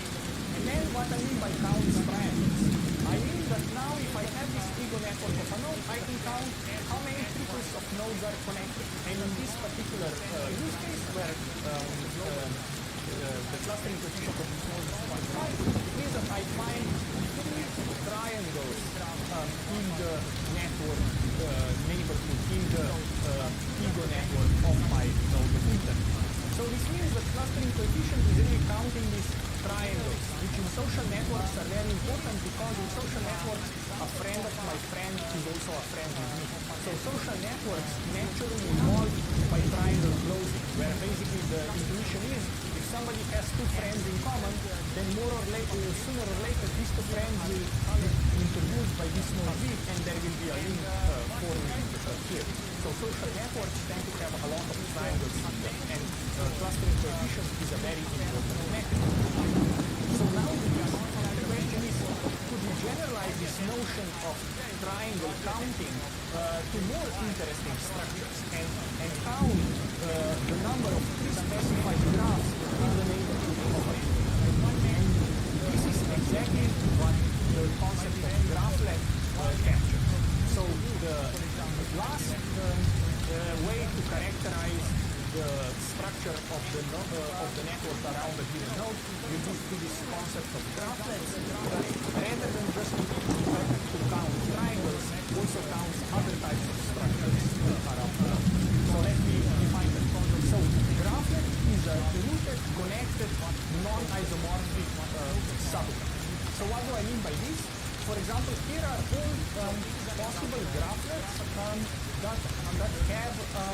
And then what I mean by counts triangles, I mean that now if I have this ego network of a node, I can count how many triples of nodes are connected. And in this particular use case where the clustering coefficient of this node is 0.5, it means that I find 3 triangles in the network neighborhood, in the ego network of my node of interest. So this means that clustering coefficient is really counting these triangles, which in social networks are very important because in social networks a friend of my friend is also a friend with me. So social networks naturally evolve by triangle closing, where basically the intuition is if somebody has 2 friends in common, then more or later, sooner or later, these 2 friends will be introduced by this node V, and there will be a link forming here. So social networks tend to have a lot of triangles in them, and clustering coefficient is a very important metric. So now the question is, could we generalize this notion of triangle counting to more interesting structures and count the number of pre-specified graphs in the neighborhood of a node? And this is exactly what the concept of graphlet captures. So the last way to characterize the structure of the network around a given node will be through this concept of graphlets, but rather than just to count triangles, also counts other types of structures around the node. So let me define that. So graphlet is a rooted, connected, non-isomorphic subgraph. So what do I mean by this? For example, here are all possible graphlets that have a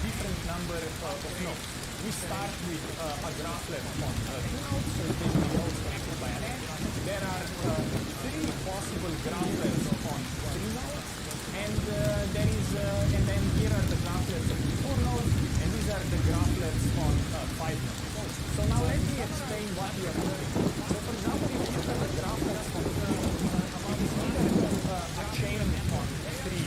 different number of nodes. We start with a graphlet on 2 nodes, so it's basically nodes connected by an edge. There are 3 possible graphlets on 3 nodes, and then here are the graphlets on 4 nodes, and these are the graphlets on 5 nodes. So now let me explain what we are doing. So for example, if you look at the graphlets on 3 nodes, it is either a chain on 3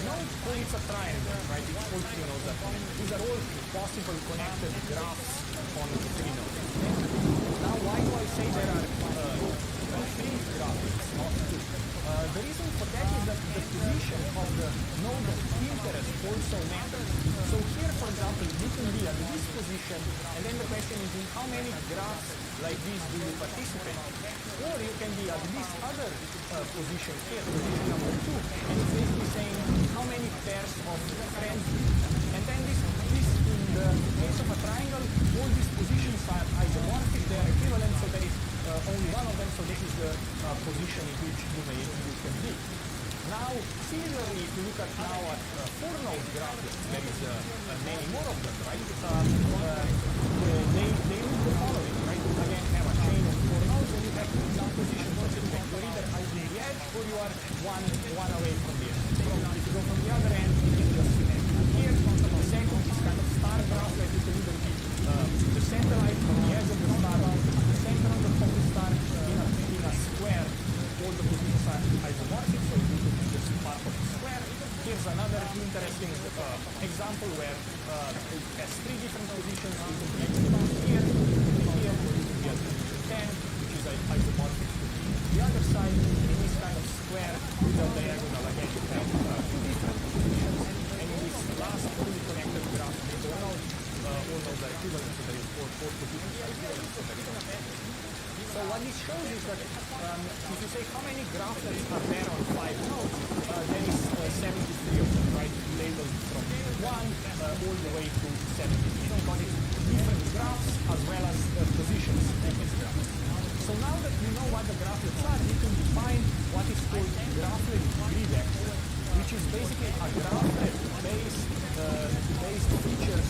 nodes, or it's a triangle, right? It's all 3 nodes are connected. These are all possible connected graphs on 3 nodes. Now why do I say there are 3 graphlets, not 2? The reason for that is that the position of the node of interest also matters. So here, for example, you can be at this position, and then the question is in how many graphs like this do you participate? Or you can be at this other position here, position number 2, and it's basically saying how many pairs of friends do you have. And then this in the case of a triangle, all these positions are isomorphic, they are equivalent, so there is only one of them, so this is the position in which you can be. Now, similarly, if you look at now at 4-node graphlets, there is many more of them, right? They look the following, right? Again, have a chain of 4 nodes, and you have some position specific. You're either at the edge, or you are one away from the edge. So if you go from the other end, you can just here, the second is kind of star graphlet. You can either be the satellite from the edge of the star, the center of the star in a square. All the positions are isomorphic, so you can be just part of the square. Here's another interesting example where it has 3 different positions. You can be here, or you can be at position 10, which is isomorphic to the other side. In this kind of square with a diagonal, again, you have 2 different positions, and in this last fully connected graph, all nodes are equivalent, so there is 4 positions are equivalent, so there is So what this shows is that if you say how many graphlets are there on 5 nodes, there is 73 of them, right? Labeled from 1 all the way to 73. Because it's different graphs as well as positions in these graphs. So now that you know what the graphlets are, you can define what is called graphlet degree vector, which is basically a graphlet based features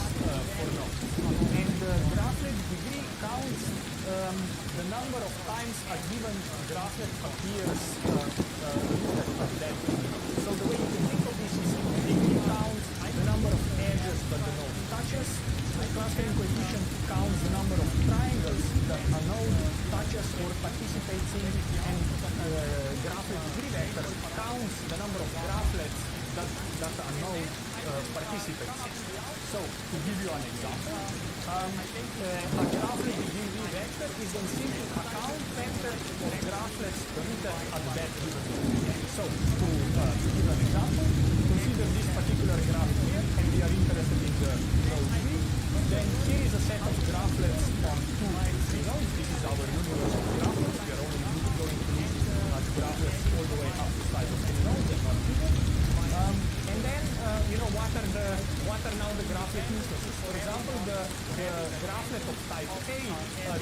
for nodes. And graphlet degree counts the number of times a given graphlet appears rooted at that degree. So the way you can think of this is degree counts the number of edges that the node touches. The clustering coefficient counts the number of triangles that a node touches or participates in, and graphlet degree vector counts the number of graphlets that a node participates in. So, to give you an example, a graphlet degree vector is a simple account vector of graphlets rooted at that given node. So, to give an example, consider this particular graph here, and we are interested in the node 3. Then here is a set of graphlets on 2 and 3 nodes. This is our universe of graphlets. We are only going to look at graphlets all the way up to size of 3 nodes and not bigger. And then, what are now the graphlet instances? For example, the graphlet of type A,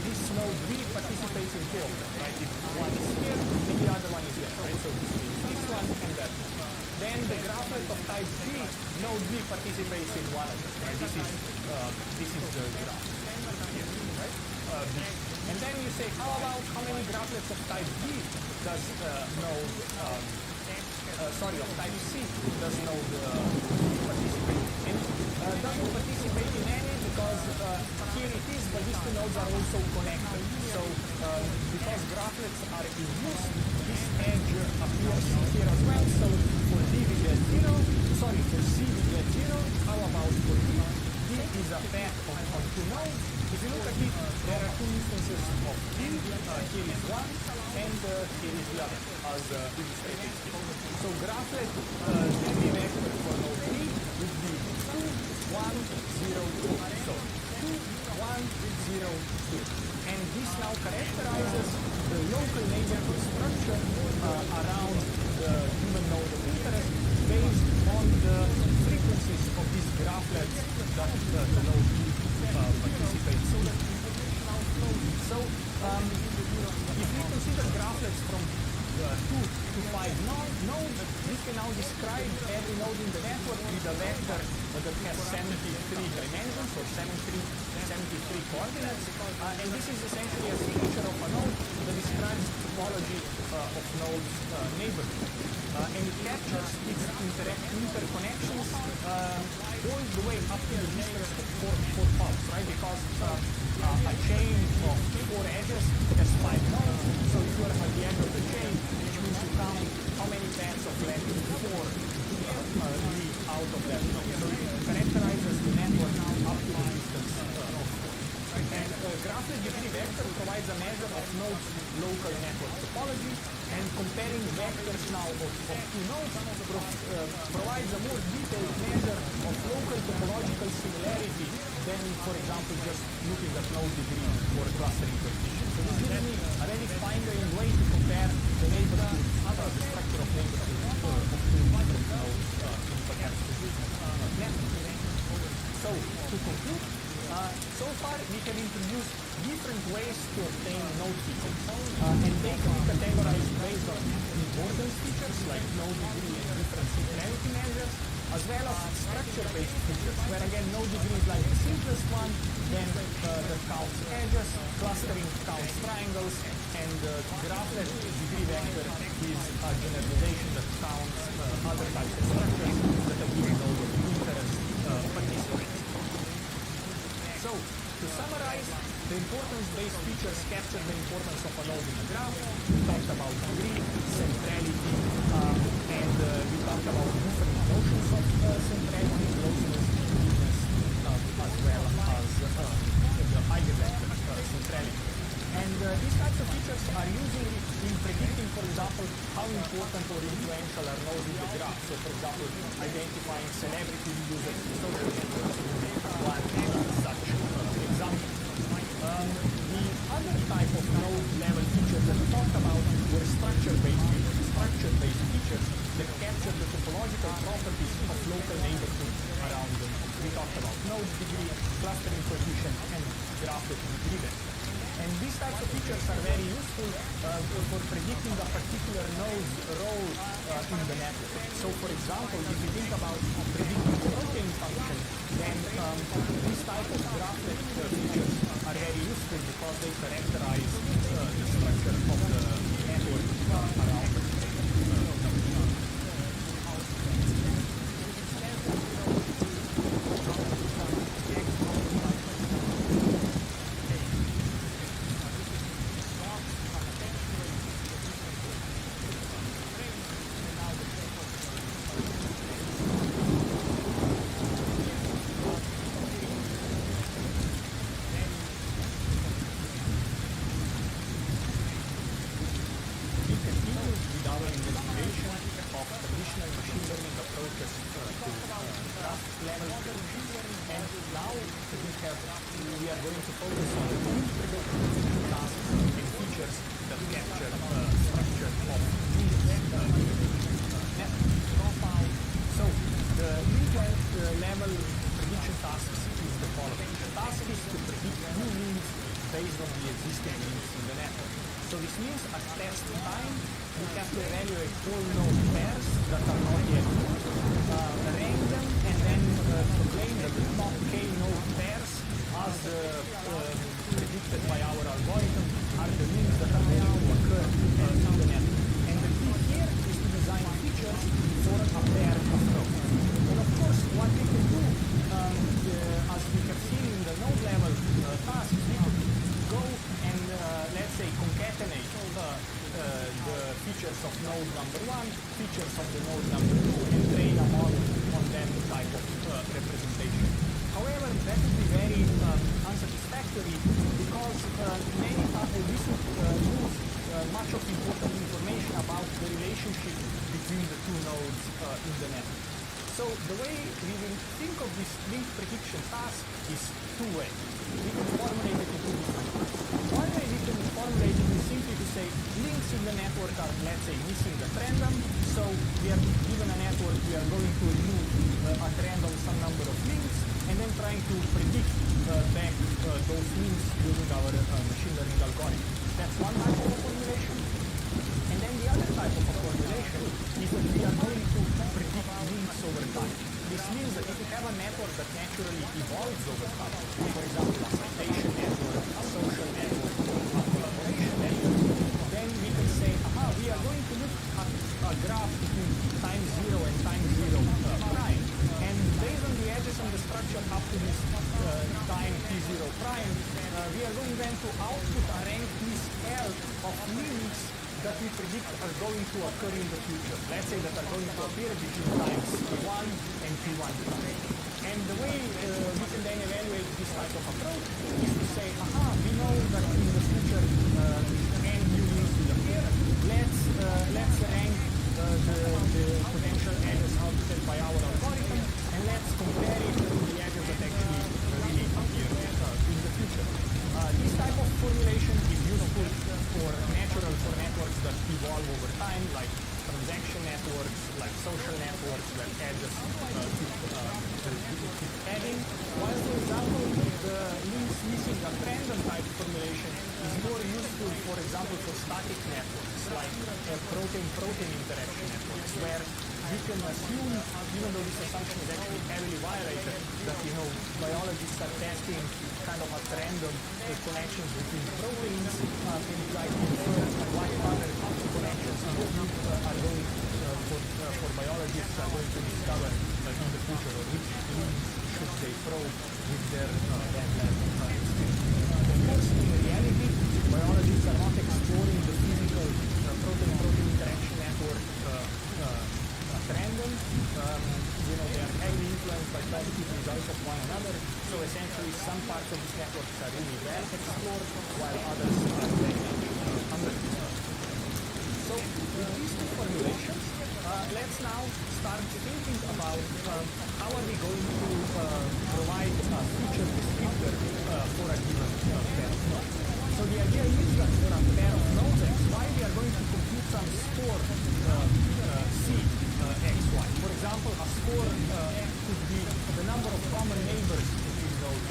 this node V participates in 2 of them, right? If one is here, and the other one is here, right? So this means this one and that one. Then the graphlet of type G, node V participates in one of them, right? This is the graph here, right? And then you say, how many graphlets of type D does of type C does node participate in? Doesn't participate in any because here it is, but these two nodes are also connected. So because graphlets are in use, this edge appears here as well. So for D we get 0, for C we get 0. How about for D? D is a path on 2 nodes. If you look at it, there are 2 instances of D. Here is one, and here is the other, as illustrated here. So graphlet degree vector for node 3 would be 2, 1, 0, 2. So 2, 1, 0, 2. And this now characterizes the local neighborhood structure around the given node of interest based on the frequencies of these graphlets that the node participates in. So if we consider graphlets from 2 to 5 nodes, we can now describe every node in the network with a vector that has 73 dimensions or 73 coordinates. And this is essentially a signature of a node that describes the topology of nodes neighborhood. And it captures its interconnections all the way up to the distance of 4 paths, right? Because a chain of 4 edges has 5 nodes. So if you are at the end of the chain, which means you count how many paths of length 4 lead out of that node. So it characterizes the network up to the distance of 4. And graphlet degree vector provides a measure of nodes' local network topology, and comparing vectors now of 2 nodes provides a more detailed measure of local topological similarity than, for example, just looking at node degree or clustering coefficient. So this gives me a very fine-grained way to compare the neighborhood, the structure of neighborhood of 2 different nodes in perhaps network. So to conclude, so far we have introduced different ways to obtain node features, and they can be categorized based on importance features like node degree and different centrality measures, as well as structure-based features, where again node degree is like the simplest one, then that counts edges, clustering counts triangles, and graphlet degree vector is a generalization that counts other types of structures that a given node of interest participates. So, to summarize, the importance-based features capture the importance of a node in a graph. We talked about degree, centrality, and we talked about different notions of centrality, closeness, uniqueness, as well as the eigenvector centrality. And these types of features are used in predicting, for example, how important or influential are nodes in the graph. So, for example, identifying celebrity users in social networks would be one such example. The other type of node-level features that we talked about were structure-based features. Structure-based features that capture the topological properties of local neighborhoods around them. We talked about node degree, clustering coefficient, and graphlet degree vector. And these types of features are very useful for predicting a particular node's role in the network. So, for example, if you think about predicting the protein function, then this type of graphlet feature they characterize the structure of the network around the we are going to focus on the tasks and features that capture structure of network profile. So the link level prediction tasks is the following. The task is to predict new links based on the existing links in the network. So this means at test time we have to evaluate all node pairs that are not yet rank them, and then proclaim that the top k node pairs as predicted by our algorithm are the links that are going to occur in the network. And the key here is to design features for a pair of nodes. And of course, what we can do, as we have seen in the node level tasks, we could go and let's say concatenate the features of node number 1, features of the node number 2, and train a model on that type of representation. However, that would be very unsatisfactory because many people lose much of important information about the relationship between the two nodes in the network. So the way we will think of this link prediction task is two ways. We can formulate it in two different ways. One way we can formulate it is simply to say links in the network are, let's say, missing at random. So we are given a network, we are going to remove at random some number of links, and then trying to predict back those links using our machine learning algorithm. That's one type of formulation. And then the other type of formulation is that we are going to predict links over time. This means that if you have a network that naturally evolves over time, for example, a citation network, a social network, a collaboration network, then we can say, we are going to look at a graph between time 0 and time 0 prime, and based on the edges and the structure up to this time t0 prime, we are going then to output a ranked list L of links that we predict are going to occur in the future. Let's say that are going to appear between times t1 and t1 prime. And the way we can then evaluate this type of approach is to say, we know that in the future n new links will appear. Let's rank the potential edges outputted by our algorithm, and let's compare it to the edges that actually really appear in the future. This type of formulation is useful for networks that evolve over time, like transaction networks, like social networks, where edges keep adding. While, for example, the links missing a random type formulation is more useful, for example, for static networks, like protein-protein interaction networks, where we can assume, even though this assumption is actually heavily violated, that biologists are testing kind of at random connections between proteins and try to infer what other connections are going for biologists are going to discover in the future, or which links should they probe with their Of course, in reality, biologists are not exploring the physical protein-protein interaction network at random. They are heavily influenced by positive results of one another. So essentially, some parts of these networks are really well explored, while others are very much underexplored. So with these two formulations, let's now start thinking about how are we going to provide a feature descriptor for a given pair of nodes. So the idea is that for a pair of nodes xy, we are going to compute some score C xy. For example, a score could be the number of common neighbors between nodes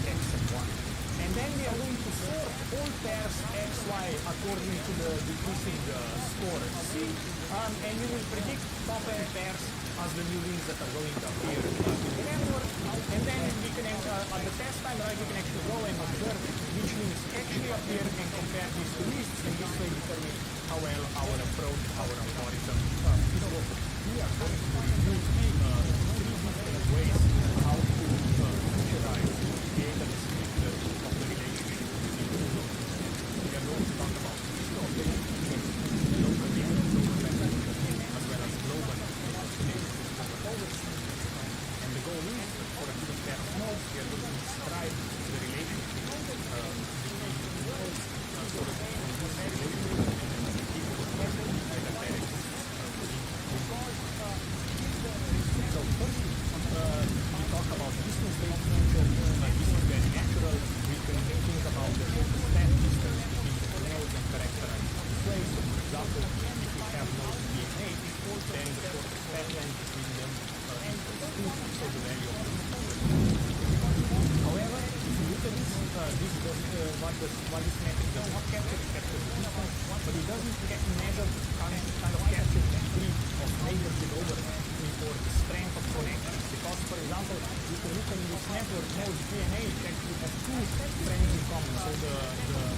x and y. And then we are going to sort all pairs xy according to the decreasing score C, and we will predict top n pairs as the new links that are going to appear in the network. And then we can, at the test time, we can actually go and observe which links actually appear what this metric does not capture, it captures the distance, but it doesn't measure kind of capture the degree of neighbors with overlap or the strength of connections. Because, for example, you can look in this network node G and H actually have two friends in common, so the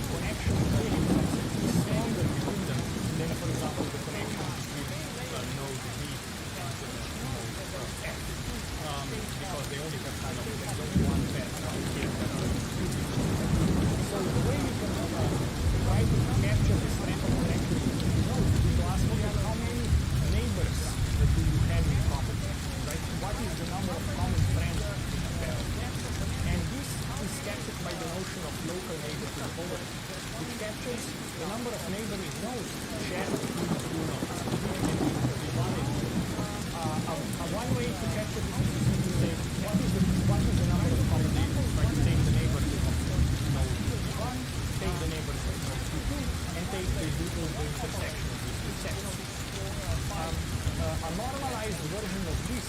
connection between is stronger between them than, for example, the connection between node B and node F. Because they only have kind of one pair here that are two different. So the way you can try to capture the strength of connection between nodes is to ask, okay, how many neighbors do you have in common, right? What is the number of common friends in a pair? And this is captured by the notion of local neighborhood overlap, which captures the number of neighboring nodes shared between the two nodes. One way to capture this is to say what is the number of common neighbors, right? You take the neighbors of node 1, take the neighbors of node 2, and take the intersection of these two sets. A normalized version of this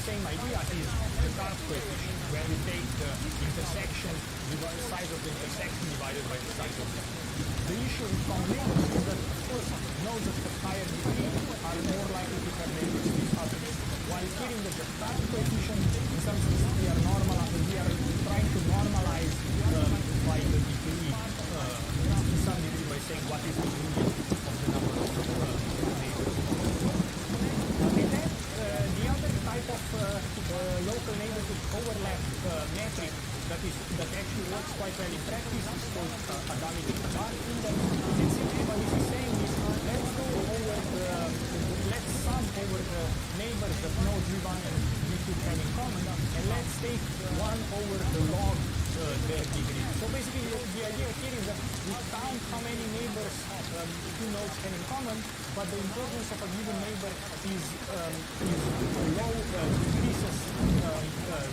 same idea is the Karp coefficient, where we take the intersection, the size of the intersection divided by the size of the node. The issue with common neighbors is that, of course, nodes that have higher degree are more likely to have neighbors with others. While here in the Karp coefficient, in some sense, we are trying to normalize by the degree, to some degree, by saying what is the median of the number of neighbors. And then the other type of local neighborhood overlap metric that actually works quite well in practice is called Adamic Index. And simply what this is saying is let's sum over the neighbors that node V1 and V2 have in common, and let's take 1 over the log their degree. So basically the idea here is that we count how many neighbors two nodes have in common, but the importance of a given neighbor is low, decreases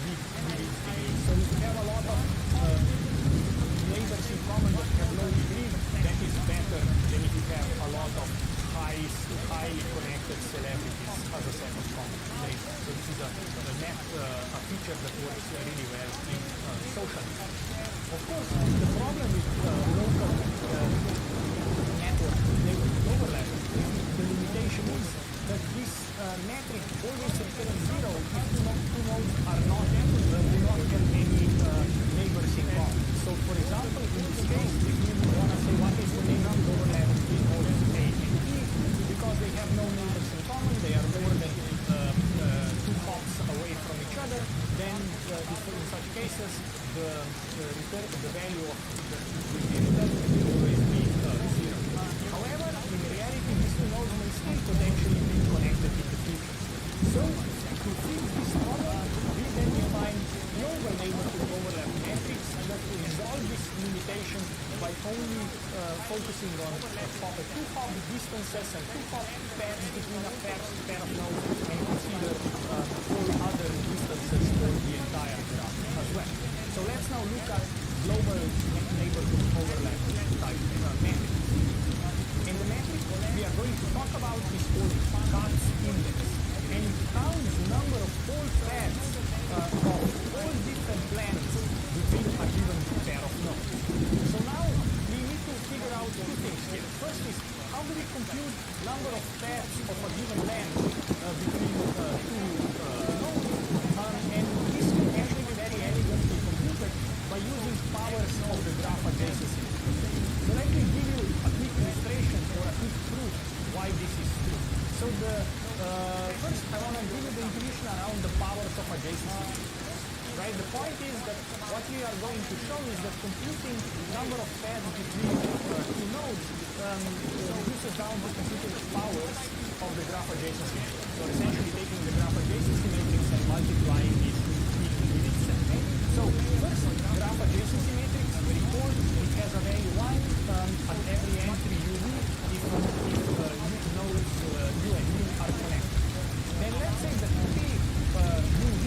with its degree. So if you have a lot of neighbors in common that have low degree, that is better than if you have a lot of highly connected celebrities as a set of common neighbors. So this is a feature that works really well in socialism. Of course, the problem with local network neighborhood overlap, the limitation is that this metric always returns 0 if two nodes are not do not have any neighbors in common. So for example, in this case, if you want to say what is the neighborhood overlap between nodes A and B, because they have no neighbors in common, they are more than 2 hops away from each other, then in such cases the value of the return will always be 0. However, in reality, these two nodes may still potentially be connected in the future. So, to fix this problem, we then define global neighborhood overlap metrics that resolve this limitation by only focusing on 2-hop distances and 2-hop pairs between a pair of nodes, and consider all other distances for the entire graph as well. So let's now look at global neighborhood overlap type metrics. In the metric we are going to talk about is called CATS index, and it counts the number of all paths of all different plans between a given pair of nodes. So now we need to figure out 2 things here. First is, how do we compute number of paths of a given length between 2 nodes, and this can actually be very elegantly computed by using powers of the graph adjacency. So let me give you a quick illustration or a quick proof why this is true. So first I want to give you the intuition around the powers of adjacency. Right? The point is that what we are going to show is that computing number of paths between 2 nodes reduces down to computing powers of the graph adjacency matrix. So essentially taking the graph adjacency matrix and multiplying it with itself. So first, graph adjacency matrix, recall it has a value 1 at every entry UV if nodes U and V are connected. Then let's say that UV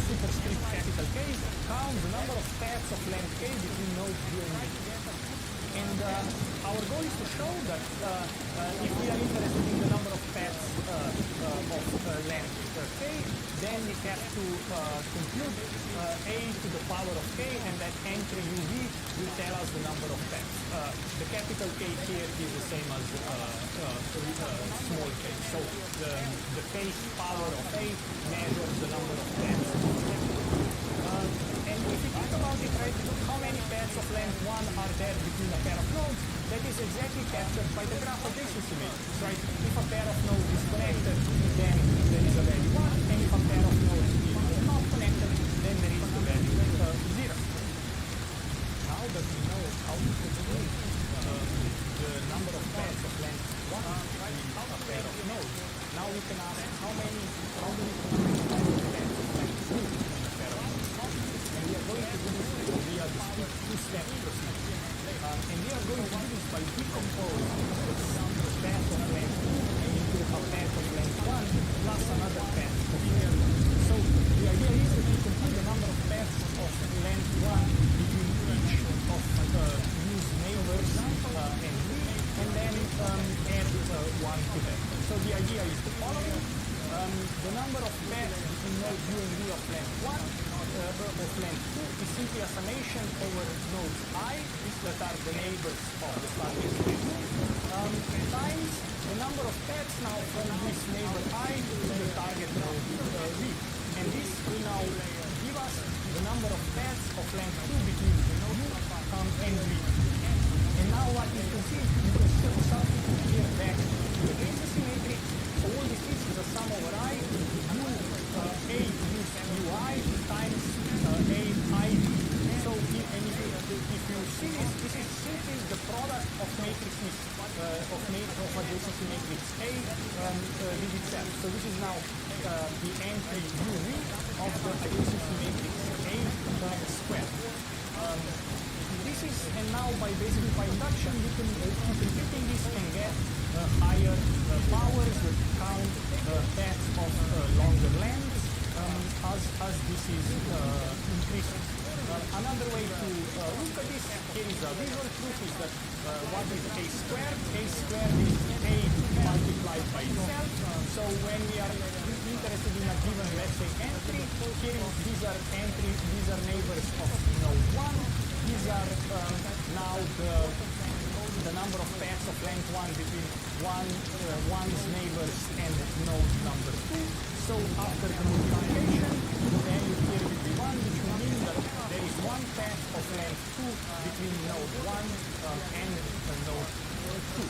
superscript capital K counts the number of paths of length K between nodes U and V. And our goal is to show that if we are interested in the number of paths of length K, then we have to compute A to the power of k, and that entry uv will tell us the number of paths. The capital K here is the same as small k. So the kth power of a measures the number of paths. And if you think about it, right, how many paths of length 1 are there between a pair of nodes? That is exactly captured by the graph adjacency matrix, right? If a pair of nodes is connected, then there is a value 1, and if a pair of nodes is not connected, then there is the value 0. Now that we know how to compute the number of paths of length 1 between a pair of nodes, now we can ask how do we compute the number of paths of length 2 between a pair of nodes. And we are going to do this via this two-step procedure. And we are going to do this by decomposing the path of length 2 into a path of length 1 plus another path of length 2. So the idea is that we compute the number of paths of length 1 between each of these neighbors and then add 1 to them. So the idea is the following. The number of paths between nodes u and v of length 1 of length 2 is simply a summation over nodes I that are the neighbors of the starting node times the number of paths now from this neighbor I to the target node v. And this will now give us the number of paths of length 2 between u and v. And now what you can see, you can substitute here back to the adjacency matrix. So all this is a sum over I, A use ui times A iv. So if you see this is simply the product of matrices of adjacency matrix A with itself. So this is now the entry uv of the adjacency matrix A squared. This is, and now by induction, you can keep repeating this and get higher powers that count paths of longer lengths as this is increasing. Another way to look at this, here is a visual proof, is that what is A squared? A squared is A multiplied by itself. So when we are interested in a given, let's say, entry, here these are neighbors of node 1. These are now the number of paths of length 1 between one's neighbors and node number 2. So after the multiplication, the value here will be 1, which will mean that there is one path of length 2 between node 1 and node 2.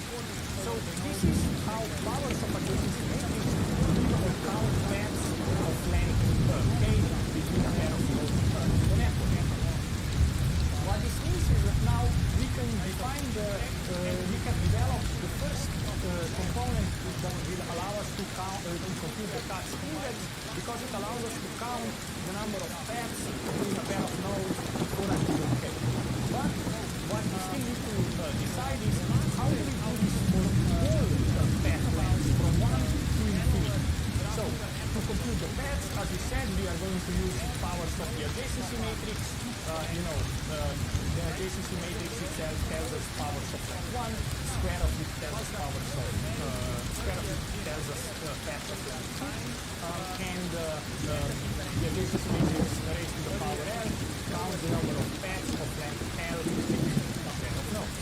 So this is how powers of adjacency matrix will count paths of length k between a pair of nodes in the network. What this means is that now we can develop the first component that will allow us to compute the CATS index, because it allows us to count the number of paths between a pair of nodes for a given k. But what we still need to decide is how do we do this for all the path lengths from 1 to infinity. So to compute the paths, as we said, we are going to use powers of the adjacency matrix. The adjacency matrix itself tells us powers of length 1, square of it tells us powers of paths of length 2, and the adjacency matrix raised to the power L counts the number of paths of length L between a pair of nodes.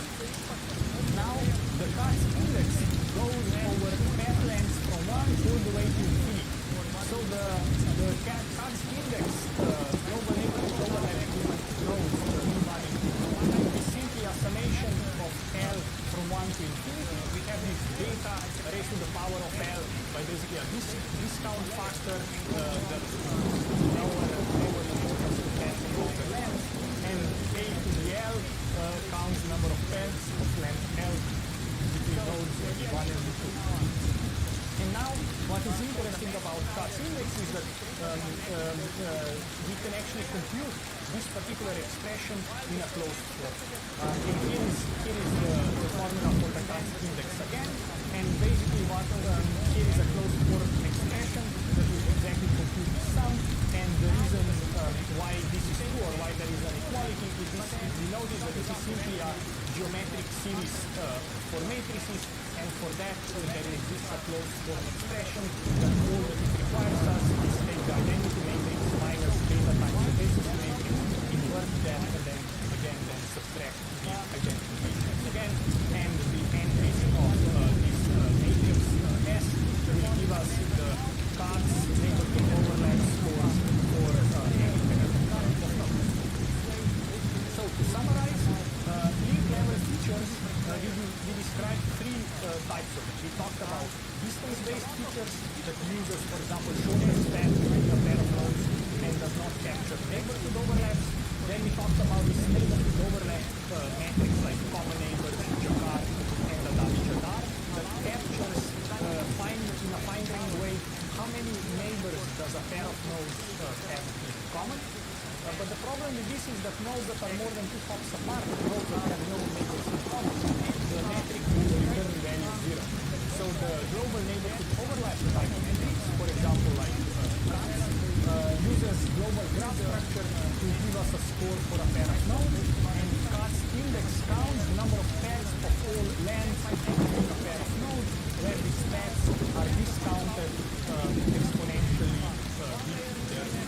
Now the CATS index goes over path lengths from 1 all the way to infinity. So the CATS index, global overlap nodes is simply a summation of L from 1 to infinity. We have this data raised to the power of L by basically a discount factor that lower the importance of paths and longer length, and A to the L counts the number of paths of length L between nodes 1 and 2. And now, what is interesting about CATS index is that we can actually compute this particular expression in a closed form. And here is the formula for the CATS index again. And basically, here is a closed form expression that will exactly compute the sum. And the reason why this is true, or why there is an equality, is we notice that this is simply a geometric series for matrices, and for that there exists a closed form expression that all that it requires us is take the identity matrix minus data times the adjacency matrix But the problem with this is that nodes that are more than 2 hops apart, nodes that have no neighbors in common, the metric will return value 0. So the global neighborhood overlap type metrics, for example, like France, uses global graph structure to give us a score for a pair of nodes, and cuts index counts the number of pairs of all lengths between a pair of nodes, where these stats are discounted exponentially with their length.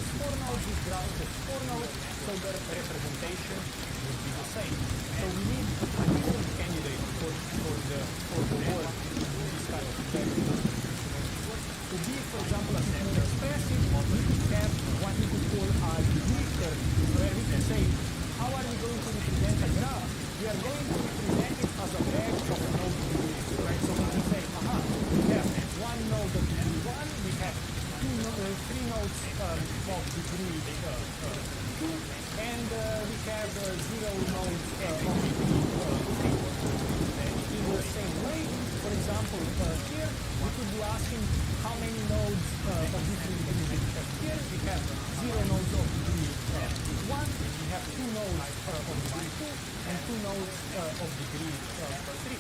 4 nodes, this graph has 4 nodes, so the representation would be the same. So we need a different candidate for the word in this kind of vector. To be, for example, a standard expressive, we could have what we could call a degree curve, where we can say, how are we going to represent a graph? We are going to represent it as a bag of node degrees, right? So we can say, we have one node of degree 1, we have 3 nodes of degree 2, and we have 0 nodes of degree 3. In the same way, for example, here we could be asking how many nodes of different degrees we have here. We have 0 nodes of degree 1, we have 2 nodes of degree 2, and 2 nodes of degree 3.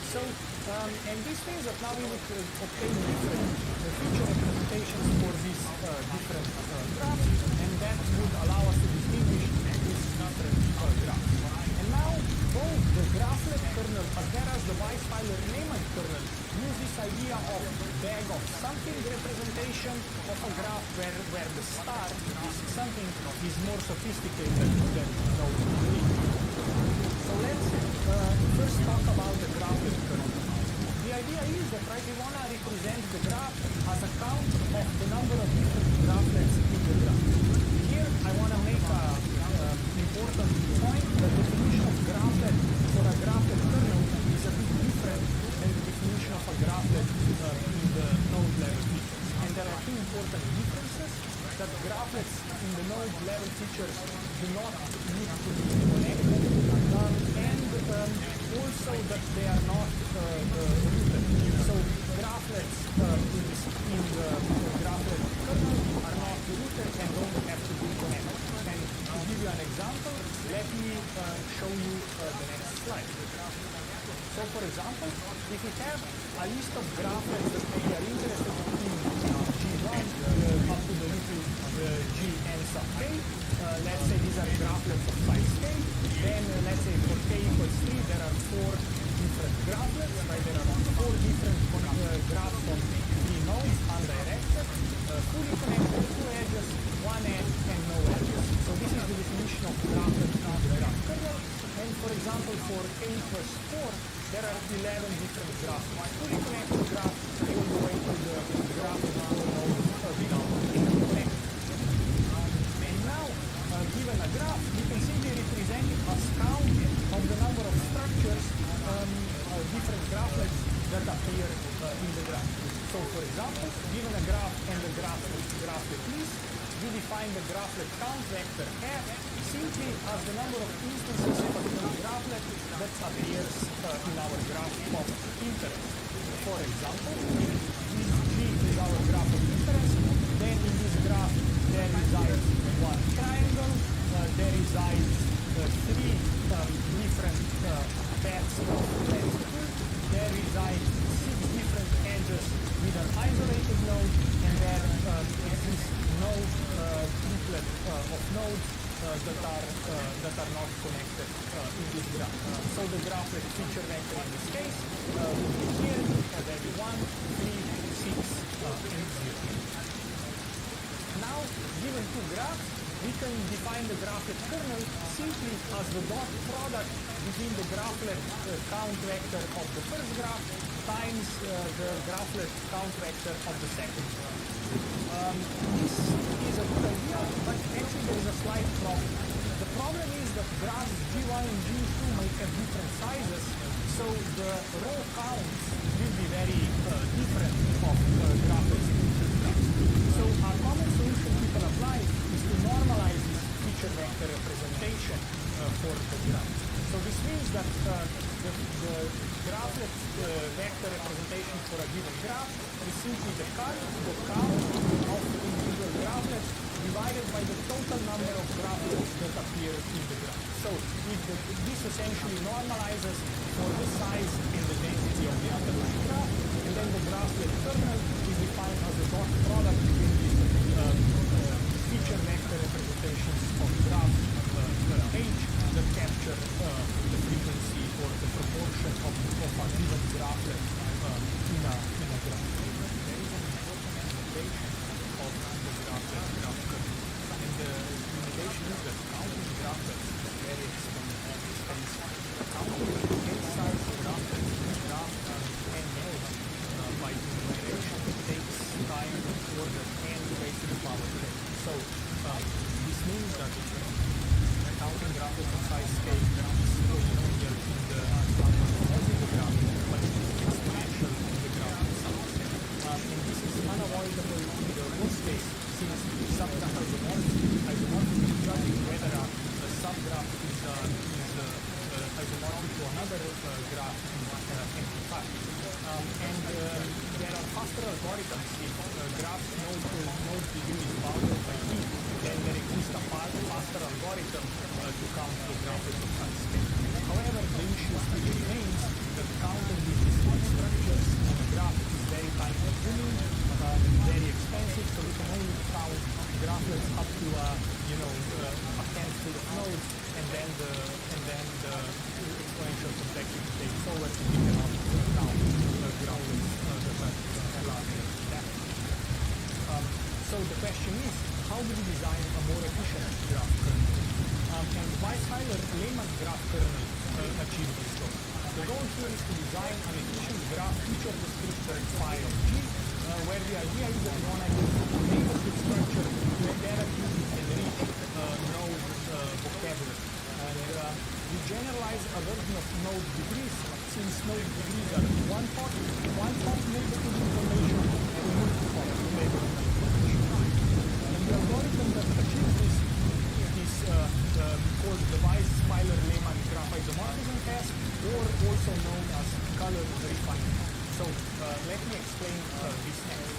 So, and this means that now we would obtain different feature representations for these different graphs, and that would allow us to distinguish these different graphs. And now, both the graphlet kernel as well as the Weisweiler-Neyman kernel use this idea of bag of something representation of a graph where the star, this something, is more sophisticated than node degree. So let's first talk about the graphlet kernel. The idea is that, right, we want to represent the graph as a count of the number of different graphlets in the graph. Here I want to make an important point. The definition of graphlet for a graphlet kernel is a bit different than the definition of a graphlet in the node level features. And there are two important differences: that graphlets in the node level features do not need to be connected, and also that they are not rooted. So graphlets in the graphlet kernel are not rooted and don't have to be connected. And to give you an example, let me show you the next slide. So for example, if we have a list of graphlets that we are interested in G1 up to the little Gn sub k, let's say these are graphlets of size k, then let's say for k equals 3 there are 4 different graphlets, right? There are 4 different graphs on 3 nodes, undirected, fully connected, 2 edges, 1 edge, and no edges. So this is the definition of graplet in the graph kernel. And for example, for k equals 4, there are 11 different graphs. Fully connected graph all the way to the graph of 4 nodes without interconnect. And now, given a graph, we can simply represent it as count of the number of structures, different graphlets that appear in the graph. So for example, given a graph and the graphlet list, we define the graphlet count vector f simply as the number of instances of a given graphlet that appears in our graph of interest. For example, if G is our graph of interest, then in this graph there resides one triangle, there resides 3 different paths of length 2, there resides 6 different edges with an isolated node, and there exists no triplet of nodes that are not connected in this graph. So the graphlet feature vector in this case would be here, value 1, 3, 6, and 0. Now, given 2 graphs, we can define the graphlet kernel simply as the dot product between the graphlet count vector of the first graph times the graphlet count vector of the second graph. This is a good idea, but actually there is a slight problem. The problem is that graphs G1 and G2 might have different sizes, so the row counts will be very different of graphs in two graphs. So a common solution we can apply is to normalize this feature vector representation for the graph. So this means that the graphlet vector representation for a given graph is simply the count of individual graphlets divided by the total number of graphlets that appear in the graph. So this essentially normalizes for the size and the density of the underlying graph, and then the graphlet kernel is defined as the dot product between the feature vector representations of graph H that capture the frequency or the proportion of a given graphlet in a graph. There is an important representation of the graphlet graph kernel. values are different. The counting graph with the size scale is polynomial in the positive graph, but it is exponential in the graph itself. And this is unavoidable in the worst case, since subgraph isomorphism is judging whether a subgraph is isomorphic to another graph in NP5. And there are faster algorithms. If graphs node degree is bounded by E, then there exists a faster algorithm to count the graph with the size scale. However, the issue still remains that counting these discrete structures on a graph is very time consuming, very expensive, so we can only count graphlets up to a handful of nodes, and then the exponential complexity takes over, and we cannot count graphlets that are larger than that. So the question is, how do we design a more efficient graph kernel? And Weisheimer-Lehmann graph kernel achieves this goal. The goal here is to design an efficient graph feature descriptor phi of G, where the idea is that we want to use a neighborhood structure to directly enrich node vocabulary. And we generalize a version of node degrees, since node degrees are one part neighborhood information and multi-part neighborhood information. And the algorithm that achieves this is called the Weisheimer-Lehmann graph isomorphism test, or also known as color refinement. So let me explain this next.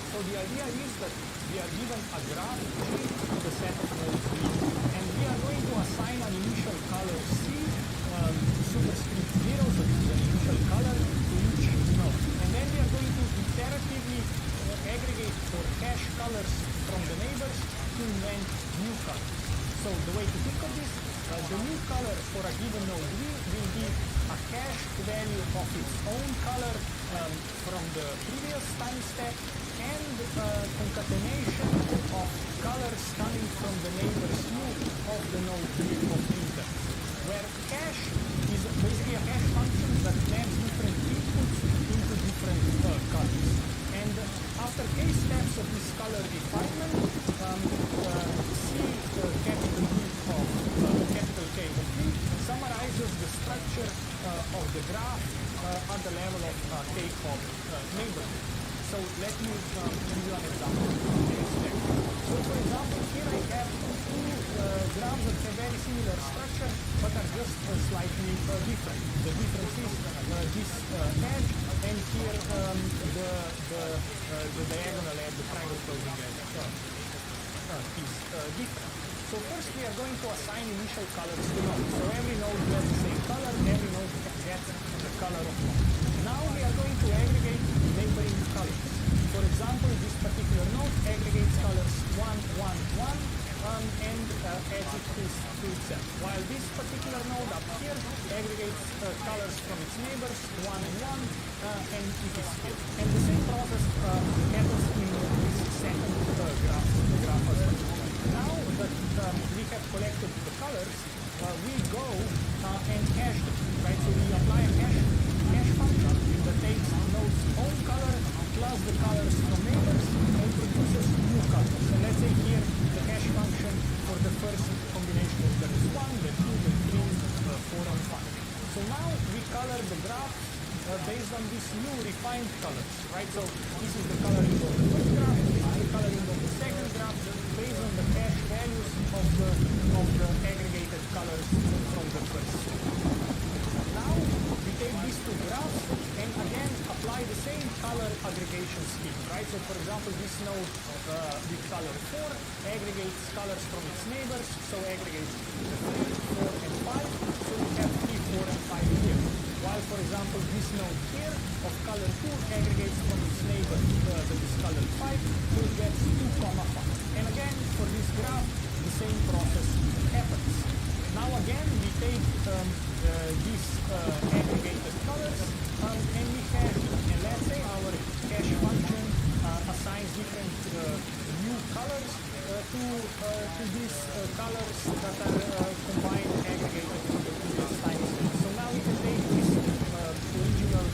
So the idea is that we are given a graph G with a set of nodes V, and we are going to assign an initial color C, superscript 0, so this is an initial color to each node. And then we are going to iteratively aggregate or cache colors from the neighbors to invent new colors. So the way to think of this, the new color for a given node V will be a cached value of its own color from the previous time step, and concatenation of colors coming from the neighbor's U of the node V of inter, where cache is basically a cache function that maps different inputs into different colors. And after k steps of this color refinement, C capital V of capital K of V summarizes the structure of the graph at the level of K of neighborhood. So let me give you an example. So for example, here I have two graphs that have very similar structure, but are just slightly different. The difference is this edge, and here the diagonal edge, the triangle closing edge is different. So first we are going to assign initial colors to nodes. So every node has the same color, every node gets the color of node. Now we are going to aggregate neighboring colors. For example, this particular node aggregates colors 1, 1, 1, and adds it to itself. While this particular node up here aggregates colors from its neighbors 1 and 1, and it is filled. And the same process happens in this second graph as well. Now that we have collected the colors, we go and cache them, right? So we apply a cache function that takes node's own color plus the colors from neighbors and produces new colors. So let's say here the cache function for the first combination is there is 1, then 2, then 3, 4, and 5. So now we color the graph based on these new refined colors, right? So this is the coloring of the first graph, this is the coloring of the second graph, based on the cache values of the aggregated colors from the first. Now we take these two graphs and again apply the same color aggregation scheme, right? So for example, this node with color 4 aggregates colors from its neighbors, so aggregates 3, 4, and 5, so we have 3, 4, and 5 here. While, for example, this node here of color 2 aggregates from its neighbor that is color 5, so it gets 2, 5. And again, for this graph, the same process happens. Now again, we take these aggregated colors and we cache them. And let's say our cache function assigns different new colors to these colors that are combined aggregated from the previous time step. So now we can take this original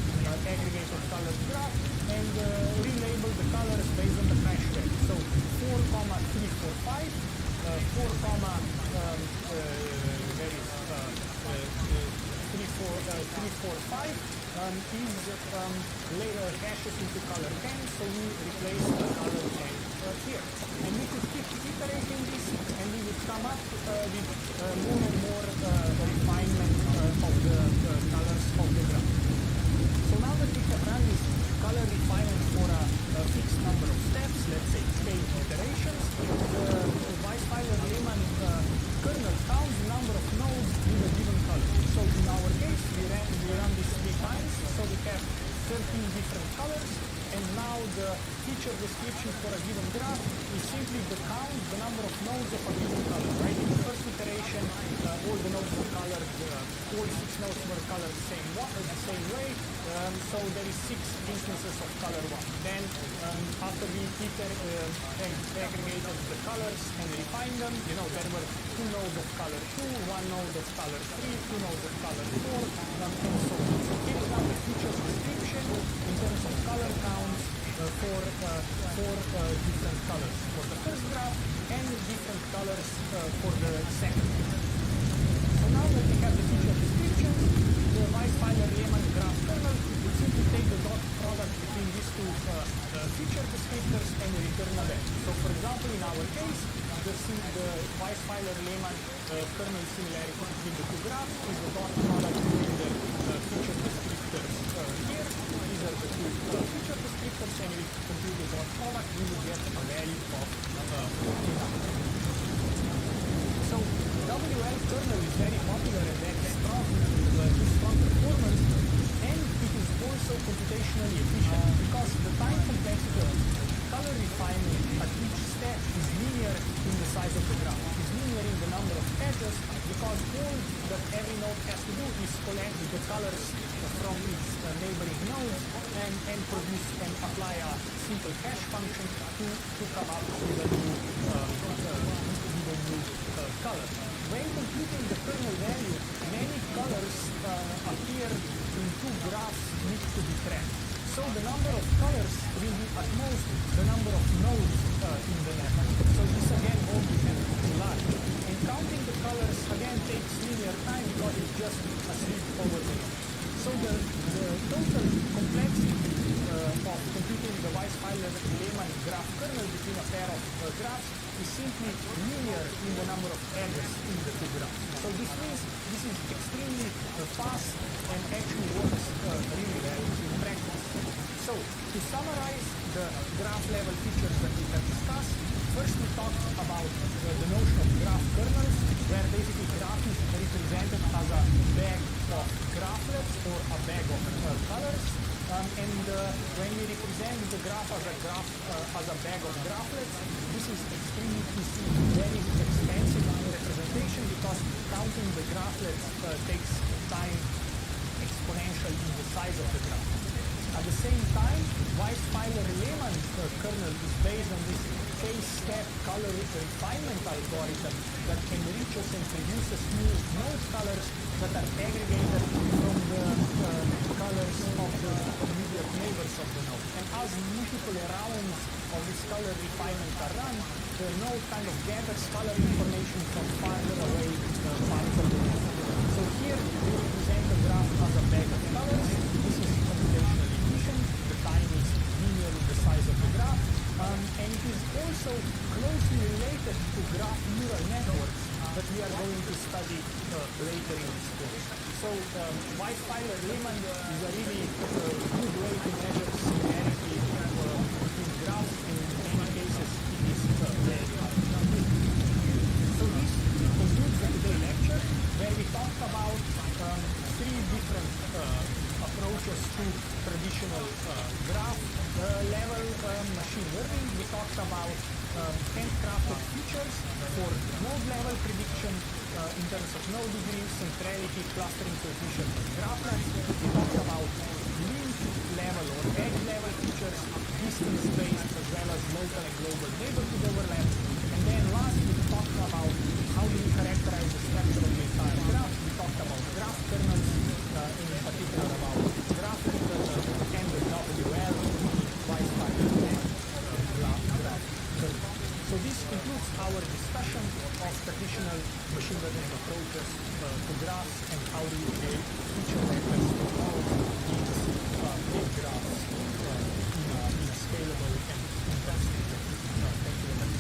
aggregated colored graph and relabel the colors based on the cache value. So 4, 3, 4, 5 4 comma where is 345 is later hashes into color 10, so we replace the color 10 here. And we could keep iterating this, and we would come up with more and more refinement of the colors of the graph. So now that we have run this color refinement for a fixed number of steps, let's say k iterations, the Weisweiler-Lehmann kernel counts the number of nodes with a given color. So in our case, we run this 3 times, so we have 13 different colors, and now the feature description for a given graph is simply the count, the number of nodes of a given color, right? In the first iteration, all the nodes were colored, all 6 nodes were colored the same way, so there is 6 instances of color 1. Then, after we aggregated the colors and refined them, there were 2 nodes of color 2, 1 node of color 3, 2 nodes of color 4, and so on. So here is now the feature description in terms of color counts for different colors for the first graph and different colors for the second graph. So now that we have the feature descriptions, the Weisweiler-Lehmann graph kernel will simply take the dot product between these 2 feature descriptors and return a value. So for example, in our case, the Weisweiler-Lehmann kernel similarity between the 2 graphs is the dot product between the feature descriptors here. These are the 2 feature descriptors, and if we compute the dot product, we will get a value of 14. So WL kernel is very popular and very strong, with strong performance, and it is also computationally efficient because the time complexity of color refinement at each step is linear in the size of the graph. It is linear in the number of edges because all that every node has to do is collect the colors from its neighboring nodes and produce and apply a simple hash function to come up with a new color. When computing the kernel value, many colors appear in 2 graphs need to be tracked. So the number of colors will be at most the number of nodes in the network. So this again all depends on large. And counting the colors again takes linear time because it's just a sweep over the node. So the total complexity of computing the Weisweiler-Lehmann graph kernel between a pair of graphs is simply linear in the number of edges in the 2 graphs. So this means this is extremely fast and actually works really well in practice. So to summarize the graph level features that we have discussed, first we talked about the notion of graph kernels, where basically graph is represented as a bag of graphlets or a bag of colors. When we represent the graph as a bag of graphlets, this is very expensive representation because counting the graphlets takes time exponential in the size of the graph. At the same time, Weisweiler-Lehmann kernel is based on this k-step color refinement algorithm that enriches and produces new node colors that are aggregated from the colors of the immediate neighbors of the node. And as multiple rounds of this color refinement are run, the node kind of gathers color information from farther away parts of the node. So here we represent the graph as a bag of colors. This is computationally efficient. The time is linear in the size of the graph. And it is also closely related to graph neural networks that we are going to study later in this course. So Weisweiler-Lehmann is a really good way to measure similarity between graphs, and in many cases it is very good. So this concludes the today lecture, where we talked about 3 different approaches to traditional graph level machine learning. We talked about handcrafted features for node level prediction in terms of node degree, centrality, clustering coefficient, and graphlets. We talked about link level or edge level features, distance-based as well as local and global neighborhood overlap. And then last we talked about how do we characterize the structure of the entire graph. We talked about graph kernels, in particular about graph kernel and the WL Weisweiler graph kernel. So this includes our discussion of traditional machine learning approaches to graphs and how do you create feature vectors to all these big graphs in a scalable and interesting way. Thank you very much.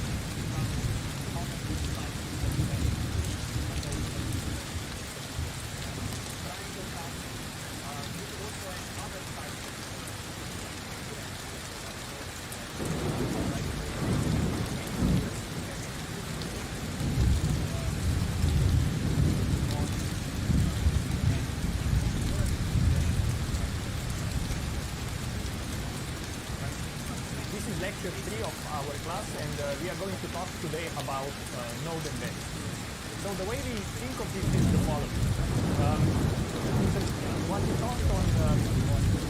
Lecture 3 of our class, and we are going to talk today about node embedding. So the way we think of this is the following. What we talked on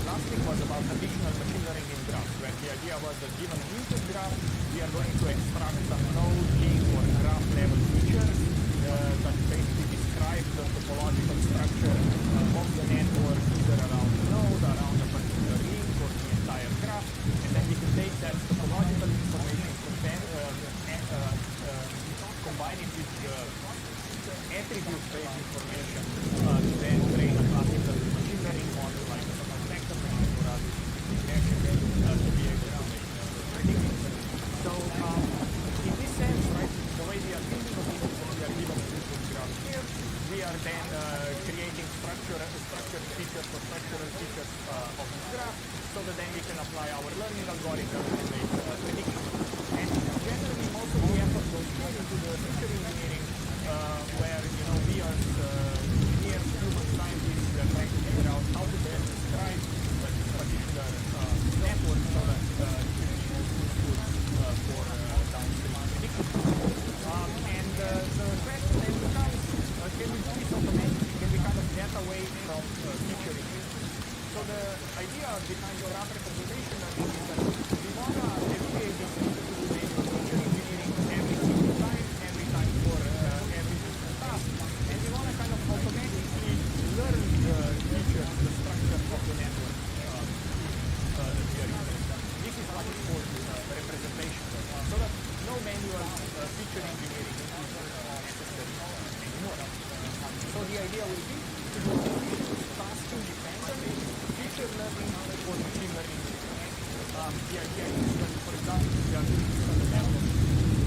last week was about additional machine learning in graphs, where the idea was that given an input graph, we are going to extract some node, link, or graph level features that basically describe the topological structure of the network, either around the node, around a particular link, or the entire graph, and then we can take that topological information, combine it with attribute-based information to then train a classical machine learning model like a vector machine or a regression to be able to make predictions. So in this sense, right, the way we are thinking of it is that we are given an input graph here. We are then creating structural features or structural features of this graph, so that then we can apply our learning algorithm and make predictions. And generally, most of the effort goes into the feature engineering, where we are engineers, human scientists, we are trying to figure out how to best describe this particular network so that it can be useful for downstream predictions. And the question then becomes, can we do this automatically? Can we kind of get away from feature engineering? So the idea behind graph representation learning is that we want to alleviate this need to do feature engineering every single time, every time for every single task, and we want to kind of automatically learn the features, the structure of the network that we are using. This is what is called representation, so that no manual feature engineering is necessary anymore. So the idea will be to do task independent feature learning or machine learning. The idea is that, for example, we are doing this on the level of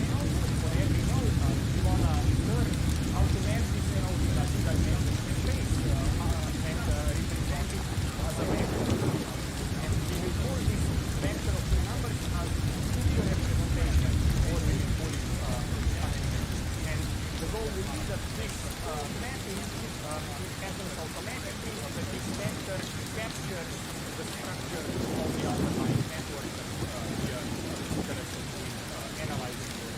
nodes, for every node, we want to learn how to map this node in a two-dimensional space and represent it as a vector. And we will call this vector of two numbers as feature representation, or we will call it and the goal will be that this mapping happens automatically, that this vector captures the structure of the underlying network that we are interested in analyzing or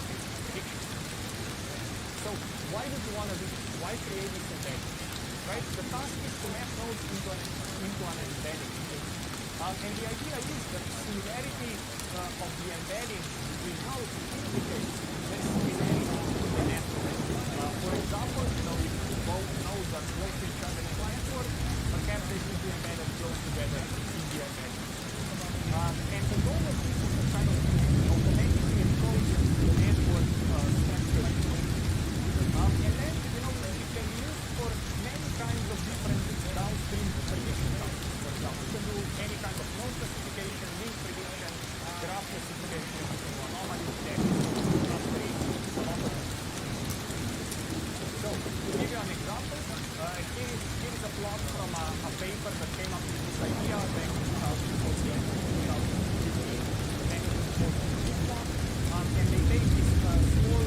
prediction. So why would you want to do this? Why create this embedding? Right? The task is to map nodes into an embedding. And the idea is that similarity of the embedding between nodes indicates the similarity in the network. For example, if both nodes are close to each other in the network, perhaps they should be embedded close together in the embedding. And the goal of this is to kind of automatically encode the network structure. And then, it can be used for many kinds of different downstream prediction tasks. For example, you can do any kind of node classification, link prediction, graph classification, anomaly detection, upgrade, a lot of things. So, to give you an example, here is a plot from a paper that came up with this idea back in 2014, 2015. The method is called this one. And they take this small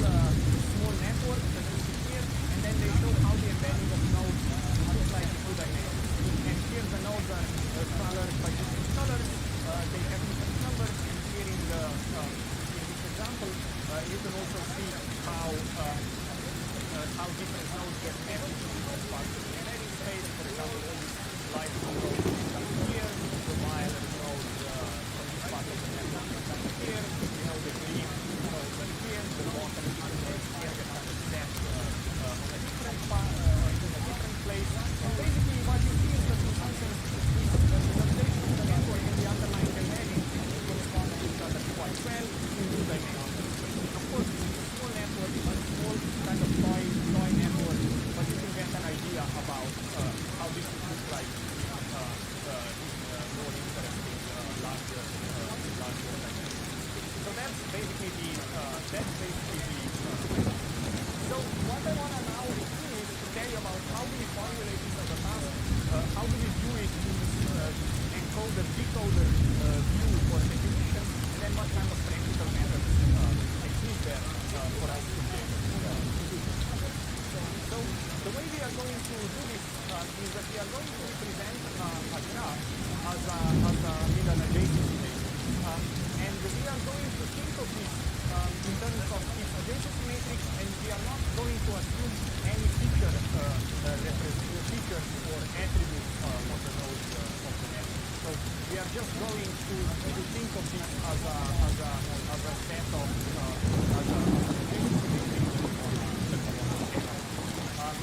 network that you see here, and then they show how the embedding of nodes looks like in two dimensions. And here the nodes are colored by different colors. They have different numbers, and here in this example, you can also see how different nodes get mapped into different parts of the embedding space. For example, all these light nodes come here, the violet nodes from this part of the network come here, the green nodes are here, the bottom nodes here get kind of set on a different place. And basically what you see is that in some sense this representation of the network and the underlying embedding correspond to each other quite well in two dimensions. Of course, that's basically the so what I want to now do is to tell you about how do we formulate this as a task, how do we do it in this encoder-decoder view for definition, and then what kind of practical methods is there for us to be able to do this. So the way we are going to do this is that we are going to represent a graph with an adjacency matrix. And we are going to think of this in terms of its adjacency matrix, and we are not going to assume any features or attributes of the nodes of the network. So we are just going to think of this as a set of adjacency matrix.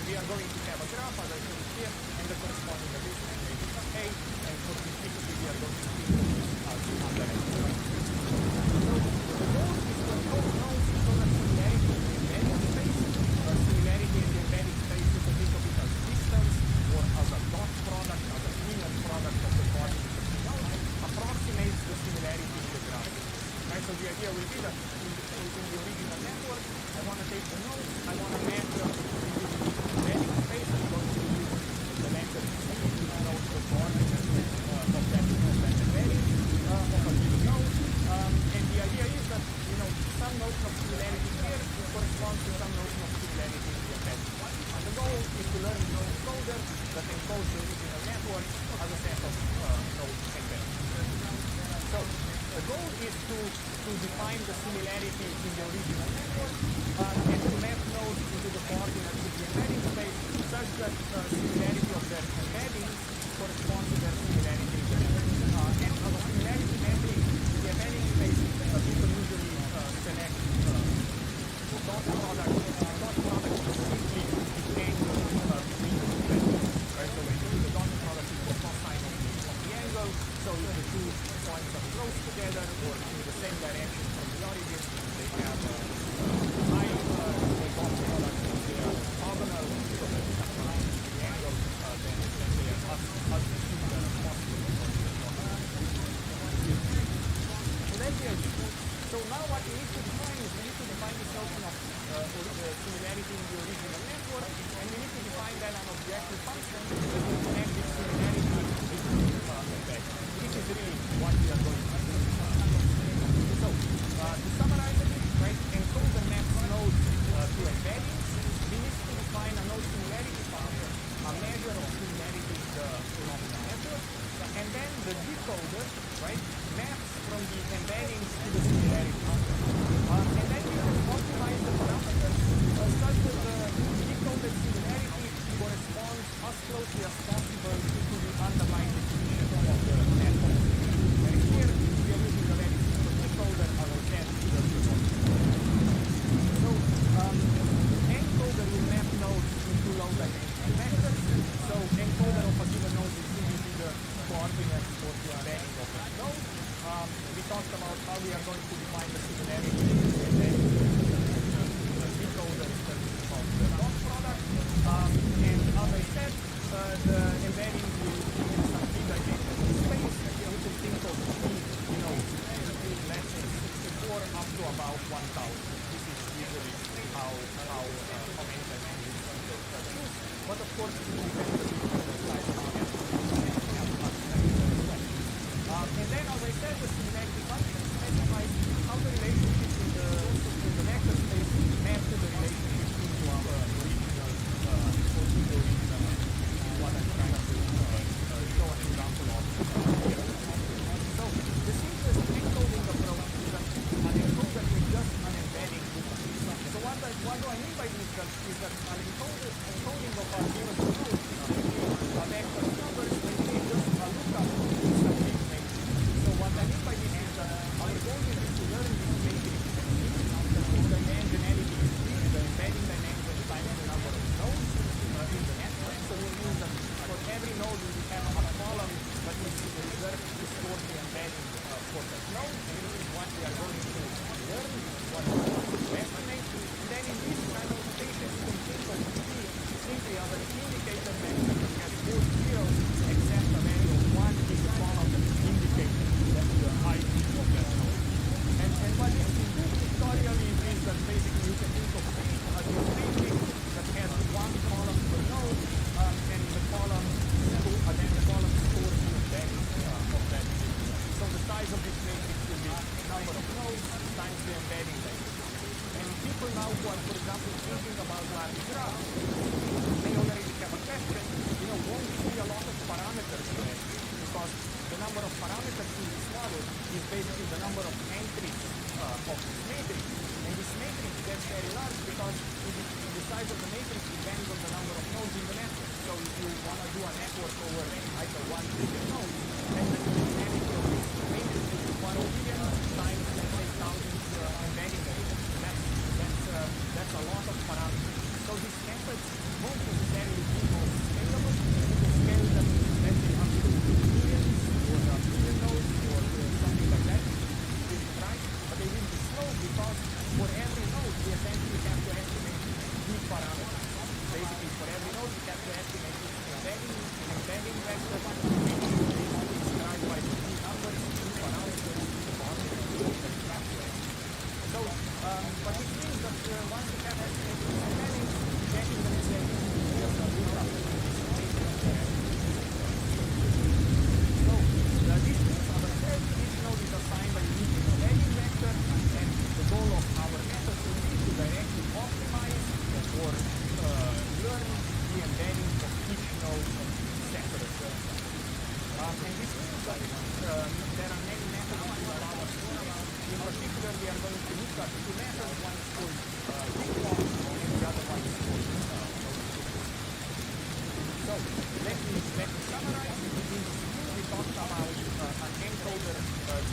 We are going to have a graph, as I showed here, and the corresponding adjacency matrix A, and for simplicity we are going to think of this as under A. So the goal is to encode nodes into a similarity in the embedding space. Similarity in the embedding space, you can think of it as distance, or as a dot product, as a linear product of the coordinates of the node, approximates the similarity in the graph. Right, so the idea will be that in the original network, I want to take the nodes, I want to map them into the embedding space. I'm going to use the vector C to denote the coordinates of that embedding of a given node. And the idea is that some notion of similarity here corresponds to some notion of similarity in the embedding. And the goal is to learn the node encoder that encodes the original network as a set of nodes embedded. So the goal is to define the similarity in the original network and to map nodes into the coordinates of the embedding space such that similarity of their embeddings corresponds to their similarity in the network. And as a similarity metric, in the embedding space, people usually select the dot product. Dot product is simply the angle between the two vectors. Right? So when you do the dot product, it's the cosine of the angle. So if the two points are close together or in the same direction from the origin, they have a high dot product. They are orthogonal, so that it's aligned with the angle, then they are as similar as possible. So that's the idea. So now what we need to define is we need to define this notion of similarity in the original network, and we need to define then an objective function that will connect this similarity between embeddings. This is really what we are going to do. So, to summarize a bit, right, encoder maps nodes to embeddings. We need to define a node similarity function, a measure of similarity in the phenomenon network, and then the decoder, right, maps from the embeddings to the similarity function. And then we can optimize the parameters such that the decoded similarity corresponds as closely as possible to the underlying definition of the network. And here we are using a very simple decoder, as I said, to the decoder. So encoder will map nodes into low-dimensional vectors. So encoder of a given node is simply the coordinates for the embedding of that node. We talked about how we are going to define the similarity and then the decoder in terms of the dot product. And as I said, the embedding will be in some three-dimensional space. You can think of between less than 64 up to about 1,000. This is usually how many dimensions you can choose. But of course, it depends a bit on the size of the network. And then, as I said, the similarity function specifies how the relationship in the vector space maps to the relationship into our original, what I'm trying to show an example of here. So the simplest encoding approach is an encoder with just an embedding. So what do I mean by this? Is that an encoding of our given node is simply a vector of numbers and we need just a lookup in some big matrix. So what I mean by this is that our goal is to learn this matrix whose dimensionality is big, the embedding dimension times the number of nodes in the network. So we mean that for every node we have a column that is reserved to store the embedding for that node. And this is what we are going to learn, what we are going to estimate. And then in this kind of notation, you can think of P simply as an indicator vector that has both zeros who are, for example, thinking about large graphs, they already have a question, won't see a lot of parameters there, because the number of parameters in this model is basically the number of entries of this matrix. And this matrix gets very large because the size of the matrix depends on the number of nodes in the network. So if you want to do a network over either 1 billion nodes, then the dynamic of this matrix is 1 billion times, let's say, thousands embedding areas. That's a lot of parameters. So these methods won't necessarily be most scalable. You can scale them, let's say, up to millions or a billion nodes or something like that. Right? But they will be slow because for every node we essentially have to estimate these parameters. Basically, for every node we have to estimate its embedding vector, which is described by these numbers, these parameters, the boundaries, so, but it means that once you have estimated the embedding, getting the necessary details of this So, this means, as I said, each node is assigned a unique embedding vector, and the goal of our method will be to directly optimize or learn the embedding of each node separately. And this means that there are many methods that will allow us to do this. In particular, we are going to look at two methods. One is called Bitcoin, and the other one is called So, let me summarize. In this view, we talked about an encoder,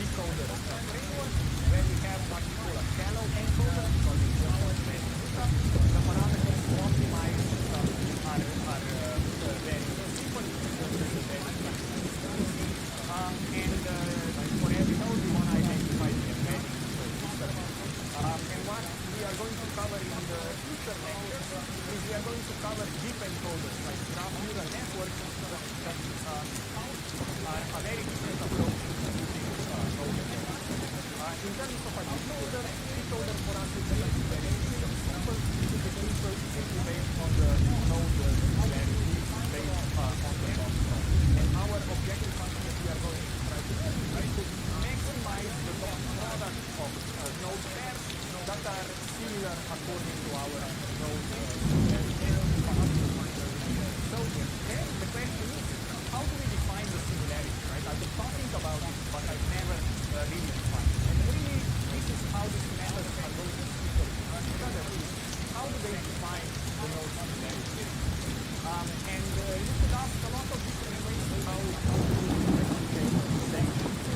decoder framework, where we have what we call a shallow encoder, because it's just a the parameters to optimize are very simple. And for every node, we want to identify the embedding. And what we are going to cover in the future lectures is we are going to cover deep encoders, like graph neural networks, that are a very different approach to using node encoders. In terms of a decoder for us is very simple. It is simply based on the node value, based on the top node. And our objective function that we are going to try to do is to maximize the dot product of node pairs that are similar according to our node So then the question is, how do we define the similarity, right? I've been talking about it, but I've never really defined it. And really, this is how these methods are going to differ from each other. How do they define the node similarity? And you could ask a lot of different ways how to say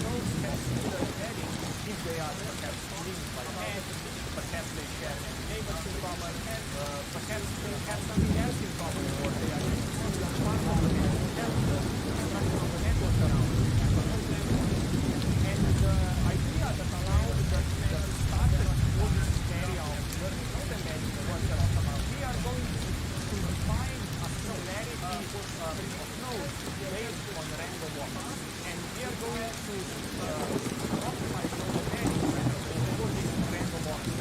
nodes have similar embedding if they are perhaps linked by math, perhaps they share many neighbors in common, perhaps they have something else in common, or they are just a similar part of the network, the structure of the network around them. And the idea that allowed that started all this area of learning node embedding was that we are going to define a similarity of nodes based on random walks. And we are going to optimize node embedding for these random walks.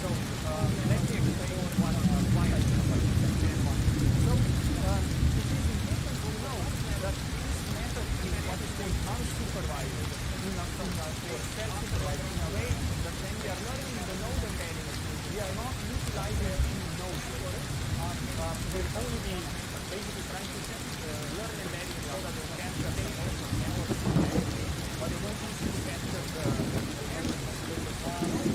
So let me explain why I think about this. So it is important to know that this method is what is called unsupervised or self-supervised in a way that when we are learning the node embedding, we are not utilizing any nodes. We'll only be basically trying to learn embedding so that we can capture any network similarity, but we don't usually capture the errors of the node.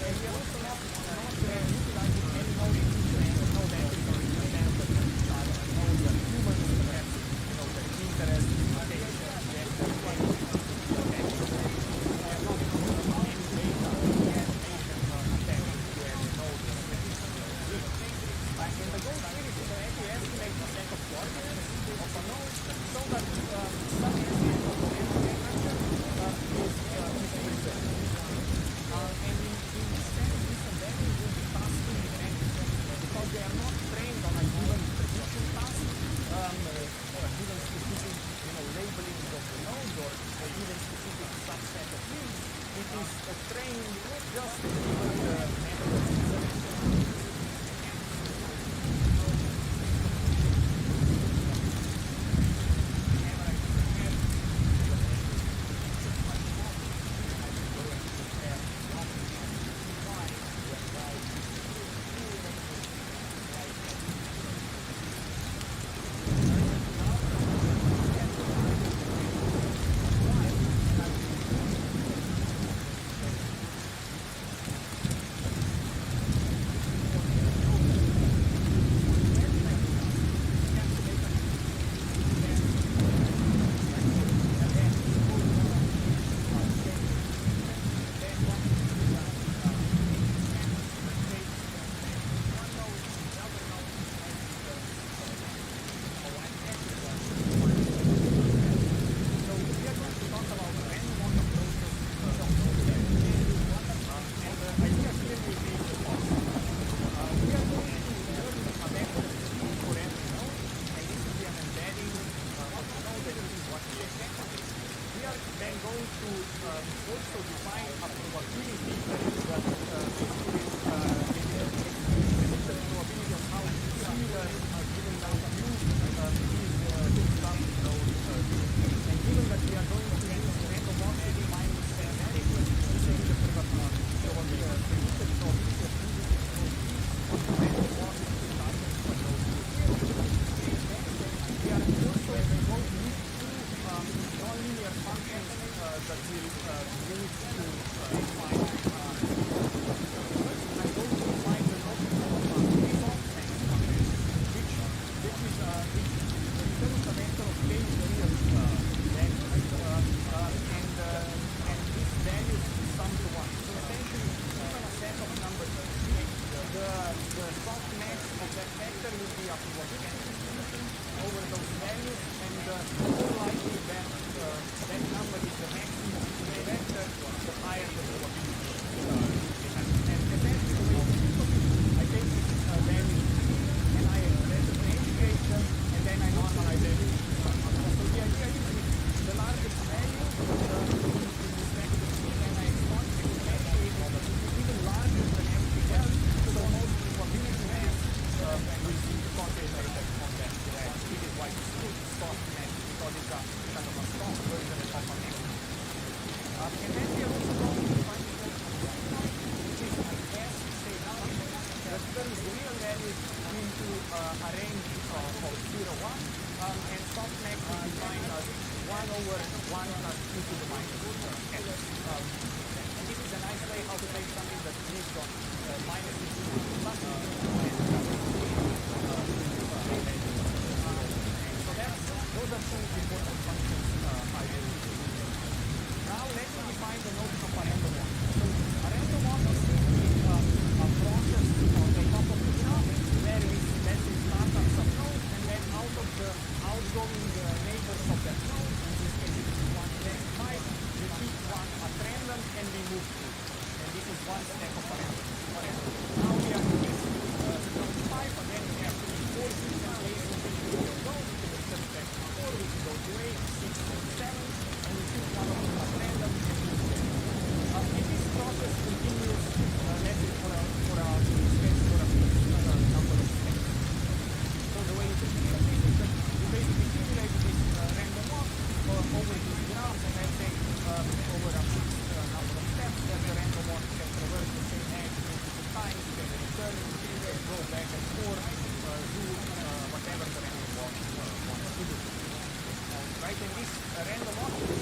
And we are also not utilizing any node entry or node entry, for example, nodes that humans perhaps, that interest, and the goal here is to actually estimate the set of coordinates of a node so that probability distribution over those values, and more likely that that number is the maximum in a vector, the higher the probability we have. And essentially the way to think of it, I take these values and I differentiate them, and then I normalize everything. So the idea is the largest value in this vector C, and I exponentiate it even larger than everything else, so the most probability has will be concentrated on that. This is why it's called soft net, because it's a kind of a strong version of a net. And then we are also going to find the point, which is as say now, that turns the real values into a range of 0, 1, and softmax is defined as 1 over 1 plus e to the minus n. And this is a nice way how to take something that lives on minus e to the plus e to the minus n. So those are two important functions I will use. Now let me define the notion of a random walk. So a random walk is simply a process on the top of the graph where we let's say start at some node, and then out of the outgoing neighbors of that node, in this case it is 1 left 5, we pick one at random and we move through. And this is one step of a random. Now we are in this node 5, again we have to be 4 different places in which we will go. We can accept that 4, we can go to 8, 6, and 7, and we pick one of them at random and move there. And this process continues, let's say for a fixed number of steps. So the way you can think of this is that you basically simulate this random walk over this graph, and let's say over a fixed number of steps that the random walk can traverse the same edge multiple times, can return, go back and forth, do whatever the random walk wants to do. Right, and this random walk is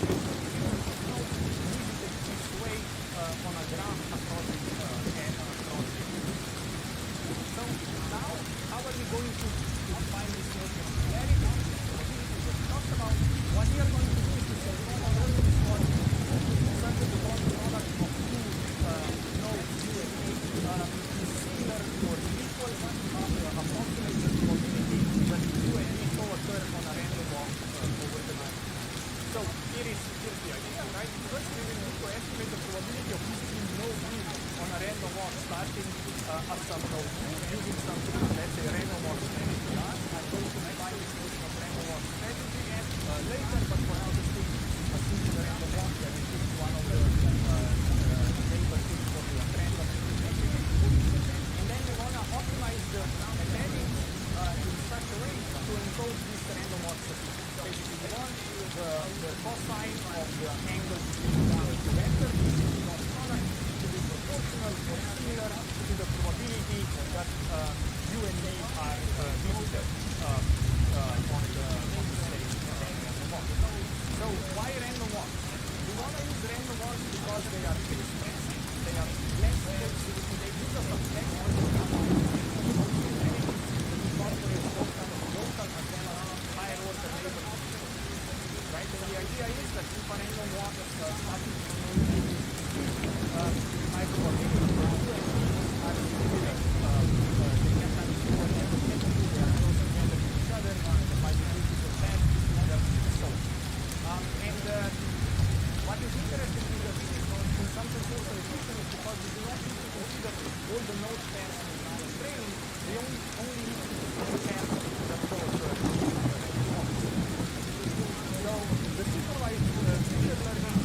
visited this way on a graph across it and across it. So now, how are we going to define this notion of similarity? Probability that we talked about. What we are going to do is to say, well, I'll learn this one. Such that the product of two nodes, U and A, is similar or equal to approximate the probability that U and A co-occur on a random walk over the night. So here's the idea, right? First we will need to estimate the probability of visiting node U on a random walk starting at some node using some, let's say, random walk strategy. I'm going to define this notion of random walk strategy later, but for now just think a simple random walk where we pick one of the neighbors for the random. And then we want to optimize the embedding in such a way to encode this random walk statistic. Basically, we want the cosine of the angle between the two vectors, the dot product, to be proportional or similar to the probability that U and A are visited on the random walk. So why random walks? We want to use random walks because they are fixed. They are flexible. They give us a flexible incorporate both kind of local as well as higher order neighborhood. Right? So the idea is that if a random walk starting from high probability for U and A are similar, they can kind of see whatever they can do, they are close together to each other, the probabilities of that together, so. And what is interesting is that this is in some sense also efficient is because we do not need to consider all the node pairs in our training, we only need to define pairs that co-occur. So the supervised feature learning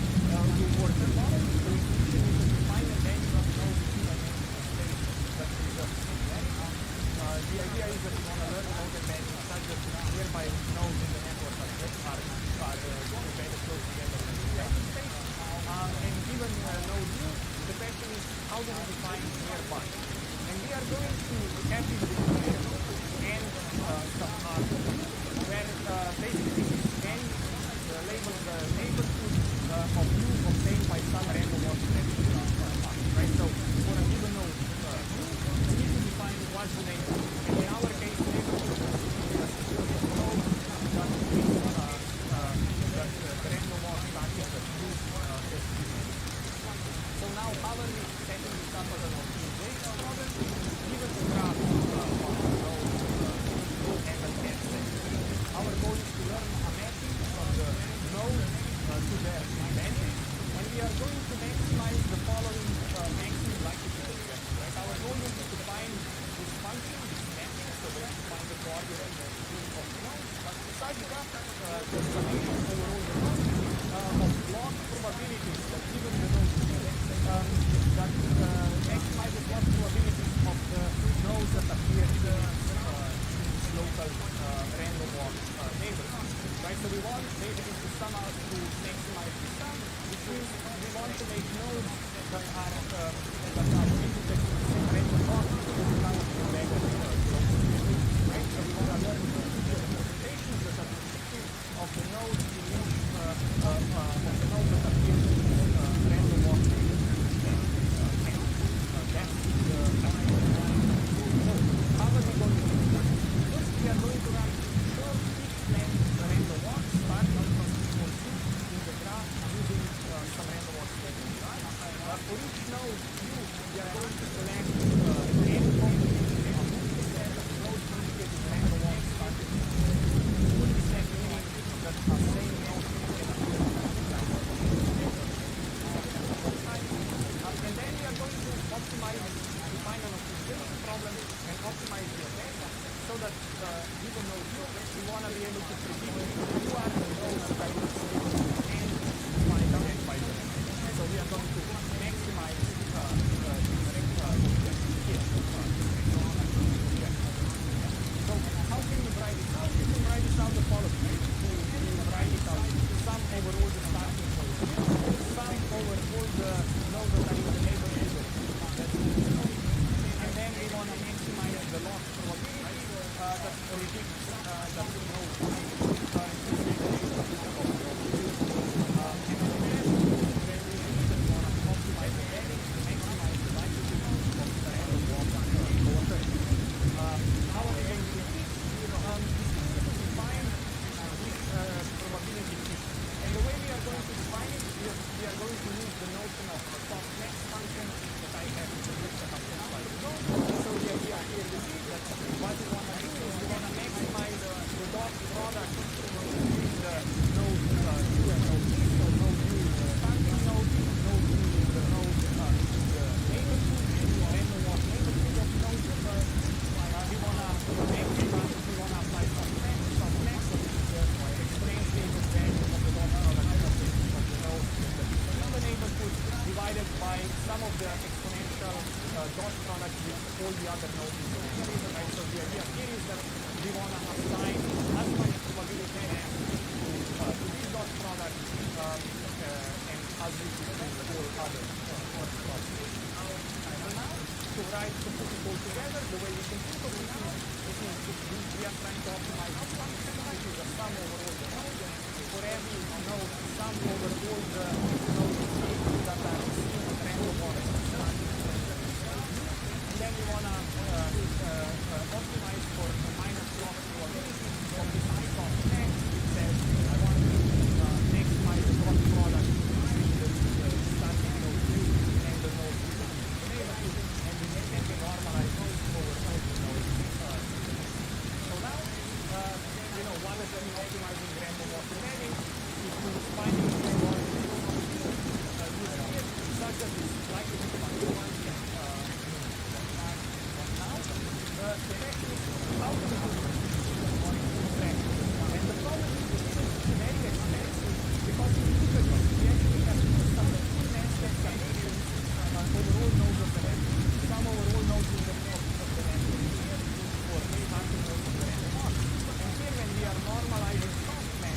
will work well. The intuition is to define a range of nodes in a space that preserves similarity. The idea is that we want to learn node embedding such that whereby nodes in the network are embedded close together in the embedding space. And given node U, the question is how do we define nearby? And we are going to have this definition and some hardware where basically this is n labeled the neighborhood of U obtained by some random walk strategy. Right? So for a given node U, we need to define what's the neighborhood. And in our case, neighborhood is a node that the random walk starting at U is visited. So now how are we setting this up as an optimization problem? Given the graph of the node ordinary group of nodes. But besides that, the summation over all the nodes of log probabilities that given the node Q that maximizes log probabilities of the nodes that appear in its local random walk neighborhood. Right, so we want basically to sum out to maximize the sum, which means we want to make nodes that are inputted to the same random walk that become negative right? So we want to learn the representations that are predictive of the nodes in which of the nodes that appear in this random walk neighborhood. That's the how are we going to do that? First, we are going to run short fixed-length random walks starting from equal 2 in the graph using some random walk scheduling. For each node U, we are going to select n combinations of the set of nodes indicated random walks starting from what is that meaning that the same node can appear and then we are going to optimize, define an optimization problem and optimize the effect so that given node U, we want to be able to predict who are the nodes that will select and define them by the effect. So we are going to maximize here. So how can you write this out? You can write this out the following. You write it out sum over all the starting points, sum over all the nodes that are in the neighborhood, and then we want to maximize the loss probability that predicts that the node is in the neighborhood of the and then we want to optimize the heading to maximize the likelihood of the random walk occurring. How are we going to do this? It's easy to define this probability P. And the way we are going to define it is we are going to use the notion of the softmax function that I have introduced a couple of slides ago. So the idea here is that what we want to do is we want to maximize the dot product between the node U and node P. So node U is the starting node, node U is the node in the neighborhood, random walk neighborhood of node U. We want to maximize, we want to apply softmax, which is the exponentiated value of the dot product of the node in the neighborhood divided by some of the exponential dot product with all the other nodes in the neighborhood. Right? So the idea here is that we want to assign as much probability as to this dot product and as we do all other dot products. And now, to put it all together, the way we can think of it is we are trying to optimize this function, which is a sum over all the nodes, and for every node, sum over all the nodes that are seen in random walks. And then we want to optimize for a minus log probability of this icon x, which says I want to maximize the dot product between the starting node U and the node U in the neighborhood, and we normalize those over all the nodes. So now, one of them optimizing random walk embedding is to finding the such that it's likely to be one now. The question is how to do this in practice. And the problem is that it's very expensive because in Kubernetes we actually have some massive combinations over all nodes of the network, some over all nodes of the network, or multiple nodes of the network. And here when we are normalizing softmax,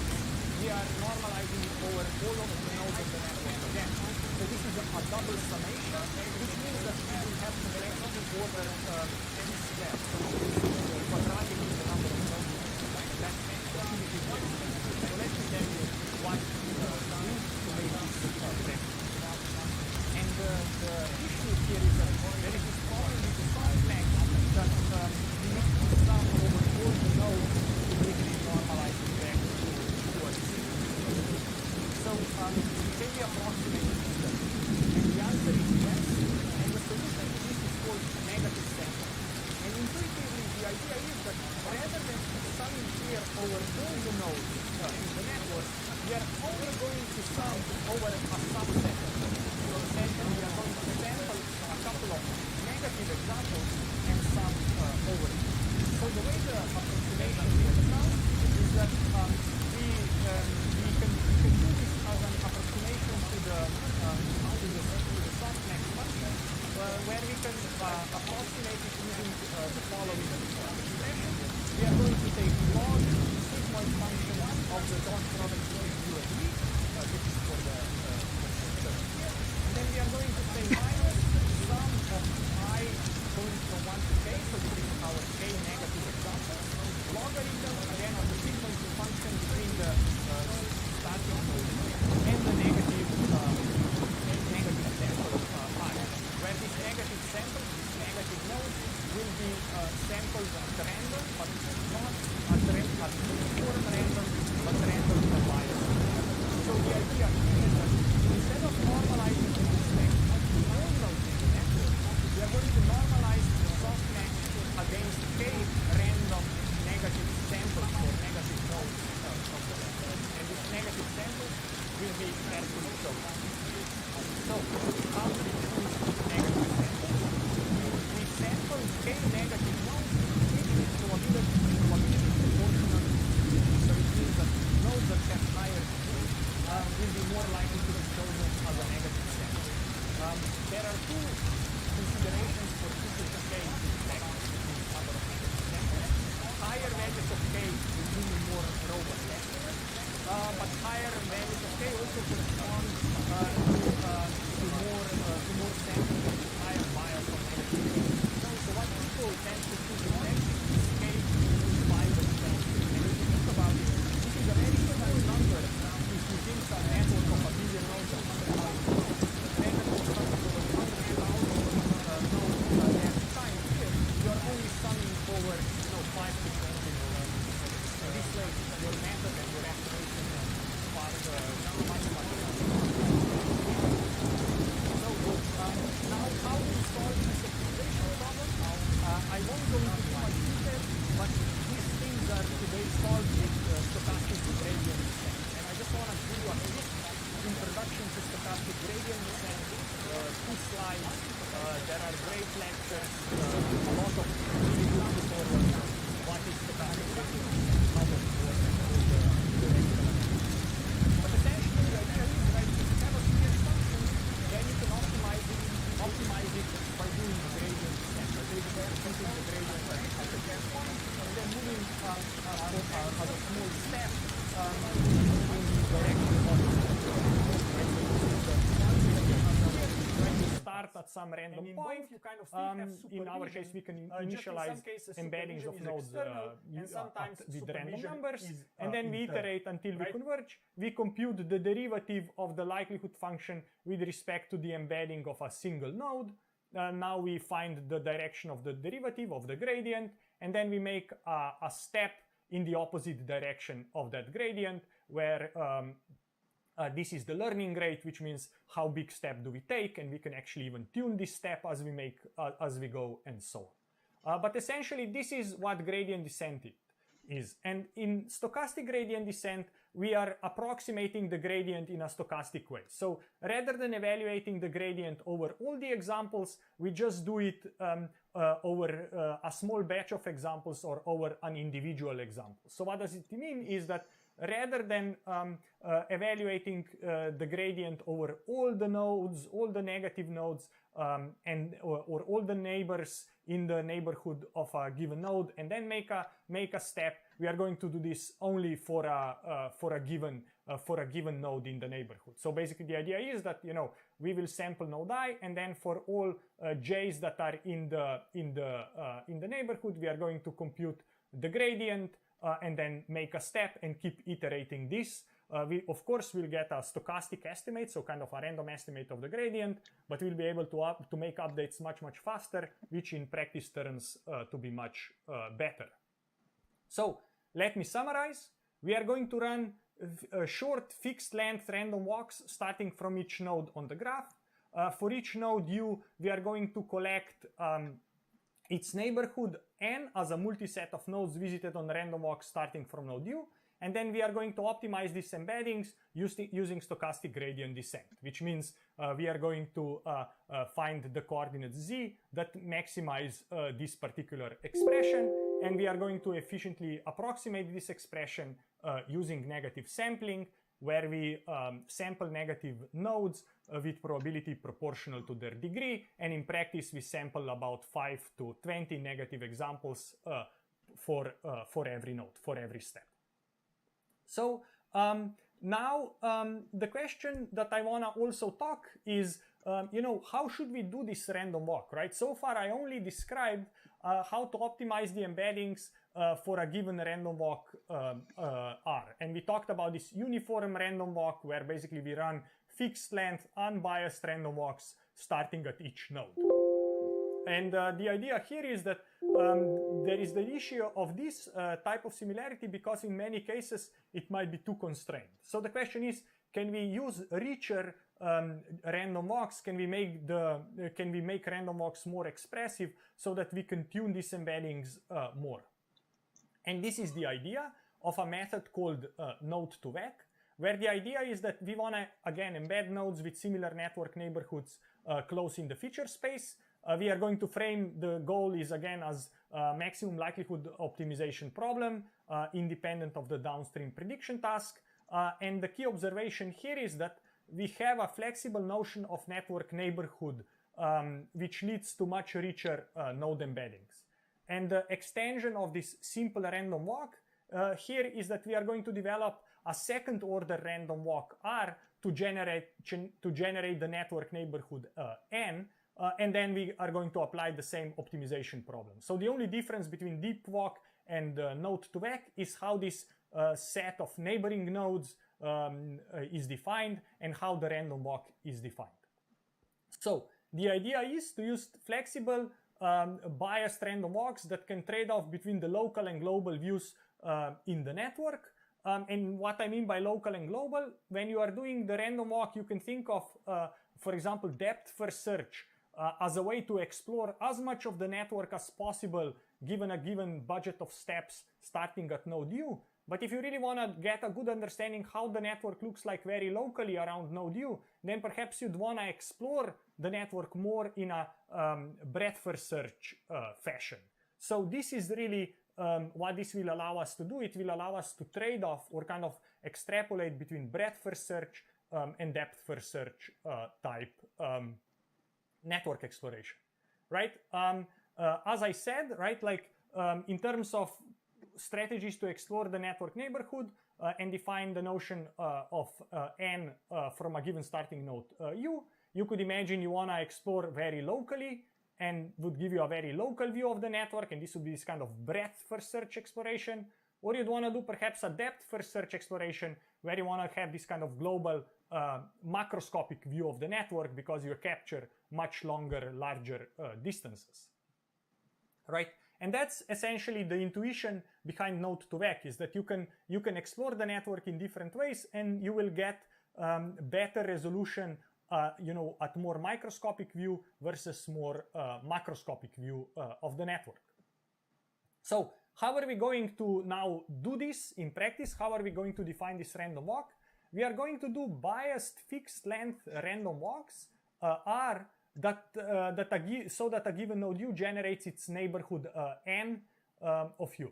we are normalizing it over all of the nodes of the network again. So this is a double summation, which means that we will have to order this step. So quadratic is the number of nodes. That's definitely one. So let me tell you what needs to make this step. And the issue here is that there is this problem with the softmax that we need to sum over all the nodes to basically normalize it back towards zero. So can we approximate this step? And the answer is yes. And the solution to this is called negative sampling. And intuitively, the idea is that rather than summing here over all the nodes in the network, we are only going to sum over a subset. So essentially, we are going to sample a couple of negative examples and sum over it. So the way the approximation works now is that we can do this as an approximation to the softmax function, where we can approximate it using the following expression. We are going to take log sigmoid function of the dot product between u and v. This is for the term here. And then we are going to say minus sum of I going from 1 to k, so this is our k negative example. Logarithm, again, of the frequency function between the starting node and the negative sample I, where this negative sample, this negative node, will be sampled at random, but not at uniform random, but random from bias. So the idea is that instead of normalizing with respect to all nodes in the network, we are going to normalize the softmax against k random negative samples or negative nodes of the network. And these negative samples will be carefully chosen. So, how do we choose negative samples? We sample k negative nodes, which is probability proportional. So it means that nodes that have higher degree will be more likely to be chosen as a negative sample. There are two considerations for choosing k factors in the number of negative samples. Higher values of k will give you more robust estimates, but higher values of k also correspond to more samples with higher bias on negative k. So what people tend to choose in practice is k used by the sample. And if you think about it, this is a very small number if you think a network of 1 billion nodes or 100,000 nodes. The network sums over 100,000 nodes every time here. You are only summing over 5 to 20 nodes. So this way, your method and your estimation are much now how do we solve this optimization problem? I won't go into too much detail, but these things are today solved with stochastic gradient descent. And I just want to give you a quick introduction to stochastic gradient descent, 2 slides. There are great lectures, a lot of really good tutorials on what is stochastic gradient descent, how does it work, and all the rest of it. But essentially, the idea is that if you have a serious function, then you can optimize it by doing the gradient descent. By taking the gradient at the test point, and then moving as a small step in the direction of when you start at some random point. You kind of in our case, we can initialize embeddings of nodes with random numbers, and then we iterate until we converge. We compute the derivative of the likelihood function with respect to the embedding of a single node. Now we find the direction of the derivative of the gradient, and then we make a step in the opposite direction of that gradient, where this is the learning rate, which means how big step do we take, and we can actually even tune this step as we go, and so on. But essentially, this is what gradient descent is. And in stochastic gradient descent, we are approximating the gradient in a stochastic way. So rather than evaluating the gradient over all the examples, we just do it over a small batch of examples or over an individual example. So what does it mean is that rather than evaluating the gradient over all the nodes, all the negative nodes, or all the neighbors in the neighborhood of a given node, and then make a step, we are going to do this only for a given node in the neighborhood. So basically, the idea is that we will sample node I, and then for all j's that are in the neighborhood, we are going to compute the gradient. And then make a step and keep iterating this. We, of course, will get a stochastic estimate, so kind of a random estimate of the gradient, but we'll be able to make updates much faster, which in practice turns to be much better. So let me summarize. We are going to run short fixed length random walks starting from each node on the graph. For each node U, we are going to collect its neighborhood n as a multi-set of nodes visited on random walks starting from node U, and then we are going to optimize these embeddings using stochastic gradient descent, which means we are going to find the coordinates z that maximize this particular expression, and we are going to efficiently approximate this expression using negative sampling, where we sample negative nodes with probability proportional to their degree, and in practice we sample about 5 to 20 negative examples for every node, for every step. So now the question that I want to also talk is, how should we do this random walk, right? So far I only described how to optimize the embeddings for a given random walk R. And we talked about this uniform random walk, where basically we run fixed length, unbiased random walks starting at each node. And the idea here is that there is the issue of this type of similarity, because in many cases it might be too constrained. So the question is, can we use richer random walks? Can we make random walks more expressive so that we can tune these embeddings more? And this is the idea of a method called node-to-vec, where the idea is that we want to, again, embed nodes with similar network neighborhoods close in the feature space. We are going to frame the goal is, again, as maximum likelihood optimization problem, independent of the downstream prediction task. And the key observation here is that we have a flexible notion of network neighborhood, which leads to much richer node embeddings. And the extension of this simple random walk here is that we are going to develop a second order random walk R to generate the network neighborhood N, and then we are going to apply the same optimization problem. So the only difference between deep walk and node-to-vec is how this set of neighboring nodes is defined and how the random walk is defined. So the idea is to use flexible biased random walks that can trade off between the local and global views in the network. And what I mean by local and global, when you are doing the random walk, you can think of, for example, depth first search as a way to explore as much of the network as possible given a given budget of steps starting at node U. But if you really want to get a good understanding how the network looks like very locally around node U, then perhaps you'd want to explore the network more in a breadth first search fashion. So this is really what this will allow us to do. It will allow us to trade off or kind of extrapolate between breadth first search and depth first search type network exploration, right? As I said, right, like in terms of strategies to explore the network neighborhood and define the notion of N from a given starting node U, you could imagine you want to explore very locally and would give you a very local view of the network, and this would be this kind of breadth first search exploration. Or you'd want to do perhaps a depth first search exploration where you want to have this kind of global macroscopic view of the network because you capture much longer, larger distances, right? And that's essentially the intuition behind node-to-vec, is that you can explore the network in different ways and you will get better resolution at more microscopic view versus more macroscopic view of the network. So how are we going to now do this in practice? How are we going to define this random walk? We are going to do biased fixed length random walks R so that a given node U generates its neighborhood N of U.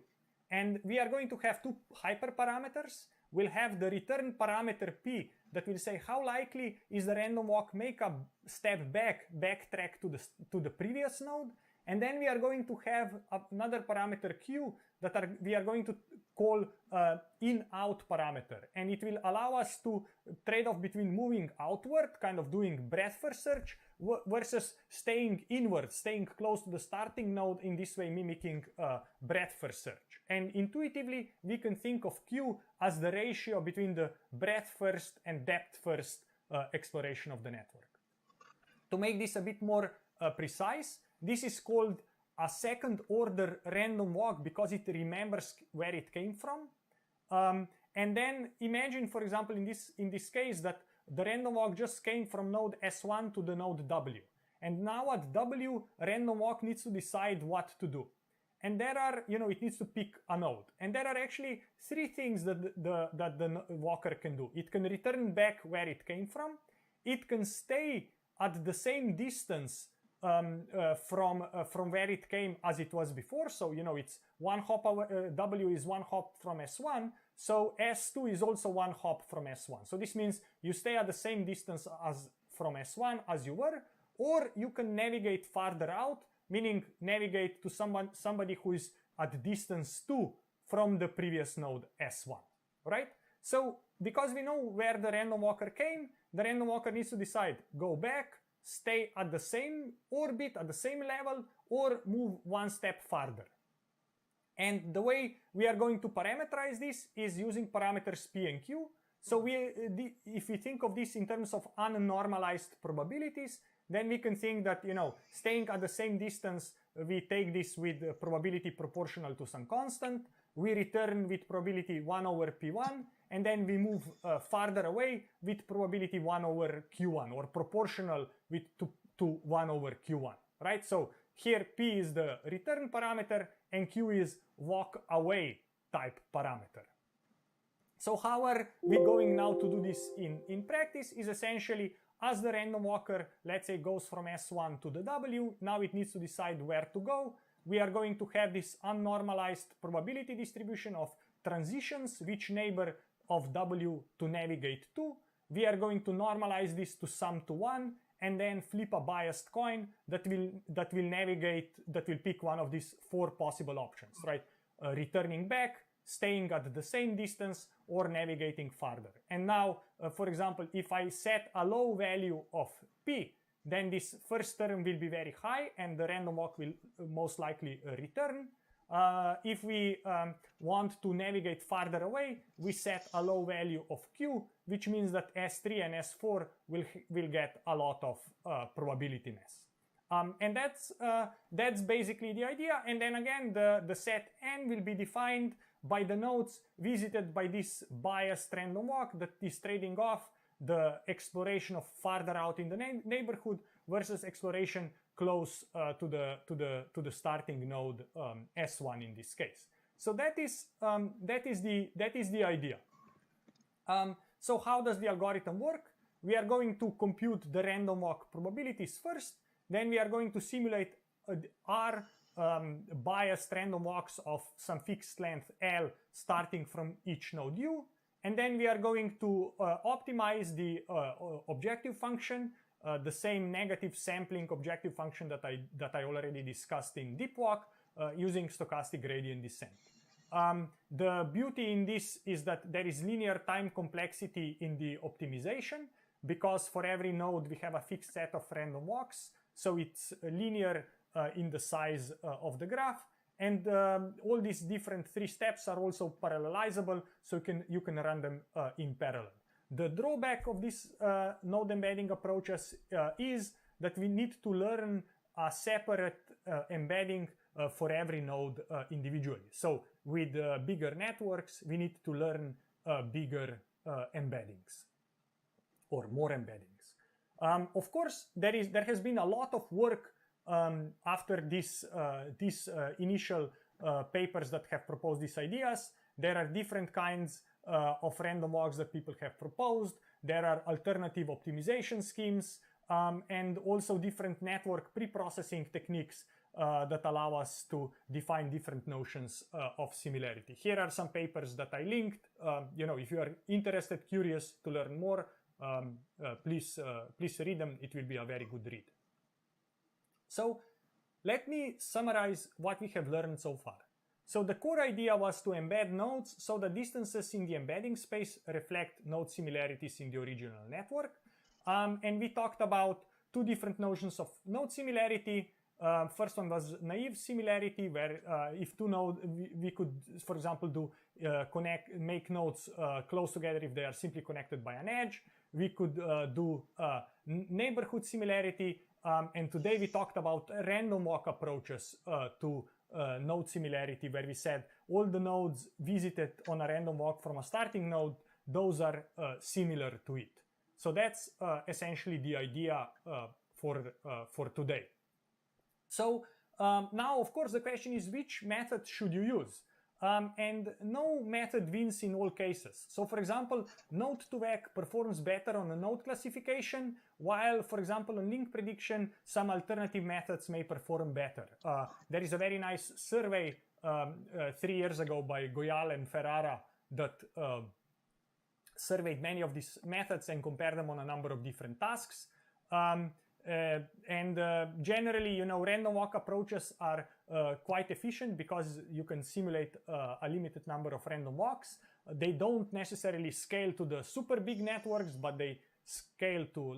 And we are going to have two hyperparameters. We'll have the return parameter P that will say how likely is the random walk make a step backtrack to the previous node. And then we are going to have another parameter Q that we are going to call in-out parameter. And it will allow us to trade off between moving outward, kind of doing breadth first search, versus staying inward, staying close to the starting node, in this way mimicking breadth first search. And intuitively, we can think of Q as the ratio between the breadth first and depth first exploration of the network. To make this a bit more precise, this is called a second order random walk because it remembers where it came from. And then imagine, for example, in this case, that the random walk just came from node S1 to the node W. And now at W, random walk needs to decide what to do. And there are, it needs to pick a node. And there are actually three things that the walker can do. It can return back where it came from. It can stay at the same distance from where it came as it was before. So, you know, it's one hop away, W is one hop from S1. So S2 is also one hop from S1. So this means you stay at the same distance as from S1 as you were, or you can navigate farther out, meaning navigate to somebody who is at distance 2 from the previous node S1, right? So because we know where the random walker came, the random walker needs to decide, go back, stay at the same orbit, at the same level, or move one step farther. And the way we are going to parameterize this is using parameters P and Q. So if we think of this in terms of unnormalized probabilities, then we can think that, you know, staying at the same distance, we take this with probability proportional to some constant. We return with probability 1 over P1, and then we move farther away with probability 1 over Q1, or proportional with to 1 over Q1, right? So here P is the return parameter and Q is walk away type parameter. So how are we going now to do this in practice is essentially, as the random walker, let's say, goes from S1 to the W, now it needs to decide where to go. We are going to have this unnormalized probability distribution of transitions, which neighbor of W to navigate to. We are going to normalize this to sum to 1, and then flip a biased coin that will pick one of these 4 possible options, right? Returning back, staying at the same distance, or navigating farther. And now, for example, if I set a low value of P, then this first term will be very high and the random walk will most likely return. If we want to navigate farther away, we set a low value of Q, which means that S3 and S4 will get a lot of probabilityness. And that's basically the idea. And then again, the set N will be defined by the nodes visited by this biased random walk that is trading off the exploration of farther out in the neighborhood versus exploration close to the starting node S1 in this case. So that is the idea. So how does the algorithm work? We are going to compute the random walk probabilities first. Then we are going to simulate R biased random walks of some fixed length L starting from each node U. And then we are going to optimize the objective function, the same negative sampling objective function that I already discussed in deep walk, using stochastic gradient descent. The beauty in this is that there is linear time complexity in the optimization, because for every node we have a fixed set of random walks, so it's linear in the size of the graph. And all these different 3 steps are also parallelizable, so you can run them in parallel. The drawback of these node embedding approaches is that we need to learn a separate embedding for every node individually. So with bigger networks, we need to learn bigger embeddings, or more embeddings. Of course, there has been a lot of work after these initial papers that have proposed these ideas. There are different kinds of random walks that people have proposed. There are alternative optimization schemes, and also different network pre-processing techniques that allow us to define different notions of similarity. Here are some papers that I linked. You know, if you are interested, curious to learn more, please read them. It will be a very good read. So let me summarize what we have learned so far. So the core idea was to embed nodes so the distances in the embedding space reflect node similarities in the original network. And we talked about 2 different notions of node similarity. First one was naive similarity, where if 2 nodes, we could, for example, make nodes close together if they are simply connected by an edge. We could do neighborhood similarity. And today we talked about random walk approaches to node similarity, where we said all the nodes visited on a random walk from a starting node, those are similar to it. So that's essentially the idea for today. So now, of course, the question is, which method should you use? And no method wins in all cases. So for example, node2vec performs better on a node classification, while, for example, in link prediction, some alternative methods may perform better. There is a very nice survey 3 years ago by Goyal and Ferrara that surveyed many of these methods and compared them on a number of different tasks. Generally, you know, random walk approaches are quite efficient because you can simulate a limited number of random walks. They don't necessarily scale to the super big networks, but they scale to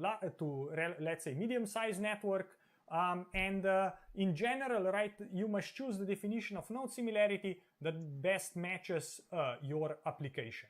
let's say, medium-sized network. In general, right, you must choose the definition of node similarity that best matches your application.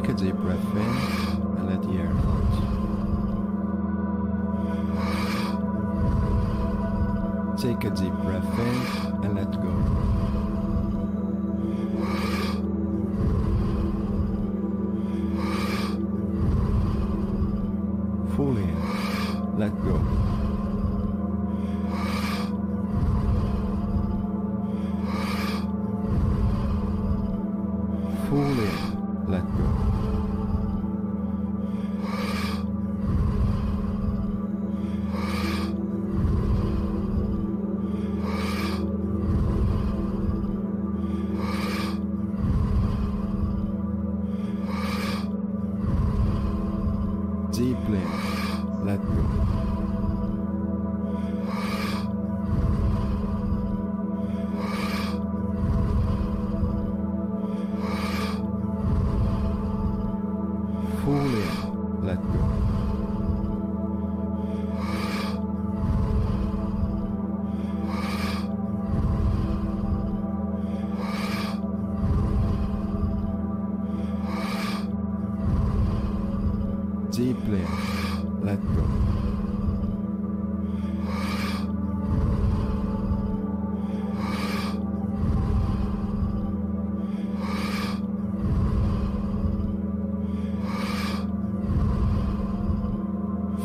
Take a deep breath in and let the air out. Take a deep breath in and let go. Full in, let go. Full in, let go. Deeply, let go. Fully, let go. Deeply, let go.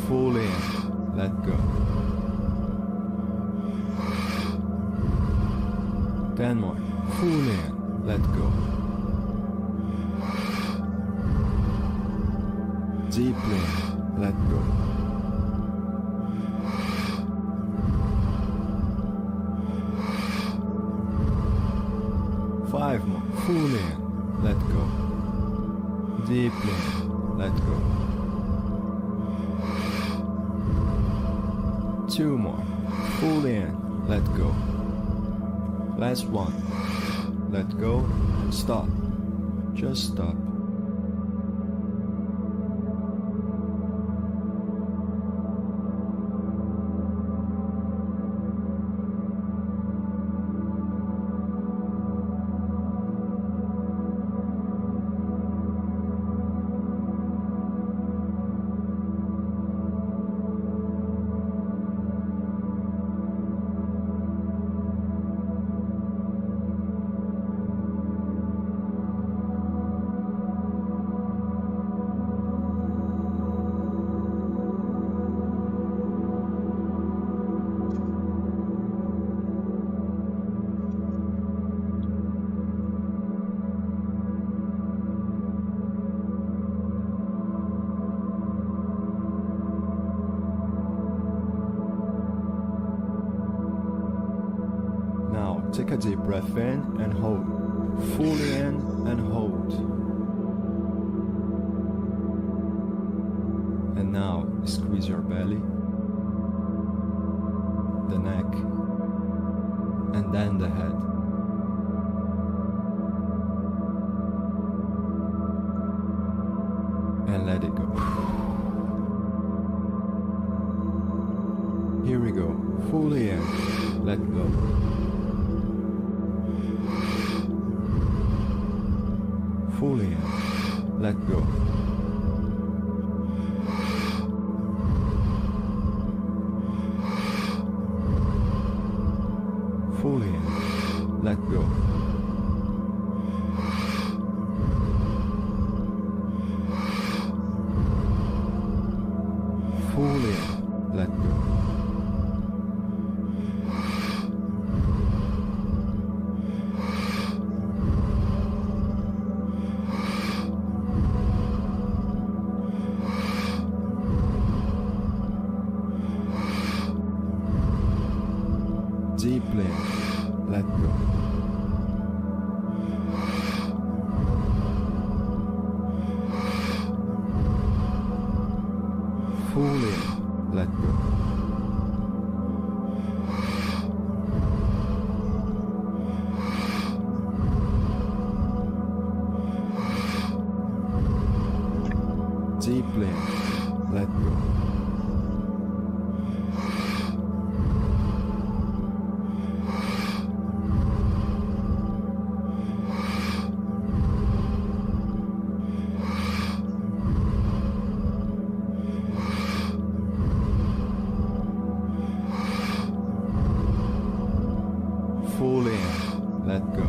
Full in, let go. 10 more. Full in, let go. Deeply, let go. Five more. Full in, let go. Deeply, let go. 2 more. Full in, let go. Last one. Let go and stop. Just stop. Take a deep breath in and hold. Fully in and hold. And now squeeze your belly, the neck, and then the head. And let it go. Here we go. Fully in. Let go. Fully in. Let go. Fully in. Let go. Fully in. Let go. Deeply, let go. Fully, let go. Deeply, let go. Full in, let go.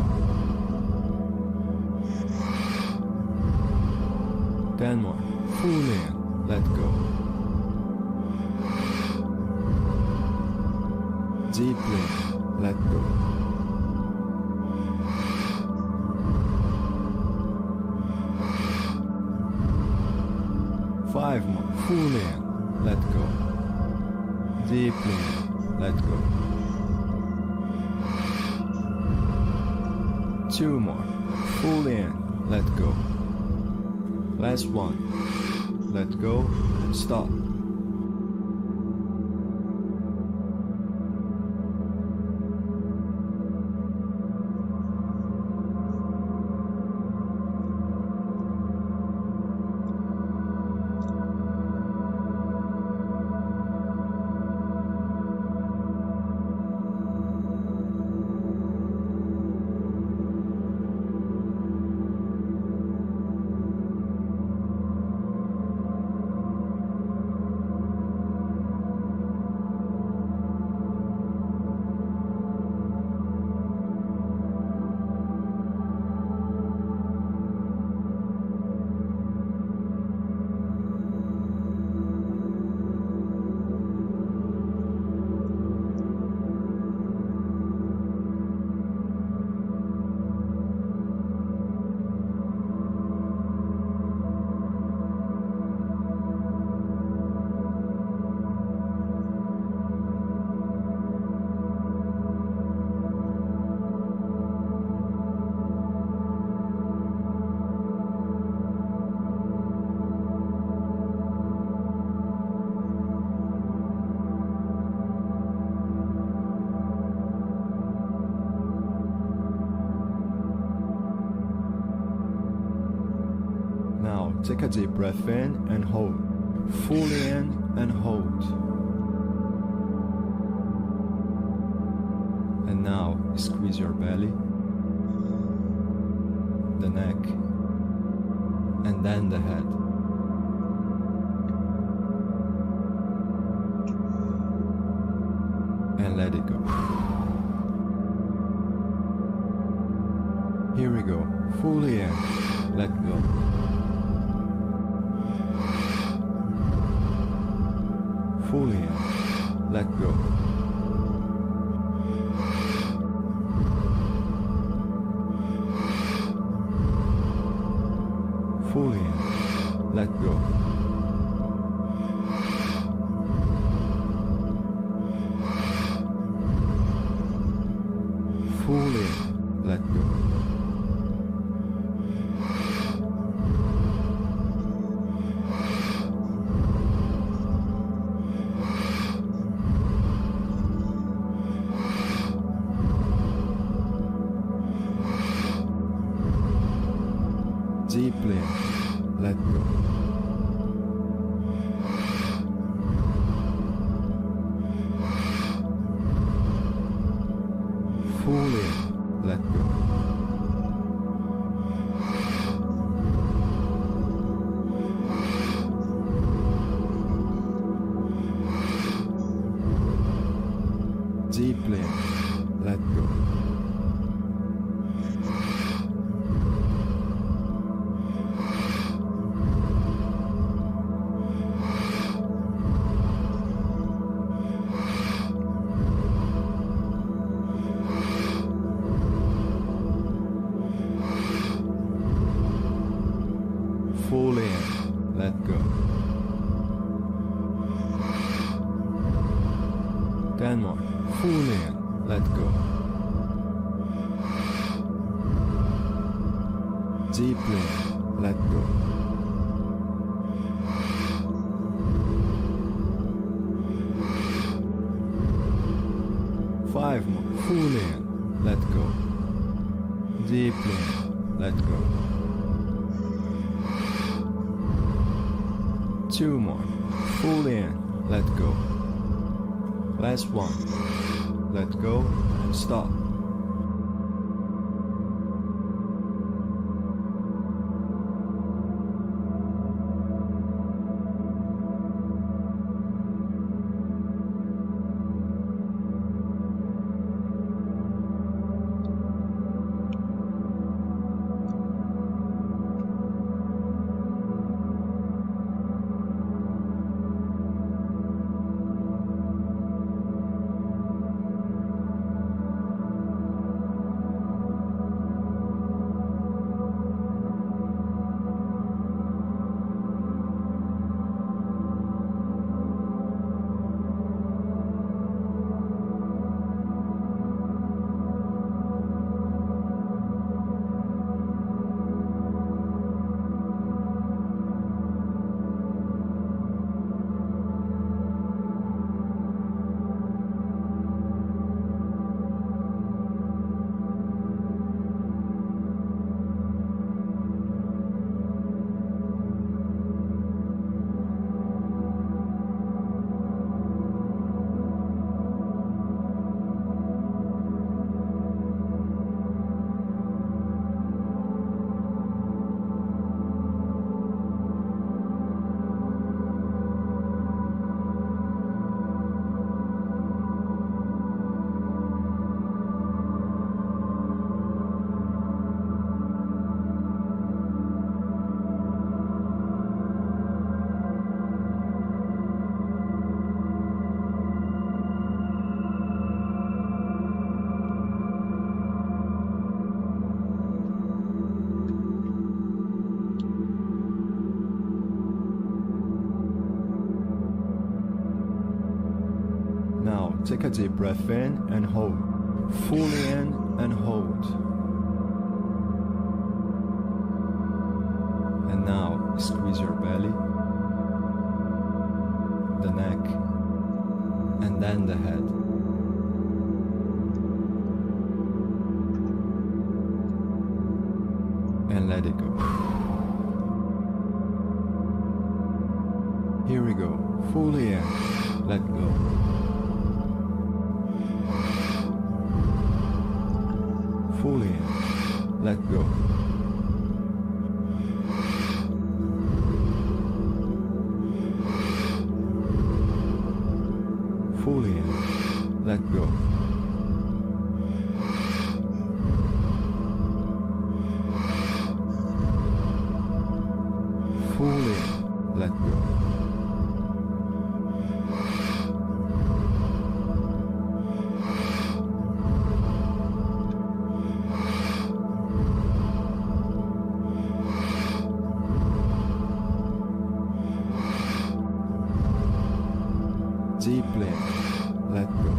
10 more. Full in, let go. Deeply, let go. 5 more. Full in, let go. Deeply, let go. 2 more. Full in, let go. Last one. Let go and stop. Now take a deep breath in and hold. Fully in and hold. And now squeeze your belly, the neck, and then the head. And let it go. Here we go. Fully in. Let go. Fully in. Let go. Fully in. Let go. Fully in. Let go. Deeply, let go. Fully, let go. Deeply, let go. Fully in, let go. 10 more. Fully in, let go. Deeply, let go. 5 more. Fully in, let go. Deeply, let go. 2 more. Fully in, let go. Last one. Let go and stop. Take a deep breath in and hold. Fully in and hold. And now squeeze your belly, the neck, and then the head. And let it go. Here we go. Fully in. Let go. Fully in. Let go. Fully in. Let go. Fully in. Let go. Deeply, let go.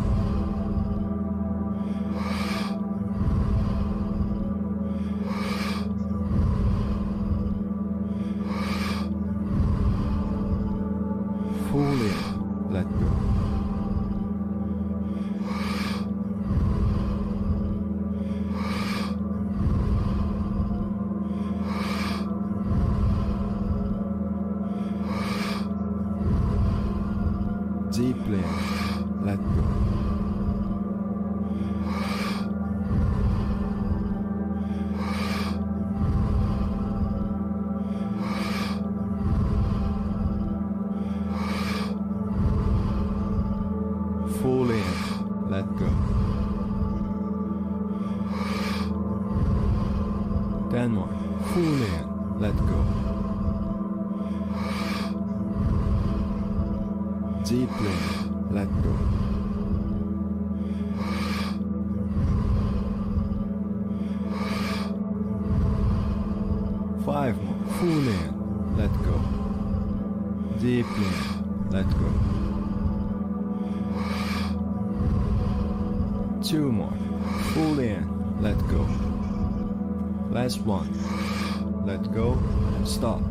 Fully, let go. Deeply, let go. Fully in, let go. 10 more. Fully in, let go. Deeply, let go. Five more. Fully in, let go. Deeply, let go. 2 more. Fully in, let go. Last one. Let go and stop.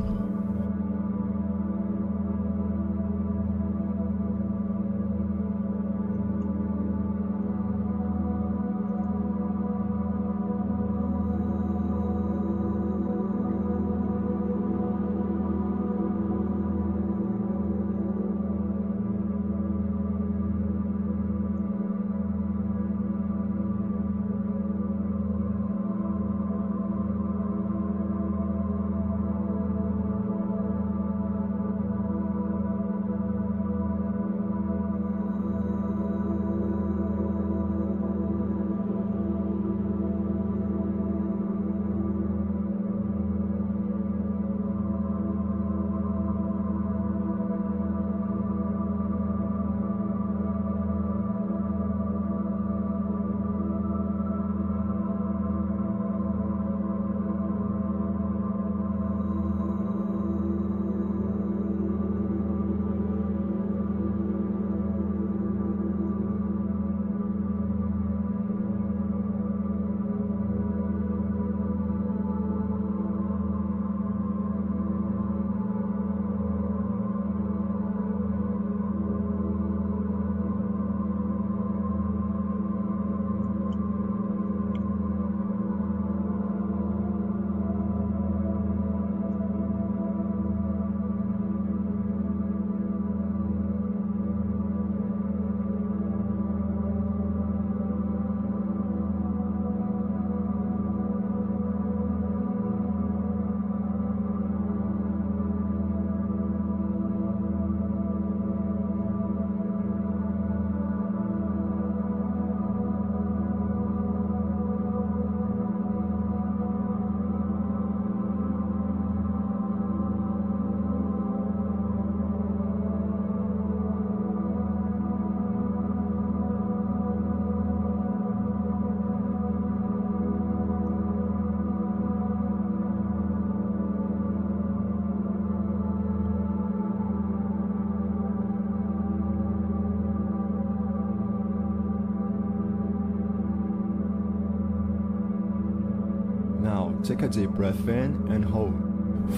Take a deep breath in and hold.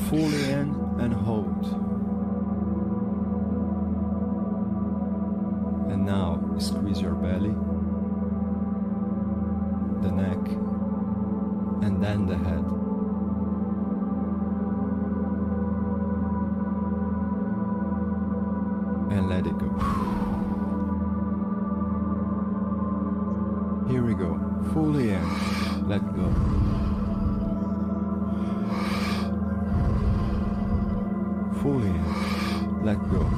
Fully in and hold. And now squeeze your belly, the neck, and then the head. And let it go. Here we go. Fully in. Let go. Fully in. Let go.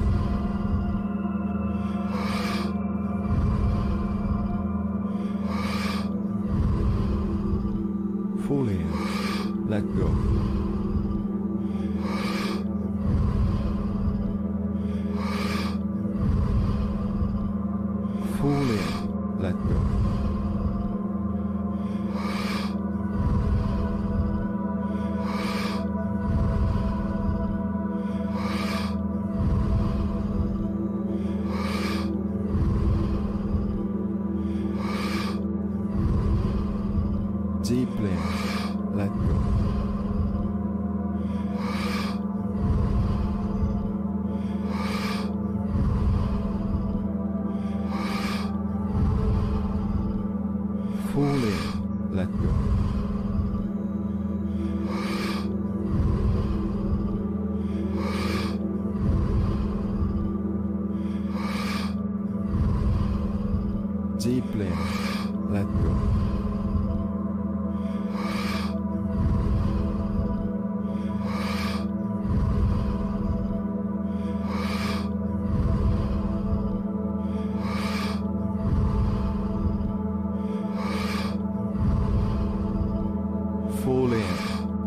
Fully in. Let go. Fully in. Let go. Deeply in. Let go. Fully in. Let go. Deeply in. Let go. Fully in.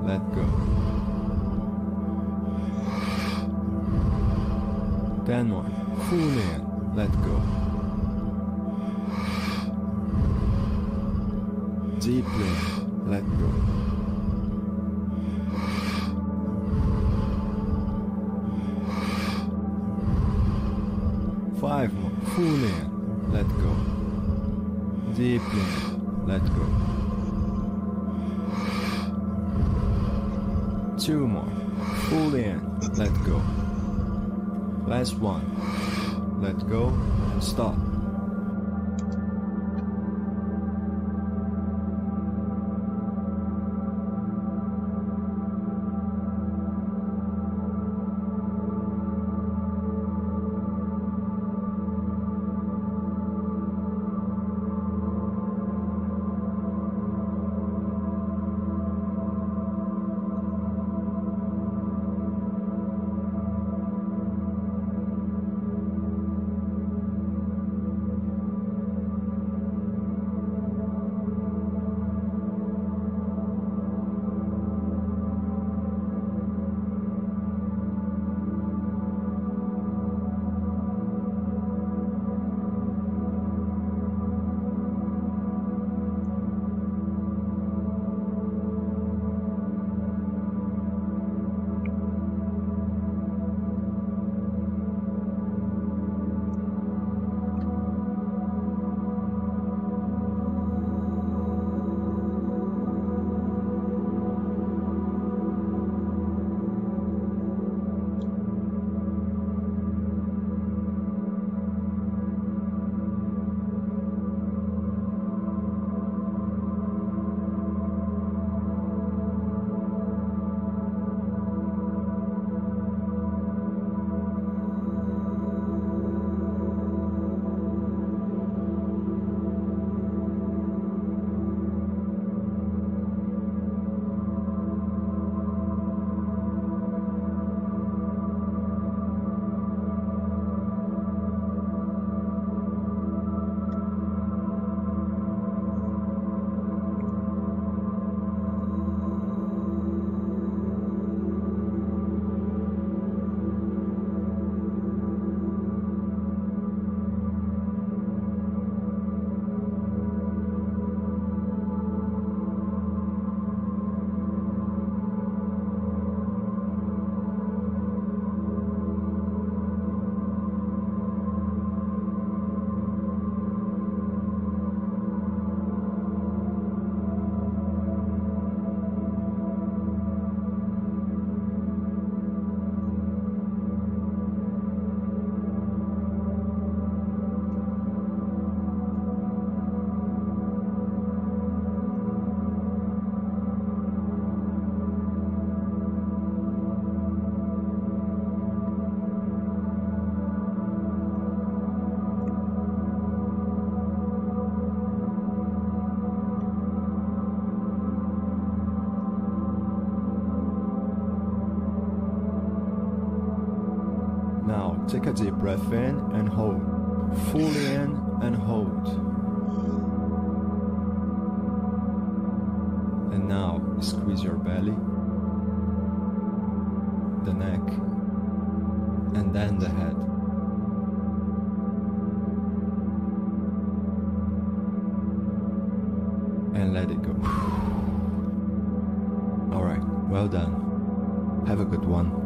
Let go. 10 more. Fully in. Let go. Deeply in. Let go. Five more. Fully in. Let go. Deeply in. Let go. 2 more. Fully in. Let go. Last one. Let go and stop. Take a deep breath in and hold. Fully in and hold. And now squeeze your belly, the neck, and then the head. And let it go. Alright, well done. Have a good one.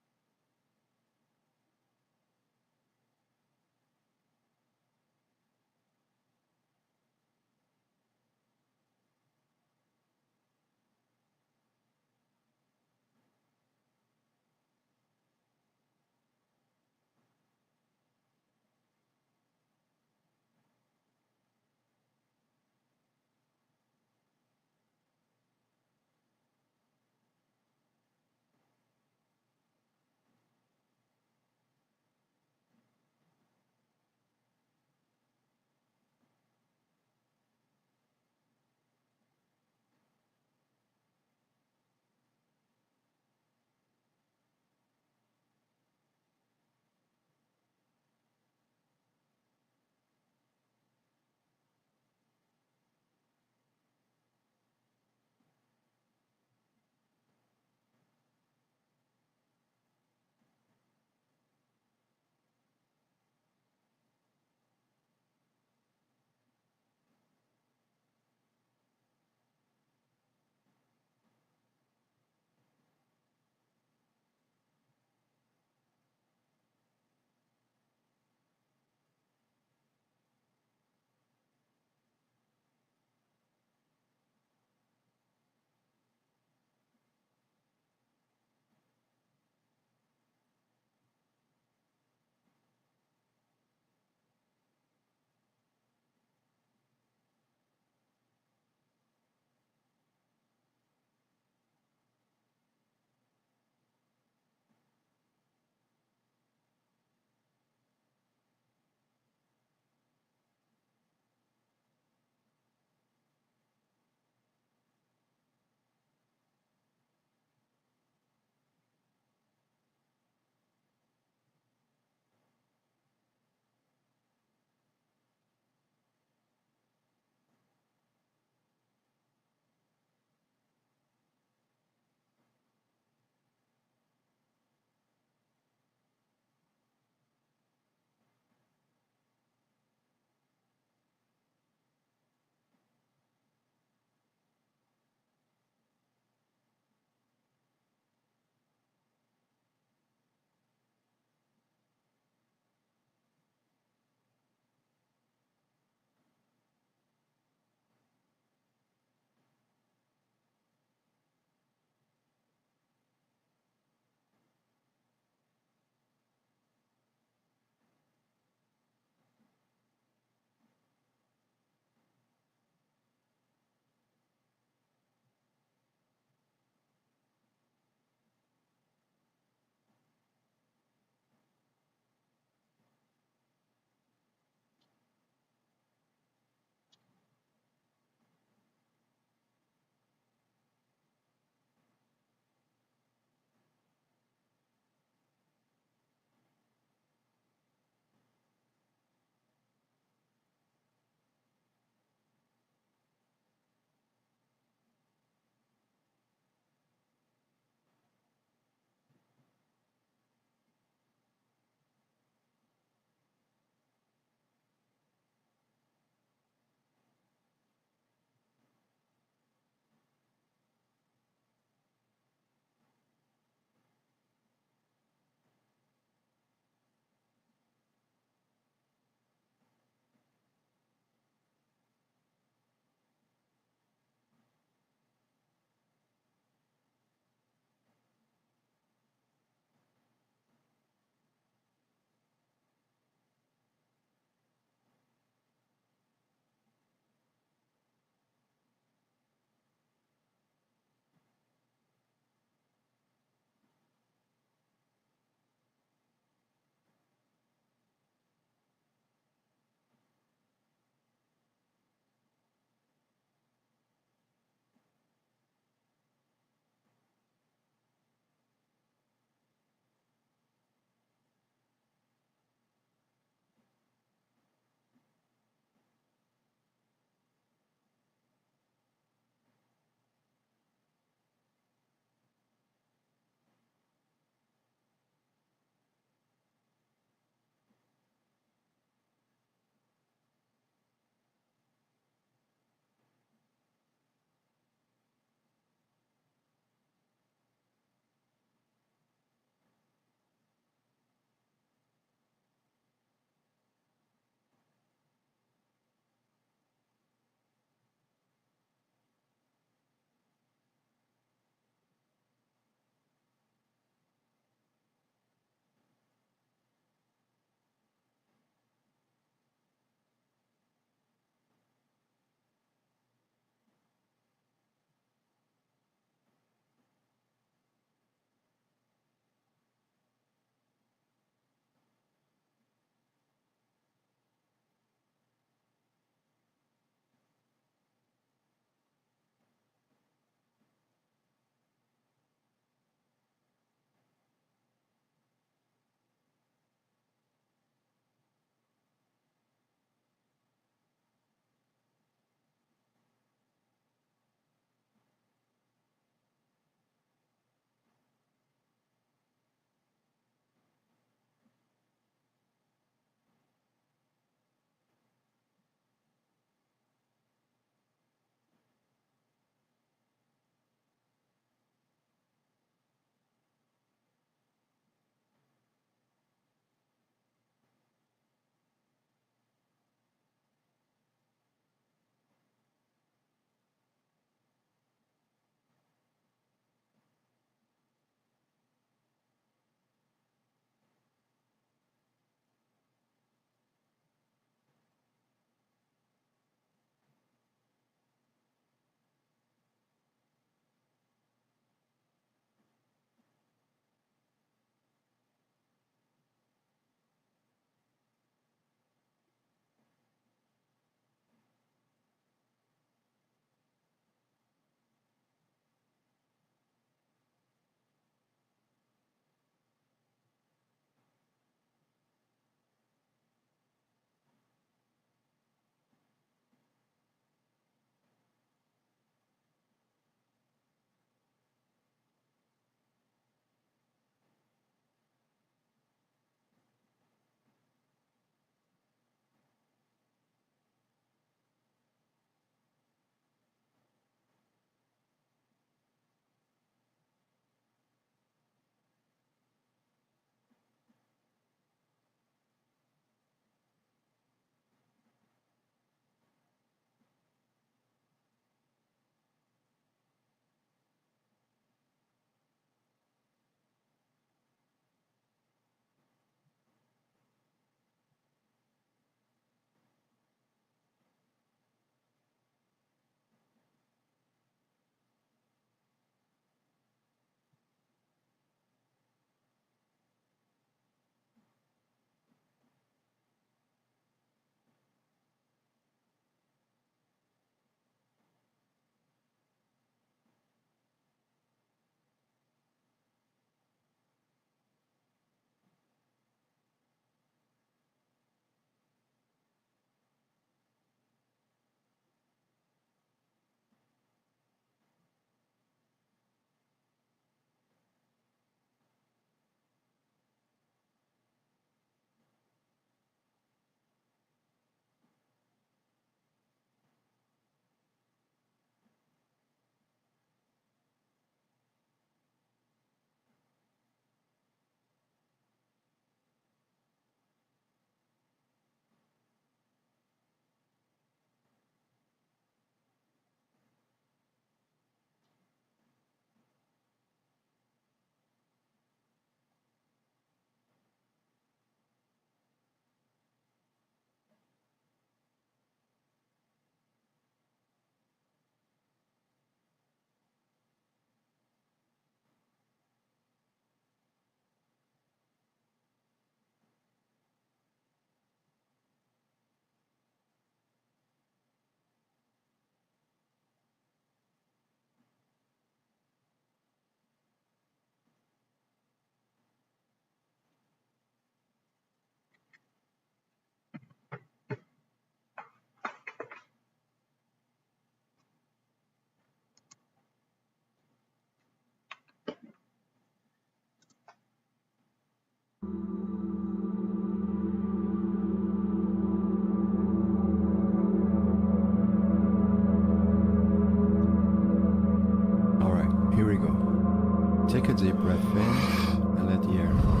Take a deep breath in and let the air out.